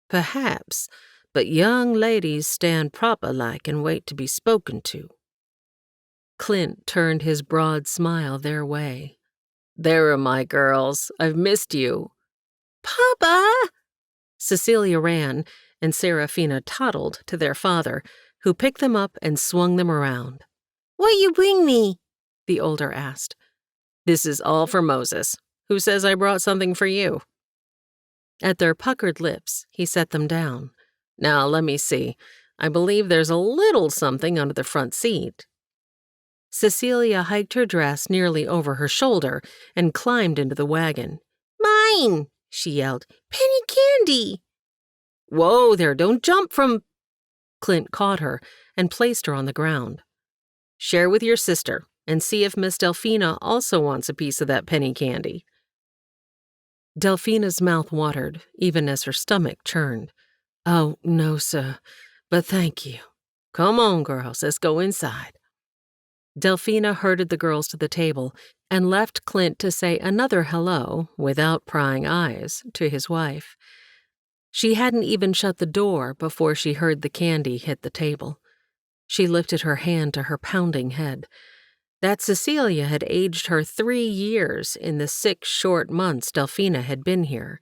Perhaps, but young ladies stand proper-like and wait to be spoken to. Clint turned his broad smile their way. There are my girls. I've missed you. Papa! Cecilia ran, and Serafina toddled to their father, who picked them up and swung them around. What you bring me? The older asked. This is all for Moses, who says I brought something for you. At their puckered lips, he set them down. Now, let me see. I believe there's a little something under the front seat. Cecilia hiked her dress nearly over her shoulder and climbed into the wagon. Mine, she yelled. Penny candy. Whoa there, don't jump from... Clint caught her and placed her on the ground. Share with your sister and see if Miss Delphina also wants a piece of that penny candy. Delphina's mouth watered, even as her stomach churned. Oh, no, sir, but thank you. Come on, girls, let's go inside. Delphina herded the girls to the table and left Clint to say another hello, without prying eyes, to his wife. She hadn't even shut the door before she heard the candy hit the table. She lifted her hand to her pounding head. That Cecilia had aged her 3 years in the 6 short months Delphina had been here.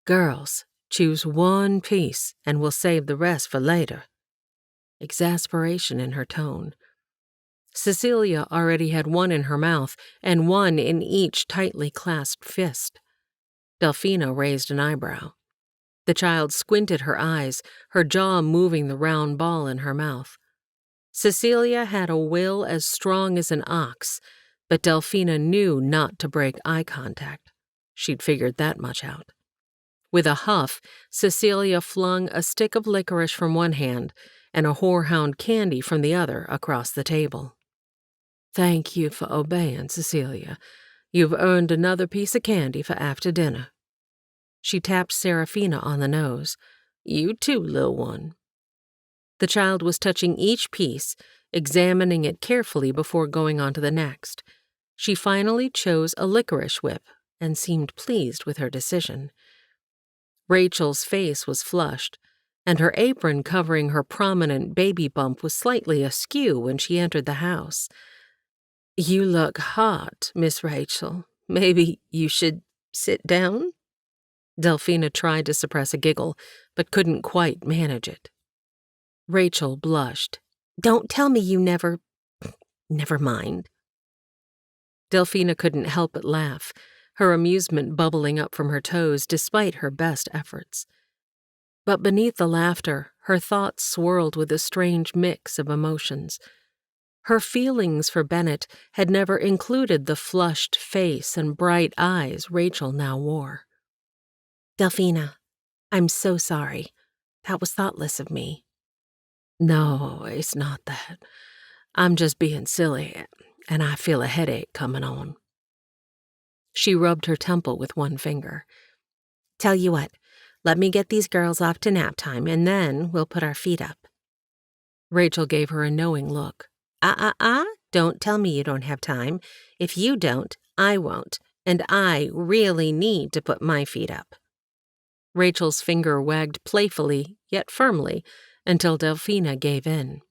Girls, choose one piece and we'll save the rest for later. Exasperation in her tone. Cecilia already had one in her mouth and one in each tightly clasped fist. Delphina raised an eyebrow. The child squinted her eyes, her jaw moving the round ball in her mouth. Cecilia had a will as strong as an ox, but Delphina knew not to break eye contact. She'd figured that much out. With a huff, Cecilia flung a stick of licorice from one hand and a horehound candy from the other across the table. Thank you for obeying, Cecilia. You've earned another piece of candy for after dinner. She tapped Serafina on the nose. You too, little one. The child was touching each piece, examining it carefully before going on to the next. She finally chose a licorice whip and seemed pleased with her decision. Rachel's face was flushed, and her apron covering her prominent baby bump was slightly askew when she entered the house. You look hot, Miss Rachel. Maybe you should sit down? Delphina tried to suppress a giggle, but couldn't quite manage it. Rachel blushed. Don't tell me you never mind. Delphina couldn't help but laugh, her amusement bubbling up from her toes despite her best efforts. But beneath the laughter, her thoughts swirled with a strange mix of emotions. Her feelings for Bennett had never included the flushed face and bright eyes Rachel now wore. Delphina, I'm so sorry. That was thoughtless of me. No, it's not that. I'm just being silly, and I feel a headache coming on. She rubbed her temple with one finger. Tell you what, let me get these girls off to nap time, and then we'll put our feet up. Rachel gave her a knowing look. Don't tell me you don't have time. If you don't, I won't, and I really need to put my feet up. Rachel's finger wagged playfully, yet firmly, until Delphina gave in.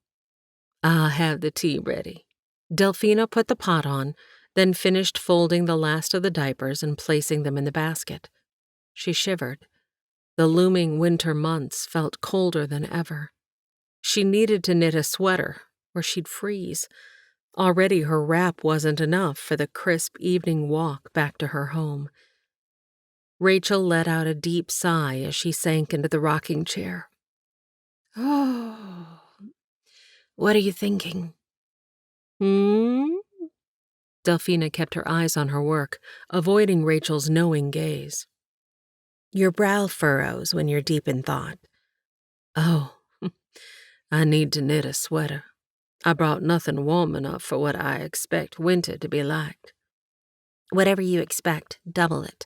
I'll have the tea ready. Delphina put the pot on, then finished folding the last of the diapers and placing them in the basket. She shivered. The looming winter months felt colder than ever. She needed to knit a sweater, or she'd freeze. Already her wrap wasn't enough for the crisp evening walk back to her home. Rachel let out a deep sigh as she sank into the rocking chair. Oh, what are you thinking? Delphina kept her eyes on her work, avoiding Rachel's knowing gaze. Your brow furrows when you're deep in thought. Oh, I need to knit a sweater. I brought nothing warm enough for what I expect winter to be like. Whatever you expect, double it.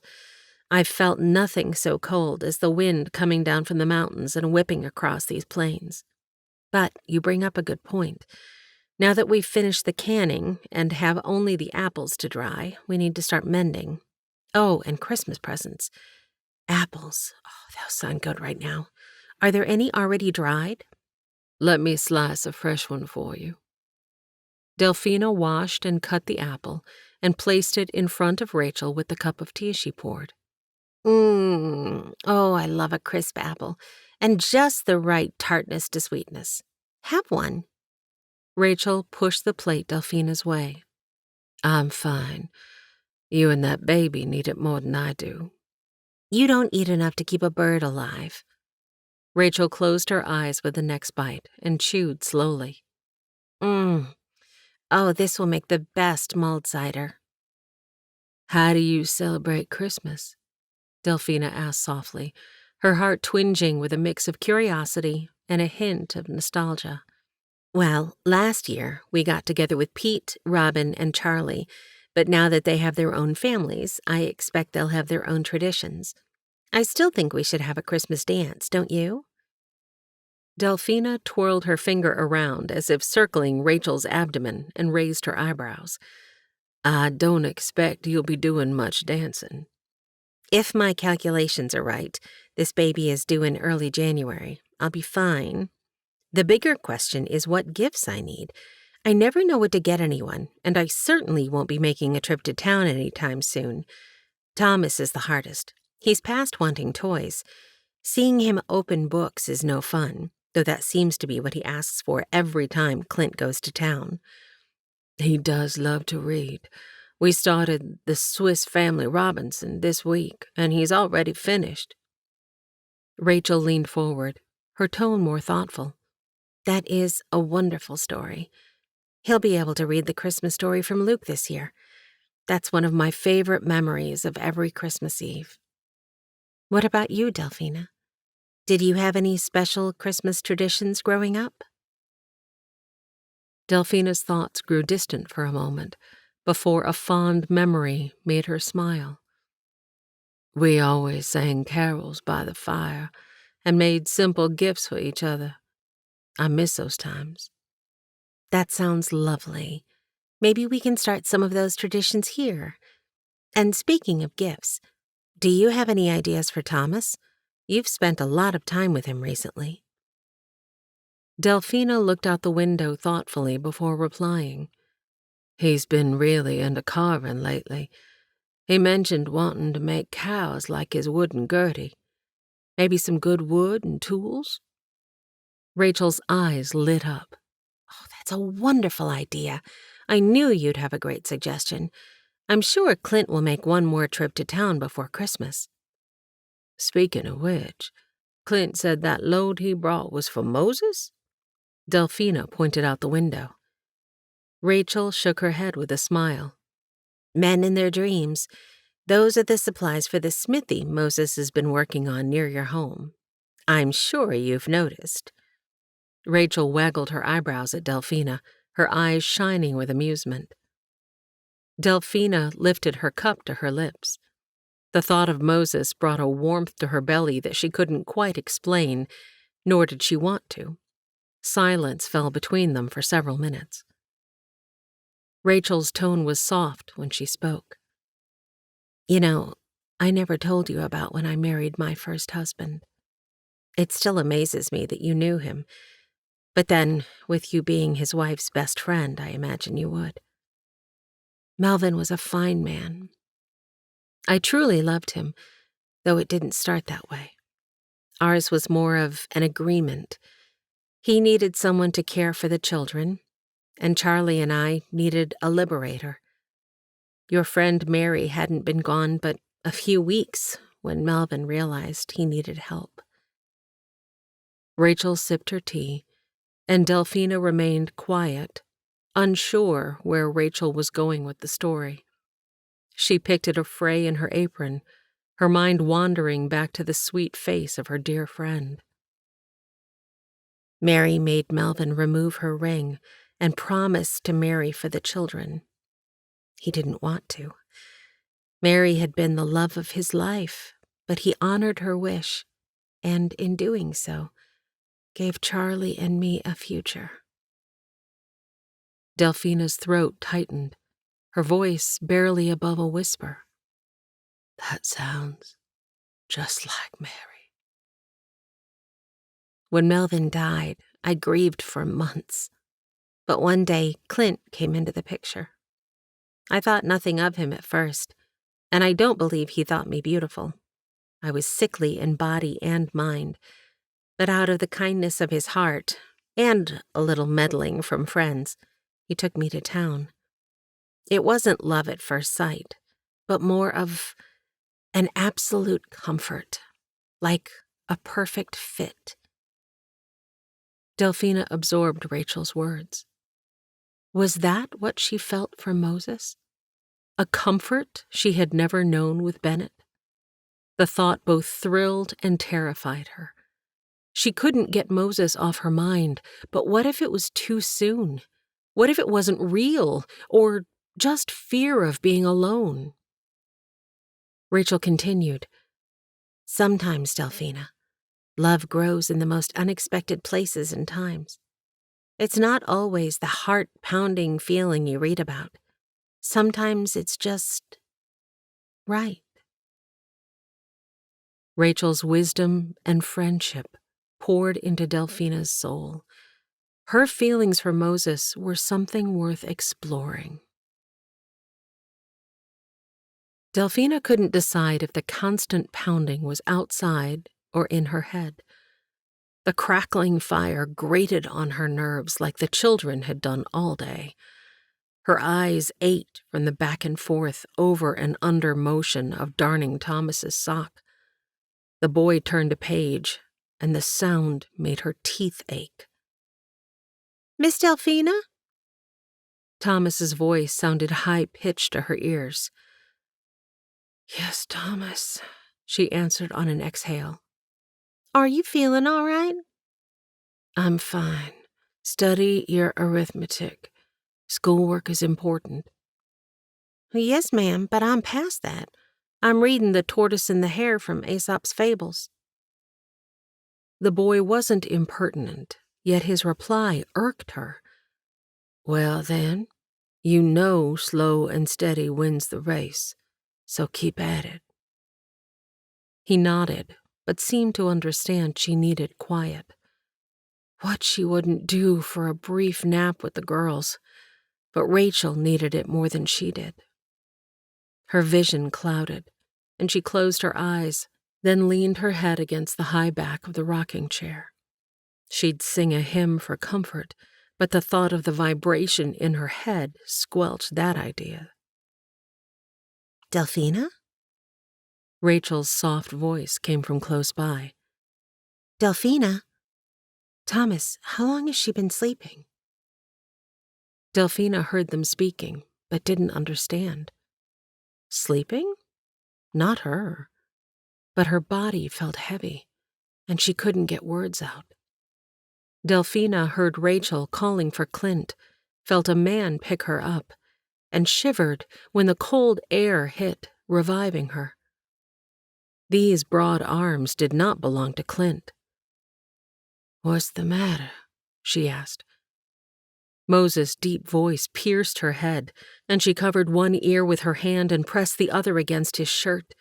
I've felt nothing so cold as the wind coming down from the mountains and whipping across these plains. But you bring up a good point. Now that we've finished the canning and have only the apples to dry, we need to start mending. Oh, and Christmas presents. Apples. Oh, they'll sound good right now. Are there any already dried? Let me slice a fresh one for you. Delphina washed and cut the apple and placed it in front of Rachel with the cup of tea she poured. Oh, I love a crisp apple, and just the right tartness to sweetness. Have one. Rachel pushed the plate Delphina's way. I'm fine. You and that baby need it more than I do. You don't eat enough to keep a bird alive. Rachel closed her eyes with the next bite and chewed slowly. Oh, this will make the best mulled cider. How do you celebrate Christmas? Delphina asked softly, her heart twinging with a mix of curiosity and a hint of nostalgia. Well, last year we got together with Pete, Robin, and Charlie, but now that they have their own families, I expect they'll have their own traditions. I still think we should have a Christmas dance, don't you? Delphina twirled her finger around as if circling Rachel's abdomen and raised her eyebrows. I don't expect you'll be doing much dancing. If my calculations are right, this baby is due in early January. I'll be fine. The bigger question is what gifts I need. I never know what to get anyone, and I certainly won't be making a trip to town anytime soon. Thomas is the hardest. He's past wanting toys. Seeing him open books is no fun, though that seems to be what he asks for every time Clint goes to town. He does love to read. We started the Swiss Family Robinson this week, and he's already finished. Rachel leaned forward, her tone more thoughtful. That is a wonderful story. He'll be able to read the Christmas story from Luke this year. That's one of my favorite memories of every Christmas Eve. What about you, Delphina? Did you have any special Christmas traditions growing up? Delphina's thoughts grew distant for a moment, before a fond memory made her smile. We always sang carols by the fire and made simple gifts for each other. I miss those times. That sounds lovely. Maybe we can start some of those traditions here. And speaking of gifts, do you have any ideas for Thomas? You've spent a lot of time with him recently. Delphina looked out the window thoughtfully before replying. He's been really into carving lately. He mentioned wanting to make cows like his wooden Gertie. Maybe some good wood and tools? Rachel's eyes lit up. Oh, that's a wonderful idea. I knew you'd have a great suggestion. I'm sure Clint will make one more trip to town before Christmas. Speaking of which, Clint said that load he brought was for Moses? Delphina pointed out the window. Rachel shook her head with a smile. Men in their dreams. Those are the supplies for the smithy Moses has been working on near your home. I'm sure you've noticed. Rachel waggled her eyebrows at Delphina, her eyes shining with amusement. Delphina lifted her cup to her lips. The thought of Moses brought a warmth to her belly that she couldn't quite explain, nor did she want to. Silence fell between them for several minutes. Rachel's tone was soft when she spoke. You know, I never told you about when I married my first husband. It still amazes me that you knew him. But then, with you being his wife's best friend, I imagine you would. Melvin was a fine man. I truly loved him, though it didn't start that way. Ours was more of an agreement. He needed someone to care for the children, and Charlie and I needed a liberator. Your friend Mary hadn't been gone but a few weeks when Melvin realized he needed help. Rachel sipped her tea, and Delphina remained quiet, unsure where Rachel was going with the story. She picked at a fray in her apron, her mind wandering back to the sweet face of her dear friend. Mary made Melvin remove her ring and promise to marry for the children. He didn't want to. Mary had been the love of his life, but he honored her wish, and in doing so, gave Charlie and me a future. Delphina's throat tightened, her voice barely above a whisper. That sounds just like Mary. When Melvin died, I grieved for months. But one day, Clint came into the picture. I thought nothing of him at first, and I don't believe he thought me beautiful. I was sickly in body and mind, but out of the kindness of his heart, and a little meddling from friends, he took me to town. It wasn't love at first sight, but more of an absolute comfort, like a perfect fit. Delphina absorbed Rachel's words. Was that what she felt for Moses? A comfort she had never known with Bennett? The thought both thrilled and terrified her. She couldn't get Moses off her mind, but what if it was too soon? What if it wasn't real, or just fear of being alone? Rachel continued. Sometimes, Delphina, love grows in the most unexpected places and times. It's not always the heart-pounding feeling you read about. Sometimes it's just right. Rachel's wisdom and friendship poured into Delphina's soul. Her feelings for Moses were something worth exploring. Delphina couldn't decide if the constant pounding was outside or in her head. The crackling fire grated on her nerves like the children had done all day. Her eyes ached from the back and forth, over and under motion of darning Thomas's sock. The boy turned a page, and the sound made her teeth ache. Miss Delphina? Thomas's voice sounded high-pitched to her ears. Yes, Thomas, she answered on an exhale. Are you feeling all right? I'm fine. Study your arithmetic. Schoolwork is important. Yes, ma'am, but I'm past that. I'm reading The Tortoise and the Hare from Aesop's Fables. The boy wasn't impertinent, yet his reply irked her. Well, then, you know slow and steady wins the race, so keep at it. He nodded, but seemed to understand she needed quiet. What she wouldn't do for a brief nap with the girls, but Rachel needed it more than she did. Her vision clouded, and she closed her eyes, then leaned her head against the high back of the rocking chair. She'd sing a hymn for comfort, but the thought of the vibration in her head squelched that idea. Delphina? Rachel's soft voice came from close by. Delphina? Thomas, how long has she been sleeping? Delphina heard them speaking, but didn't understand. Sleeping? Not her. But her body felt heavy, and she couldn't get words out. Delphina heard Rachel calling for Clint, felt a man pick her up, and shivered when the cold air hit, reviving her. These broad arms did not belong to Clint. "What's the matter?" she asked. Moses' deep voice pierced her head, and she covered one ear with her hand and pressed the other against his shirt.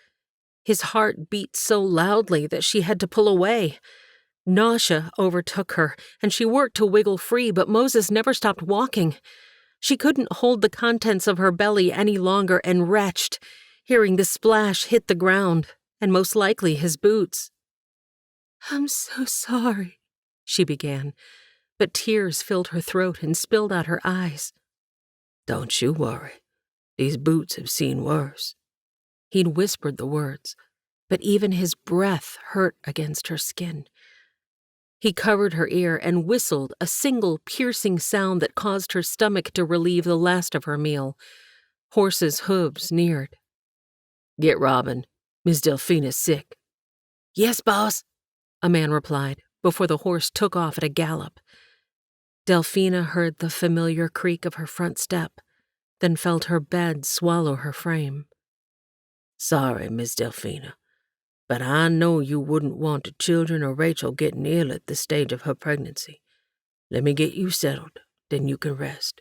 His heart beat so loudly that she had to pull away. Nausea overtook her, and she worked to wiggle free, but Moses never stopped walking. She couldn't hold the contents of her belly any longer and retched, hearing the splash hit the ground, and most likely his boots. "I'm so sorry," she began, but tears filled her throat and spilled out her eyes. "Don't you worry. These boots have seen worse." He'd whispered the words, but even his breath hurt against her skin. He covered her ear and whistled a single piercing sound that caused her stomach to relieve the last of her meal. Horses' hooves neared. "Get Robin. Miss Delphina's sick." "Yes, boss," a man replied, before the horse took off at a gallop. Delphina heard the familiar creak of her front step, then felt her bed swallow her frame. "Sorry, Miss Delphina, but I know you wouldn't want the children or Rachel getting ill at this stage of her pregnancy. Let me get you settled, then you can rest."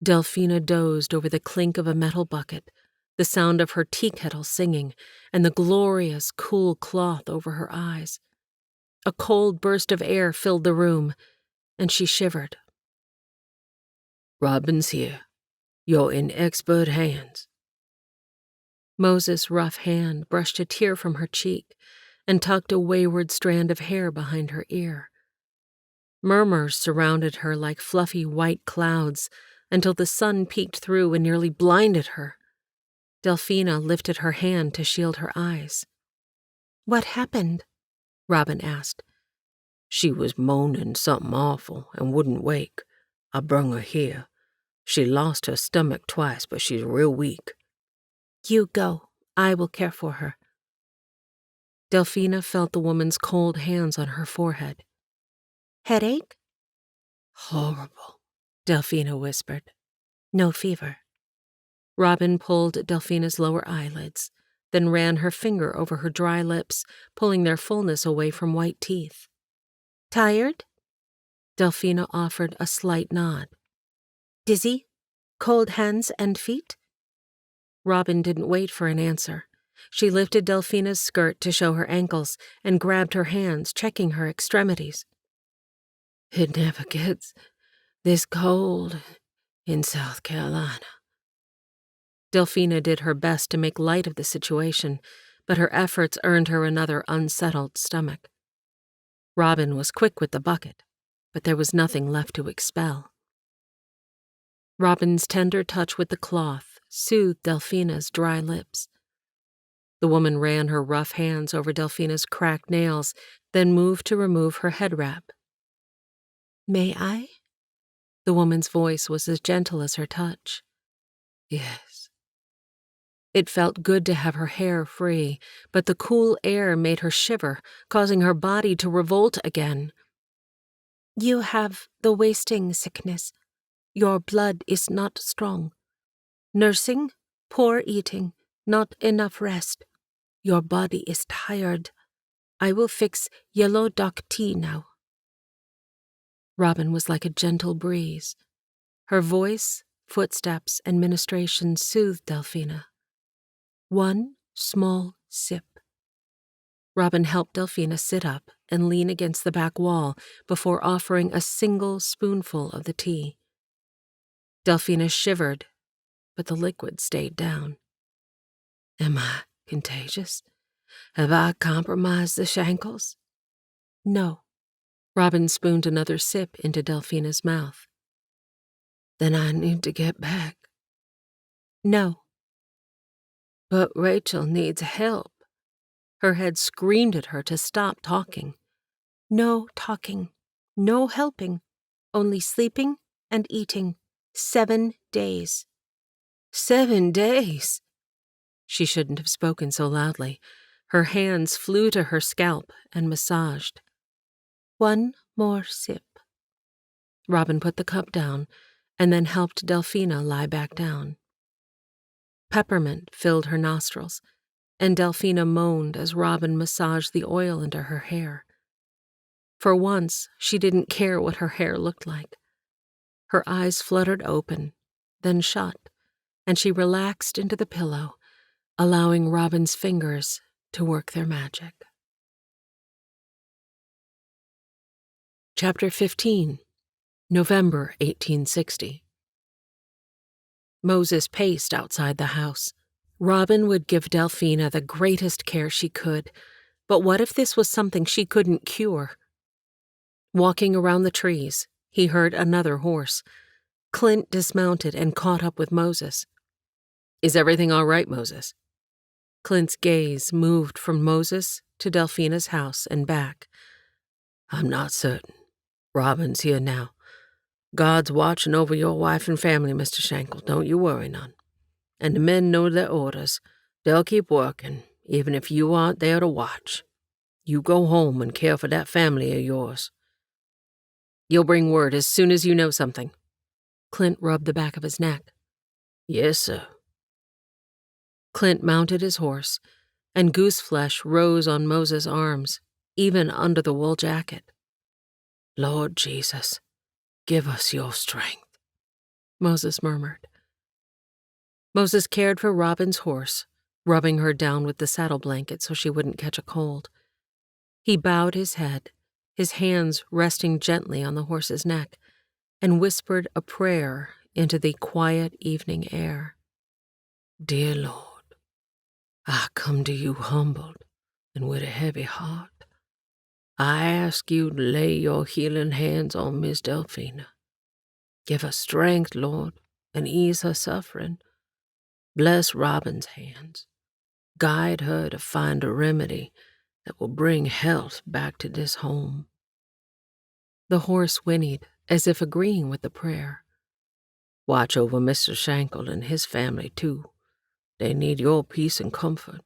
Delphina dozed over the clink of a metal bucket, the sound of her tea kettle singing, and the glorious, cool cloth over her eyes. A cold burst of air filled the room, and she shivered. "Robin's here. You're in expert hands." Moses' rough hand brushed a tear from her cheek and tucked a wayward strand of hair behind her ear. Murmurs surrounded her like fluffy white clouds until the sun peeked through and nearly blinded her. Delphina lifted her hand to shield her eyes. "What happened?" Robin asked. "She was moaning something awful and wouldn't wake. I brung her here. She lost her stomach twice, but she's real weak." "You go. I will care for her." Delphina felt the woman's cold hands on her forehead. "Headache?" "Horrible," Delphina whispered. "No fever." Robin pulled Delphina's lower eyelids, then ran her finger over her dry lips, pulling their fullness away from white teeth. "Tired?" Delphina offered a slight nod. "Dizzy? Cold hands and feet?" Robin didn't wait for an answer. She lifted Delphina's skirt to show her ankles and grabbed her hands, checking her extremities. "It never gets this cold in South Carolina." Delphina did her best to make light of the situation, but her efforts earned her another unsettled stomach. Robin was quick with the bucket, but there was nothing left to expel. Robin's tender touch with the cloth soothed Delphina's dry lips. The woman ran her rough hands over Delphina's cracked nails, then moved to remove her head wrap. "May I?" The woman's voice was as gentle as her touch. "Yes." It felt good to have her hair free, but the cool air made her shiver, causing her body to revolt again. "You have the wasting sickness. Your blood is not strong. Nursing, poor eating, not enough rest. Your body is tired. I will fix yellow dock tea now." Robin was like a gentle breeze. Her voice, footsteps, and ministration soothed Delphina. One small sip. Robin helped Delphina sit up and lean against the back wall before offering a single spoonful of the tea. Delphina shivered, but the liquid stayed down. Am I contagious? Have I compromised the Shankels? No. Robin spooned another sip into Delphina's mouth. Then I need to get back. No. But Rachel needs help. Her head screamed at her to stop talking. No talking. No helping. Only sleeping and eating. 7 days. 7 days? She shouldn't have spoken so loudly. Her hands flew to her scalp and massaged. 1 more sip. Robin put the cup down and then helped Delphina lie back down. Peppermint filled her nostrils, and Delphina moaned as Robin massaged the oil into her hair. For once, she didn't care what her hair looked like. Her eyes fluttered open, then shut, and she relaxed into the pillow, allowing Robin's fingers to work their magic. Chapter 15, November 1860. Moses paced outside the house. Robin would give Delphina the greatest care she could, but what if this was something she couldn't cure? Walking around the trees, he heard another horse. Clint dismounted and caught up with Moses. Is everything all right, Moses? Clint's gaze moved from Moses to Delphina's house and back. I'm not certain. Robin's here now. God's watching over your wife and family, Mr. Shankel. Don't you worry none. And the men know their orders. They'll keep working, even if you aren't there to watch. You go home and care for that family of yours. You'll bring word as soon as you know something. Clint rubbed the back of his neck. Yes, sir. Clint mounted his horse, and gooseflesh rose on Moses' arms, even under the wool jacket. Lord Jesus, give us your strength, Moses murmured. Moses cared for Robin's horse, rubbing her down with the saddle blanket so she wouldn't catch a cold. He bowed his head, his hands resting gently on the horse's neck, and whispered a prayer into the quiet evening air. Dear Lord, I come to you humbled and with a heavy heart. I ask you to lay your healing hands on Miss Delphina. Give her strength, Lord, and ease her suffering. Bless Robin's hands. Guide her to find a remedy that will bring health back to this home. The horse whinnied, as if agreeing with the prayer. Watch over Mr. Shankel and his family, too. They need your peace and comfort.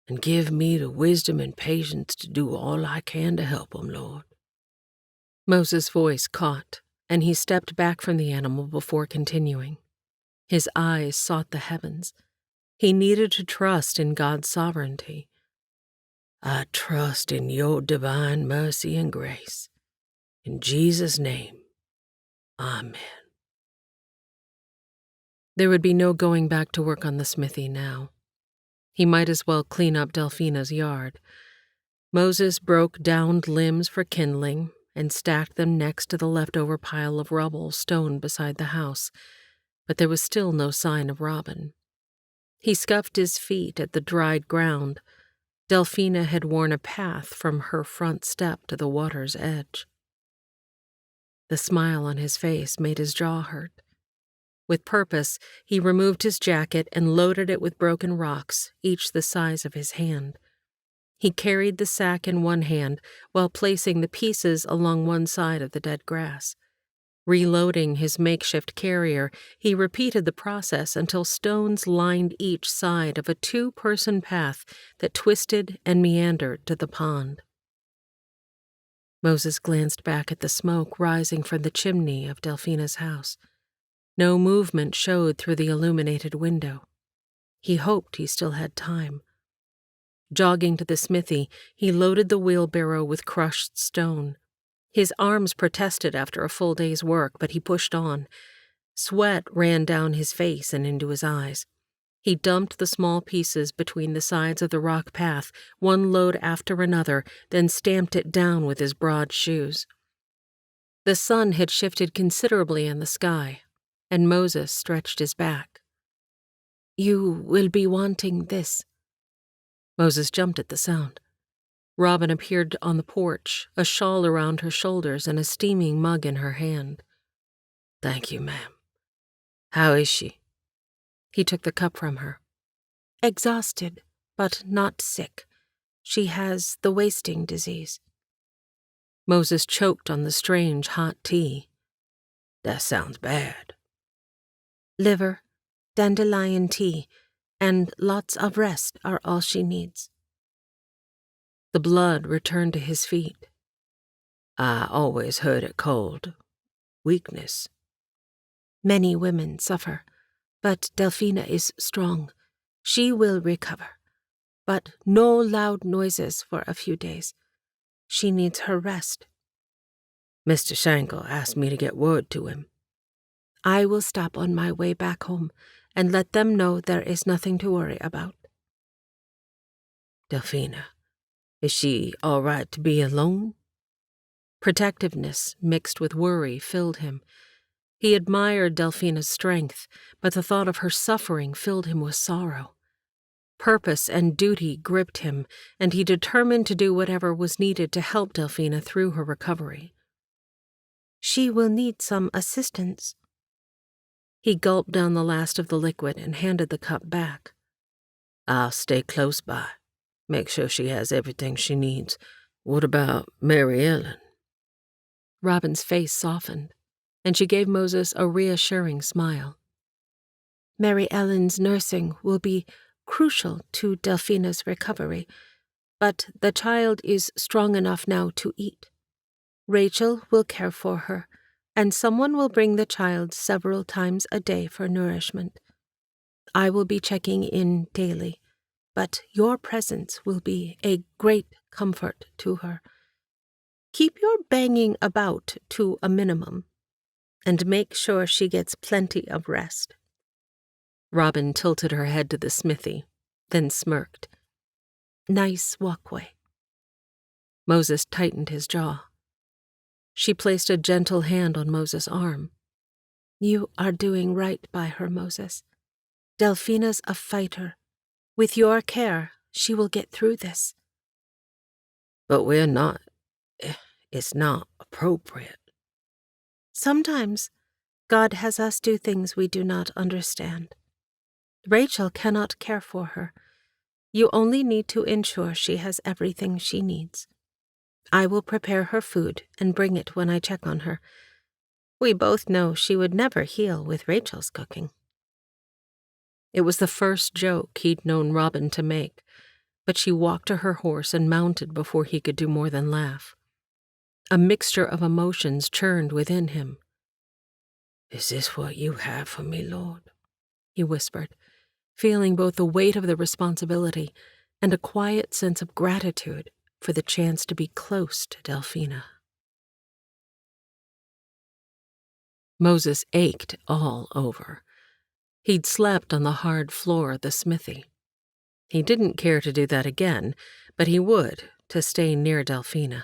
And give me the wisdom and patience to do all I can to help them, Lord. Moses' voice caught, and he stepped back from the animal before continuing. His eyes sought the heavens. He needed to trust in God's sovereignty. I trust in your divine mercy and grace. In Jesus' name, Amen. There would be no going back to work on the smithy now. He might as well clean up Delphina's yard. Moses broke downed limbs for kindling and stacked them next to the leftover pile of rubble stoned beside the house, but there was still no sign of Robin. He scuffed his feet at the dried ground. Delphina had worn a path from her front step to the water's edge. The smile on his face made his jaw hurt. With purpose, he removed his jacket and loaded it with broken rocks, each the size of his hand. He carried the sack in one hand while placing the pieces along one side of the dead grass. Reloading his makeshift carrier, he repeated the process until stones lined each side of a 2-person path that twisted and meandered to the pond. Moses glanced back at the smoke rising from the chimney of Delphina's house. No movement showed through the illuminated window. He hoped he still had time. Jogging to the smithy, he loaded the wheelbarrow with crushed stone. His arms protested after a full day's work, but he pushed on. Sweat ran down his face and into his eyes. He dumped the small pieces between the sides of the rock path, one load after another, then stamped it down with his broad shoes. The sun had shifted considerably in the sky, and Moses stretched his back, You will be wanting this. Moses jumped at the sound. Robin appeared on the porch, a shawl around her shoulders and a steaming mug in her hand. Thank you, ma'am. How is she? He took the cup from her. Exhausted, but not sick. She has the wasting disease. Moses choked on the strange hot tea. That sounds bad. Liver, dandelion tea, and lots of rest are all she needs. The blood returned to his feet. I always heard it called weakness. Many women suffer, but Delphina is strong. She will recover. But no loud noises for a few days. She needs her rest. Mr. Shankel asked me to get word to him. I will stop on my way back home and let them know there is nothing to worry about. Delphina, is she all right to be alone? Protectiveness mixed with worry filled him. He admired Delphina's strength, but the thought of her suffering filled him with sorrow. Purpose and duty gripped him, and he determined to do whatever was needed to help Delphina through her recovery. She will need some assistance. He gulped down the last of the liquid and handed the cup back. I'll stay close by. Make sure she has everything she needs. What about Mary Ellen? Robin's face softened, and she gave Moses a reassuring smile. Mary Ellen's nursing will be crucial to Delphina's recovery, but the child is strong enough now to eat. Rachel will care for her, and someone will bring the child several times a day for nourishment. I will be checking in daily, but your presence will be a great comfort to her. Keep your banging about to a minimum, and make sure she gets plenty of rest. Robin tilted her head to the smithy, then smirked. Nice walkway. Moses tightened his jaw. She placed a gentle hand on Moses' arm. You are doing right by her, Moses. Delphina's a fighter. With your care, she will get through this. But we're not. It's not appropriate. Sometimes God has us do things we do not understand. Rachel cannot care for her. You only need to ensure she has everything she needs. I will prepare her food and bring it when I check on her. We both know she would never heal with Rachel's cooking. It was the first joke he'd known Robin to make, but she walked to her horse and mounted before he could do more than laugh. A mixture of emotions churned within him. Is this what you have for me, Lord? He whispered, feeling both the weight of the responsibility and a quiet sense of gratitude for the chance to be close to Delphina. Moses ached all over. He'd slept on the hard floor of the smithy. He didn't care to do that again, but he would to stay near Delphina.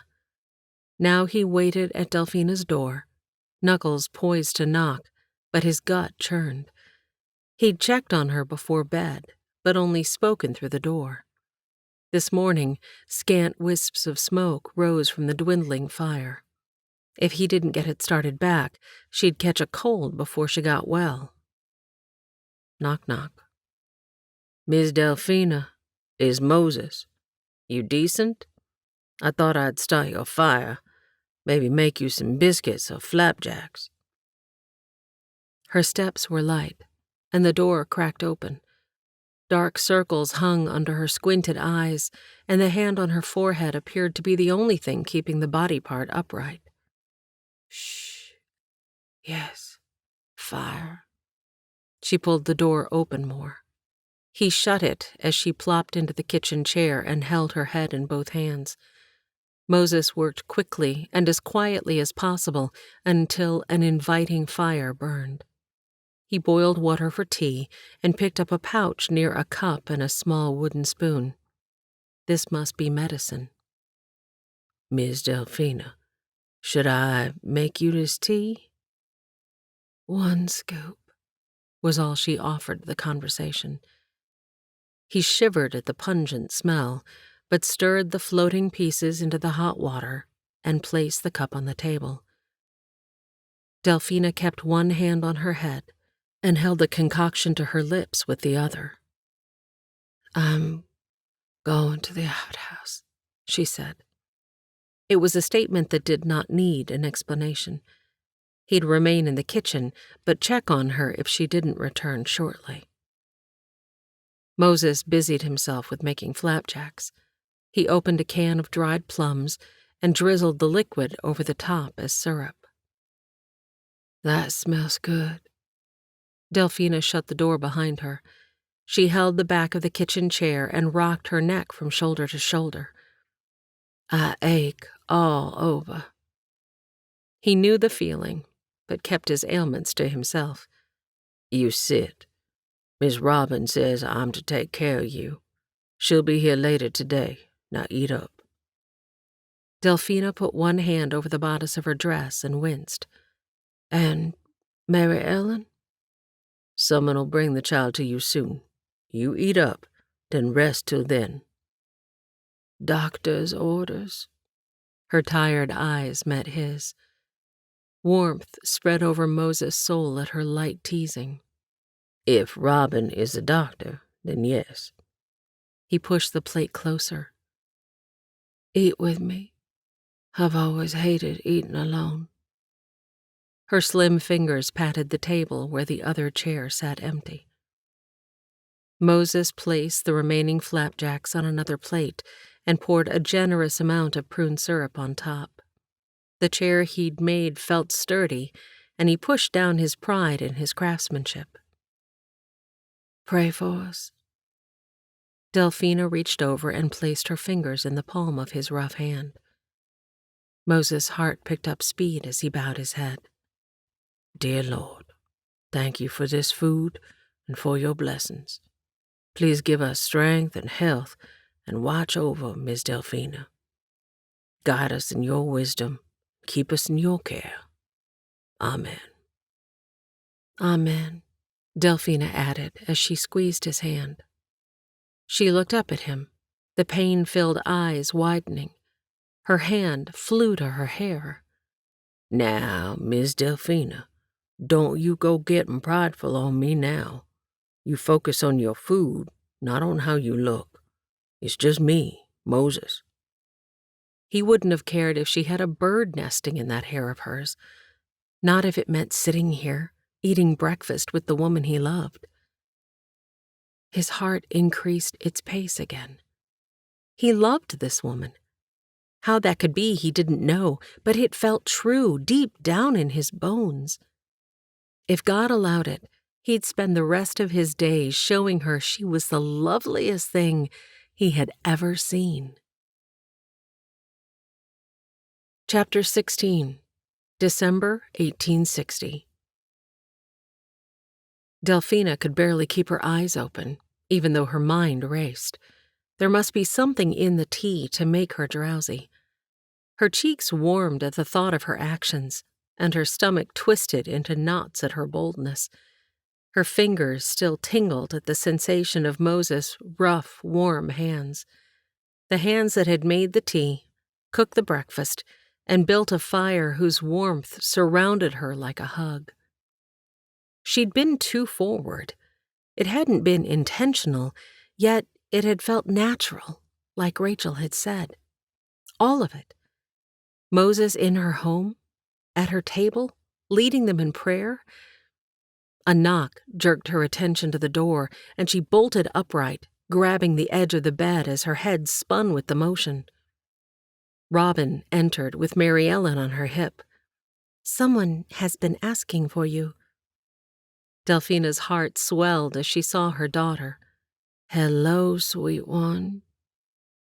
Now he waited at Delphina's door, knuckles poised to knock, but his gut churned. He'd checked on her before bed, but only spoken through the door. This morning, scant wisps of smoke rose from the dwindling fire. If he didn't get it started back, she'd catch a cold before she got well. Knock, knock. Miss Delphina, is Moses. You decent? I thought I'd start your fire. Maybe make you some biscuits or flapjacks. Her steps were light, and the door cracked open. Dark circles hung under her squinted eyes, and the hand on her forehead appeared to be the only thing keeping the body part upright. Shh. Yes. Fire. She pulled the door open more. He shut it as she plopped into the kitchen chair and held her head in both hands. Moses worked quickly and as quietly as possible until an inviting fire burned. He boiled water for tea and picked up a pouch near a cup and a small wooden spoon. This must be medicine. Miss Delphina, should I make you this tea? 1 scoop. was all she offered the conversation. He shivered at the pungent smell, but stirred the floating pieces into the hot water and placed the cup on the table. Delphina kept one hand on her head and held the concoction to her lips with the other. "I'm going to the outhouse," she said. It was a statement that did not need an explanation. He'd remain in the kitchen, but check on her if she didn't return shortly. Moses busied himself with making flapjacks. He opened a can of dried plums and drizzled the liquid over the top as syrup. "That smells good." Delphina shut the door behind her. She held the back of the kitchen chair and rocked her neck from shoulder to shoulder. "I ache all over." He knew the feeling, but kept his ailments to himself. "You sit. Miss Robin says I'm to take care of you. She'll be here later today. Now eat up." Delphina put one hand over the bodice of her dress and winced. "And Mary Ellen?" "Someone'll bring the child to you soon. You eat up, then rest till then." "Doctor's orders?" Her tired eyes met his. Warmth spread over Moses' soul at her light teasing. "If Robin is a doctor, then yes." He pushed the plate closer. "Eat with me. I've always hated eating alone." Her slim fingers patted the table where the other chair sat empty. Moses placed the remaining flapjacks on another plate and poured a generous amount of prune syrup on top. The chair he'd made felt sturdy, and he pushed down his pride in his craftsmanship. "Pray for us." Delphina reached over and placed her fingers in the palm of his rough hand. Moses' heart picked up speed as he bowed his head. "Dear Lord, thank you for this food and for your blessings. Please give us strength and health and watch over Miss Delphina. Guide us in your wisdom, keep us in your care. Amen." "Amen," Delphina added as she squeezed his hand. She looked up at him, the pain-filled eyes widening. Her hand flew to her hair. "Now, Miss Delphina, don't you go getting prideful on me now. You focus on your food, not on how you look. It's just me, Moses." He wouldn't have cared if she had a bird nesting in that hair of hers. Not if it meant sitting here, eating breakfast with the woman he loved. His heart increased its pace again. He loved this woman. How that could be he didn't know, but it felt true deep down in his bones. If God allowed it, he'd spend the rest of his days showing her she was the loveliest thing he had ever seen. Chapter 16, December 1860. Delphina could barely keep her eyes open, even though her mind raced. There must be something in the tea to make her drowsy. Her cheeks warmed at the thought of her actions, and her stomach twisted into knots at her boldness. Her fingers still tingled at the sensation of Moses' rough, warm hands. The hands that had made the tea, cooked the breakfast, and built a fire whose warmth surrounded her like a hug. She'd been too forward. It hadn't been intentional, yet it had felt natural, like Rachel had said. All of it. Moses in her home, at her table, leading them in prayer. A knock jerked her attention to the door, and she bolted upright, grabbing the edge of the bed as her head spun with the motion. Robin entered with Mary Ellen on her hip. "Someone has been asking for you." Delphina's heart swelled as she saw her daughter. "Hello, sweet one."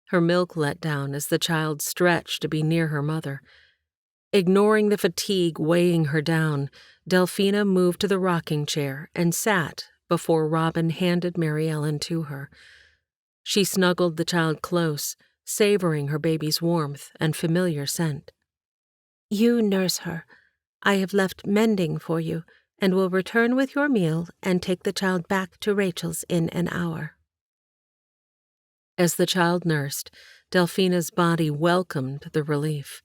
Her milk let down as the child stretched to be near her mother. Ignoring the fatigue weighing her down, Delphina moved to the rocking chair and sat before Robin handed Mary Ellen to her. She snuggled the child close, savoring her baby's warmth and familiar scent. "You nurse her. I have left mending for you. and will return with your meal and take the child back to Rachel's in an hour." As the child nursed, Delphina's body welcomed the relief.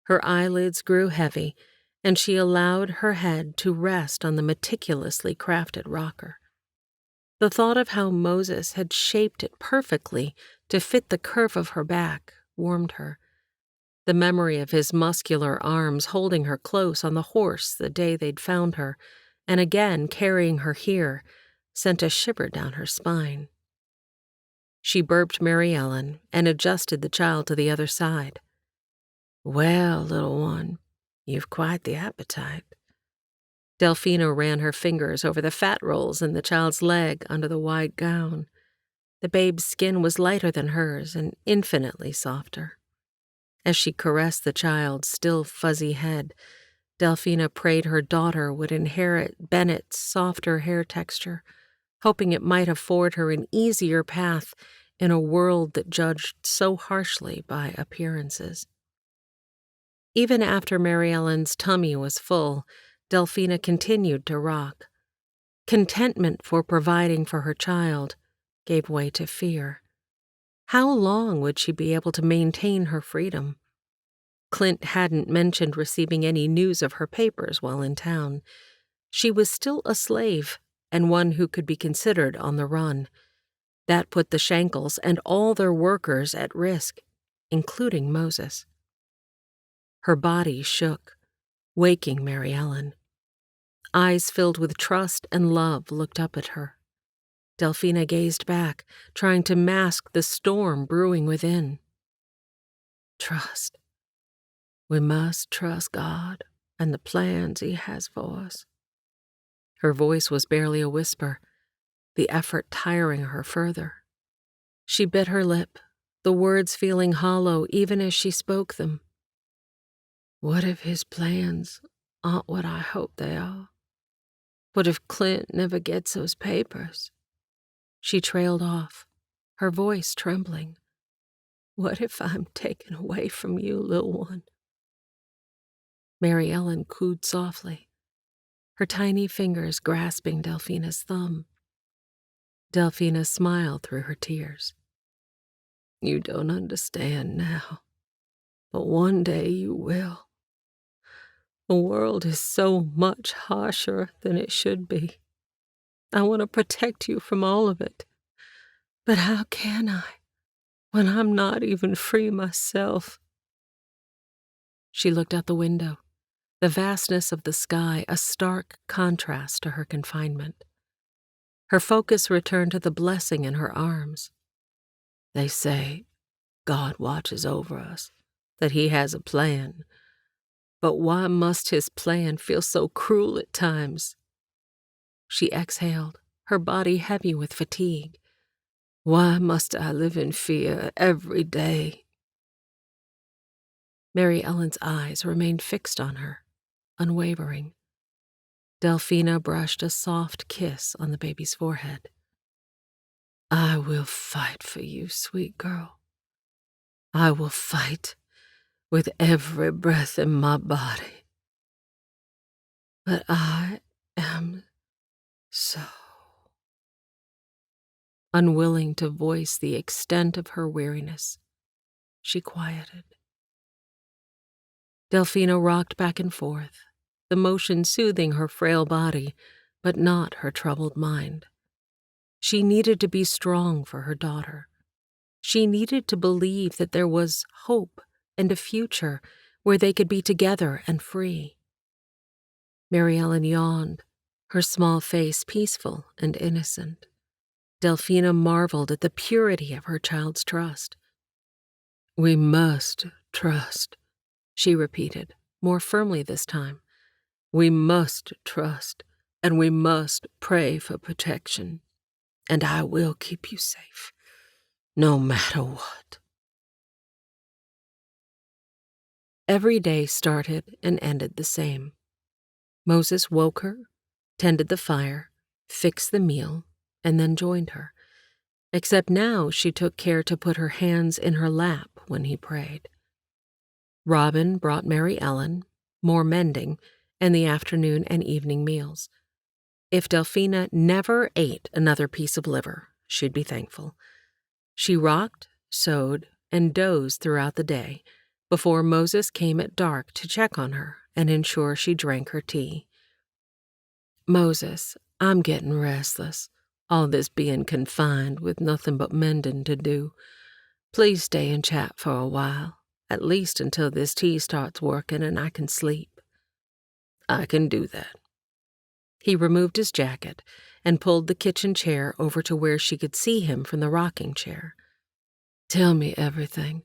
Her eyelids grew heavy, and she allowed her head to rest on the meticulously crafted rocker. The thought of how Moses had shaped it perfectly to fit the curve of her back warmed her. The memory of his muscular arms holding her close on the horse the day they'd found her, and again carrying her here, sent a shiver down her spine. She burped Mary Ellen and adjusted the child to the other side. "Well, little one, you've quite the appetite." Delphina ran her fingers over the fat rolls in the child's leg under the wide gown. The babe's skin was lighter than hers and infinitely softer. As she caressed the child's still fuzzy head, Delphina prayed her daughter would inherit Bennett's softer hair texture, hoping it might afford her an easier path in a world that judged so harshly by appearances. Even after Mary Ellen's tummy was full, Delphina continued to rock. Contentment for providing for her child gave way to fear. How long would she be able to maintain her freedom? Clint hadn't mentioned receiving any news of her papers while in town. She was still a slave, and one who could be considered on the run. That put the Shankels and all their workers at risk, including Moses. Her body shook, waking Mary Ellen. Eyes filled with trust and love looked up at her. Delphina gazed back, trying to mask the storm brewing within. Trust. We must trust God and the plans He has for us. Her voice was barely a whisper, the effort tiring her further. She bit her lip, the words feeling hollow even as she spoke them. What if His plans aren't what I hope they are? What if Clint never gets those papers? She trailed off, her voice trembling. What if I'm taken away from you, little one? Mary Ellen cooed softly, her tiny fingers grasping Delphina's thumb. Delphina smiled through her tears. You don't understand now, but one day you will. The world is so much harsher than it should be. I want to protect you from all of it. But how can I, when I'm not even free myself? She looked out the window, the vastness of the sky a stark contrast to her confinement. Her focus returned to the blessing in her arms. They say God watches over us, that He has a plan. But why must His plan feel so cruel at times? She exhaled, her body heavy with fatigue. Why must I live in fear every day? Mary Ellen's eyes remained fixed on her, unwavering. Delphina brushed a soft kiss on the baby's forehead. I will fight for you, sweet girl. I will fight with every breath in my body. But I am so... Unwilling to voice the extent of her weariness, she quieted. Delphina rocked back and forth, the motion soothing her frail body, but not her troubled mind. She needed to be strong for her daughter. She needed to believe that there was hope and a future where they could be together and free. Mary Ellen yawned, her small face peaceful and innocent. Delphina marveled at the purity of her child's trust. We must trust, she repeated, more firmly this time. We must trust, and we must pray for protection. And I will keep you safe, no matter what. Every day started and ended the same. Moses woke her, tended the fire, fixed the meal, and then joined her. Except now she took care to put her hands in her lap when he prayed. Robin brought Mary Ellen, more mending, and the afternoon and evening meals. If Delphina never ate another piece of liver, she'd be thankful. She rocked, sewed, and dozed throughout the day before Moses came at dark to check on her and ensure she drank her tea. "Moses, I'm getting restless, all this being confined with nothing but mending to do. Please stay and chat for a while, at least until this tea starts working and I can sleep." "I can do that." He removed his jacket and pulled the kitchen chair over to where she could see him from the rocking chair. "Tell me everything.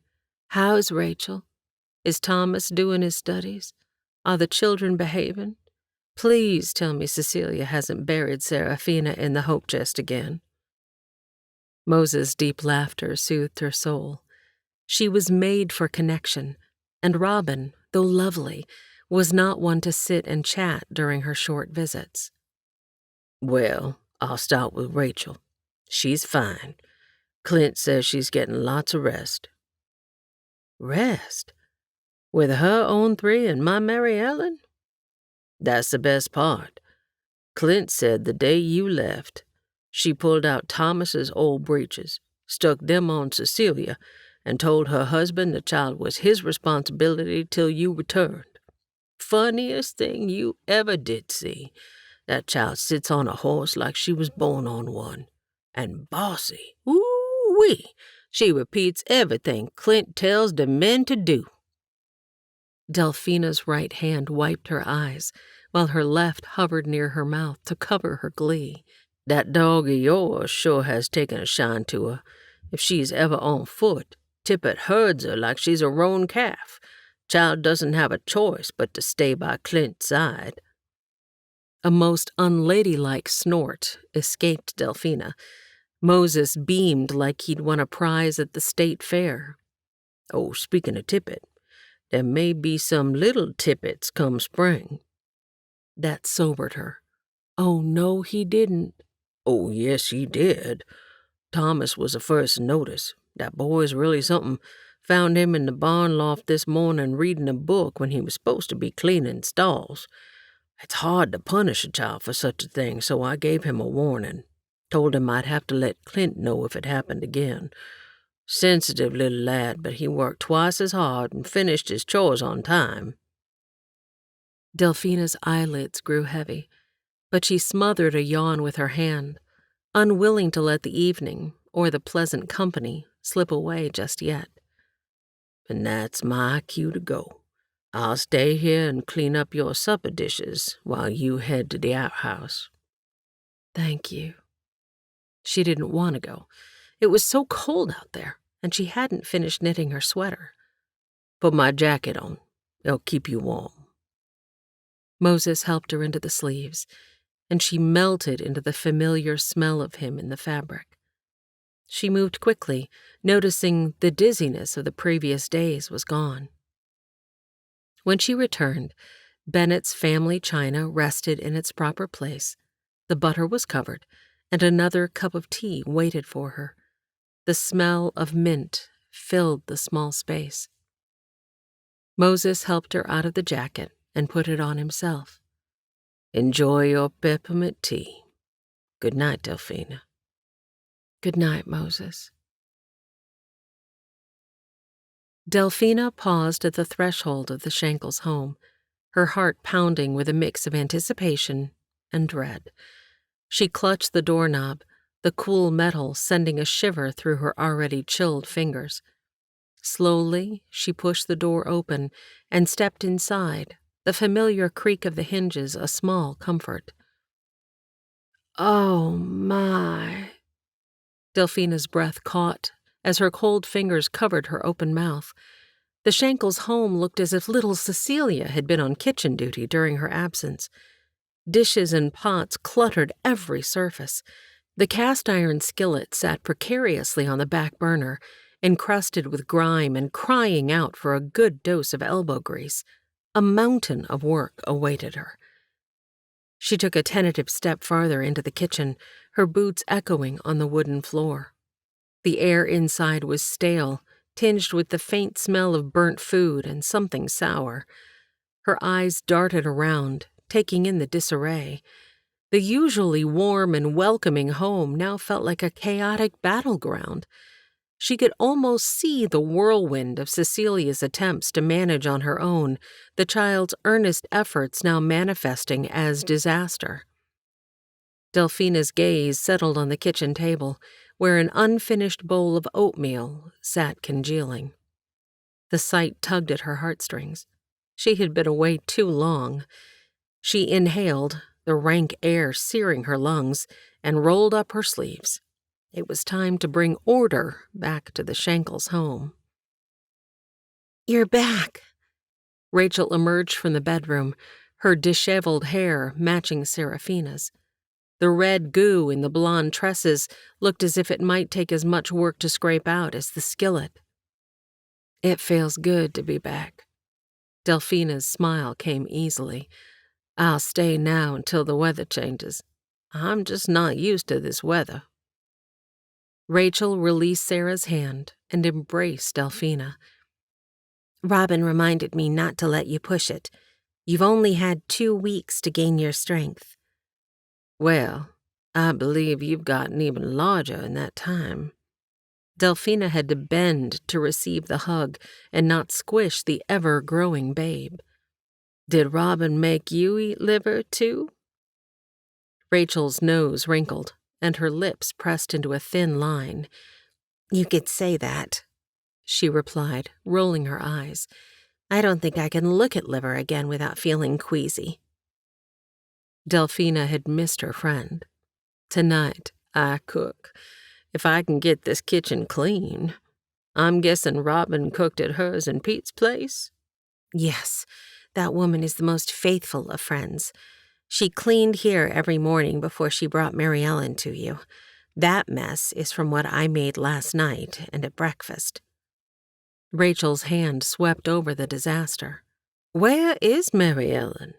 How's Rachel? Is Thomas doing his studies? Are the children behaving? Please tell me Cecilia hasn't buried Seraphina in the hope chest again." Moses' deep laughter soothed her soul. She was made for connection, and Robin, though lovely, was not one to sit and chat during her short visits. "Well, I'll start with Rachel. She's fine. Clint says she's getting lots of rest." "Rest? With her own 3 and my Mary Ellen?" "That's the best part. Clint said the day you left, she pulled out Thomas's old breeches, stuck them on Cecilia, and told her husband the child was his responsibility till you returned. Funniest thing you ever did see. That child sits on a horse like she was born on one. And bossy. Ooh-wee! She repeats everything Clint tells the men to do." Delphina's right hand wiped her eyes, while her left hovered near her mouth to cover her glee. "That dog of yours sure has taken a shine to her. If she's ever on foot, Tippett herds her like she's a roan calf. Child doesn't have a choice but to stay by Clint's side." A most unladylike snort escaped Delphina. Moses beamed like he'd won a prize at the state fair. "Oh, speaking of Tippett, there may be some little Tippets come spring." That sobered her. "Oh, no, he didn't." "Oh, yes, he did. Thomas was the first to notice. That boy's really something. Found him in the barn loft this morning reading a book when he was supposed to be cleaning stalls. It's hard to punish a child for such a thing, so I gave him a warning. Told him I'd have to let Clint know if it happened again. Sensitive little lad, but he worked twice as hard and finished his chores on time." Delphina's eyelids grew heavy, but she smothered a yawn with her hand, unwilling to let the evening, or the pleasant company, slip away just yet. "And that's my cue to go. I'll stay here and clean up your supper dishes while you head to the outhouse." "Thank you." She didn't want to go. It was so cold out there, and she hadn't finished knitting her sweater. "Put my jacket on. It'll keep you warm." Moses helped her into the sleeves, and she melted into the familiar smell of him in the fabric. She moved quickly, noticing the dizziness of the previous days was gone. When she returned, Bennett's family china rested in its proper place, the butter was covered, and another cup of tea waited for her. The smell of mint filled the small space. Moses helped her out of the jacket and put it on himself. "Enjoy your peppermint tea. Good night, Delphina." "Good night, Moses." Delphina paused at the threshold of the Shankels' home, her heart pounding with a mix of anticipation and dread. She clutched the doorknob, the cool metal sending a shiver through her already chilled fingers. Slowly, she pushed the door open and stepped inside, the familiar creak of the hinges a small comfort. "Oh, my." Delphina's breath caught as her cold fingers covered her open mouth. The Shankels' home looked as if little Cecilia had been on kitchen duty during her absence. Dishes and pots cluttered every surface. The cast-iron skillet sat precariously on the back burner, encrusted with grime and crying out for a good dose of elbow grease. A mountain of work awaited her. She took a tentative step farther into the kitchen, her boots echoing on the wooden floor. The air inside was stale, tinged with the faint smell of burnt food and something sour. Her eyes darted around, taking in the disarray. The usually warm and welcoming home now felt like a chaotic battleground. She could almost see the whirlwind of Cecilia's attempts to manage on her own, the child's earnest efforts now manifesting as disaster. Delphina's gaze settled on the kitchen table, where an unfinished bowl of oatmeal sat congealing. The sight tugged at her heartstrings. She had been away too long. She inhaled, the rank air searing her lungs, and rolled up her sleeves. It was time to bring order back to the Shankels' home. "You're back." Rachel emerged from the bedroom, her disheveled hair matching Seraphina's. The red goo in the blonde tresses looked as if it might take as much work to scrape out as the skillet. "It feels good to be back." Delphina's smile came easily. "I'll stay now until the weather changes. I'm just not used to this weather." Rachel released Sarah's hand and embraced Delphina. "Robin reminded me not to let you push it. You've only had 2 weeks to gain your strength." "Well, I believe you've gotten even larger in that time." Delphina had to bend to receive the hug and not squish the ever-growing babe. "Did Robin make you eat liver, too?" Rachel's nose wrinkled, and her lips pressed into a thin line. "You could say that," she replied, rolling her eyes. "I don't think I can look at liver again without feeling queasy." Delphina had missed her friend. "Tonight, I cook. If I can get this kitchen clean. I'm guessing Robin cooked at hers and Pete's place?" "Yes, that woman is the most faithful of friends. She cleaned here every morning before she brought Mary Ellen to you. That mess is from what I made last night and at breakfast." Rachel's hand swept over the disaster. "Where is Mary Ellen?"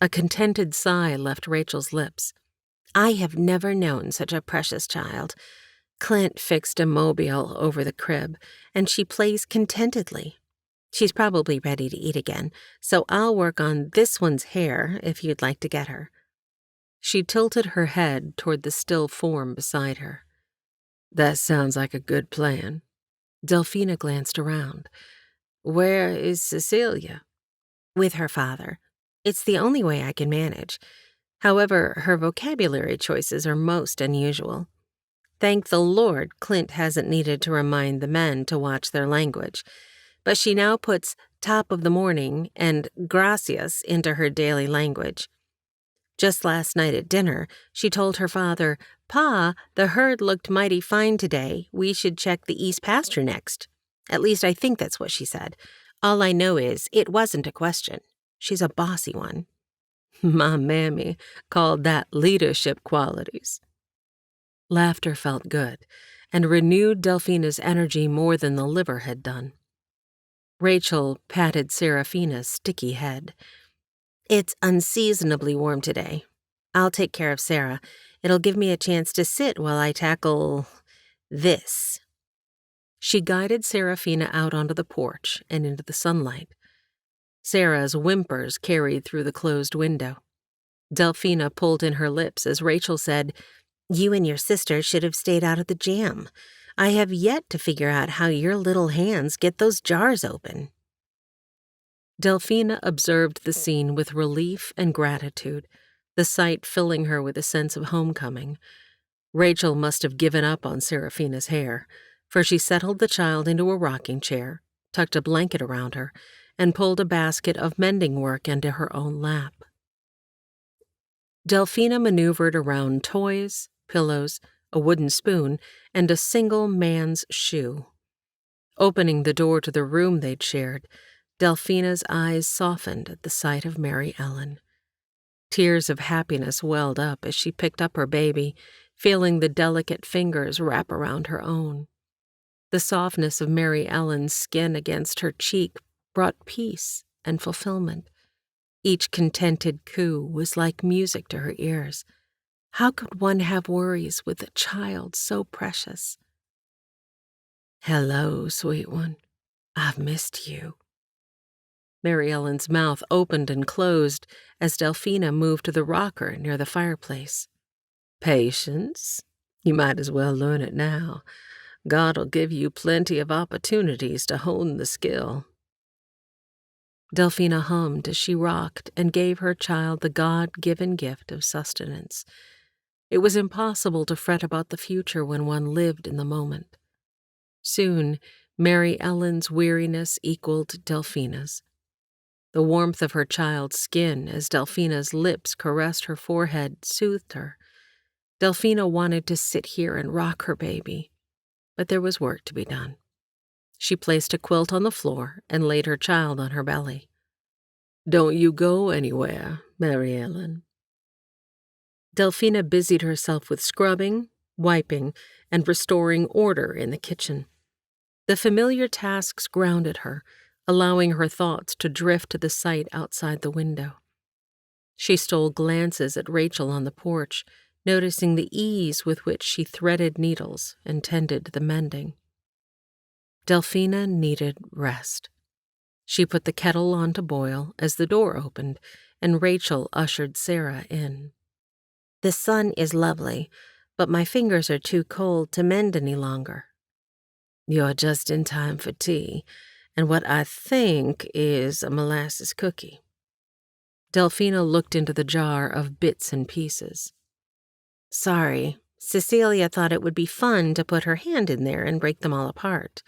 A contented sigh left Rachel's lips. "I have never known such a precious child. Clint fixed a mobile over the crib, and she plays contentedly. She's probably ready to eat again, so I'll work on this one's hair if you'd like to get her." She tilted her head toward the still form beside her. "That sounds like a good plan." Delphina glanced around. "Where is Cecilia?" "With her father. It's the only way I can manage. However, her vocabulary choices are most unusual. Thank the Lord Clint hasn't needed to remind the men to watch their language. But she now puts top of the morning and gracias into her daily language. Just last night at dinner, she told her father, 'Pa, the herd looked mighty fine today. We should check the east pasture next.' At least I think that's what she said. All I know is it wasn't a question. She's a bossy one." "My mammy called that leadership qualities." Laughter felt good, and renewed Delphina's energy more than the liver had done. Rachel patted Seraphina's sticky head. "It's unseasonably warm today. I'll take care of Sarah. It'll give me a chance to sit while I tackle this." She guided Seraphina out onto the porch and into the sunlight. Sarah's whimpers carried through the closed window. Delphina pulled in her lips as Rachel said, "You and your sister should have stayed out of the jam. I have yet to figure out how your little hands get those jars open." Delphina observed the scene with relief and gratitude, the sight filling her with a sense of homecoming. Rachel must have given up on Seraphina's hair, for she settled the child into a rocking chair, tucked a blanket around her, and pulled a basket of mending work into her own lap. Delphina maneuvered around toys, pillows, a wooden spoon, and a single man's shoe. Opening the door to the room they'd shared, Delphina's eyes softened at the sight of Mary Ellen. Tears of happiness welled up as she picked up her baby, feeling the delicate fingers wrap around her own. The softness of Mary Ellen's skin against her cheek brought peace and fulfillment. Each contented coo was like music to her ears. How could one have worries with a child so precious? "Hello, sweet one. I've missed you." Mary Ellen's mouth opened and closed as Delphina moved to the rocker near the fireplace. Patience? You might as well learn it now. God'll give you plenty of opportunities to hone the skill. Delphina hummed as she rocked and gave her child the God-given gift of sustenance. It was impossible to fret about the future when one lived in the moment. Soon, Mary Ellen's weariness equaled Delphina's. The warmth of her child's skin as Delphina's lips caressed her forehead soothed her. Delphina wanted to sit here and rock her baby, but there was work to be done. She placed a quilt on the floor and laid her child on her belly. "Don't you go anywhere, Mary Ellen." Delphina busied herself with scrubbing, wiping, and restoring order in the kitchen. The familiar tasks grounded her, allowing her thoughts to drift to the sight outside the window. She stole glances at Rachel on the porch, noticing the ease with which she threaded needles and tended the mending. Delphina needed rest. She put the kettle on to boil as the door opened, and Rachel ushered Sarah in. "The sun is lovely, but my fingers are too cold to mend any longer." "You're just in time for tea, and what I think is a molasses cookie." Delphina looked into the jar of bits and pieces. "Sorry, Cecilia thought it would be fun to put her hand in there and break them all apart."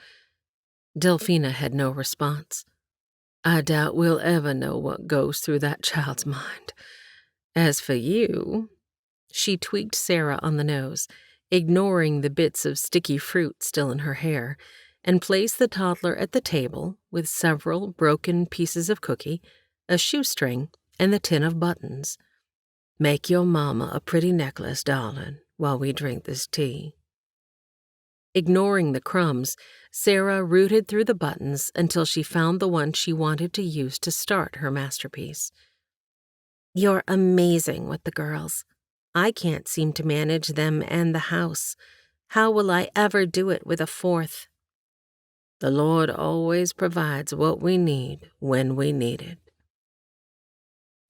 Delphina had no response. "I doubt we'll ever know what goes through that child's mind. As for you," she tweaked Sarah on the nose, ignoring the bits of sticky fruit still in her hair, and placed the toddler at the table with several broken pieces of cookie, a shoestring, and the tin of buttons. "Make your mama a pretty necklace, darling, while we drink this tea." Ignoring the crumbs, Sarah rooted through the buttons until she found the one she wanted to use to start her masterpiece. "You're amazing with the girls. I can't seem to manage them and the house. How will I ever do it with a fourth?" "The Lord always provides what we need when we need it."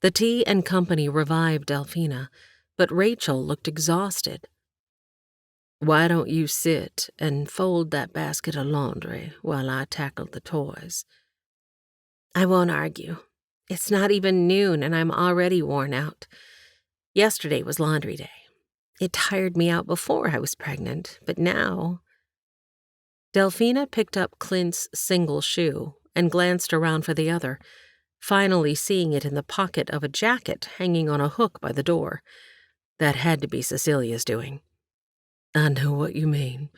The tea and company revived Delphina, but Rachel looked exhausted. "Why don't you sit and fold that basket of laundry while I tackle the toys?" "I won't argue. It's not even noon and I'm already worn out. Yesterday was laundry day. It tired me out before I was pregnant, but now—" Delphina picked up Clint's single shoe and glanced around for the other, finally seeing it in the pocket of a jacket hanging on a hook by the door. That had to be Cecilia's doing. "I know what you mean.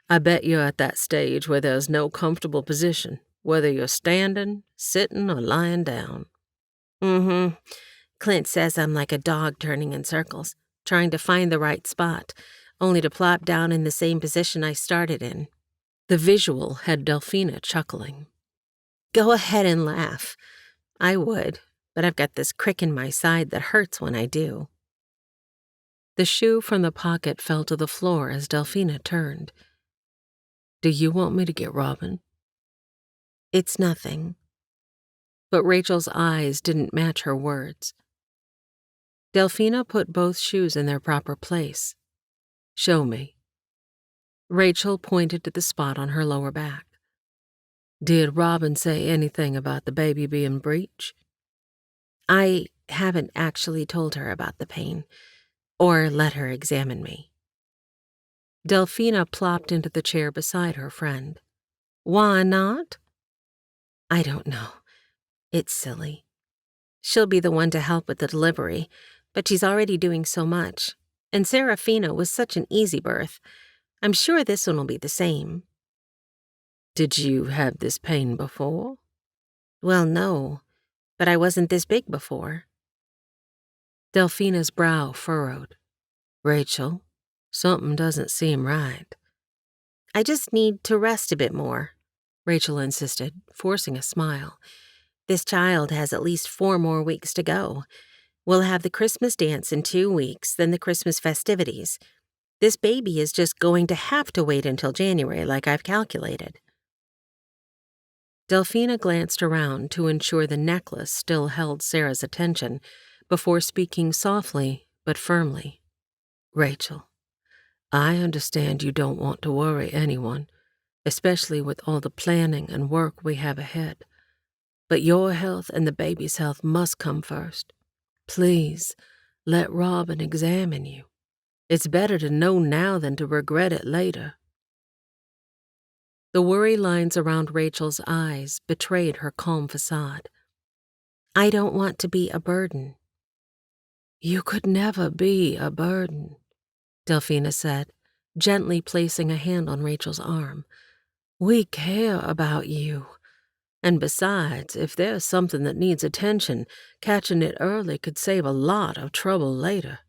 I bet you're at that stage where there's no comfortable position, whether you're standing, sitting, or lying down." "Mm-hmm. Clint says I'm like a dog turning in circles, trying to find the right spot, only to plop down in the same position I started in." The visual had Delphina chuckling. "Go ahead and laugh. I would, but I've got this crick in my side that hurts when I do." The shoe from the pocket fell to the floor as Delphina turned. "Do you want me to get Robin?" "It's nothing." But Rachel's eyes didn't match her words. Delphina put both shoes in their proper place. "Show me." Rachel pointed to the spot on her lower back. "Did Robin say anything about the baby being breech?" "I haven't actually told her about the pain, or let her examine me." Delphina plopped into the chair beside her friend. "Why not?" "I don't know. It's silly. She'll be the one to help with the delivery, but she's already doing so much. And Serafina was such an easy birth. I'm sure this one will be the same." "Did you have this pain before?" "Well, no, but I wasn't this big before." Delphina's brow furrowed. "Rachel, something doesn't seem right." "I just need to rest a bit more," Rachel insisted, forcing a smile. "This child has at least 4 more weeks to go. We'll have the Christmas dance in 2 weeks, then the Christmas festivities. This baby is just going to have to wait until January like I've calculated." Delphina glanced around to ensure the necklace still held Sarah's attention before speaking softly but firmly. Rachel, I understand you don't want to worry anyone, especially with all the planning and work we have ahead. But your health and the baby's health must come first. Please, let Robin examine you. It's better to know now than to regret it later. The worry lines around Rachel's eyes betrayed her calm facade. I don't want to be a burden. You could never be a burden, Delphina said, gently placing a hand on Rachel's arm. We care about you. And besides, if there's something that needs attention, catching it early could save a lot of trouble later.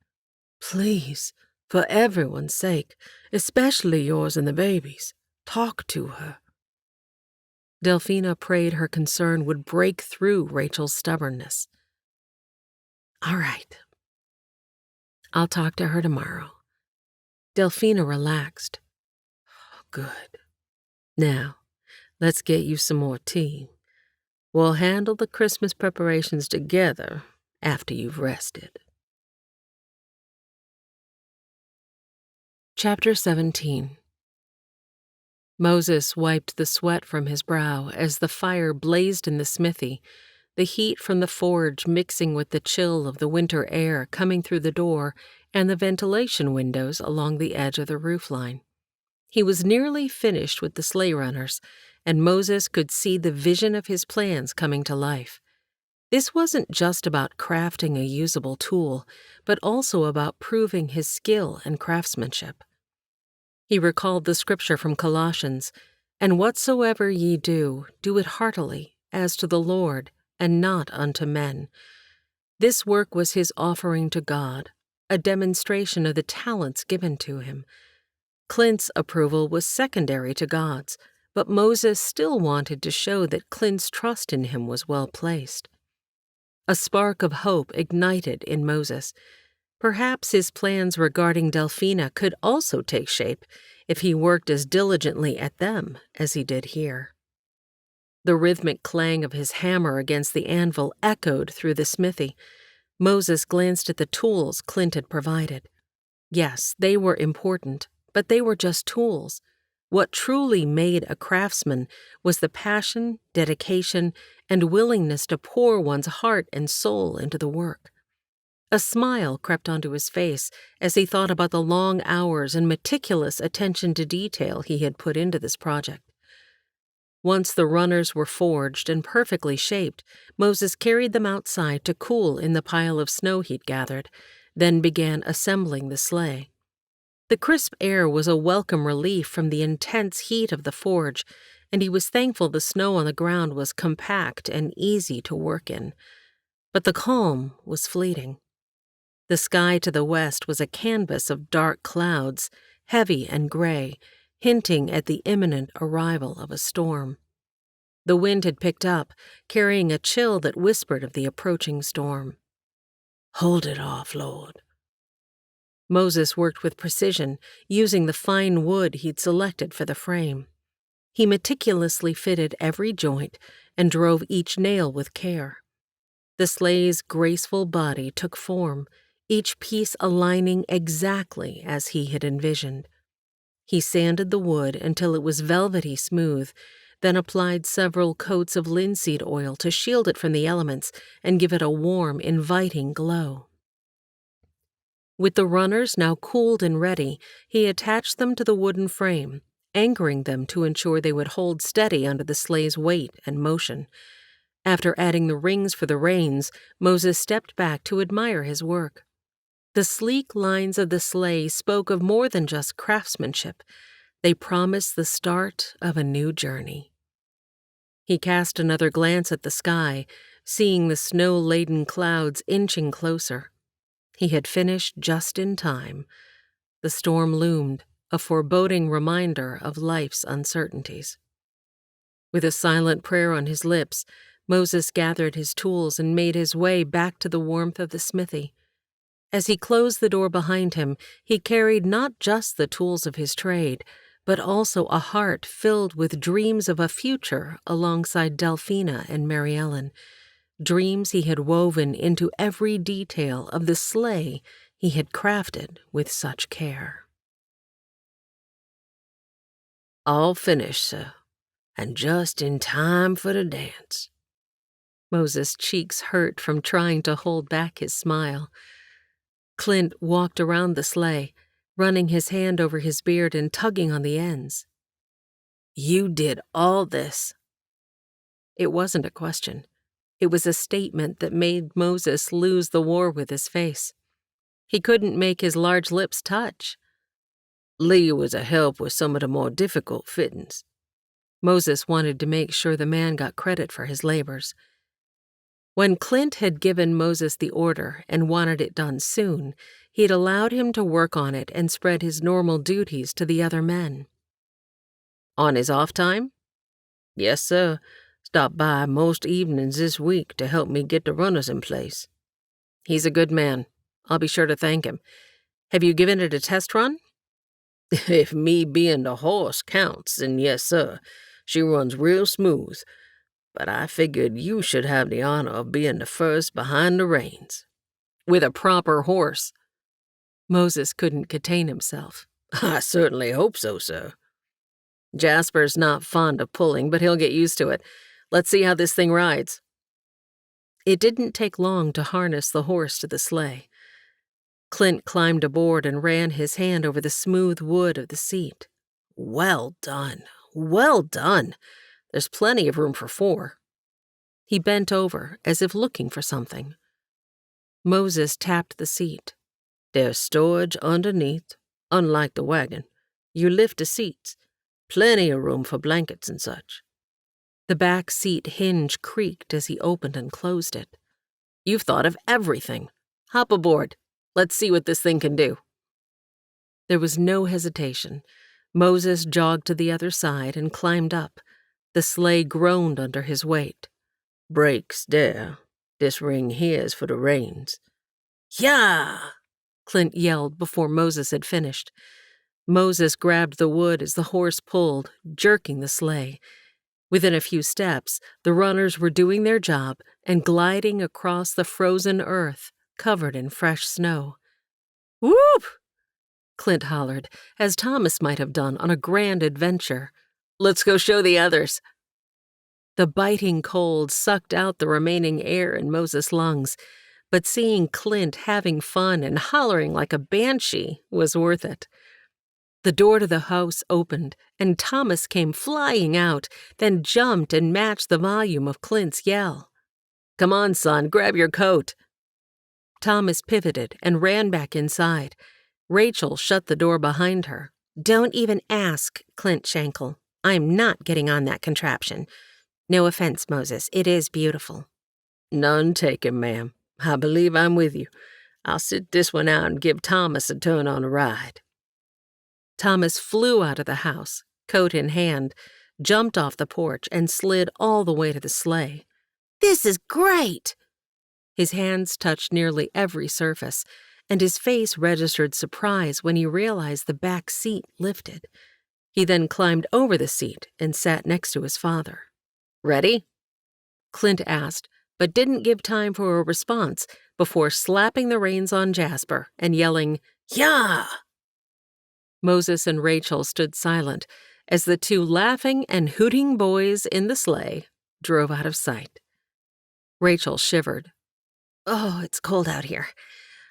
Please, for everyone's sake, especially yours and the baby's, talk to her. Delphina prayed her concern would break through Rachel's stubbornness. All right. I'll talk to her tomorrow. Delphina relaxed. Good. Now, let's get you some more tea. We'll handle the Christmas preparations together after you've rested. Chapter 17. Moses wiped the sweat from his brow as the fire blazed in the smithy, the heat from the forge mixing with the chill of the winter air coming through the door and the ventilation windows along the edge of the roofline. He was nearly finished with the sleigh runners, and Moses could see the vision of his plans coming to life. This wasn't just about crafting a usable tool, but also about proving his skill and craftsmanship. He recalled the scripture from Colossians, "And whatsoever ye do, do it heartily, as to the Lord, and not unto men." This work was his offering to God, a demonstration of the talents given to him. Clint's approval was secondary to God's, but Moses still wanted to show that Clint's trust in him was well placed. A spark of hope ignited in Moses. Perhaps his plans regarding Delphina could also take shape if he worked as diligently at them as he did here. The rhythmic clang of his hammer against the anvil echoed through the smithy. Moses glanced at the tools Clint had provided. Yes, they were important, but they were just tools. What truly made a craftsman was the passion, dedication, and willingness to pour one's heart and soul into the work. A smile crept onto his face as he thought about the long hours and meticulous attention to detail he had put into this project. Once the runners were forged and perfectly shaped, Moses carried them outside to cool in the pile of snow he'd gathered, then began assembling the sleigh. The crisp air was a welcome relief from the intense heat of the forge, and he was thankful the snow on the ground was compact and easy to work in. But the calm was fleeting. The sky to the west was a canvas of dark clouds, heavy and gray, hinting at the imminent arrival of a storm. The wind had picked up, carrying a chill that whispered of the approaching storm. Hold it off, Lord. Moses worked with precision, using the fine wood he'd selected for the frame. He meticulously fitted every joint and drove each nail with care. The sleigh's graceful body took form, each piece aligning exactly as he had envisioned. He sanded the wood until it was velvety smooth, then applied several coats of linseed oil to shield it from the elements and give it a warm, inviting glow. With the runners now cooled and ready, he attached them to the wooden frame, anchoring them to ensure they would hold steady under the sleigh's weight and motion. After adding the rings for the reins, Moses stepped back to admire his work. The sleek lines of the sleigh spoke of more than just craftsmanship. They promised the start of a new journey. He cast another glance at the sky, seeing the snow-laden clouds inching closer. He had finished just in time. The storm loomed, a foreboding reminder of life's uncertainties. With a silent prayer on his lips, Moses gathered his tools and made his way back to the warmth of the smithy. As he closed the door behind him, he carried not just the tools of his trade, but also a heart filled with dreams of a future alongside Delphina and Mary Ellen, dreams he had woven into every detail of the sleigh he had crafted with such care. All finished, sir, and just in time for the dance. Moses' cheeks hurt from trying to hold back his smile. Clint walked around the sleigh, running his hand over his beard and tugging on the ends. You did all this. It wasn't a question. It was a statement that made Moses lose the war with his face. He couldn't make his large lips touch. Lee was a help with some of the more difficult fittings. Moses wanted to make sure the man got credit for his labors. When Clint had given Moses the order and wanted it done soon, he had allowed him to work on it and spread his normal duties to the other men. On his off time? Yes, sir. Stopped by most evenings this week to help me get the runners in place. He's a good man. I'll be sure to thank him. Have you given it a test run? If me being the horse counts, then yes, sir. She runs real smooth. But I figured you should have the honor of being the first behind the reins. With a proper horse. Moses couldn't contain himself. I certainly hope so, sir. Jasper's not fond of pulling, but he'll get used to it. Let's see how this thing rides. It didn't take long to harness the horse to the sleigh. Clint climbed aboard and ran his hand over the smooth wood of the seat. Well done. Well done. There's plenty of room for 4. He bent over, as if looking for something. Moses tapped the seat. There's storage underneath, unlike the wagon. You lift the seats. Plenty of room for blankets and such. The back seat hinge creaked as he opened and closed it. You've thought of everything. Hop aboard. Let's see what this thing can do. There was no hesitation. Moses jogged to the other side and climbed up. The sleigh groaned under his weight. Brakes there. This ring here's for the reins. Yeah! Clint yelled before Moses had finished. Moses grabbed the wood as the horse pulled, jerking the sleigh. Within a few steps, the runners were doing their job and gliding across the frozen earth, covered in fresh snow. Whoop! Clint hollered, as Thomas might have done on a grand adventure. Let's go show the others. The biting cold sucked out the remaining air in Moses' lungs, but seeing Clint having fun and hollering like a banshee was worth it. The door to the house opened, and Thomas came flying out, then jumped and matched the volume of Clint's yell. Come on, son, grab your coat. Thomas pivoted and ran back inside. Rachel shut the door behind her. Don't even ask, Clint Shankel. I'm not getting on that contraption. No offense, Moses. It is beautiful. None taken, ma'am. I believe I'm with you. I'll sit this one out and give Thomas a turn on the ride. Thomas flew out of the house, coat in hand, jumped off the porch, and slid all the way to the sleigh. This is great! His hands touched nearly every surface, and his face registered surprise when he realized the back seat lifted. He then climbed over the seat and sat next to his father. Ready? Clint asked, but didn't give time for a response before slapping the reins on Jasper and yelling, "Yah!" Moses and Rachel stood silent as the 2 laughing and hooting boys in the sleigh drove out of sight. Rachel shivered. Oh, it's cold out here.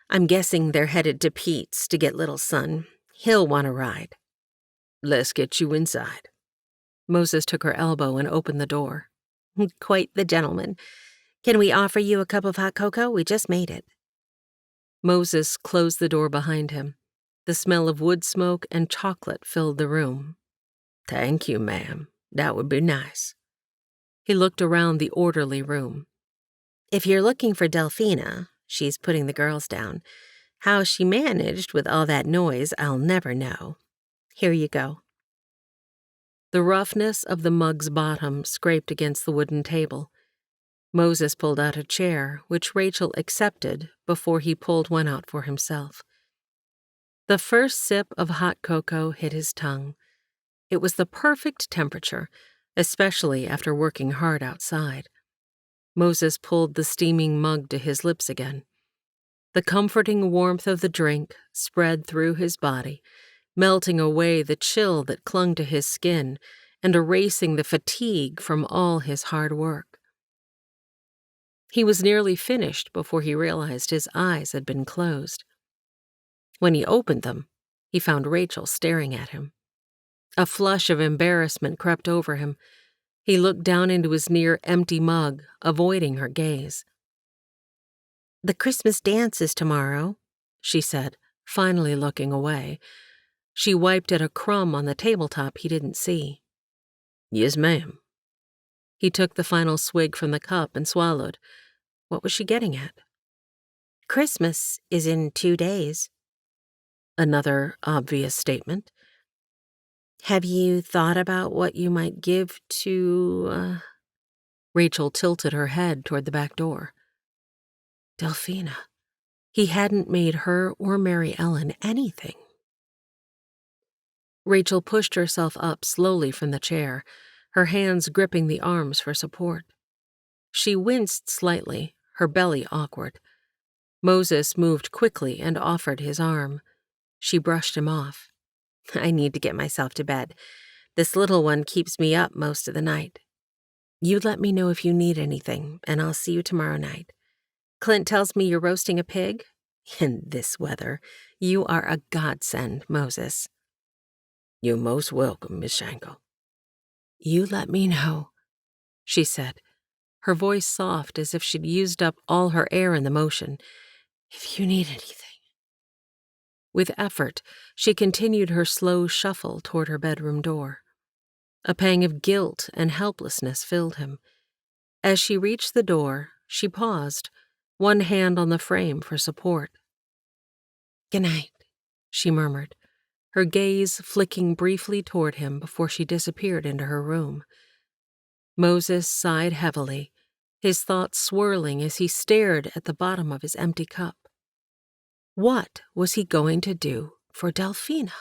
I'm guessing they're headed to Pete's to get little son. He'll want to ride. Let's get you inside. Moses took her elbow and opened the door. Quite the gentleman. Can we offer you a cup of hot cocoa? We just made it. Moses closed the door behind him. The smell of wood smoke and chocolate filled the room. Thank you, ma'am. That would be nice. He looked around the orderly room. If you're looking for Delphina, she's putting the girls down. How she managed with all that noise, I'll never know. Here you go. The roughness of the mug's bottom scraped against the wooden table. Moses pulled out a chair, which Rachel accepted before he pulled one out for himself. The first sip of hot cocoa hit his tongue. It was the perfect temperature, especially after working hard outside. Moses pulled the steaming mug to his lips again. The comforting warmth of the drink spread through his body, melting away the chill that clung to his skin and erasing the fatigue from all his hard work. He was nearly finished before he realized his eyes had been closed. When he opened them, he found Rachel staring at him. A flush of embarrassment crept over him. He looked down into his near-empty mug, avoiding her gaze. "The Christmas dance is tomorrow," she said, finally looking away. She wiped at a crumb on the tabletop he didn't see. "Yes, ma'am." He took the final swig from the cup and swallowed. What was she getting at? "Christmas is in 2 days." Another obvious statement. "Have you thought about what you might give to, Rachel tilted her head toward the back door. Delphina. He hadn't made her or Mary Ellen anything. Rachel pushed herself up slowly from the chair, her hands gripping the arms for support. She winced slightly, her belly awkward. Moses moved quickly and offered his arm. She brushed him off. "I need to get myself to bed. This little one keeps me up most of the night. You let me know if you need anything, and I'll see you tomorrow night. Clint tells me you're roasting a pig. In this weather, you are a godsend, Moses." "You're most welcome, Miss Shankel." "You let me know," she said, her voice soft as if she'd used up all her air in the motion, "if you need anything." With effort, she continued her slow shuffle toward her bedroom door. A pang of guilt and helplessness filled him. As she reached the door, she paused, one hand on the frame for support. "Good night," she murmured, her gaze flicking briefly toward him before she disappeared into her room. Moses sighed heavily, his thoughts swirling as he stared at the bottom of his empty cup. What was he going to do for Delphina?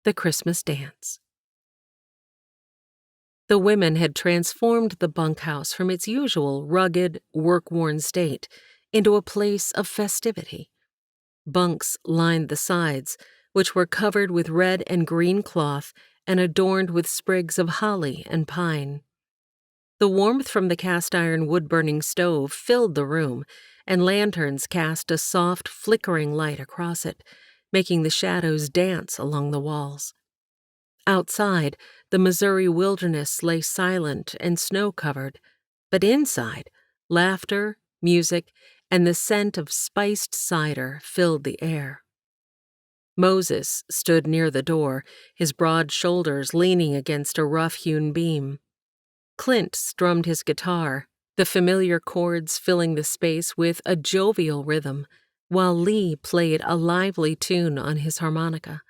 The Christmas Dance. The women had transformed the bunkhouse from its usual rugged, work-worn state into a place of festivity. Bunks lined the sides, which were covered with red and green cloth and adorned with sprigs of holly and pine. The warmth from the cast-iron wood-burning stove filled the room, and lanterns cast a soft, flickering light across it, making the shadows dance along the walls. Outside, the Missouri wilderness lay silent and snow-covered, but inside, laughter, music, and the scent of spiced cider filled the air. Moses stood near the door, his broad shoulders leaning against a rough-hewn beam. Clint strummed his guitar, the familiar chords filling the space with a jovial rhythm, while Lee played a lively tune on his harmonica.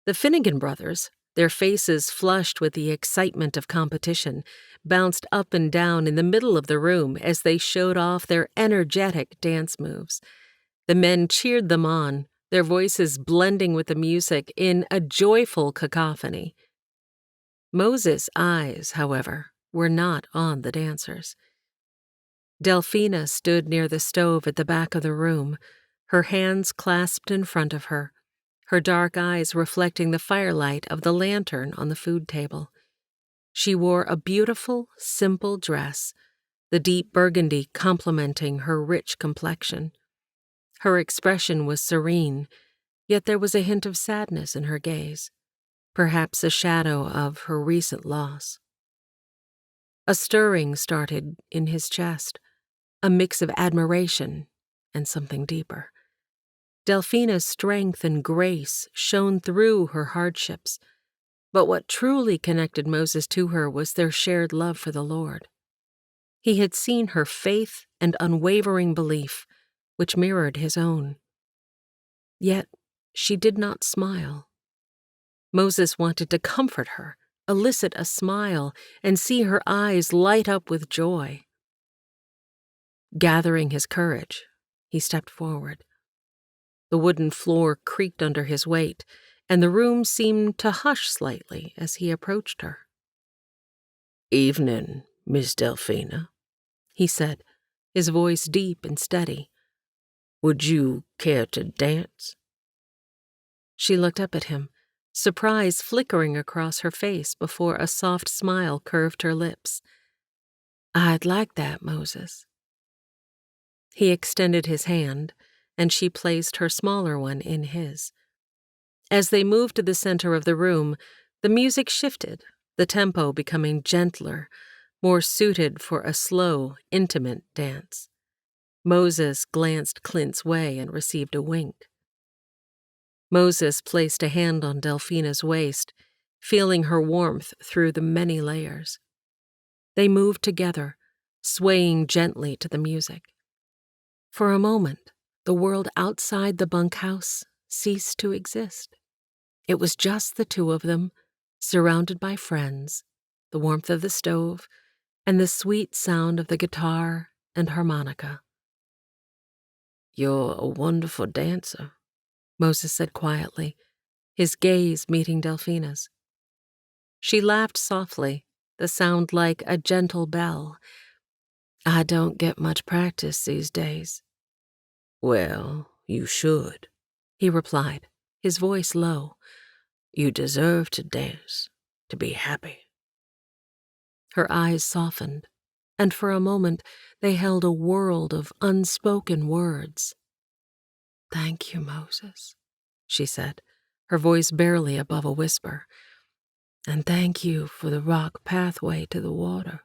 The Finnegan brothers, their faces flushed with the excitement of competition, bounced up and down in the middle of the room as they showed off their energetic dance moves. The men cheered them on, their voices blending with the music in a joyful cacophony. Moses' eyes, however, were not on the dancers. Delphina stood near the stove at the back of the room, her hands clasped in front of her, her dark eyes reflecting the firelight of the lantern on the food table. She wore a beautiful, simple dress, the deep burgundy complementing her rich complexion. Her expression was serene, yet there was a hint of sadness in her gaze, perhaps a shadow of her recent loss. A stirring started in his chest, a mix of admiration and something deeper. Delphina's strength and grace shone through her hardships, but what truly connected Moses to her was their shared love for the Lord. He had seen her faith and unwavering belief, which mirrored his own. Yet she did not smile. Moses wanted to comfort her, elicit a smile, and see her eyes light up with joy. Gathering his courage, he stepped forward. The wooden floor creaked under his weight, and the room seemed to hush slightly as he approached her. "Evening, Miss Delphina," he said, his voice deep and steady. "Would you care to dance?" She looked up at him, surprise flickering across her face before a soft smile curved her lips. "I'd like that, Moses." He extended his hand, and she placed her smaller one in his. As they moved to the center of the room, the music shifted, the tempo becoming gentler, more suited for a slow, intimate dance. Moses glanced Clint's way and received a wink. Moses placed a hand on Delphina's waist, feeling her warmth through the many layers. They moved together, swaying gently to the music. For a moment, the world outside the bunkhouse ceased to exist. It was just the two of them, surrounded by friends, the warmth of the stove, and the sweet sound of the guitar and harmonica. "You're a wonderful dancer," Moses said quietly, his gaze meeting Delphina's. She laughed softly, the sound like a gentle bell. "I don't get much practice these days." "Well, you should," he replied, his voice low. "You deserve to dance, to be happy." Her eyes softened, and for a moment they held a world of unspoken words. "Thank you, Moses," she said, her voice barely above a whisper. "And thank you for the rock pathway to the water.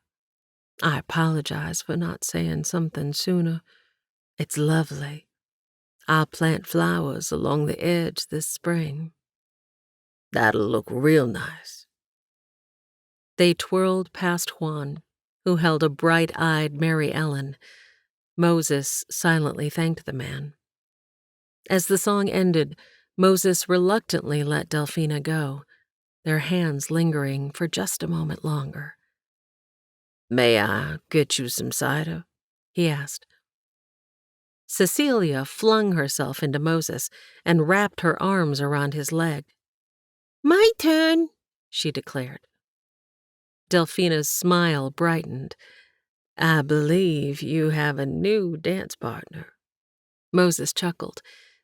I apologize for not saying something sooner. It's lovely. I'll plant flowers along the edge this spring. That'll look real nice." They twirled past Juan, who held a bright-eyed Mary Ellen. Moses silently thanked the man. As the song ended, Moses reluctantly let Delphina go, their hands lingering for just a moment longer. "May I get you some cider?" he asked. Cecilia flung herself into Moses and wrapped her arms around his leg. "My turn," she declared. Delphina's smile brightened. "I believe you have a new dance partner." Moses chuckled,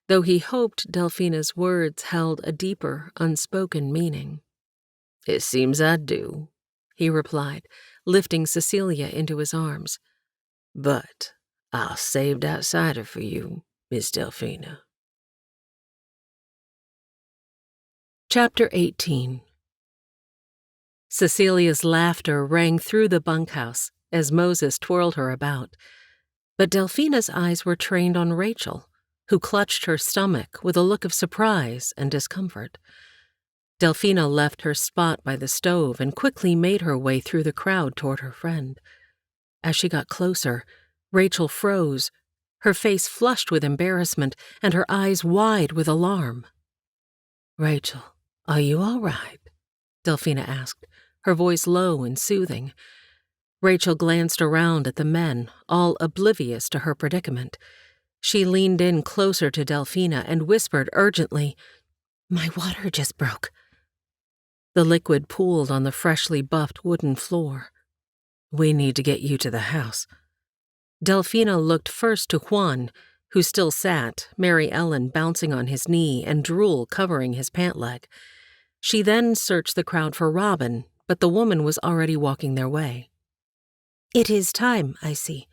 though he hoped Delphina's words held a deeper, unspoken meaning. "It seems I do," he replied, lifting Cecilia into his arms. "But I'll save that cider for you, Miss Delphina." Chapter 18. Cecilia's laughter rang through the bunkhouse as Moses twirled her about, but Delphina's eyes were trained on Rachel, who clutched her stomach with a look of surprise and discomfort. Delphina left her spot by the stove and quickly made her way through the crowd toward her friend. As she got closer, Rachel froze, her face flushed with embarrassment and her eyes wide with alarm. "Rachel, are you all right?" Delphina asked, her voice low and soothing. Rachel glanced around at the men, all oblivious to her predicament. She leaned in closer to Delphina and whispered urgently, "My water just broke." The liquid pooled on the freshly buffed wooden floor. "We need to get you to the house." Delphina looked first to Juan, who still sat, Mary Ellen bouncing on his knee and drool covering his pant leg. She then searched the crowd for Robin, but the woman was already walking their way. "It is time, I see.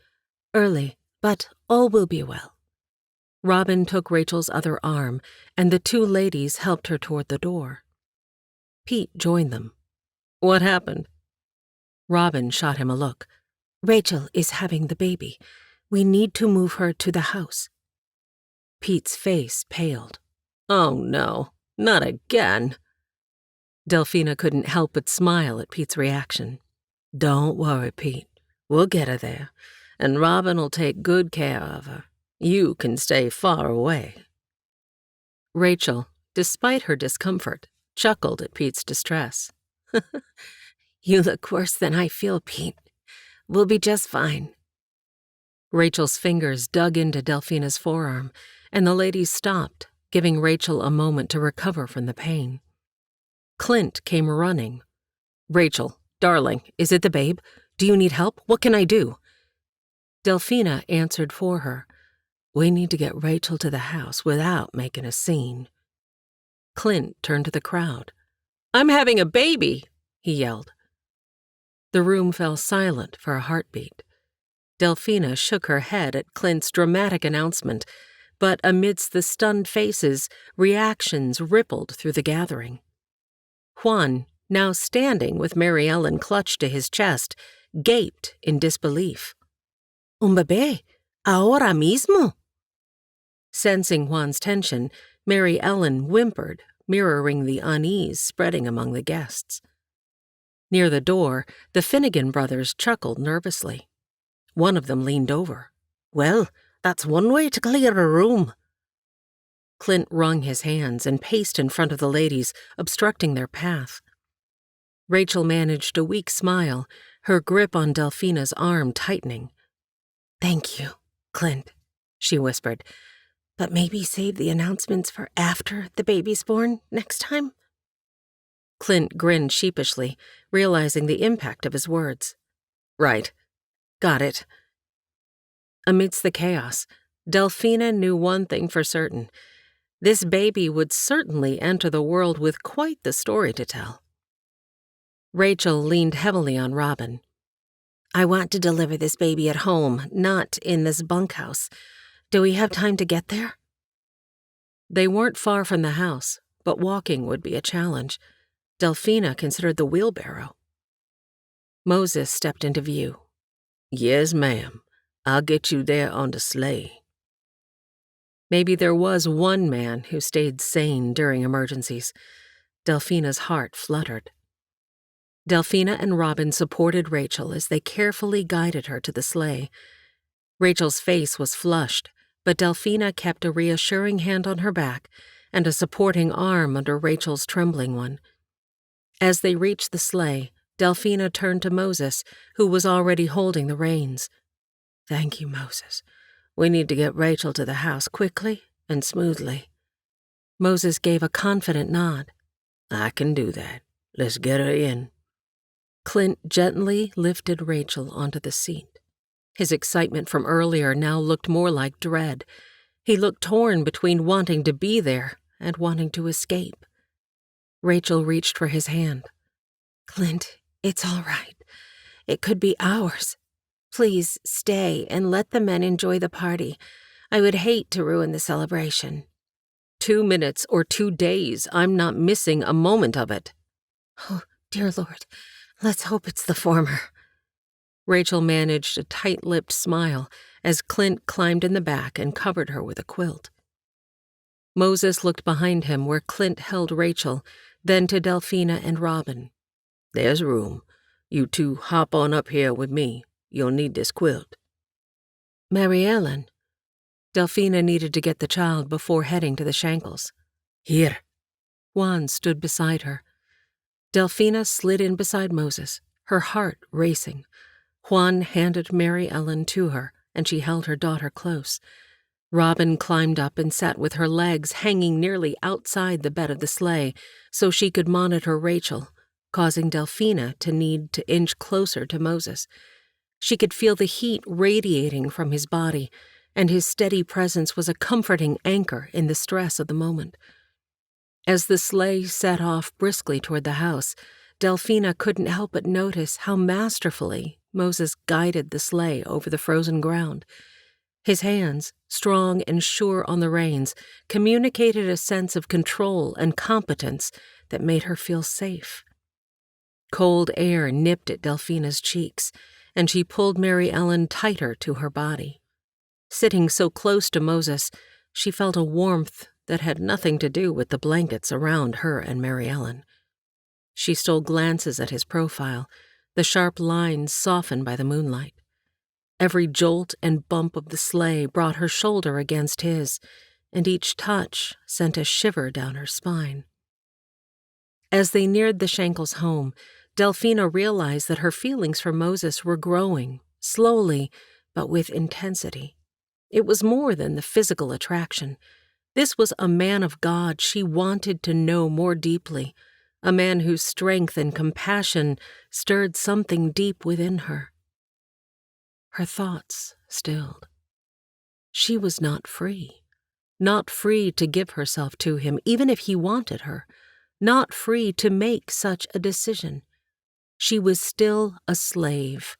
Early, but all will be well." Robin took Rachel's other arm, and the two ladies helped her toward the door. Pete joined them. "What happened?" Robin shot him a look. "Rachel is having the baby. We need to move her to the house." Pete's face paled. "Oh no, not again." Delphina couldn't help but smile at Pete's reaction. "Don't worry, Pete. We'll get her there, and Robin'll take good care of her. You can stay far away." Rachel, despite her discomfort, chuckled at Pete's distress. "You look worse than I feel, Pete. We'll be just fine." Rachel's fingers dug into Delphina's forearm, and the ladies stopped, giving Rachel a moment to recover from the pain. Clint came running. "Rachel, darling, is it the babe? Do you need help? What can I do?" Delphina answered for her. "We need to get Rachel to the house without making a scene." Clint turned to the crowd. "I'm having a baby," he yelled. The room fell silent for a heartbeat. Delphina shook her head at Clint's dramatic announcement, but amidst the stunned faces, reactions rippled through the gathering. Juan, now standing with Mary Ellen clutched to his chest, gaped in disbelief. Un bebé, ahora mismo. Sensing Juan's tension, Mary Ellen whimpered, mirroring the unease spreading among the guests. Near the door, the Finnegan brothers chuckled nervously. One of them leaned over. "Well, that's one way to clear a room." Clint wrung his hands and paced in front of the ladies, obstructing their path. Rachel managed a weak smile, her grip on Delphina's arm tightening. "Thank you, Clint," she whispered. "But maybe save the announcements for after the baby's born next time?" Clint grinned sheepishly, realizing the impact of his words. "Right. Got it." Amidst the chaos, Delphina knew one thing for certain. This baby would certainly enter the world with quite the story to tell. Rachel leaned heavily on Robin. "I want to deliver this baby at home, not in this bunkhouse. Do we have time to get there?" They weren't far from the house, but walking would be a challenge. Delphina considered the wheelbarrow. Moses stepped into view. "Yes, ma'am. I'll get you there on the sleigh." Maybe there was one man who stayed sane during emergencies. Delphina's heart fluttered. Delphina and Robin supported Rachel as they carefully guided her to the sleigh. Rachel's face was flushed, but Delphina kept a reassuring hand on her back and a supporting arm under Rachel's trembling one. As they reached the sleigh, Delphina turned to Moses, who was already holding the reins. "Thank you, Moses. We need to get Rachel to the house quickly and smoothly." Moses gave a confident nod. "I can do that. Let's get her in." Clint gently lifted Rachel onto the seat. His excitement from earlier now looked more like dread. He looked torn between wanting to be there and wanting to escape. Rachel reached for his hand. "Clint, it's all right. It could be hours. Please stay and let the men enjoy the party. I would hate to ruin the celebration." 2 minutes or 2 days, I'm not missing a moment of it. "Oh, dear Lord, let's hope it's the former." Rachel managed a tight-lipped smile as Clint climbed in the back and covered her with a quilt. Moses looked behind him where Clint held Rachel, then to Delphina and Robin. "There's room. You two hop on up here with me. You'll need this quilt." "Mary Ellen." Delphina needed to get the child before heading to the Shankels. "Here." Juan stood beside her. Delphina slid in beside Moses, her heart racing. Juan handed Mary Ellen to her, and she held her daughter close. Robin climbed up and sat with her legs hanging nearly outside the bed of the sleigh so she could monitor Rachel, causing Delphina to need to inch closer to Moses. She could feel the heat radiating from his body, and his steady presence was a comforting anchor in the stress of the moment. As the sleigh set off briskly toward the house, Delphina couldn't help but notice how masterfully Moses guided the sleigh over the frozen ground. His hands, strong and sure on the reins, communicated a sense of control and competence that made her feel safe. Cold air nipped at Delphina's cheeks, and she pulled Mary Ellen tighter to her body. Sitting so close to Moses, she felt a warmth that had nothing to do with the blankets around her and Mary Ellen. She stole glances at his profile, the sharp lines softened by the moonlight. Every jolt and bump of the sleigh brought her shoulder against his, and each touch sent a shiver down her spine. As they neared the Shankels' home, Delphina realized that her feelings for Moses were growing, slowly, but with intensity. It was more than the physical attraction. This was a man of God she wanted to know more deeply, a man whose strength and compassion stirred something deep within her. Her thoughts stilled. She was not free to give herself to him, even if he wanted her, not free to make such a decision. She was still a slave.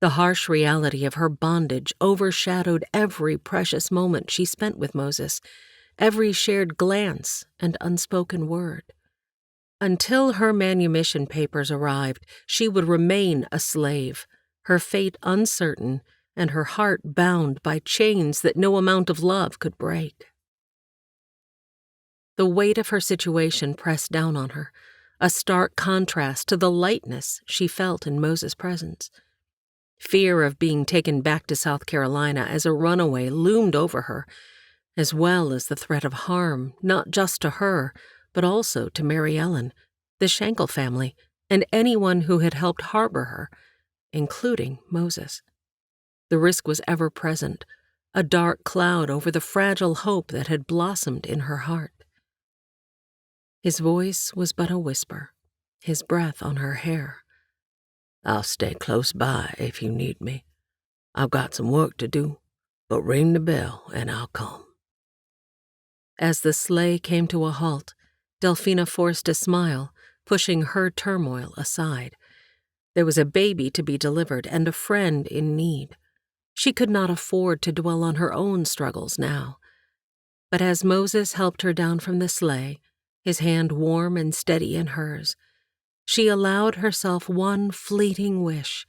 The harsh reality of her bondage overshadowed every precious moment she spent with Moses, every shared glance and unspoken word. Until her manumission papers arrived, she would remain a slave, her fate uncertain and her heart bound by chains that no amount of love could break. The weight of her situation pressed down on her, a stark contrast to the lightness she felt in Moses' presence. Fear of being taken back to South Carolina as a runaway loomed over her, as well as the threat of harm, not just to her, but also to Mary Ellen, the Shankel family, and anyone who had helped harbor her, including Moses. The risk was ever present, a dark cloud over the fragile hope that had blossomed in her heart. His voice was but a whisper, his breath on her hair. I'll stay close by if you need me. I've got some work to do, but ring the bell and I'll come. As the sleigh came to a halt, Delphina forced a smile, pushing her turmoil aside. There was a baby to be delivered and a friend in need. She could not afford to dwell on her own struggles now. But as Moses helped her down from the sleigh, his hand warm and steady in hers, she allowed herself one fleeting wish,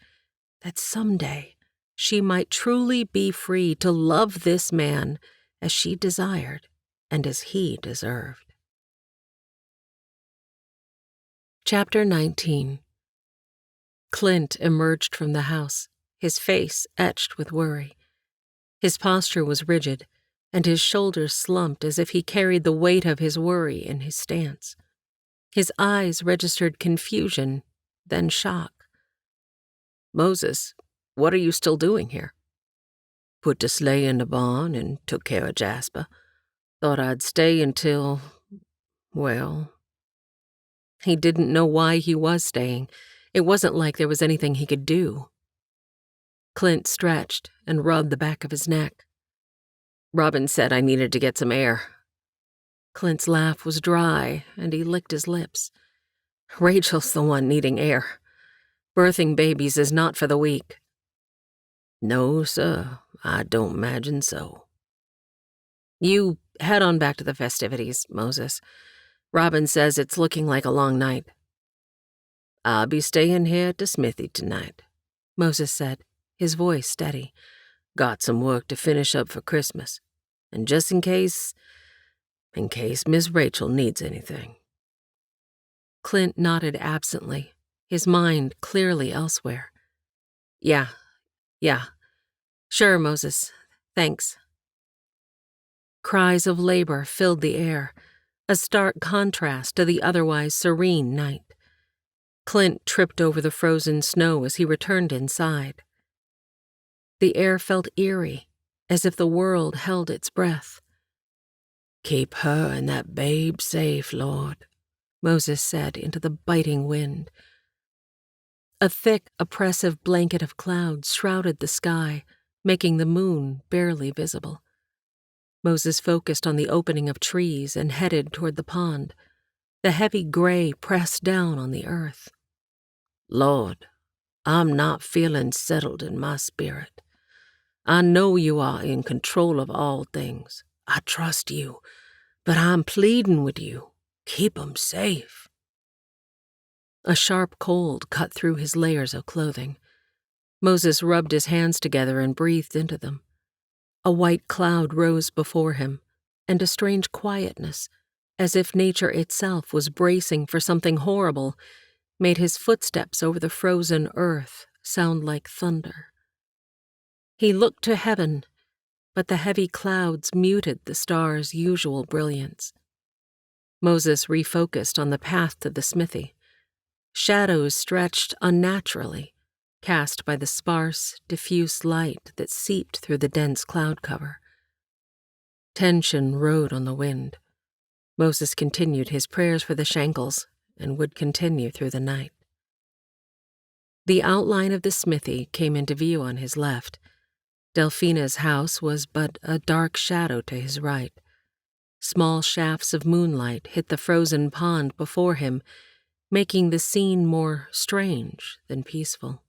that someday she might truly be free to love this man as she desired and as he deserved. Chapter 19. Clint emerged from the house, his face etched with worry. His posture was rigid, and his shoulders slumped as if he carried the weight of his worry in his stance. His eyes registered confusion, then shock. Moses, what are you still doing here? Put the sleigh in the barn and took care of Jasper. Thought I'd stay until, well... He didn't know why he was staying. It wasn't like there was anything he could do. Clint stretched and rubbed the back of his neck. Robin said I needed to get some air. Clint's laugh was dry, and he licked his lips. Rachel's the one needing air. Birthing babies is not for the weak. No, sir, I don't imagine so. You head on back to the festivities, Moses. Robin says it's looking like a long night. I'll be staying here at the smithy tonight, Moses said, his voice steady. Got some work to finish up for Christmas, and just in case Miss Rachel needs anything. Clint nodded absently, his mind clearly elsewhere. Yeah. Sure, Moses. Thanks. Cries of labor filled the air, a stark contrast to the otherwise serene night. Clint tripped over the frozen snow as he returned inside. The air felt eerie, as if the world held its breath. Keep her and that babe safe, Lord, Moses said into the biting wind. A thick, oppressive blanket of clouds shrouded the sky, making the moon barely visible. Moses focused on the opening of trees and headed toward the pond. The heavy gray pressed down on the earth. Lord, I'm not feeling settled in my spirit. I know you are in control of all things. I trust you, but I'm pleading with you. Keep 'em safe. A sharp cold cut through his layers of clothing. Moses rubbed his hands together and breathed into them. A white cloud rose before him, and a strange quietness, as if nature itself was bracing for something horrible, made his footsteps over the frozen earth sound like thunder. He looked to heaven, but the heavy clouds muted the stars' usual brilliance. Moses refocused on the path to the smithy. Shadows stretched unnaturally, cast by the sparse, diffuse light that seeped through the dense cloud cover. Tension rode on the wind. Moses continued his prayers for the Shankels and would continue through the night. The outline of the smithy came into view on his left. Delphina's house was but a dark shadow to his right. Small shafts of moonlight hit the frozen pond before him, making the scene more strange than peaceful.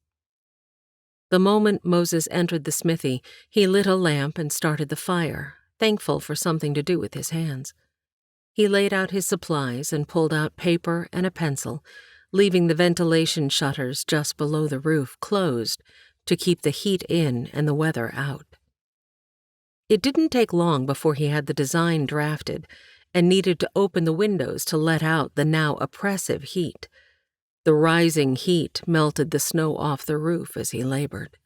The moment Moses entered the smithy, he lit a lamp and started the fire, thankful for something to do with his hands. He laid out his supplies and pulled out paper and a pencil, leaving the ventilation shutters just below the roof closed to keep the heat in and the weather out. It didn't take long before he had the design drafted and needed to open the windows to let out the now oppressive heat. The rising heat melted the snow off the roof as he labored.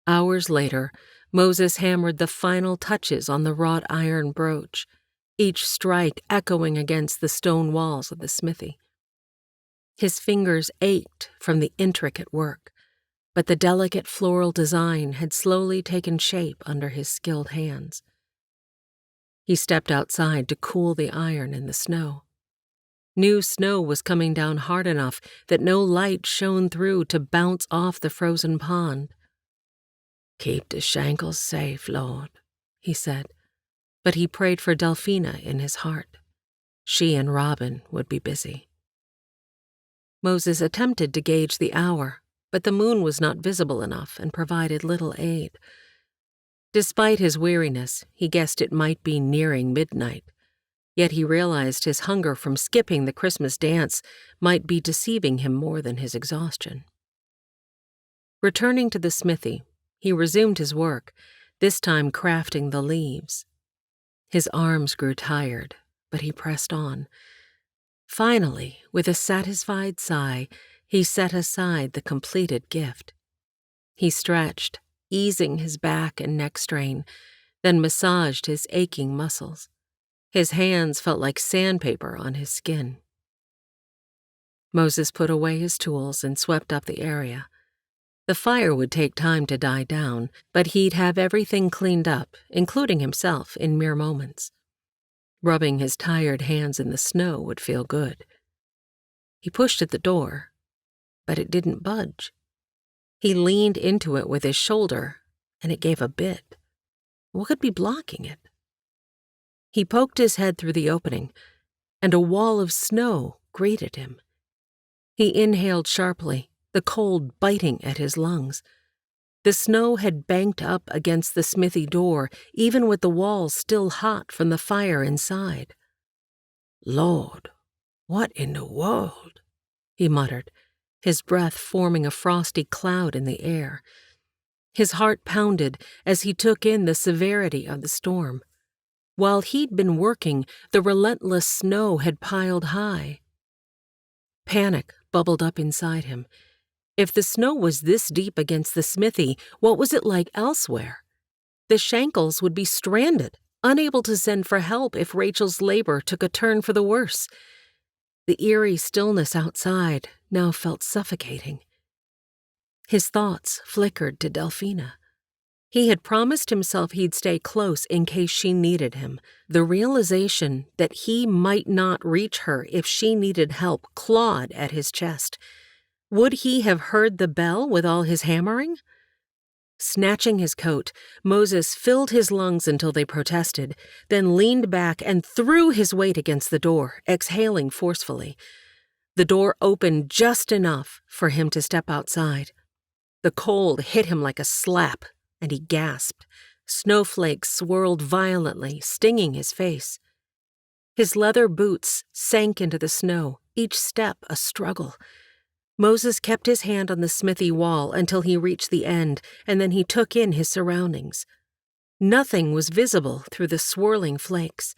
Hours later, Moses hammered the final touches on the wrought iron brooch, each strike echoing against the stone walls of the smithy. His fingers ached from the intricate work, but the delicate floral design had slowly taken shape under his skilled hands. He stepped outside to cool the iron in the snow. New snow was coming down hard enough that no light shone through to bounce off the frozen pond. "Keep the Shankels safe, Lord," he said, but he prayed for Delphina in his heart. She and Robin would be busy. Moses attempted to gauge the hour, but the moon was not visible enough and provided little aid. Despite his weariness, he guessed it might be nearing midnight, yet he realized his hunger from skipping the Christmas dance might be deceiving him more than his exhaustion. Returning to the smithy, he resumed his work, this time crafting the leaves. His arms grew tired, but he pressed on. Finally, with a satisfied sigh, he set aside the completed gift. He stretched, easing his back and neck strain, then massaged his aching muscles. His hands felt like sandpaper on his skin. Moses put away his tools and swept up the area. The fire would take time to die down, but he'd have everything cleaned up, including himself, in mere moments. Rubbing his tired hands in the snow would feel good. He pushed at the door, but it didn't budge. He leaned into it with his shoulder, and it gave a bit. What could be blocking it? He poked his head through the opening, and a wall of snow greeted him. He inhaled sharply, the cold biting at his lungs. The snow had banked up against the smithy door, even with the walls still hot from the fire inside. "Lord, what in the world?" he muttered, his breath forming a frosty cloud in the air. His heart pounded as he took in the severity of the storm. While he'd been working, the relentless snow had piled high. Panic bubbled up inside him. If the snow was this deep against the smithy, what was it like elsewhere? The Shankels would be stranded, unable to send for help if Rachel's labor took a turn for the worse. The eerie stillness outside now felt suffocating. His thoughts flickered to Delphina. He had promised himself he'd stay close in case she needed him. The realization that he might not reach her if she needed help clawed at his chest. Would he have heard the bell with all his hammering? Snatching his coat, Moses filled his lungs until they protested, then leaned back and threw his weight against the door, exhaling forcefully. The door opened just enough for him to step outside. The cold hit him like a slap, and he gasped. Snowflakes swirled violently, stinging his face. His leather boots sank into the snow, each step a struggle. Moses kept his hand on the smithy wall until he reached the end, and then he took in his surroundings. Nothing was visible through the swirling flakes.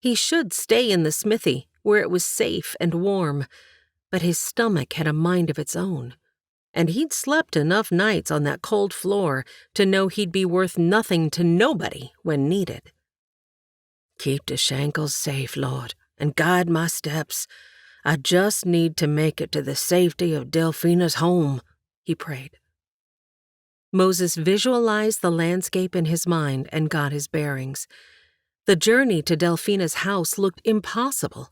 He should stay in the smithy, where it was safe and warm, but his stomach had a mind of its own, and he'd slept enough nights on that cold floor to know he'd be worth nothing to nobody when needed. "Keep the Shankels safe, Lord, and guide my steps. I just need to make it to the safety of Delphina's home," he prayed. Moses visualized the landscape in his mind and got his bearings. The journey to Delphina's house looked impossible.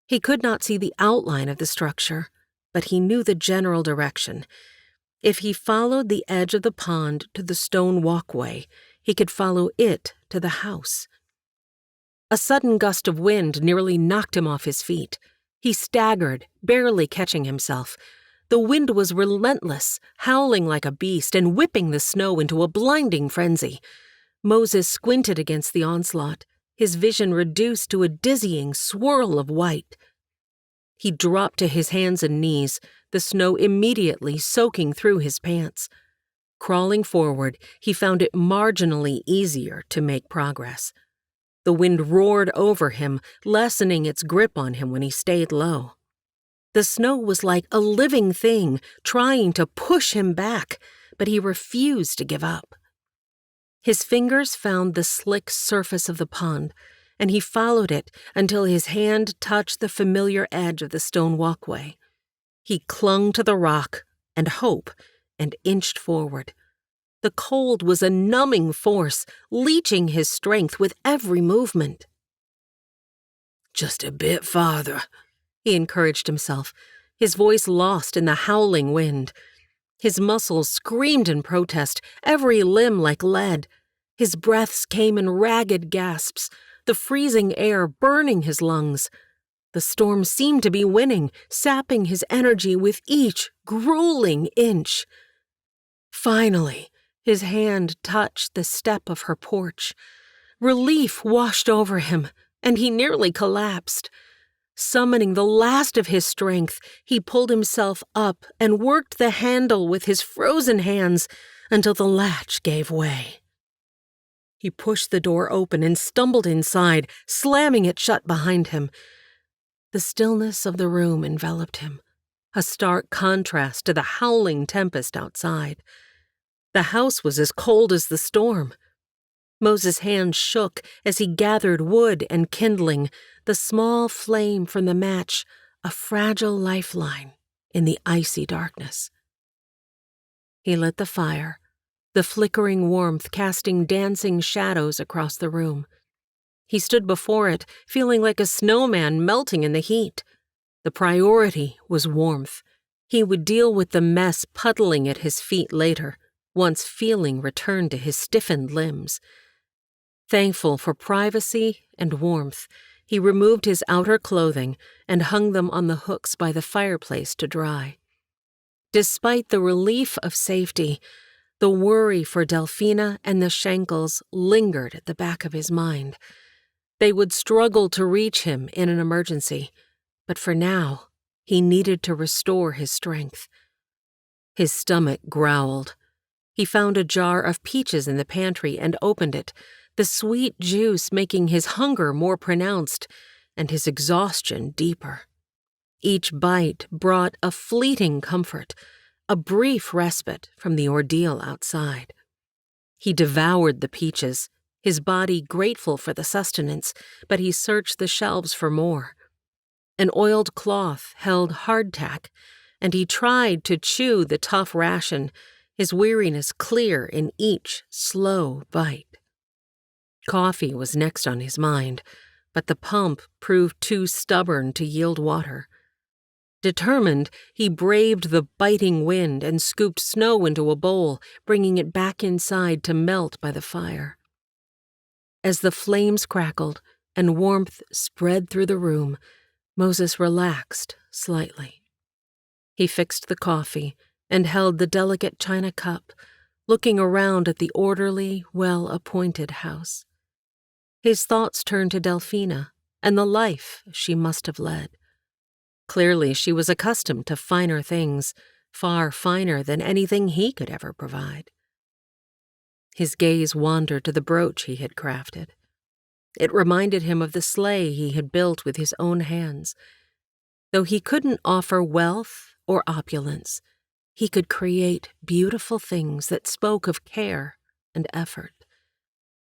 He could not see the outline of the structure, but he knew the general direction. If he followed the edge of the pond to the stone walkway, he could follow it to the house. A sudden gust of wind nearly knocked him off his feet. He staggered, barely catching himself. The wind was relentless, howling like a beast and whipping the snow into a blinding frenzy. Moses squinted against the onslaught, his vision reduced to a dizzying swirl of white. He dropped to his hands and knees, the snow immediately soaking through his pants. Crawling forward, he found it marginally easier to make progress. The wind roared over him, lessening its grip on him when he stayed low. The snow was like a living thing, trying to push him back, but he refused to give up. His fingers found the slick surface of the pond, and he followed it until his hand touched the familiar edge of the stone walkway. He clung to the rock and hope and inched forward. The cold was a numbing force, leeching his strength with every movement. "Just a bit farther," he encouraged himself, his voice lost in the howling wind. His muscles screamed in protest, every limb like lead. His breaths came in ragged gasps, the freezing air burning his lungs. The storm seemed to be winning, sapping his energy with each grueling inch. Finally, his hand touched the step of her porch. Relief washed over him, and he nearly collapsed. Summoning the last of his strength, he pulled himself up and worked the handle with his frozen hands until the latch gave way. He pushed the door open and stumbled inside, slamming it shut behind him. The stillness of the room enveloped him, a stark contrast to the howling tempest outside. The house was as cold as the storm. Moses' hand shook as he gathered wood and kindling, the small flame from the match, a fragile lifeline in the icy darkness. He lit the fire, the flickering warmth casting dancing shadows across the room. He stood before it, feeling like a snowman melting in the heat. The priority was warmth. He would deal with the mess puddling at his feet later, once feeling returned to his stiffened limbs. Thankful for privacy and warmth, he removed his outer clothing and hung them on the hooks by the fireplace to dry. Despite the relief of safety, the worry for Delphina and the Shankels lingered at the back of his mind. They would struggle to reach him in an emergency, but for now, he needed to restore his strength. His stomach growled. He found a jar of peaches in the pantry and opened it, the sweet juice making his hunger more pronounced and his exhaustion deeper. Each bite brought a fleeting comfort, a brief respite from the ordeal outside. He devoured the peaches, his body grateful for the sustenance, but he searched the shelves for more. An oiled cloth held hardtack, and he tried to chew the tough ration, his weariness clear in each slow bite. Coffee was next on his mind, but the pump proved too stubborn to yield water. Determined, he braved the biting wind and scooped snow into a bowl, bringing it back inside to melt by the fire. As the flames crackled and warmth spread through the room, Moses relaxed slightly. He fixed the coffee and held the delicate china cup, looking around at the orderly, well-appointed house. His thoughts turned to Delphina and the life she must have led. Clearly, she was accustomed to finer things, far finer than anything he could ever provide. His gaze wandered to the brooch he had crafted. It reminded him of the sleigh he had built with his own hands. Though he couldn't offer wealth or opulence, he could create beautiful things that spoke of care and effort.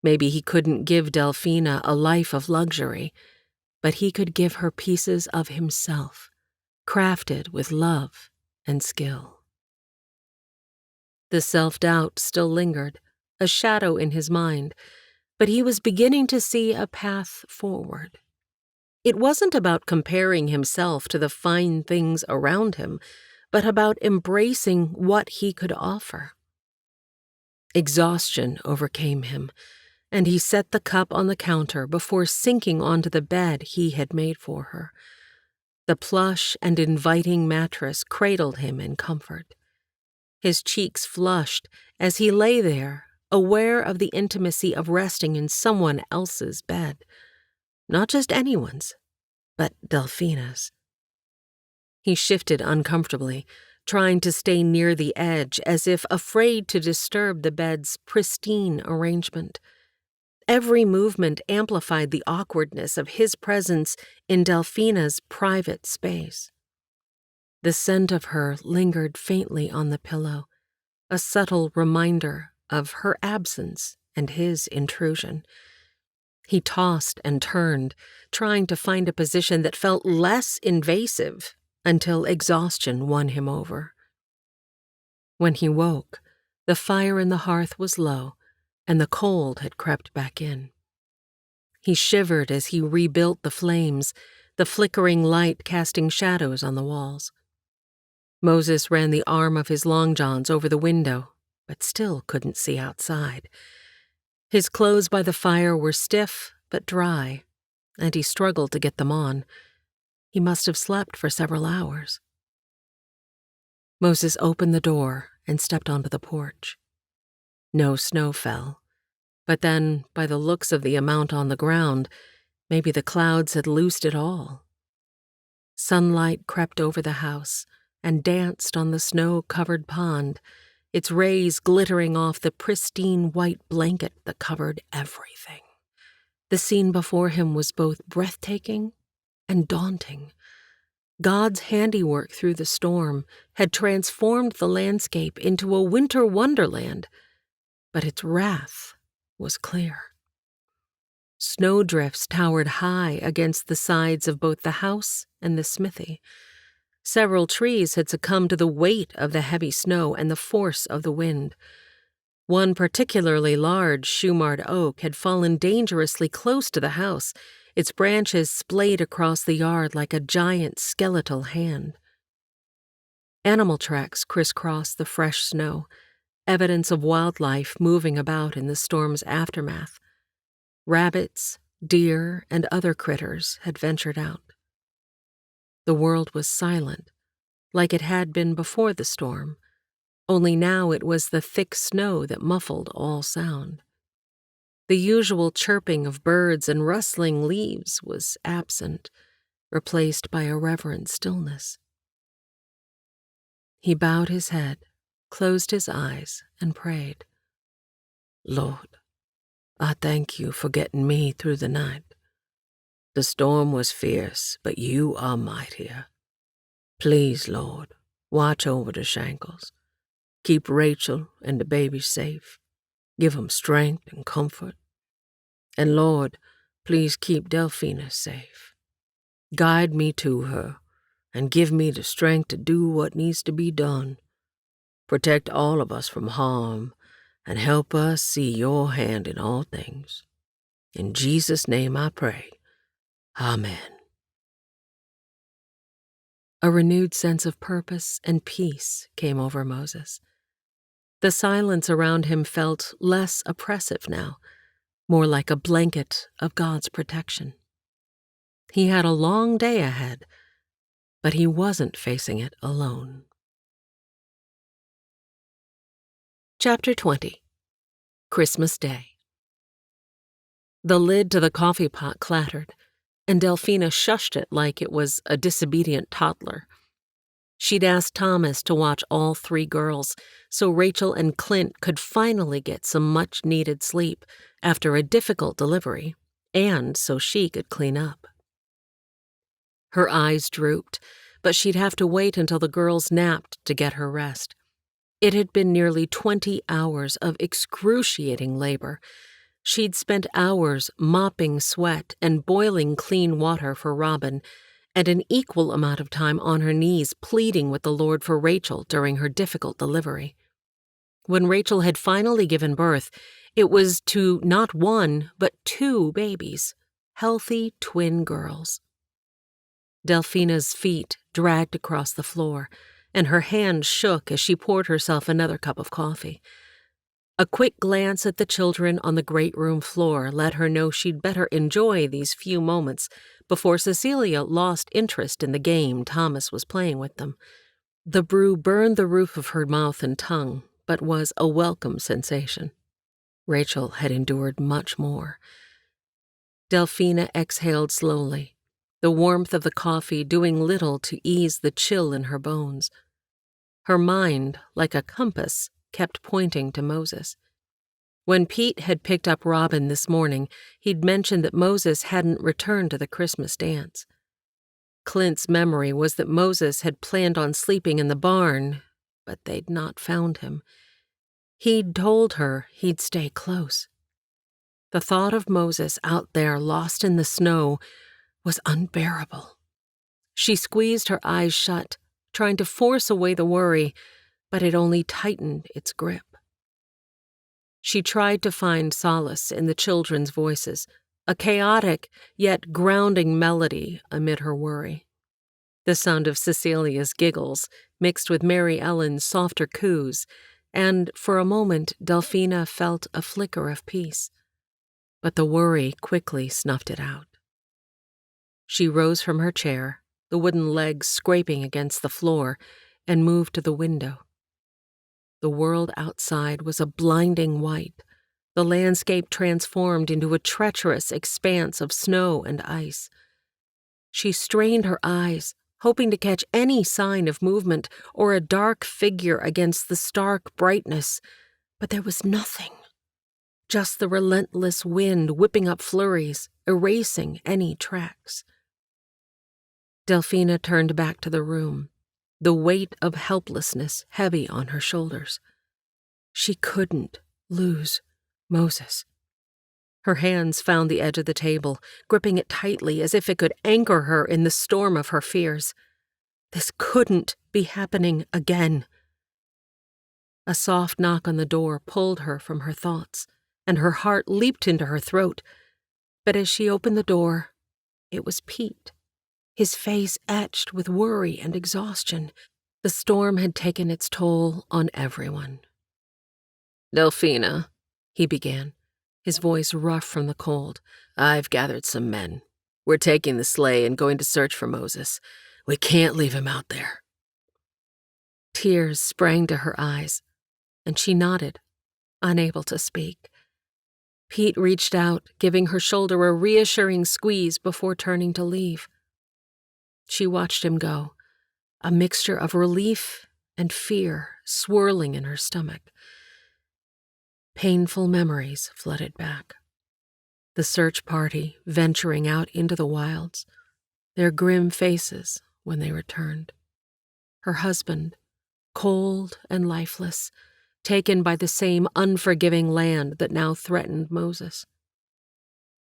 Maybe he couldn't give Delphina a life of luxury, but he could give her pieces of himself, crafted with love and skill. The self-doubt still lingered, a shadow in his mind, but he was beginning to see a path forward. It wasn't about comparing himself to the fine things around him, but about embracing what he could offer. Exhaustion overcame him, and he set the cup on the counter before sinking onto the bed he had made for her. The plush and inviting mattress cradled him in comfort. His cheeks flushed as he lay there, aware of the intimacy of resting in someone else's bed. Not just anyone's, but Delphina's. He shifted uncomfortably, trying to stay near the edge as if afraid to disturb the bed's pristine arrangement. Every movement amplified the awkwardness of his presence in Delphina's private space. The scent of her lingered faintly on the pillow, a subtle reminder of her absence and his intrusion. He tossed and turned, trying to find a position that felt less invasive until exhaustion won him over. When he woke, the fire in the hearth was low, and the cold had crept back in. He shivered as he rebuilt the flames, the flickering light casting shadows on the walls. Moses ran the arm of his long johns over the window, but still couldn't see outside. His clothes by the fire were stiff but dry, and he struggled to get them on. He must have slept for several hours. Moses opened the door and stepped onto the porch. No snow fell, but then, by the looks of the amount on the ground, maybe the clouds had loosed it all. Sunlight crept over the house and danced on the snow-covered pond, its rays glittering off the pristine white blanket that covered everything. The scene before him was both breathtaking and daunting. God's handiwork through the storm had transformed the landscape into a winter wonderland, but its wrath was clear. Snowdrifts towered high against the sides of both the house and the smithy. Several trees had succumbed to the weight of the heavy snow and the force of the wind. One particularly large shoe-marred oak had fallen dangerously close to the house, its branches splayed across the yard like a giant skeletal hand. Animal tracks crisscrossed the fresh snow, evidence of wildlife moving about in the storm's aftermath. Rabbits, deer, and other critters had ventured out. The world was silent, like it had been before the storm, only now it was the thick snow that muffled all sound. The usual chirping of birds and rustling leaves was absent, replaced by a reverent stillness. He bowed his head, closed his eyes, and prayed. Lord, I thank you for getting me through the night. The storm was fierce, but you are mightier. Please, Lord, watch over the Shankels. Keep Rachel and the baby safe. Give them strength and comfort. And Lord, please keep Delphina safe. Guide me to her and give me the strength to do what needs to be done. Protect all of us from harm and help us see your hand in all things. In Jesus' name I pray. Amen. A renewed sense of purpose and peace came over Moses. The silence around him felt less oppressive now, more like a blanket of God's protection. He had a long day ahead, but he wasn't facing it alone. Chapter 20. Christmas Day. The lid to the coffee pot clattered, and Delphina shushed it like it was a disobedient toddler. She'd asked Thomas to watch all 3 girls so Rachel and Clint could finally get some much-needed sleep after a difficult delivery, and so she could clean up. Her eyes drooped, but she'd have to wait until the girls napped to get her rest. It had been nearly 20 hours of excruciating labor. She'd spent hours mopping sweat and boiling clean water for Robin, and an equal amount of time on her knees pleading with the Lord for Rachel during her difficult delivery. When Rachel had finally given birth, it was to not one, but 2 babies, healthy twin girls. Delphina's feet dragged across the floor, and her hands shook as she poured herself another cup of coffee. A quick glance at the children on the great room floor let her know she'd better enjoy these few moments before Cecilia lost interest in the game Thomas was playing with them. The brew burned the roof of her mouth and tongue, but was a welcome sensation. Rachel had endured much more. Delphina exhaled slowly, the warmth of the coffee doing little to ease the chill in her bones. Her mind, like a compass, kept pointing to Moses. When Pete had picked up Robin this morning, he'd mentioned that Moses hadn't returned to the Christmas dance. Clint's memory was that Moses had planned on sleeping in the barn, but they'd not found him. He'd told her he'd stay close. The thought of Moses out there lost in the snow was unbearable. She squeezed her eyes shut, trying to force away the worry, but it only tightened its grip. She tried to find solace in the children's voices, a chaotic yet grounding melody amid her worry. The sound of Cecilia's giggles mixed with Mary Ellen's softer coos, and for a moment Delphina felt a flicker of peace. But the worry quickly snuffed it out. She rose from her chair, the wooden legs scraping against the floor, and moved to the window. The world outside was a blinding white, the landscape transformed into a treacherous expanse of snow and ice. She strained her eyes, hoping to catch any sign of movement or a dark figure against the stark brightness, but there was nothing. Just the relentless wind whipping up flurries, erasing any tracks. Delphina turned back to the room, the weight of helplessness heavy on her shoulders. She couldn't lose Moses. Her hands found the edge of the table, gripping it tightly as if it could anchor her in the storm of her fears. This couldn't be happening again. A soft knock on the door pulled her from her thoughts, and her heart leaped into her throat. But as she opened the door, it was Pete, his face etched with worry and exhaustion. The storm had taken its toll on everyone. "Delphina," he began, his voice rough from the cold, "I've gathered some men. We're taking the sleigh and going to search for Moses. We can't leave him out there." Tears sprang to her eyes, and she nodded, unable to speak. Pete reached out, giving her shoulder a reassuring squeeze before turning to leave. She watched him go, a mixture of relief and fear swirling in her stomach. Painful memories flooded back. The search party venturing out into the wilds, their grim faces when they returned. Her husband, cold and lifeless, taken by the same unforgiving land that now threatened Moses.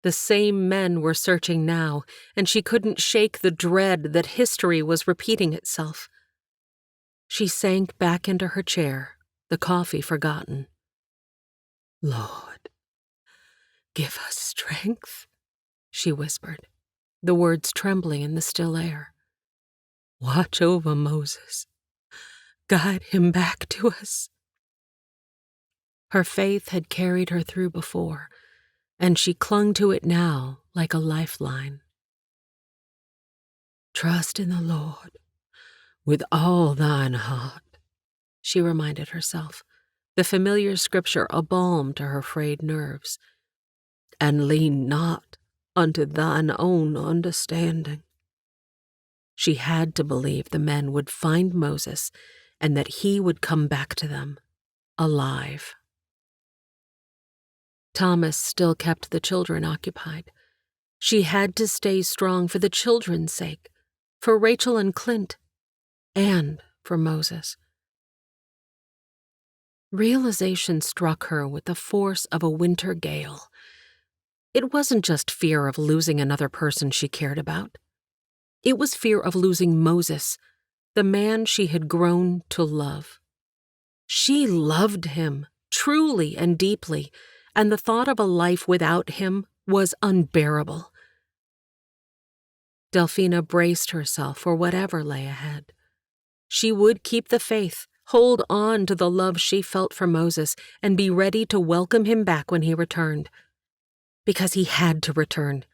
The same men were searching now, and she couldn't shake the dread that history was repeating itself. She sank back into her chair, the coffee forgotten. "Lord, give us strength," she whispered, the words trembling in the still air. "Watch over Moses. Guide him back to us." Her faith had carried her through before, and she clung to it now like a lifeline. "Trust in the Lord with all thine heart," she reminded herself, the familiar scripture a balm to her frayed nerves. "And lean not unto thine own understanding." She had to believe the men would find Moses and that he would come back to them, alive. Thomas still kept the children occupied. She had to stay strong for the children's sake, for Rachel and Clint, and for Moses. Realization struck her with the force of a winter gale. It wasn't just fear of losing another person she cared about. It was fear of losing Moses, the man she had grown to love. She loved him, truly and deeply, and the thought of a life without him was unbearable. Delphina braced herself for whatever lay ahead. She would keep the faith, hold on to the love she felt for Moses, and be ready to welcome him back when he returned. Because he had to return.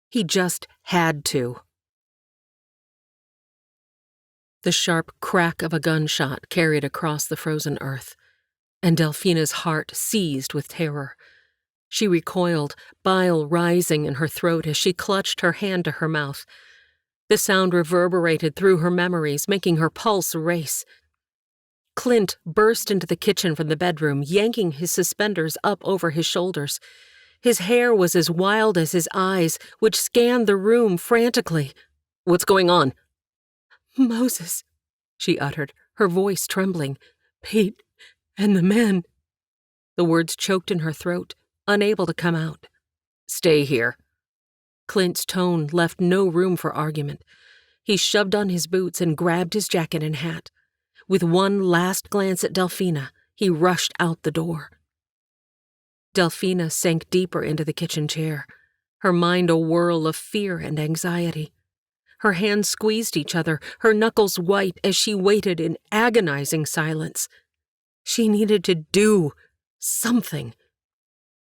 He just had to. The sharp crack of a gunshot carried across the frozen earth, and Delphina's heart seized with terror. She recoiled, bile rising in her throat as she clutched her hand to her mouth. The sound reverberated through her memories, making her pulse race. Clint burst into the kitchen from the bedroom, yanking his suspenders up over his shoulders. His hair was as wild as his eyes, which scanned the room frantically. "What's going on?" "Moses," she uttered, her voice trembling. "Pete and the men." The words choked in her throat, unable to come out. "Stay here." Clint's tone left no room for argument. He shoved on his boots and grabbed his jacket and hat. With one last glance at Delphina, he rushed out the door. Delphina sank deeper into the kitchen chair, her mind a whirl of fear and anxiety. Her hands squeezed each other, her knuckles white as she waited in agonizing silence. She needed to do something.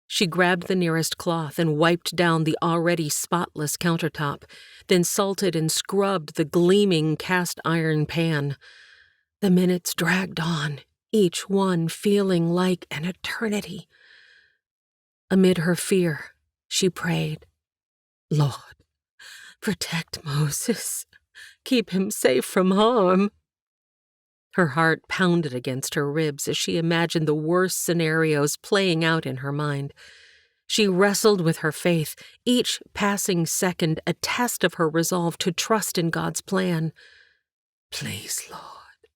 She grabbed the nearest cloth and wiped down the already spotless countertop, then salted and scrubbed the gleaming cast-iron pan. The minutes dragged on, each one feeling like an eternity. Amid her fear, she prayed, "Lord, protect Moses. Keep him safe from harm." Her heart pounded against her ribs as she imagined the worst scenarios playing out in her mind. She wrestled with her faith, each passing second a test of her resolve to trust in God's plan. "Please, Lord,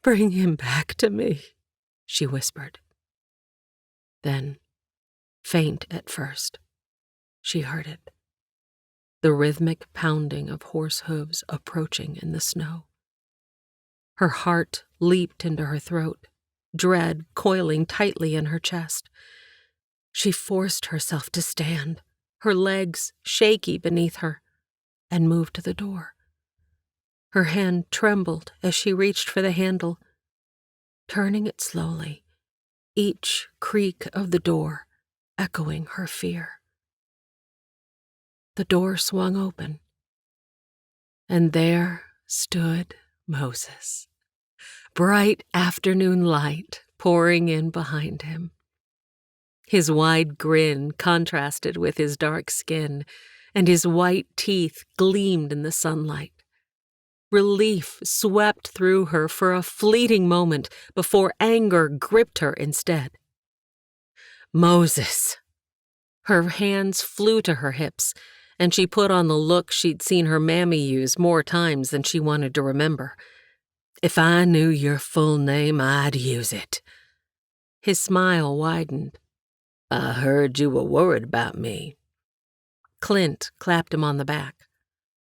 bring him back to me," she whispered. Then, faint at first, she heard it. The rhythmic pounding of horse hooves approaching in the snow. Her heart leaped into her throat, dread coiling tightly in her chest. She forced herself to stand, her legs shaky beneath her, and moved to the door. Her hand trembled as she reached for the handle, turning it slowly, each creak of the door echoing her fear. The door swung open, and there stood Moses, bright afternoon light pouring in behind him. His wide grin contrasted with his dark skin, and his white teeth gleamed in the sunlight. Relief swept through her for a fleeting moment before anger gripped her instead. "Moses!" Her hands flew to her hips, and she put on the look she'd seen her mammy use more times than she wanted to remember. "If I knew your full name, I'd use it." His smile widened. "I heard you were worried about me." Clint clapped him on the back.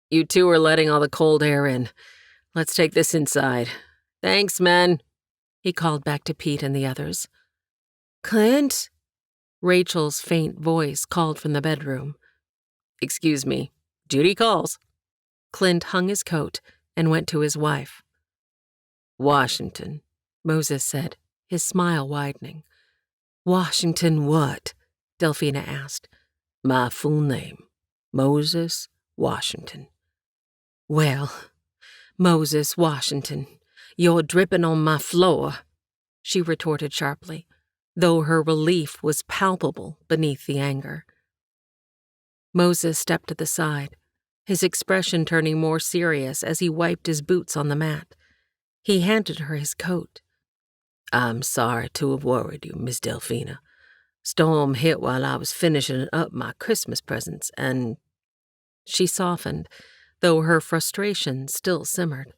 "You two are letting all the cold air in. Let's take this inside." "Thanks, men," he called back to Pete and the others. "Clint?" Rachel's faint voice called from the bedroom. "Excuse me, duty calls." Clint hung his coat and went to his wife. "Washington," Moses said, his smile widening. "Washington what?" Delphina asked. "My full name, Moses Washington." "Well, Moses Washington, you're dripping on my floor," she retorted sharply, though her relief was palpable beneath the anger. Moses stepped to the side, his expression turning more serious as he wiped his boots on the mat. He handed her his coat. "I'm sorry to have worried you, Miss Delphina. Storm hit while I was finishing up my Christmas presents, and—" She softened, though her frustration still simmered.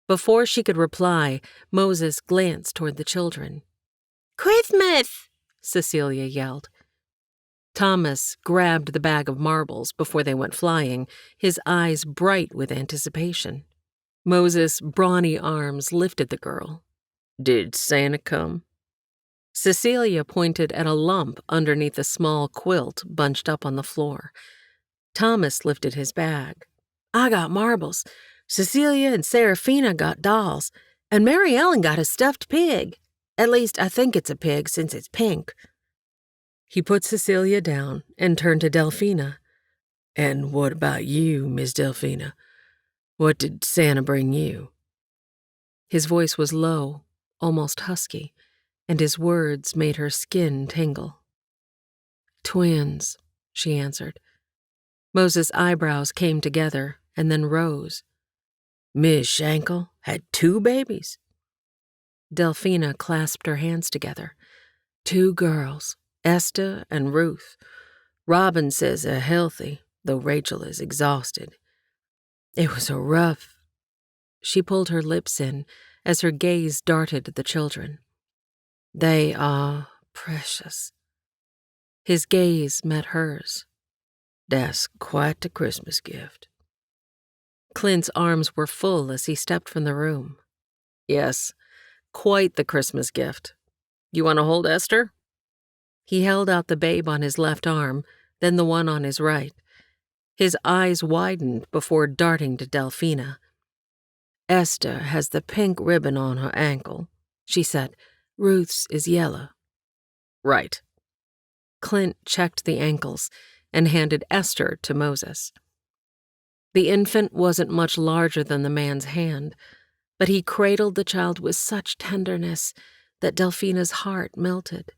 Before she could reply, Moses glanced toward the children. "Christmas!" Cecilia yelled. Thomas grabbed the bag of marbles before they went flying, his eyes bright with anticipation. Moses' brawny arms lifted the girl. Did Santa come? Cecilia pointed at a lump underneath a small quilt bunched up on the floor. Thomas lifted his bag. I got marbles. Cecilia and Seraphina got dolls. And Mary Ellen got a stuffed pig. At least I think it's a pig since it's pink. He put Cecilia down and turned to Delphina. And what about you, Miss Delphina? What did Santa bring you? His voice was low, almost husky, and his words made her skin tingle. Twins, she answered. Moses' eyebrows came together and then rose. Miss Shankel had 2 babies? Delphina clasped her hands together. 2 girls, Esther and Ruth. Robin says they're healthy, though Rachel is exhausted. It was a rough... She pulled her lips in as her gaze darted at the children. They are precious. His gaze met hers. That's quite the Christmas gift. Clint's arms were full as he stepped from the room. Yes, quite the Christmas gift. You want to hold Esther? He held out the babe on his left arm, then the one on his right. His eyes widened before darting to Delphina. Esther has the pink ribbon on her ankle, she said. Ruth's is yellow. Right. Clint checked the ankles and handed Esther to Moses. The infant wasn't much larger than the man's hand, but he cradled the child with such tenderness that Delphina's heart melted.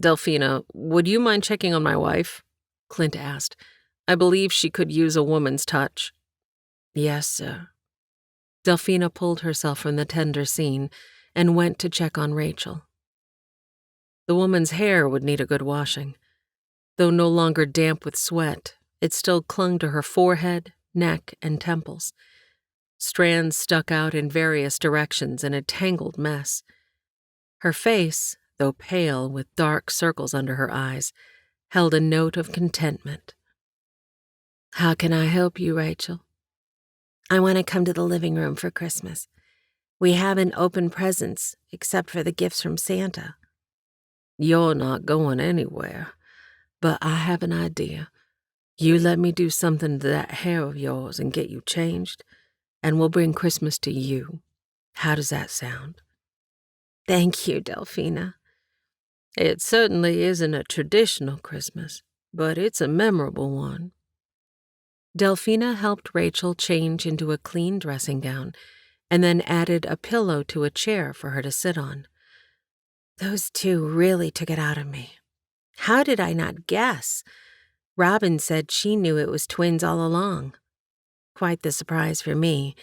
Delphina, would you mind checking on my wife? Clint asked. I believe she could use a woman's touch. Yes, sir. Delphina pulled herself from the tender scene and went to check on Rachel. The woman's hair would need a good washing. Though no longer damp with sweat, it still clung to her forehead, neck, and temples. Strands stuck out in various directions in a tangled mess. Her face, though pale with dark circles under her eyes, held a note of contentment. How can I help you, Rachel? I want to come to the living room for Christmas. We haven't opened presents except for the gifts from Santa. You're not going anywhere, but I have an idea. You let me do something to that hair of yours and get you changed, and we'll bring Christmas to you. How does that sound? Thank you, Delphina. It certainly isn't a traditional Christmas, but it's a memorable one. Delphina helped Rachel change into a clean dressing gown and then added a pillow to a chair for her to sit on. Those 2 really took it out of me. How did I not guess? Robin said she knew it was twins all along. Quite the surprise for me,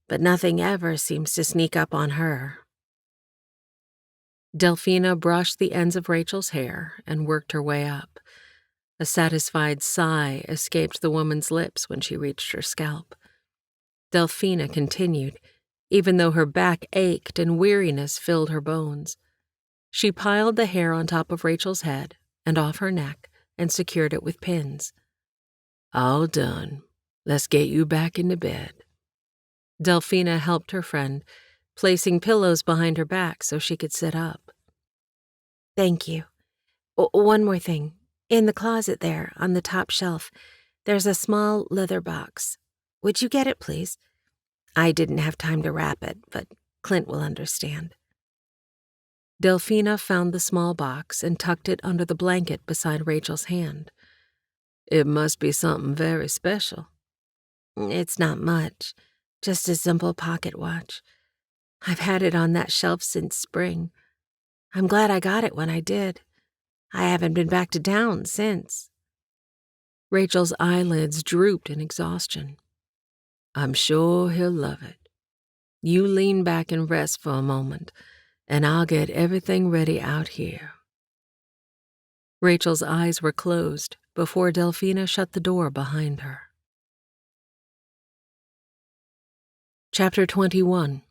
but nothing ever seems to sneak up on her. Delphina brushed the ends of Rachel's hair and worked her way up. A satisfied sigh escaped the woman's lips when she reached her scalp. Delphina continued, even though her back ached and weariness filled her bones. She piled the hair on top of Rachel's head and off her neck and secured it with pins. All done. Let's get you back into bed. Delphina helped her friend, placing pillows behind her back so she could sit up. Thank you. One more thing. In the closet there, on the top shelf, there's a small leather box. Would you get it, please? I didn't have time to wrap it, but Clint will understand. Delphina found the small box and tucked it under the blanket beside Rachel's hand. It must be something very special. It's not much, just a simple pocket watch. I've had it on that shelf since spring. I'm glad I got it when I did. I haven't been back to town since. Rachel's eyelids drooped in exhaustion. I'm sure he'll love it. You lean back and rest for a moment, and I'll get everything ready out here. Rachel's eyes were closed before Delphina shut the door behind her. Chapter 21.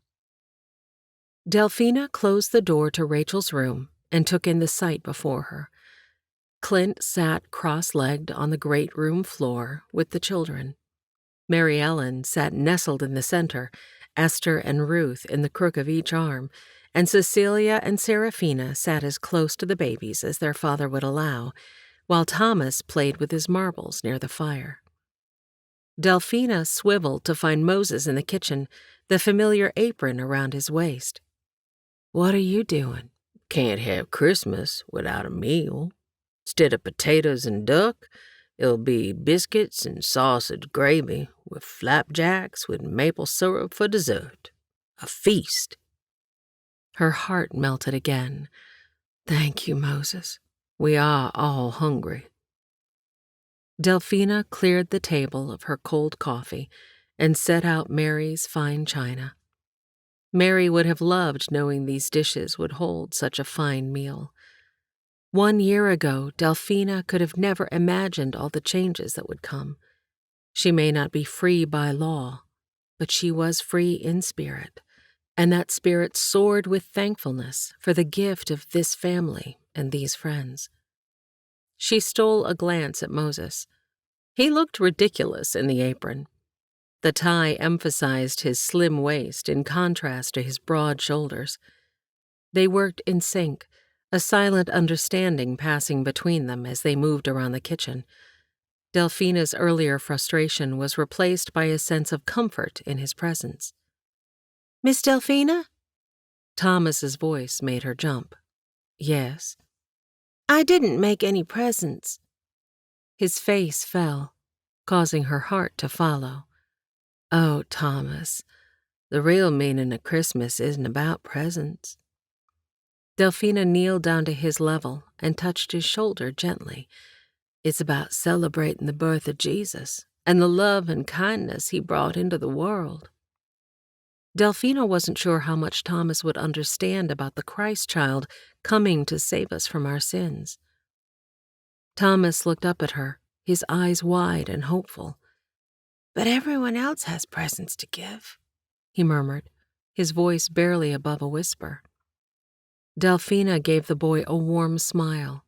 Delphina closed the door to Rachel's room and took in the sight before her. Clint sat cross-legged on the great room floor with the children. Mary Ellen sat nestled in the center, Esther and Ruth in the crook of each arm, and Cecilia and Seraphina sat as close to the babies as their father would allow, while Thomas played with his marbles near the fire. Delphina swiveled to find Moses in the kitchen, the familiar apron around his waist. "What are you doing?" Can't have Christmas without a meal. Instead of potatoes and duck, it'll be biscuits and sausage gravy with flapjacks with maple syrup for dessert. A feast. Her heart melted again. "Thank you, Moses. We are all hungry." Delphina cleared the table of her cold coffee and set out Mary's fine china. Mary would have loved knowing these dishes would hold such a fine meal. 1 year ago, Delphina could have never imagined all the changes that would come. She may not be free by law, but she was free in spirit, and that spirit soared with thankfulness for the gift of this family and these friends. She stole a glance at Moses. He looked ridiculous in the apron. The tie emphasized his slim waist in contrast to his broad shoulders. They worked in sync, a silent understanding passing between them as they moved around the kitchen. Delphina's earlier frustration was replaced by a sense of comfort in his presence. "Miss Delphina?" Thomas's voice made her jump. "Yes?" "I didn't make any presents." His face fell, causing her heart to follow. Oh, Thomas, the real meaning of Christmas isn't about presents. Delphina kneeled down to his level and touched his shoulder gently. It's about celebrating the birth of Jesus and the love and kindness he brought into the world. Delphina wasn't sure how much Thomas would understand about the Christ child coming to save us from our sins. Thomas looked up at her, his eyes wide and hopeful. "But everyone else has presents to give," he murmured, his voice barely above a whisper. Delphina gave the boy a warm smile.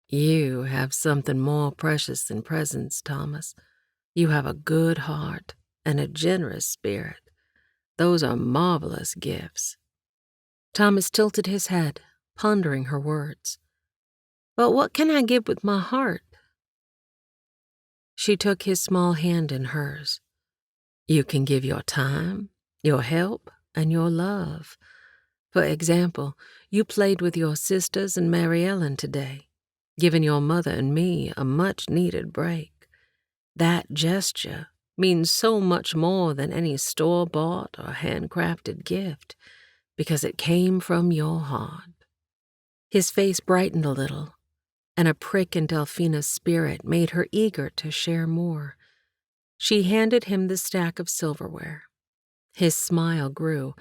"You have something more precious than presents, Thomas. You have a good heart and a generous spirit. Those are marvelous gifts." Thomas tilted his head, pondering her words. "But what can I give with my heart?" She took his small hand in hers. "You can give your time, your help, and your love. For example, you played with your sisters and Mary Ellen today, giving your mother and me a much-needed break. That gesture means so much more than any store-bought or handcrafted gift, because it came from your heart." His face brightened a little, and a prick in Delphina's spirit made her eager to share more. She handed him the stack of silverware. His smile grew,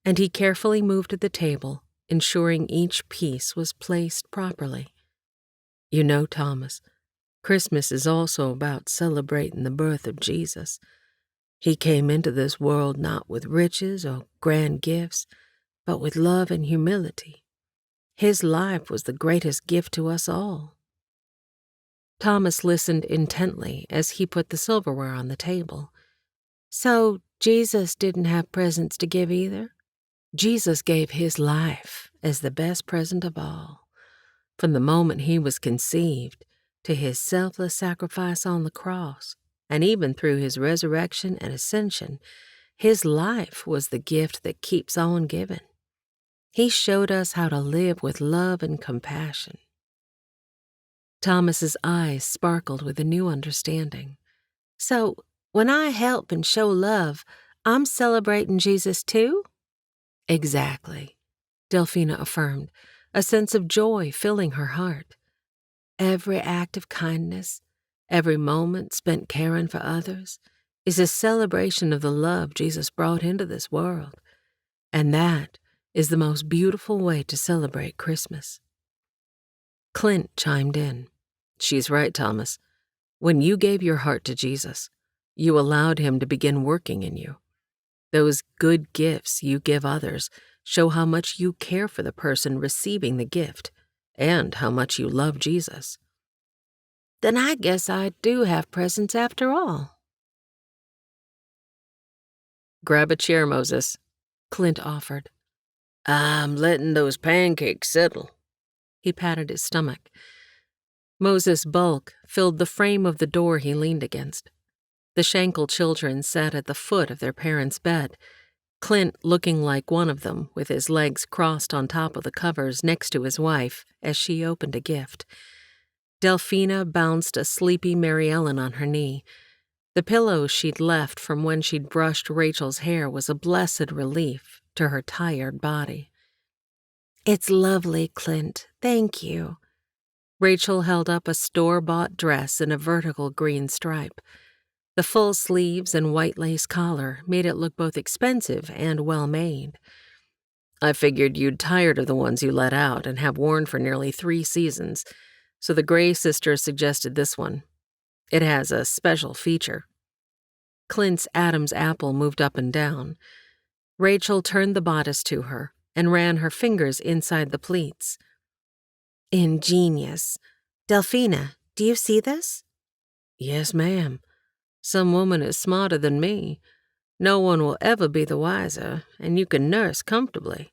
and he carefully moved to the table, ensuring each piece was placed properly. "You know, Thomas, Christmas is also about celebrating the birth of Jesus. He came into this world not with riches or grand gifts, but with love and humility. His life was the greatest gift to us all." Thomas listened intently as he put the silverware on the table. "So Jesus didn't have presents to give either?" Jesus gave his life as the best present of all. From the moment he was conceived to his selfless sacrifice on the cross, and even through his resurrection and ascension, his life was the gift that keeps on giving. He showed us how to live with love and compassion. Thomas's eyes sparkled with a new understanding. "So when I help and show love, I'm celebrating Jesus too?" "Exactly," Delphina affirmed, a sense of joy filling her heart. "Every act of kindness, every moment spent caring for others, is a celebration of the love Jesus brought into this world. And that is the most beautiful way to celebrate Christmas." Clint chimed in. "She's right, Thomas. When you gave your heart to Jesus, you allowed him to begin working in you. Those good gifts you give others show how much you care for the person receiving the gift and how much you love Jesus." "Then I guess I do have presents after all." "Grab a chair, Moses," Clint offered. I'm letting those pancakes settle. He patted his stomach. Moses' bulk filled the frame of the door he leaned against. The Shankel children sat at the foot of their parents' bed, Clint looking like one of them, with his legs crossed on top of the covers next to his wife as she opened a gift. Delphina bounced a sleepy Mary Ellen on her knee. The pillow she'd left from when she'd brushed Rachel's hair was a blessed relief to her tired body. It's lovely, Clint. Thank you. Rachel held up a store-bought dress in a vertical green stripe. The full sleeves and white lace collar made it look both expensive and well-made. I figured you'd tired of the ones you let out and have worn for nearly 3 seasons, so the Gray sisters suggested this one. It has a special feature. Clint's Adam's apple moved up and down. Rachel turned the bodice to her and ran her fingers inside the pleats. Ingenious. Delphina, do you see this? Yes, ma'am. Some woman is smarter than me. No one will ever be the wiser, and you can nurse comfortably.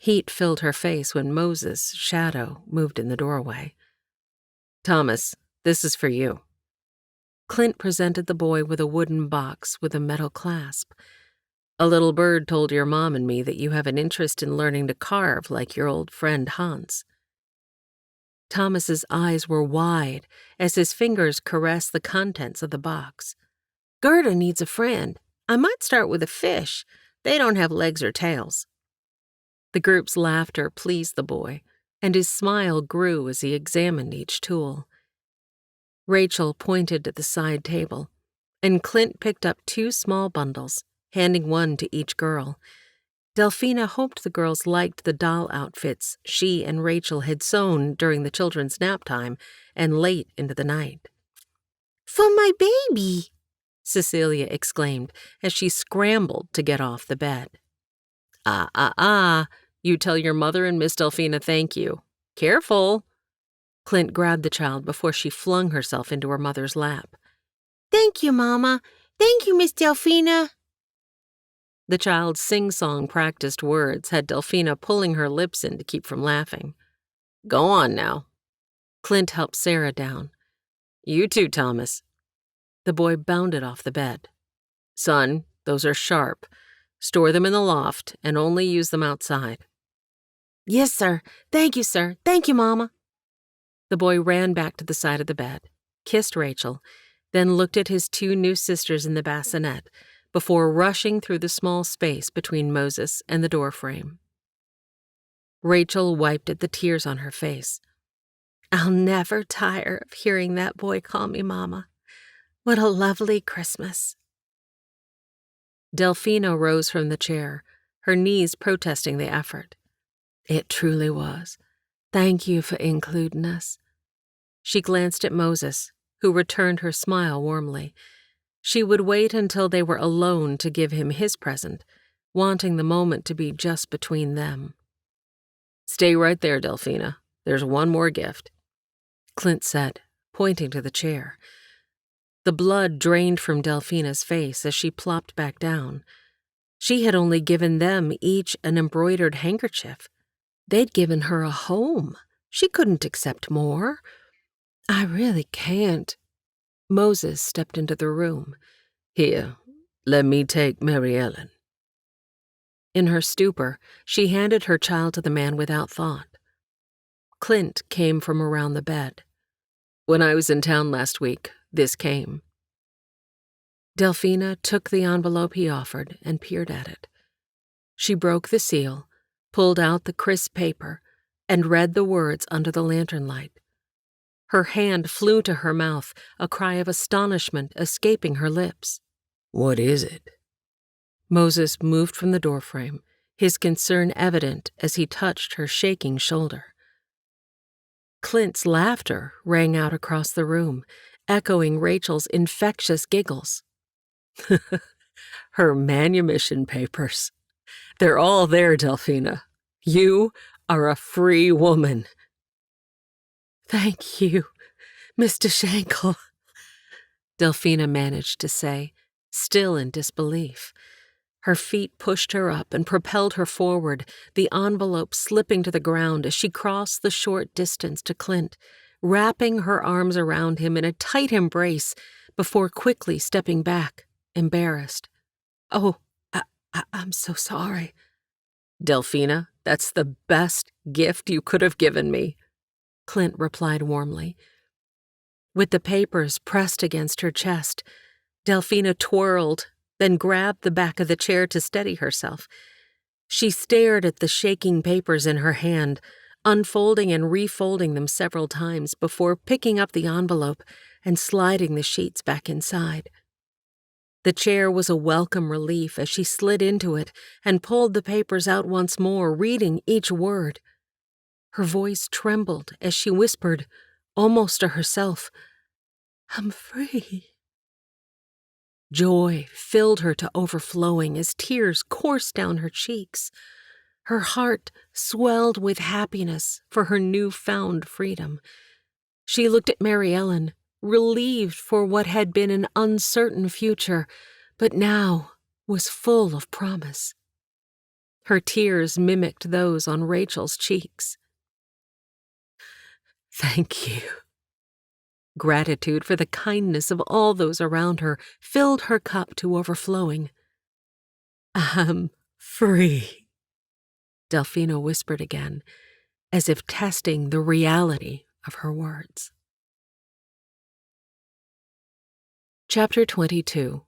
Heat filled her face when Moses' shadow moved in the doorway. Thomas, this is for you. Clint presented the boy with a wooden box with a metal clasp. A little bird told your mom and me that you have an interest in learning to carve like your old friend Hans. Thomas's eyes were wide as his fingers caressed the contents of the box. Gerda needs a friend. I might start with a fish. They don't have legs or tails. The group's laughter pleased the boy, and his smile grew as he examined each tool. Rachel pointed at the side table, and Clint picked up 2 small bundles, handing one to each girl. Delphina hoped the girls liked the doll outfits she and Rachel had sewn during the children's nap time and late into the night. For my baby, Cecilia exclaimed as she scrambled to get off the bed. You tell your mother and Miss Delphina thank you. Careful. Clint grabbed the child before she flung herself into her mother's lap. Thank you, Mama. Thank you, Miss Delphina. The child's sing-song practiced words had Delphina pulling her lips in to keep from laughing. Go on now. Clint helped Sarah down. You too, Thomas. The boy bounded off the bed. Son, those are sharp. Store them in the loft and only use them outside. Yes, sir. Thank you, sir. Thank you, Mama. The boy ran back to the side of the bed, kissed Rachel, then looked at his 2 new sisters in the bassinet before rushing through the small space between Moses and the doorframe. Rachel wiped at the tears on her face. I'll never tire of hearing that boy call me Mama. What a lovely Christmas. Delphina rose from the chair, her knees protesting the effort. It truly was. Thank you for including us. She glanced at Moses, who returned her smile warmly. She would wait until they were alone to give him his present, wanting the moment to be just between them. Stay right there, Delphina. There's one more gift, Clint said, pointing to the chair. The blood drained from Delphina's face as she plopped back down. She had only given them each an embroidered handkerchief. They'd given her a home. She couldn't accept more. I really can't. Moses stepped into the room. Here, let me take Mary Ellen. In her stupor, she handed her child to the man without thought. Clint came from around the bed. When I was in town last week, this came. Delphina took the envelope he offered and peered at it. She broke the seal, pulled out the crisp paper, and read the words under the lantern light. Her hand flew to her mouth, a cry of astonishment escaping her lips. What is it? Moses moved from the doorframe, his concern evident as he touched her shaking shoulder. Clint's laughter rang out across the room, echoing Rachel's infectious giggles. Her manumission papers. They're all there, Delphina. You are a free woman. Thank you, Mr. Shankel, Delphina managed to say, still in disbelief. Her feet pushed her up and propelled her forward, the envelope slipping to the ground as she crossed the short distance to Clint, wrapping her arms around him in a tight embrace before quickly stepping back, embarrassed. "Oh, I'm so sorry." "Delphina, that's the best gift you could have given me," Clint replied warmly. With the papers pressed against her chest, Delphina twirled, then grabbed the back of the chair to steady herself. She stared at the shaking papers in her hand, unfolding and refolding them several times before picking up the envelope and sliding the sheets back inside. The chair was a welcome relief as she slid into it and pulled the papers out once more, reading each word. Her voice trembled as she whispered, almost to herself, "I'm free." Joy filled her to overflowing as tears coursed down her cheeks. Her heart swelled with happiness for her newfound freedom. She looked at Mary Ellen, relieved for what had been an uncertain future, but now was full of promise. Her tears mimicked those on Rachel's cheeks. "Thank you." Gratitude for the kindness of all those around her filled her cup to overflowing. "I'm free," Delphina whispered again, as if testing the reality of her words. Chapter 22.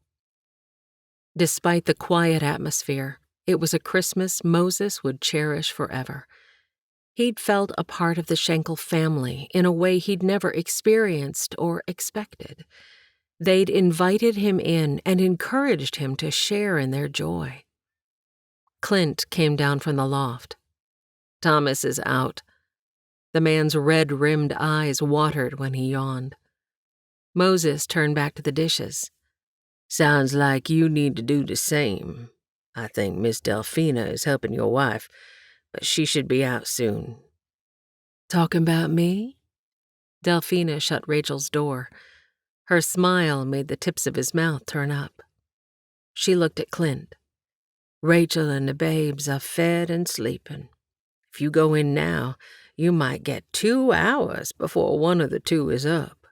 Despite the quiet atmosphere, it was a Christmas Moses would cherish forever. He'd felt a part of the Shankel family in a way he'd never experienced or expected. They'd invited him in and encouraged him to share in their joy. Clint came down from the loft. "Thomas is out." The man's red-rimmed eyes watered when he yawned. Moses turned back to the dishes. "Sounds like you need to do the same. I think Miss Delphina is helping your wife, but she should be out soon." "Talking about me?" Delphina shut Rachel's door. Her smile made the tips of his mouth turn up. She looked at Clint. "Rachel and the babes are fed and sleeping. If you go in now, you might get 2 hours before one of the two is up."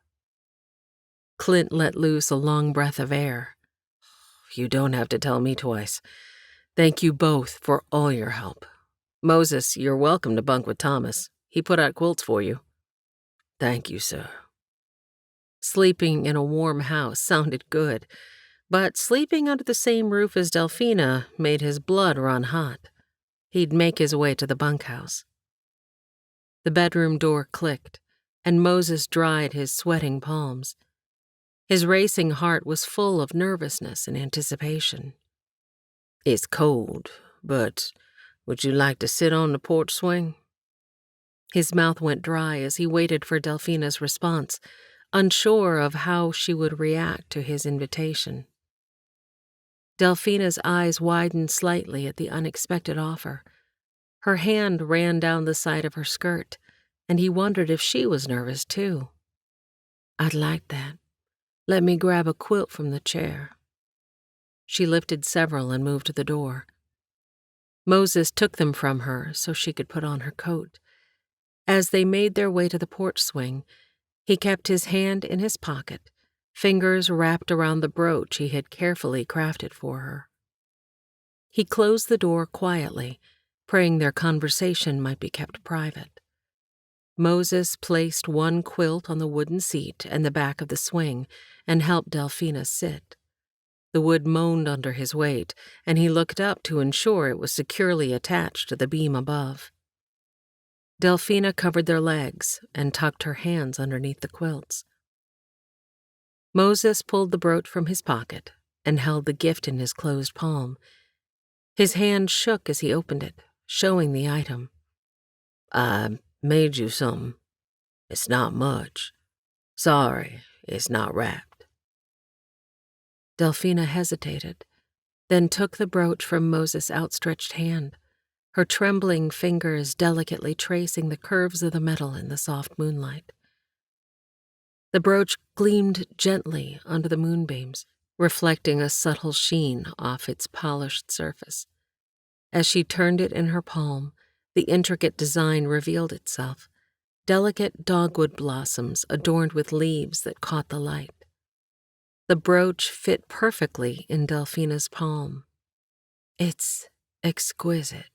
Clint let loose a long breath of air. "You don't have to tell me twice. Thank you both for all your help. Moses, you're welcome to bunk with Thomas. He put out quilts for you." "Thank you, sir." Sleeping in a warm house sounded good, but sleeping under the same roof as Delphina made his blood run hot. He'd make his way to the bunkhouse. The bedroom door clicked, and Moses dried his sweating palms. His racing heart was full of nervousness and anticipation. "It's cold, but would you like to sit on the porch swing?" His mouth went dry as he waited for Delphina's response, unsure of how she would react to his invitation. Delphina's eyes widened slightly at the unexpected offer. Her hand ran down the side of her skirt, and he wondered if she was nervous too. "I'd like that. Let me grab a quilt from the chair." She lifted several and moved to the door. Moses took them from her so she could put on her coat. As they made their way to the porch swing, he kept his hand in his pocket, fingers wrapped around the brooch he had carefully crafted for her. He closed the door quietly, praying their conversation might be kept private. Moses placed one quilt on the wooden seat and the back of the swing and helped Delphina sit. The wood moaned under his weight, and he looked up to ensure it was securely attached to the beam above. Delphina covered their legs and tucked her hands underneath the quilts. Moses pulled the brooch from his pocket and held the gift in his closed palm. His hand shook as he opened it, showing the item. "I made you something. It's not much. Sorry, it's not wrapped." Delphina hesitated, then took the brooch from Moses' outstretched hand, her trembling fingers delicately tracing the curves of the metal in the soft moonlight. The brooch gleamed gently under the moonbeams, reflecting a subtle sheen off its polished surface. As she turned it in her palm, the intricate design revealed itself, delicate dogwood blossoms adorned with leaves that caught the light. The brooch fit perfectly in Delphina's palm. It's exquisite.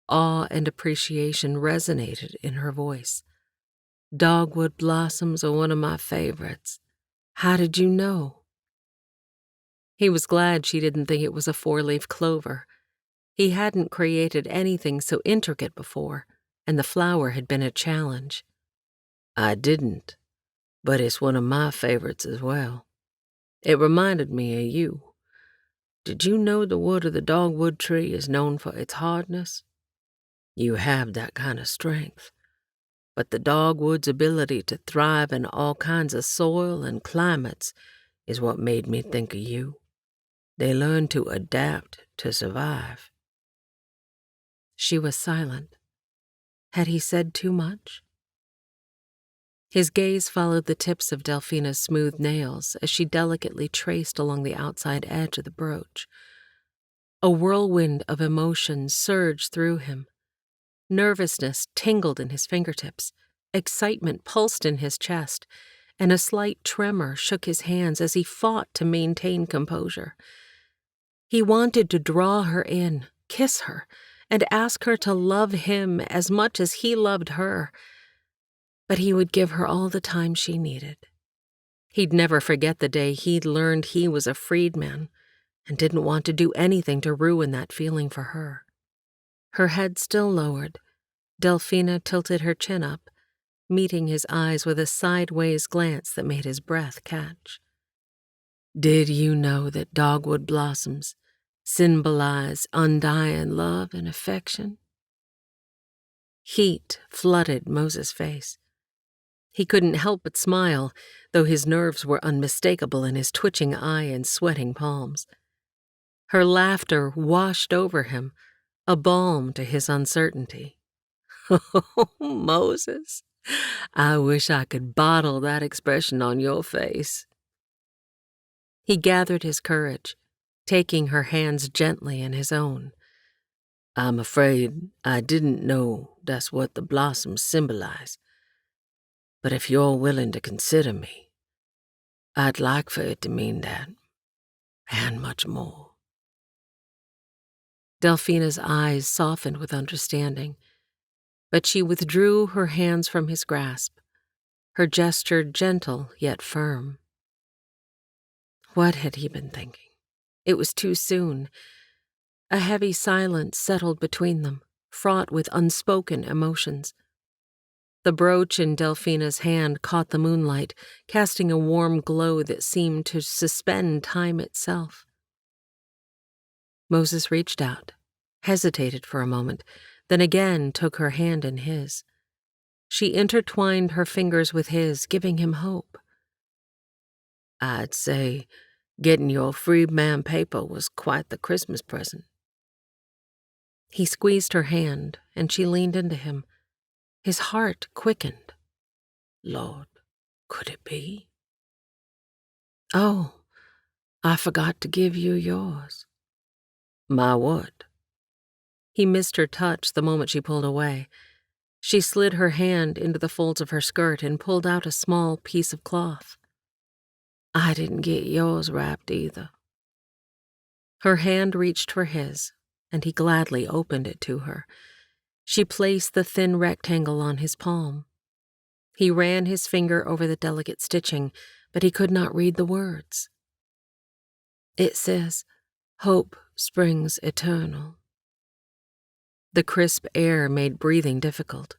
Awe and appreciation resonated in her voice. Dogwood blossoms are one of my favorites. How did you know? He was glad she didn't think it was a four-leaf clover. He hadn't created anything so intricate before, and the flower had been a challenge. I didn't, but it's one of my favorites as well. It reminded me of you. Did you know the wood of the dogwood tree is known for its hardness? You have that kind of strength. But the dogwood's ability to thrive in all kinds of soil and climates is what made me think of you. They learn to adapt to survive. She was silent. Had he said too much? His gaze followed the tips of Delphina's smooth nails as she delicately traced along the outside edge of the brooch. A whirlwind of emotion surged through him. Nervousness tingled in his fingertips, excitement pulsed in his chest, and a slight tremor shook his hands as he fought to maintain composure. He wanted to draw her in, kiss her, and ask her to love him as much as he loved her, but he would give her all the time she needed. He'd never forget the day he'd learned he was a freedman and didn't want to do anything to ruin that feeling for her. Her head still lowered, Delphina tilted her chin up, meeting his eyes with a sideways glance that made his breath catch. Did you know that dogwood blossoms symbolize undying love and affection? Heat flooded Moses' face. He couldn't help but smile, though his nerves were unmistakable in his twitching eye and sweating palms. Her laughter washed over him, a balm to his uncertainty. Oh, Moses, I wish I could bottle that expression on your face. He gathered his courage, taking her hands gently in his own. I'm afraid I didn't know that's what the blossoms symbolize. But if you're willing to consider me, I'd like for it to mean that, and much more. Delphina's eyes softened with understanding, but she withdrew her hands from his grasp, her gesture gentle yet firm. What had he been thinking? It was too soon. A heavy silence settled between them, fraught with unspoken emotions. The brooch in Delphina's hand caught the moonlight, casting a warm glow that seemed to suspend time itself. Moses reached out, hesitated for a moment, then again took her hand in his. She intertwined her fingers with his, giving him hope. I'd say getting your Freedman paper was quite the Christmas present. He squeezed her hand, and she leaned into him. His heart quickened. Lord, could it be? Oh, I forgot to give you yours. My what? He missed her touch the moment she pulled away. She slid her hand into the folds of her skirt and pulled out a small piece of cloth. I didn't get yours wrapped either. Her hand reached for his, and he gladly opened it to her. She placed the thin rectangle on his palm. He ran his finger over the delicate stitching, but he could not read the words. It says, Hope springs eternal. The crisp air made breathing difficult.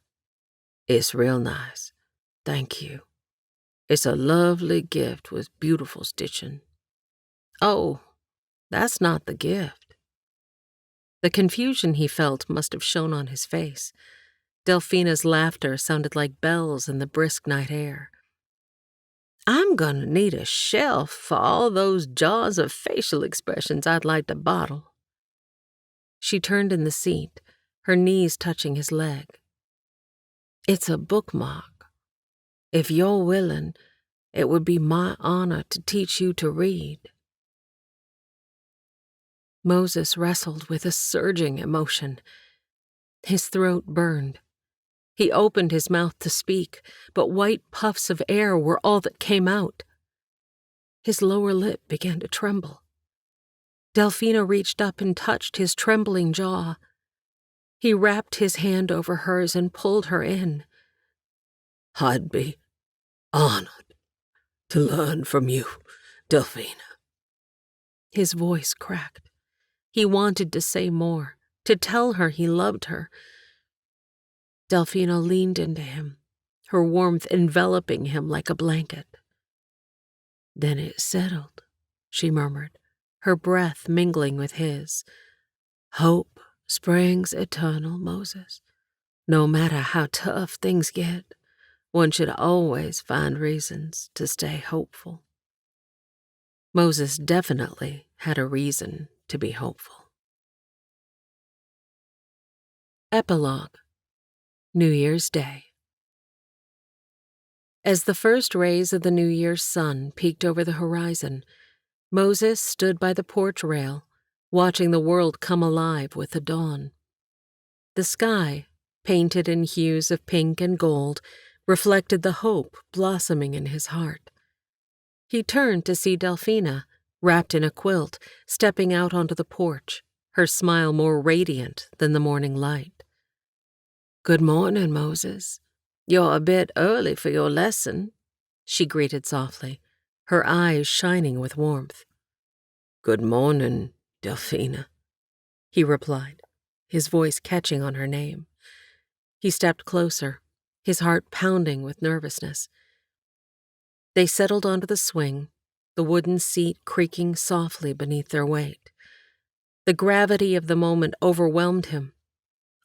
It's real nice. Thank you. It's a lovely gift with beautiful stitching. Oh, that's not the gift. The confusion he felt must have shown on his face. Delphina's laughter sounded like bells in the brisk night air. I'm gonna need a shelf for all those jars of facial expressions I'd like to bottle. She turned in the seat, her knees touching his leg. It's a bookmark. If you're willing, it would be my honor to teach you to read. Moses wrestled with a surging emotion. His throat burned. He opened his mouth to speak, but white puffs of air were all that came out. His lower lip began to tremble. Delphina reached up and touched his trembling jaw. He wrapped his hand over hers and pulled her in. I'd be honored to learn from you, Delphina. His voice cracked. He wanted to say more, to tell her he loved her. Delphina leaned into him, her warmth enveloping him like a blanket. "Then it's settled," she murmured, her breath mingling with his. "Hope springs eternal, Moses. No matter how tough things get, one should always find reasons to stay hopeful." Moses definitely had a reason to be hopeful. Epilogue. New Year's Day. As the first rays of the New Year's sun peeked over the horizon, Moses stood by the porch rail, watching the world come alive with the dawn. The sky, painted in hues of pink and gold, reflected the hope blossoming in his heart. He turned to see Delphina, wrapped in a quilt, stepping out onto the porch, her smile more radiant than the morning light. "Good morning, Moses. You're a bit early for your lesson," she greeted softly, her eyes shining with warmth. "Good morning, Delphina," he replied, his voice catching on her name. He stepped closer, his heart pounding with nervousness. They settled onto the swing, the wooden seat creaking softly beneath their weight. The gravity of the moment overwhelmed him.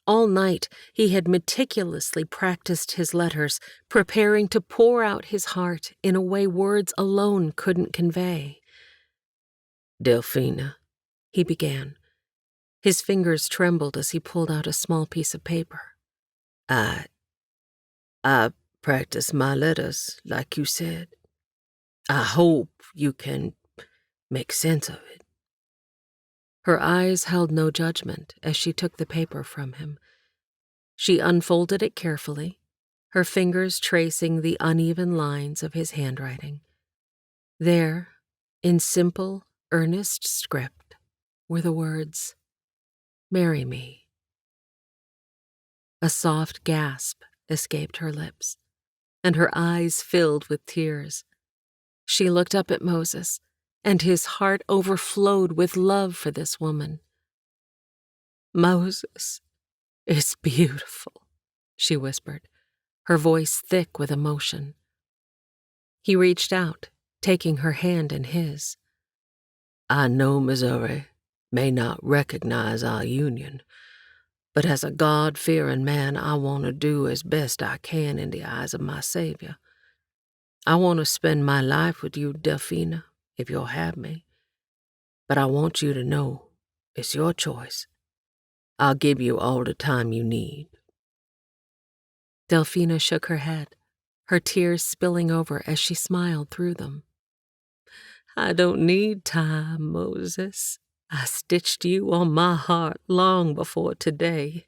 All night he had meticulously practiced his letters, preparing to pour out his heart in a way words alone couldn't convey. "Delphina," he began. His fingers trembled as he pulled out a small piece of paper. I practice my letters, like you said. I hope you can make sense of it." Her eyes held no judgment as she took the paper from him. She unfolded it carefully, her fingers tracing the uneven lines of his handwriting. There, in simple, earnest script, were the words, "Marry me." A soft gasp escaped her lips, and her eyes filled with tears. She looked up at Moses, and his heart overflowed with love for this woman. "Moses, it's beautiful," she whispered, her voice thick with emotion. He reached out, taking her hand in his. "I know Missouri may not recognize our union, but as a God-fearing man, I want to do as best I can in the eyes of my Savior. I want to spend my life with you, Delphina, if you'll have me. But I want you to know it's your choice. I'll give you all the time you need." Delphina shook her head, her tears spilling over as she smiled through them. "I don't need time, Moses. I stitched you on my heart long before today.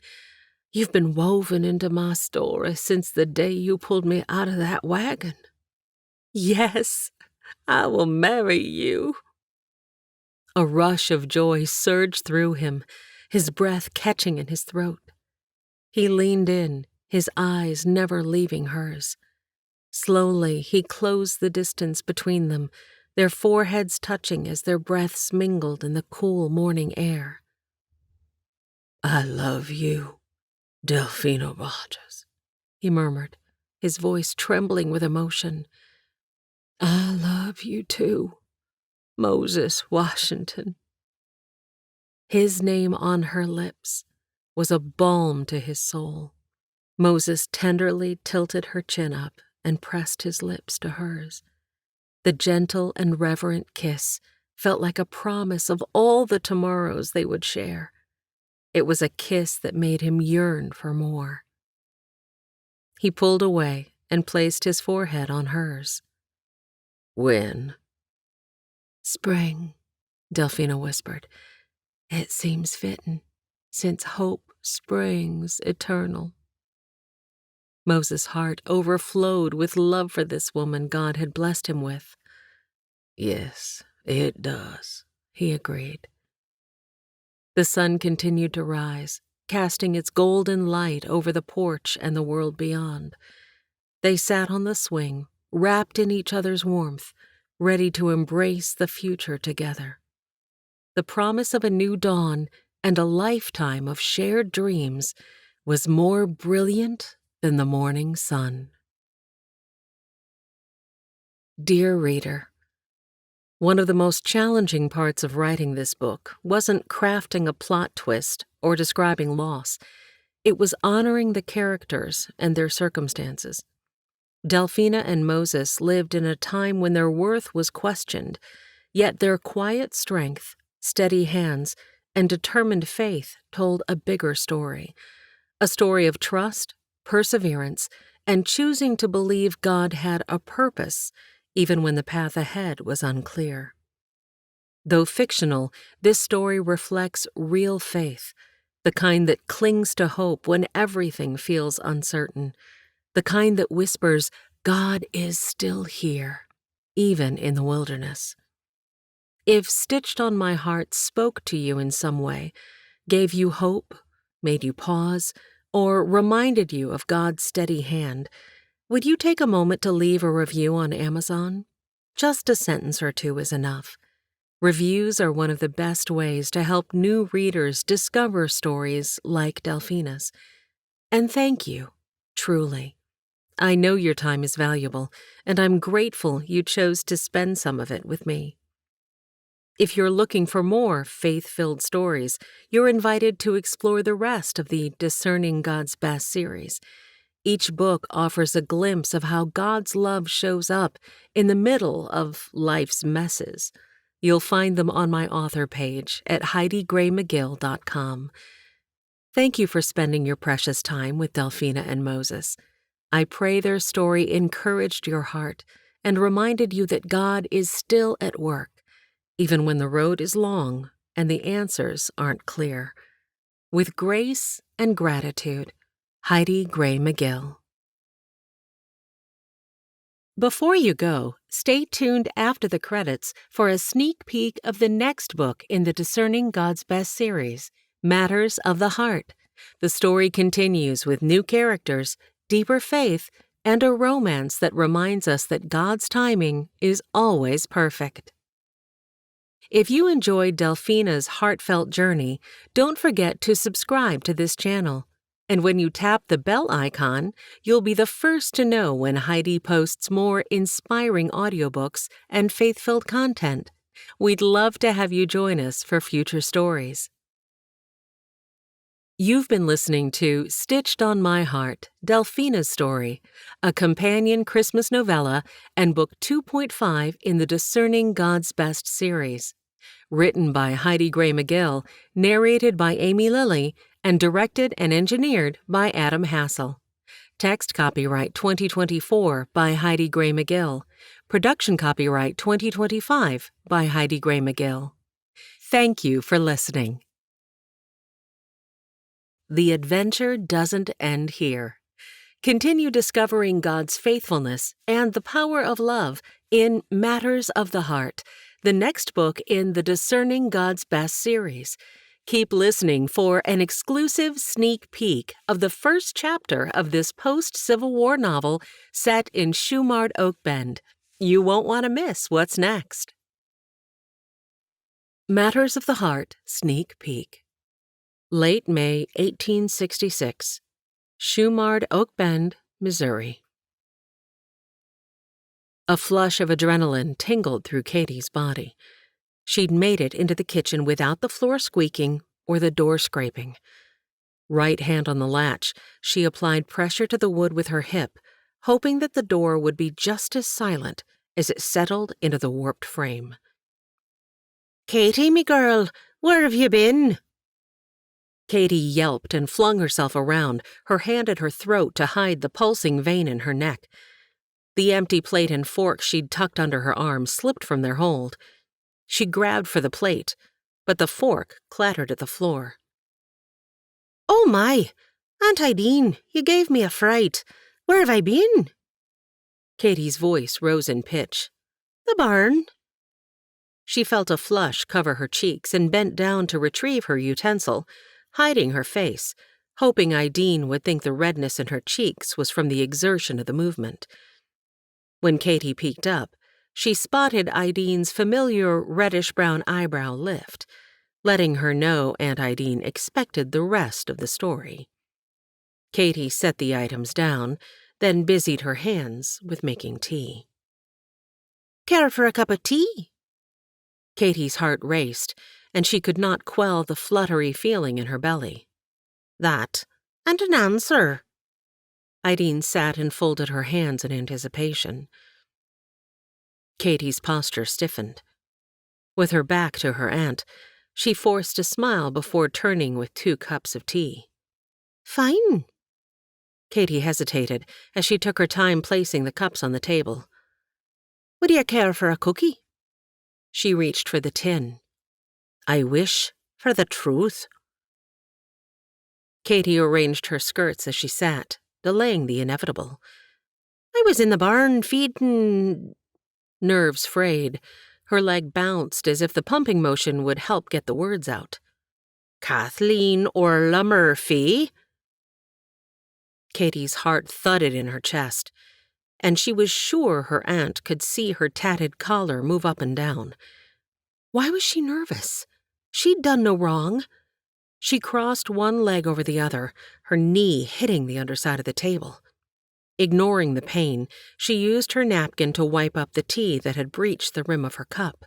You've been woven into my story since the day you pulled me out of that wagon. Yes, I will marry you." A rush of joy surged through him, his breath catching in his throat. He leaned in, his eyes never leaving hers. Slowly, he closed the distance between them, their foreheads touching as their breaths mingled in the cool morning air. "I love you, Delphina Rogers," he murmured, his voice trembling with emotion. "I love you too, Moses Washington." His name on her lips was a balm to his soul. Moses tenderly tilted her chin up and pressed his lips to hers. The gentle and reverent kiss felt like a promise of all the tomorrows they would share. It was a kiss that made him yearn for more. He pulled away and placed his forehead on hers. "When?" "Spring," Delphina whispered. It seems fitting, since hope springs eternal. Moses' heart overflowed with love for this woman God had blessed him with. Yes, it does, he agreed. The sun continued to rise, casting its golden light over the porch and the world beyond. They sat on the swing, wrapped in each other's warmth, ready to embrace the future together. The promise of a new dawn and a lifetime of shared dreams was more brilliant than the morning sun. Dear reader, one of the most challenging parts of writing this book wasn't crafting a plot twist or describing loss. It was honoring the characters and their circumstances. Delphina and Moses lived in a time when their worth was questioned, yet their quiet strength, steady hands, and determined faith told a bigger story. A story of trust, perseverance, and choosing to believe God had a purpose, even when the path ahead was unclear. Though fictional, this story reflects real faith, the kind that clings to hope when everything feels uncertain, the kind that whispers, God is still here, even in the wilderness. If Stitched on My Heart spoke to you in some way, gave you hope, made you pause, or reminded you of God's steady hand, would you take a moment to leave a review on Amazon? Just a sentence or two is enough. Reviews are one of the best ways to help new readers discover stories like Delphina's. And thank you, truly. I know your time is valuable, and I'm grateful you chose to spend some of it with me. If you're looking for more faith-filled stories, you're invited to explore the rest of the Discerning God's Best series. Each book offers a glimpse of how God's love shows up in the middle of life's messes. You'll find them on my author page at HeidiGrayMcGill.com. Thank you for spending your precious time with Delphina and Moses. I pray their story encouraged your heart and reminded you that God is still at work, even when the road is long and the answers aren't clear. With grace and gratitude, Heidi Gray McGill. Before you go, stay tuned after the credits for a sneak peek of the next book in the Discerning God's Best series, Matters of the Heart. The story continues with new characters, deeper faith, and a romance that reminds us that God's timing is always perfect. If you enjoyed Delphina's heartfelt journey, don't forget to subscribe to this channel. And when you tap the bell icon, you'll be the first to know when Heidi posts more inspiring audiobooks and faith-filled content. We'd love to have you join us for future stories. You've been listening to Stitched on My Heart, Delphina's Story, a companion Christmas novella and book 2.5 in the Discerning God's Best series. Written by Heidi Gray McGill, narrated by Amy Lilly, and directed and engineered by Adam Hassel. Text copyright 2024 by Heidi Gray McGill. Production copyright 2025 by Heidi Gray McGill. Thank you for listening. The adventure doesn't end here. Continue discovering God's faithfulness and the power of love in Matters of the Heart, the next book in the Discerning God's Best series. Keep listening for an exclusive sneak peek of the first chapter of this post-Civil War novel set in Shumard Oak Bend. You won't want to miss what's next. Matters of the Heart Sneak Peek. Late May 1866. Shumard Oak Bend, Missouri. A flush of adrenaline tingled through Katie's body. She'd made it into the kitchen without the floor squeaking or the door scraping. Right hand on the latch, she applied pressure to the wood with her hip, hoping that the door would be just as silent as it settled into the warped frame. Katie, me girl, where have you been? Katie yelped and flung herself around, her hand at her throat to hide the pulsing vein in her neck. The empty plate and fork she'd tucked under her arm slipped from their hold. She grabbed for the plate, but the fork clattered at the floor. "Oh my! Aunt Heidi, you gave me a fright. Where have I been?" Katie's voice rose in pitch. "The barn." She felt a flush cover her cheeks and bent down to retrieve her utensil, hiding her face, hoping Ideen would think the redness in her cheeks was from the exertion of the movement. When Katie peeked up, she spotted Ideen's familiar reddish-brown eyebrow lift, letting her know Aunt Ideen expected the rest of the story. Katie set the items down, then busied her hands with making tea. "Care for a cup of tea?" Katie's heart raced, and she could not quell the fluttery feeling in her belly. "That, and an answer." Ideen sat and folded her hands in anticipation. Katie's posture stiffened. With her back to her aunt, she forced a smile before turning with 2 cups of tea. "Fine." Katie hesitated as she took her time placing the cups on the table. "Would you care for a cookie?" She reached for the tin. "I wish for the truth." Katie arranged her skirts as she sat, delaying the inevitable. "I was in the barn feeding—" Nerves frayed, her leg bounced as if the pumping motion would help get the words out. "Kathleen Orla Murphy." Katie's heart thudded in her chest, and she was sure her aunt could see her tatted collar move up and down. Why was she nervous? She'd done no wrong. She crossed one leg over the other, her knee hitting the underside of the table. Ignoring the pain, she used her napkin to wipe up the tea that had breached the rim of her cup.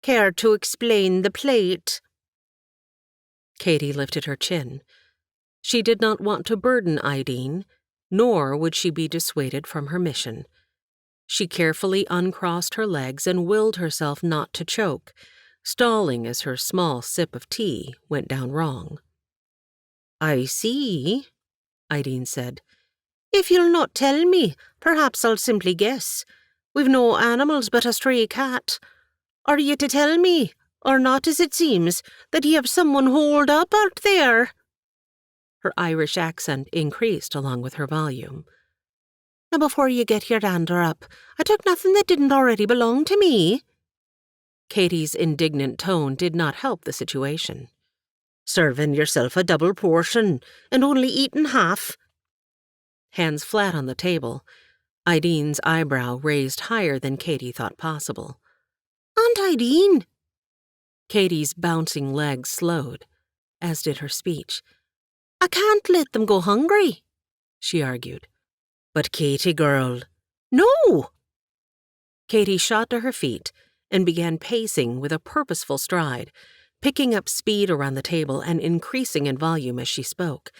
"Care to explain the plate?" Katie lifted her chin. She did not want to burden Ideen, nor would she be dissuaded from her mission. She carefully uncrossed her legs and willed herself not to choke, stalling as her small sip of tea went down wrong. "I see," Ideen said. "If you'll not tell me, perhaps I'll simply guess. We've no animals but a stray cat. Are you to tell me, or not as it seems, that you have someone holed up out there?" Her Irish accent increased along with her volume. "Now before you get your dander up, I took nothing that didn't already belong to me." Katie's indignant tone did not help the situation. "Serving yourself a double portion, and only eating half." Hands flat on the table, Ideen's eyebrow raised higher than Katie thought possible. "Aunt Ideen!" Katie's bouncing legs slowed, as did her speech. "I can't let them go hungry," she argued. "But Katie, girl—" "No!" Katie shot to her feet and began pacing with a purposeful stride, picking up speed around the table and increasing in volume as she spoke.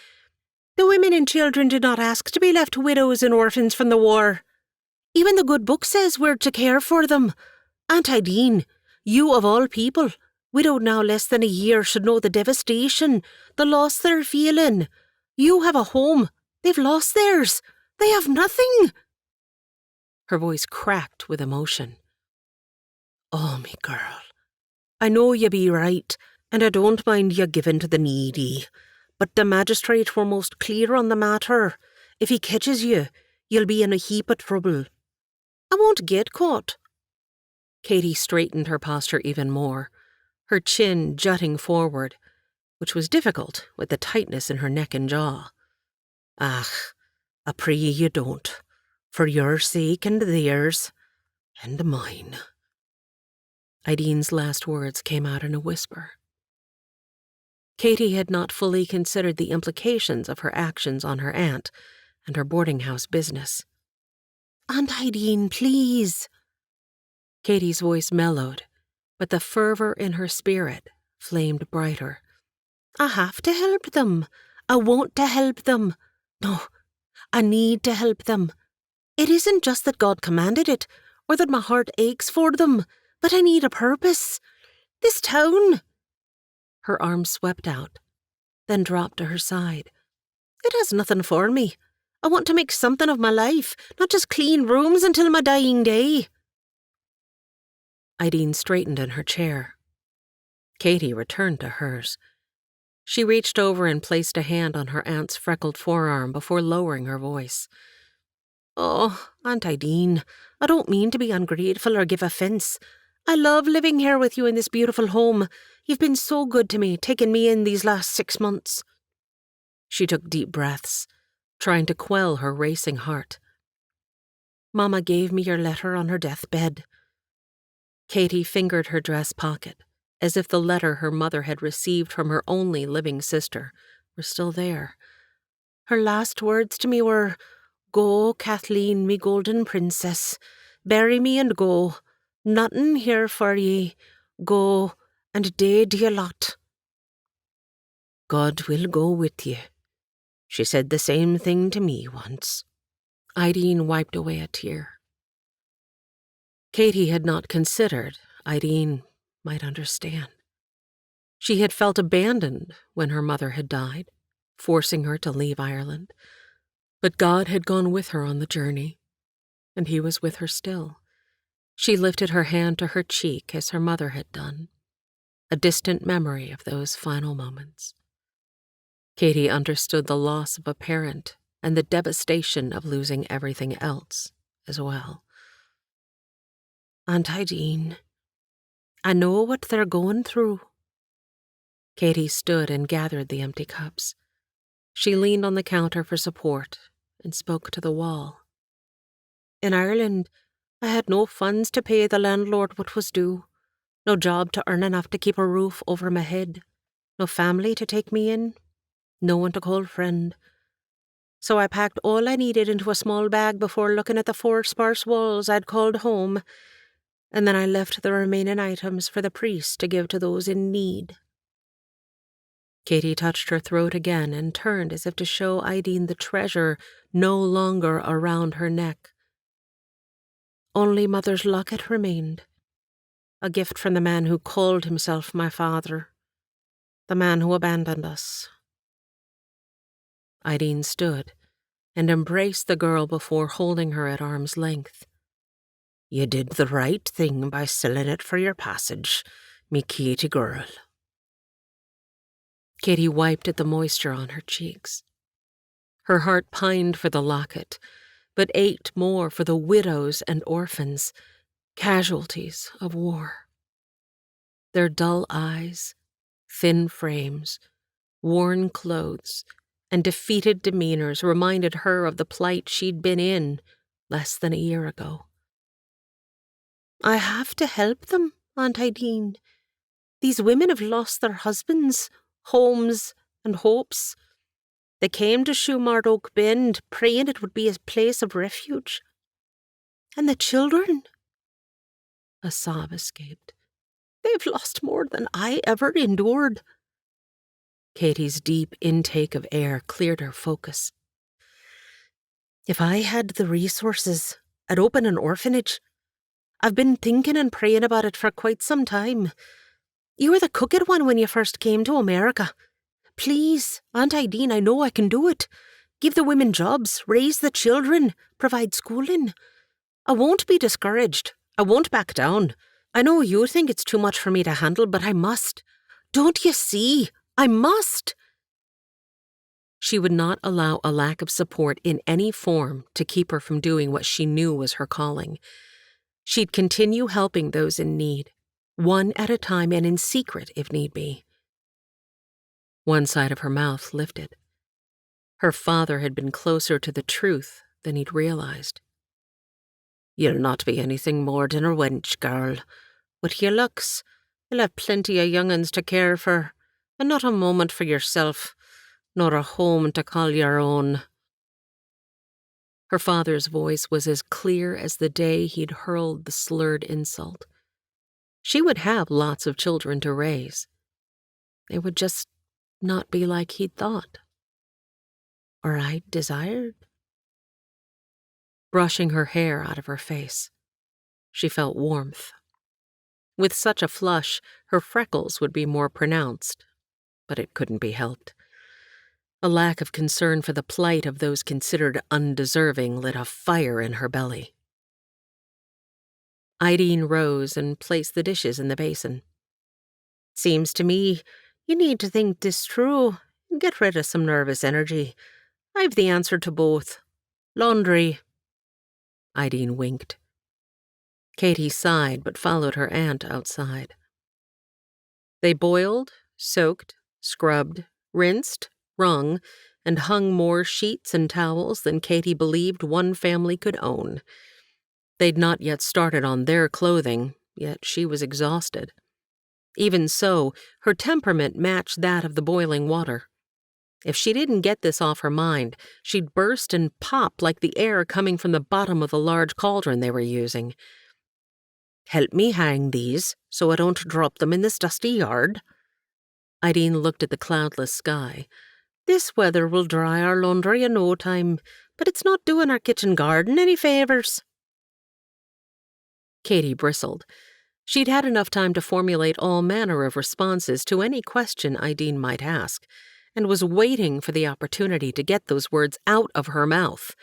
"The women and children did not ask to be left widows and orphans from the war. Even the good book says we're to care for them. Aunt Ideen, you of all people, widowed now less than a year, should know the devastation, the loss they're feeling. You have a home. They've lost theirs. They have nothing." Her voice cracked with emotion. "Oh, me girl, I know you be right, and I don't mind you giving to the needy, but the magistrate were most clear on the matter. If he catches you, you'll be in a heap of trouble." "I won't get caught." Katie straightened her posture even more, her chin jutting forward, which was difficult with the tightness in her neck and jaw. "Ach, I pray you don't, for your sake and theirs, and mine." Ideen's last words came out in a whisper. Katie had not fully considered the implications of her actions on her aunt and her boarding-house business. "Aunt Ideen, please." Katie's voice mellowed, but the fervor in her spirit flamed brighter. "I have to help them. I want to help them. No, I need to help them. It isn't just that God commanded it, or that my heart aches for them, but I need a purpose. This town—" Her arms swept out, then dropped to her side. "It has nothing for me. I want to make something of my life, not just clean rooms until my dying day." Ideen straightened in her chair. Katie returned to hers. She reached over and placed a hand on her aunt's freckled forearm before lowering her voice. "Oh, Aunt Ideen, I don't mean to be ungrateful or give offence. I love living here with you in this beautiful home. You've been so good to me, taking me in these last 6 months." She took deep breaths, trying to quell her racing heart. "Mama gave me your letter on her deathbed." Katie fingered her dress pocket, as if the letter her mother had received from her only living sister were still there. "Her last words to me were, 'Go, Kathleen, me golden princess. Bury me and go. Nothin' here for ye. Go, and dead ye lot.'" "God will go with ye. She said the same thing to me once." Ideen wiped away a tear. Katie had not considered Ideen might understand. She had felt abandoned when her mother had died, forcing her to leave Ireland. But God had gone with her on the journey, and he was with her still. She lifted her hand to her cheek as her mother had done, a distant memory of those final moments. Katie understood the loss of a parent and the devastation of losing everything else as well. "Aunt Ideen, I know what they're going through." Katie stood and gathered the empty cups. She leaned on the counter for support and spoke to the wall. "In Ireland, I had no funds to pay the landlord what was due, no job to earn enough to keep a roof over my head, no family to take me in, no one to call friend. So I packed all I needed into a small bag before looking at the 4 sparse walls I'd called home, and then I left the remaining items for the priest to give to those in need." Katie touched her throat again and turned as if to show Ideen the treasure no longer around her neck. "Only Mother's locket remained, a gift from the man who called himself my father, the man who abandoned us." Ideen stood and embraced the girl before holding her at arm's length. "You did the right thing by selling it for your passage, me Katie girl." Katie wiped at the moisture on her cheeks. Her heart pined for the locket, but ached more for the widows and orphans, casualties of war. Their dull eyes, thin frames, worn clothes, and defeated demeanors reminded her of the plight she'd been in less than a year ago. "I have to help them, Aunt Ideen. These women have lost their husbands, homes, and hopes. They came to Shumard Bend, praying it would be a place of refuge. And the children," a sob escaped, "they've lost more than I ever endured." Katie's deep intake of air cleared her focus. "If I had the resources, I'd open an orphanage. I've been thinking and praying about it for quite some time. You were the crooked one when you first came to America. Please, Aunt Ideen, I know I can do it. Give the women jobs, raise the children, provide schooling. I won't be discouraged. I won't back down. I know you think it's too much for me to handle, but I must. Don't you see? I must." She would not allow a lack of support in any form to keep her from doing what she knew was her calling. She'd continue helping those in need, one at a time and in secret if need be. One side of her mouth lifted. Her father had been closer to the truth than he'd realized. "You'll not be anything more than a wench, girl. With your looks, you'll have plenty of young'uns to care for, and not a moment for yourself, nor a home to call your own." Her father's voice was as clear as the day he'd hurled the slurred insult. She would have lots of children to raise. They would just not be like he'd thought. Or I'd desired. Brushing her hair out of her face, she felt warmth. With such a flush, her freckles would be more pronounced, but it couldn't be helped. A lack of concern for the plight of those considered undeserving lit a fire in her belly. Ideen rose and placed the dishes in the basin. Seems to me you need to think this through and get rid of some nervous energy. I've the answer to both. Laundry. Ideen winked. Katie sighed but followed her aunt outside. They boiled, soaked, scrubbed, rinsed, wrung, and hung more sheets and towels than Katie believed one family could own. They'd not yet started on their clothing, yet she was exhausted. Even so, her temperament matched that of the boiling water. If she didn't get this off her mind, she'd burst and pop like the air coming from the bottom of the large cauldron they were using. Help me hang these so I don't drop them in this dusty yard. Ideen looked at the cloudless sky. This weather will dry our laundry in no time, but it's not doing our kitchen garden any favours. Katie bristled. She'd had enough time to formulate all manner of responses to any question Ideen might ask, and was waiting for the opportunity to get those words out of her mouth.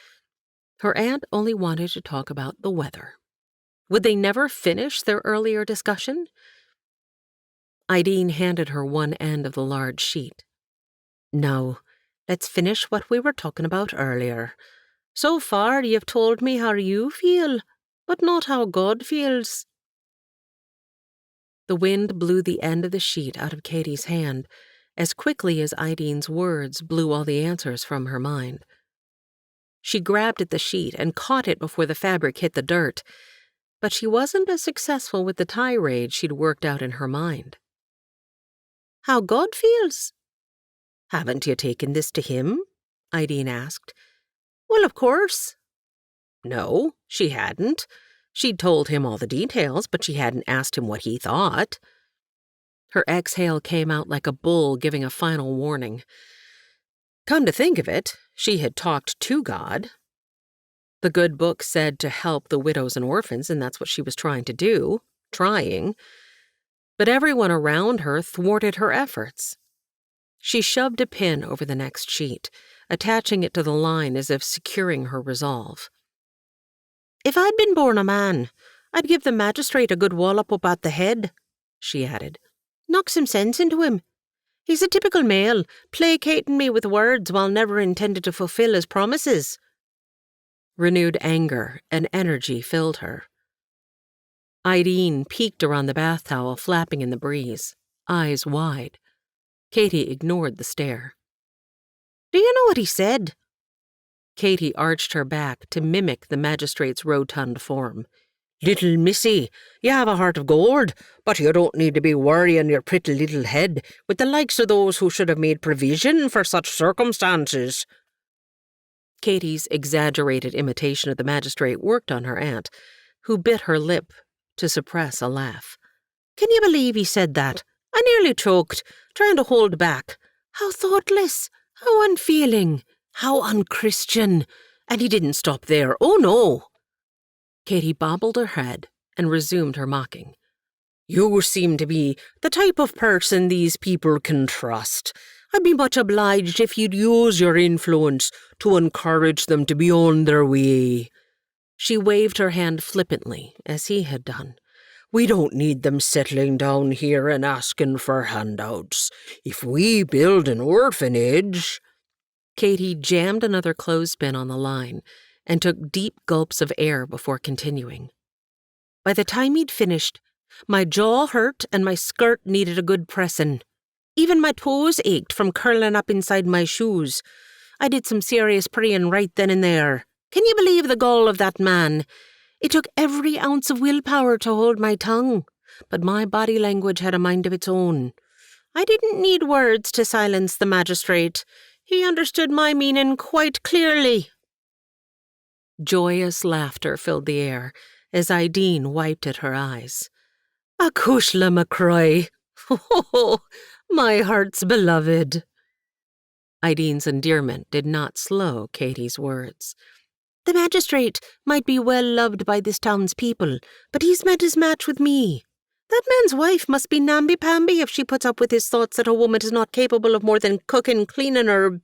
Her aunt only wanted to talk about the weather. Would they never finish their earlier discussion? Ideen handed her one end of the large sheet. Now, let's finish what we were talking about earlier. So far, you've told me how you feel, but not how God feels. The wind blew the end of the sheet out of Katie's hand as quickly as Ideen's words blew all the answers from her mind. She grabbed at the sheet and caught it before the fabric hit the dirt, but she wasn't as successful with the tirade she'd worked out in her mind. How God feels? Haven't you taken this to him? Ideen asked. Well, of course. No, she hadn't. She'd told him all the details, but she hadn't asked him what he thought. Her exhale came out like a bull giving a final warning. Come to think of it, she had talked to God. The good book said to help the widows and orphans, and that's what she was trying to do, But everyone around her thwarted her efforts. She shoved a pin over the next sheet, attaching it to the line as if securing her resolve. If I'd been born a man, I'd give the magistrate a good wallop up at the head, she added. Knock some sense into him. He's a typical male, placating me with words while never intended to fulfill his promises. Renewed anger and energy filled her. Ideen peeked around the bath towel flapping in the breeze, eyes wide. Katie ignored the stare. Do you know what he said? Katie arched her back to mimic the magistrate's rotund form. Little missy, you have a heart of gold, but you don't need to be worrying your pretty little head with the likes of those who should have made provision for such circumstances. Katie's exaggerated imitation of the magistrate worked on her aunt, who bit her lip to suppress a laugh. Can you believe he said that? I nearly choked, trying to hold back. How thoughtless, how unfeeling, how unchristian. And he didn't stop there. Oh, no. Katie bobbled her head and resumed her mocking. You seem to be the type of person these people can trust. I'd be much obliged if you'd use your influence to encourage them to be on their way. She waved her hand flippantly, as he had done. We don't need them settling down here and asking for handouts. If we build an orphanage... Katie jammed another clothespin on the line and took deep gulps of air before continuing. By the time he'd finished, my jaw hurt and my skirt needed a good pressing. Even my toes ached from curling up inside my shoes. I did some serious praying right then and there. Can you believe the gall of that man? It took every ounce of willpower to hold my tongue, but my body language had a mind of its own. I didn't need words to silence the magistrate. He understood my meaning quite clearly. Joyous laughter filled the air as Ideen wiped at her eyes. Acushla McCroy! Oh, my heart's beloved! Ideen's endearment did not slow Katie's words. The magistrate might be well loved by this town's people, but he's met his match with me. That man's wife must be namby-pamby if she puts up with his thoughts that a woman is not capable of more than cooking, cleaning, or...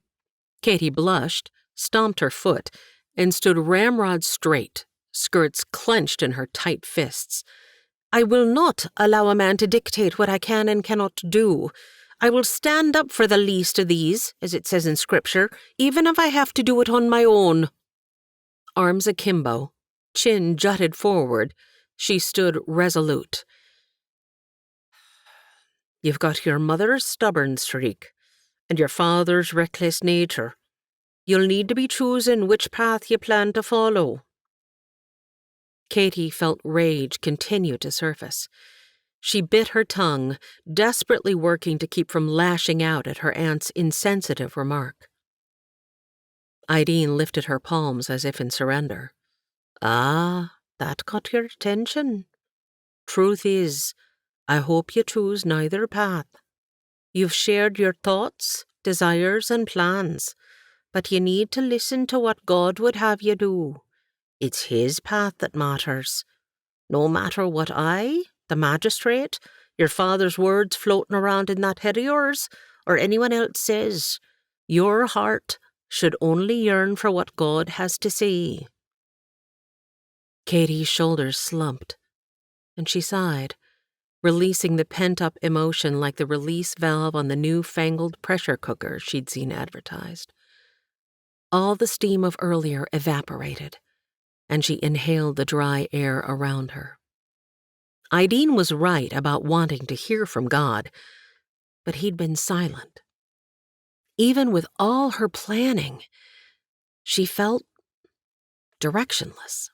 Katie blushed, stomped her foot, and stood ramrod straight, skirts clenched in her tight fists. I will not allow a man to dictate what I can and cannot do. I will stand up for the least of these, as it says in Scripture, even if I have to do it on my own." Arms akimbo, chin jutted forward, she stood resolute. "You've got your mother's stubborn streak, and your father's reckless nature. You'll need to be choosing which path you plan to follow." Katie felt rage continue to surface. She bit her tongue, desperately working to keep from lashing out at her aunt's insensitive remark. Ideen lifted her palms as if in surrender. "Ah, that got your attention. Truth is, I hope you choose neither path. You've shared your thoughts, desires, and plans, but you need to listen to what God would have you do. It's His path that matters. No matter what I, the magistrate, your father's words floating around in that head of yours, or anyone else says, your heart should only yearn for what God has to say." Katie's shoulders slumped, and she sighed, releasing the pent-up emotion like the release valve on the new-fangled pressure cooker she'd seen advertised. All the steam of earlier evaporated, and she inhaled the dry air around her. Ideen was right about wanting to hear from God, but He'd been silent. Even with all her planning, she felt directionless.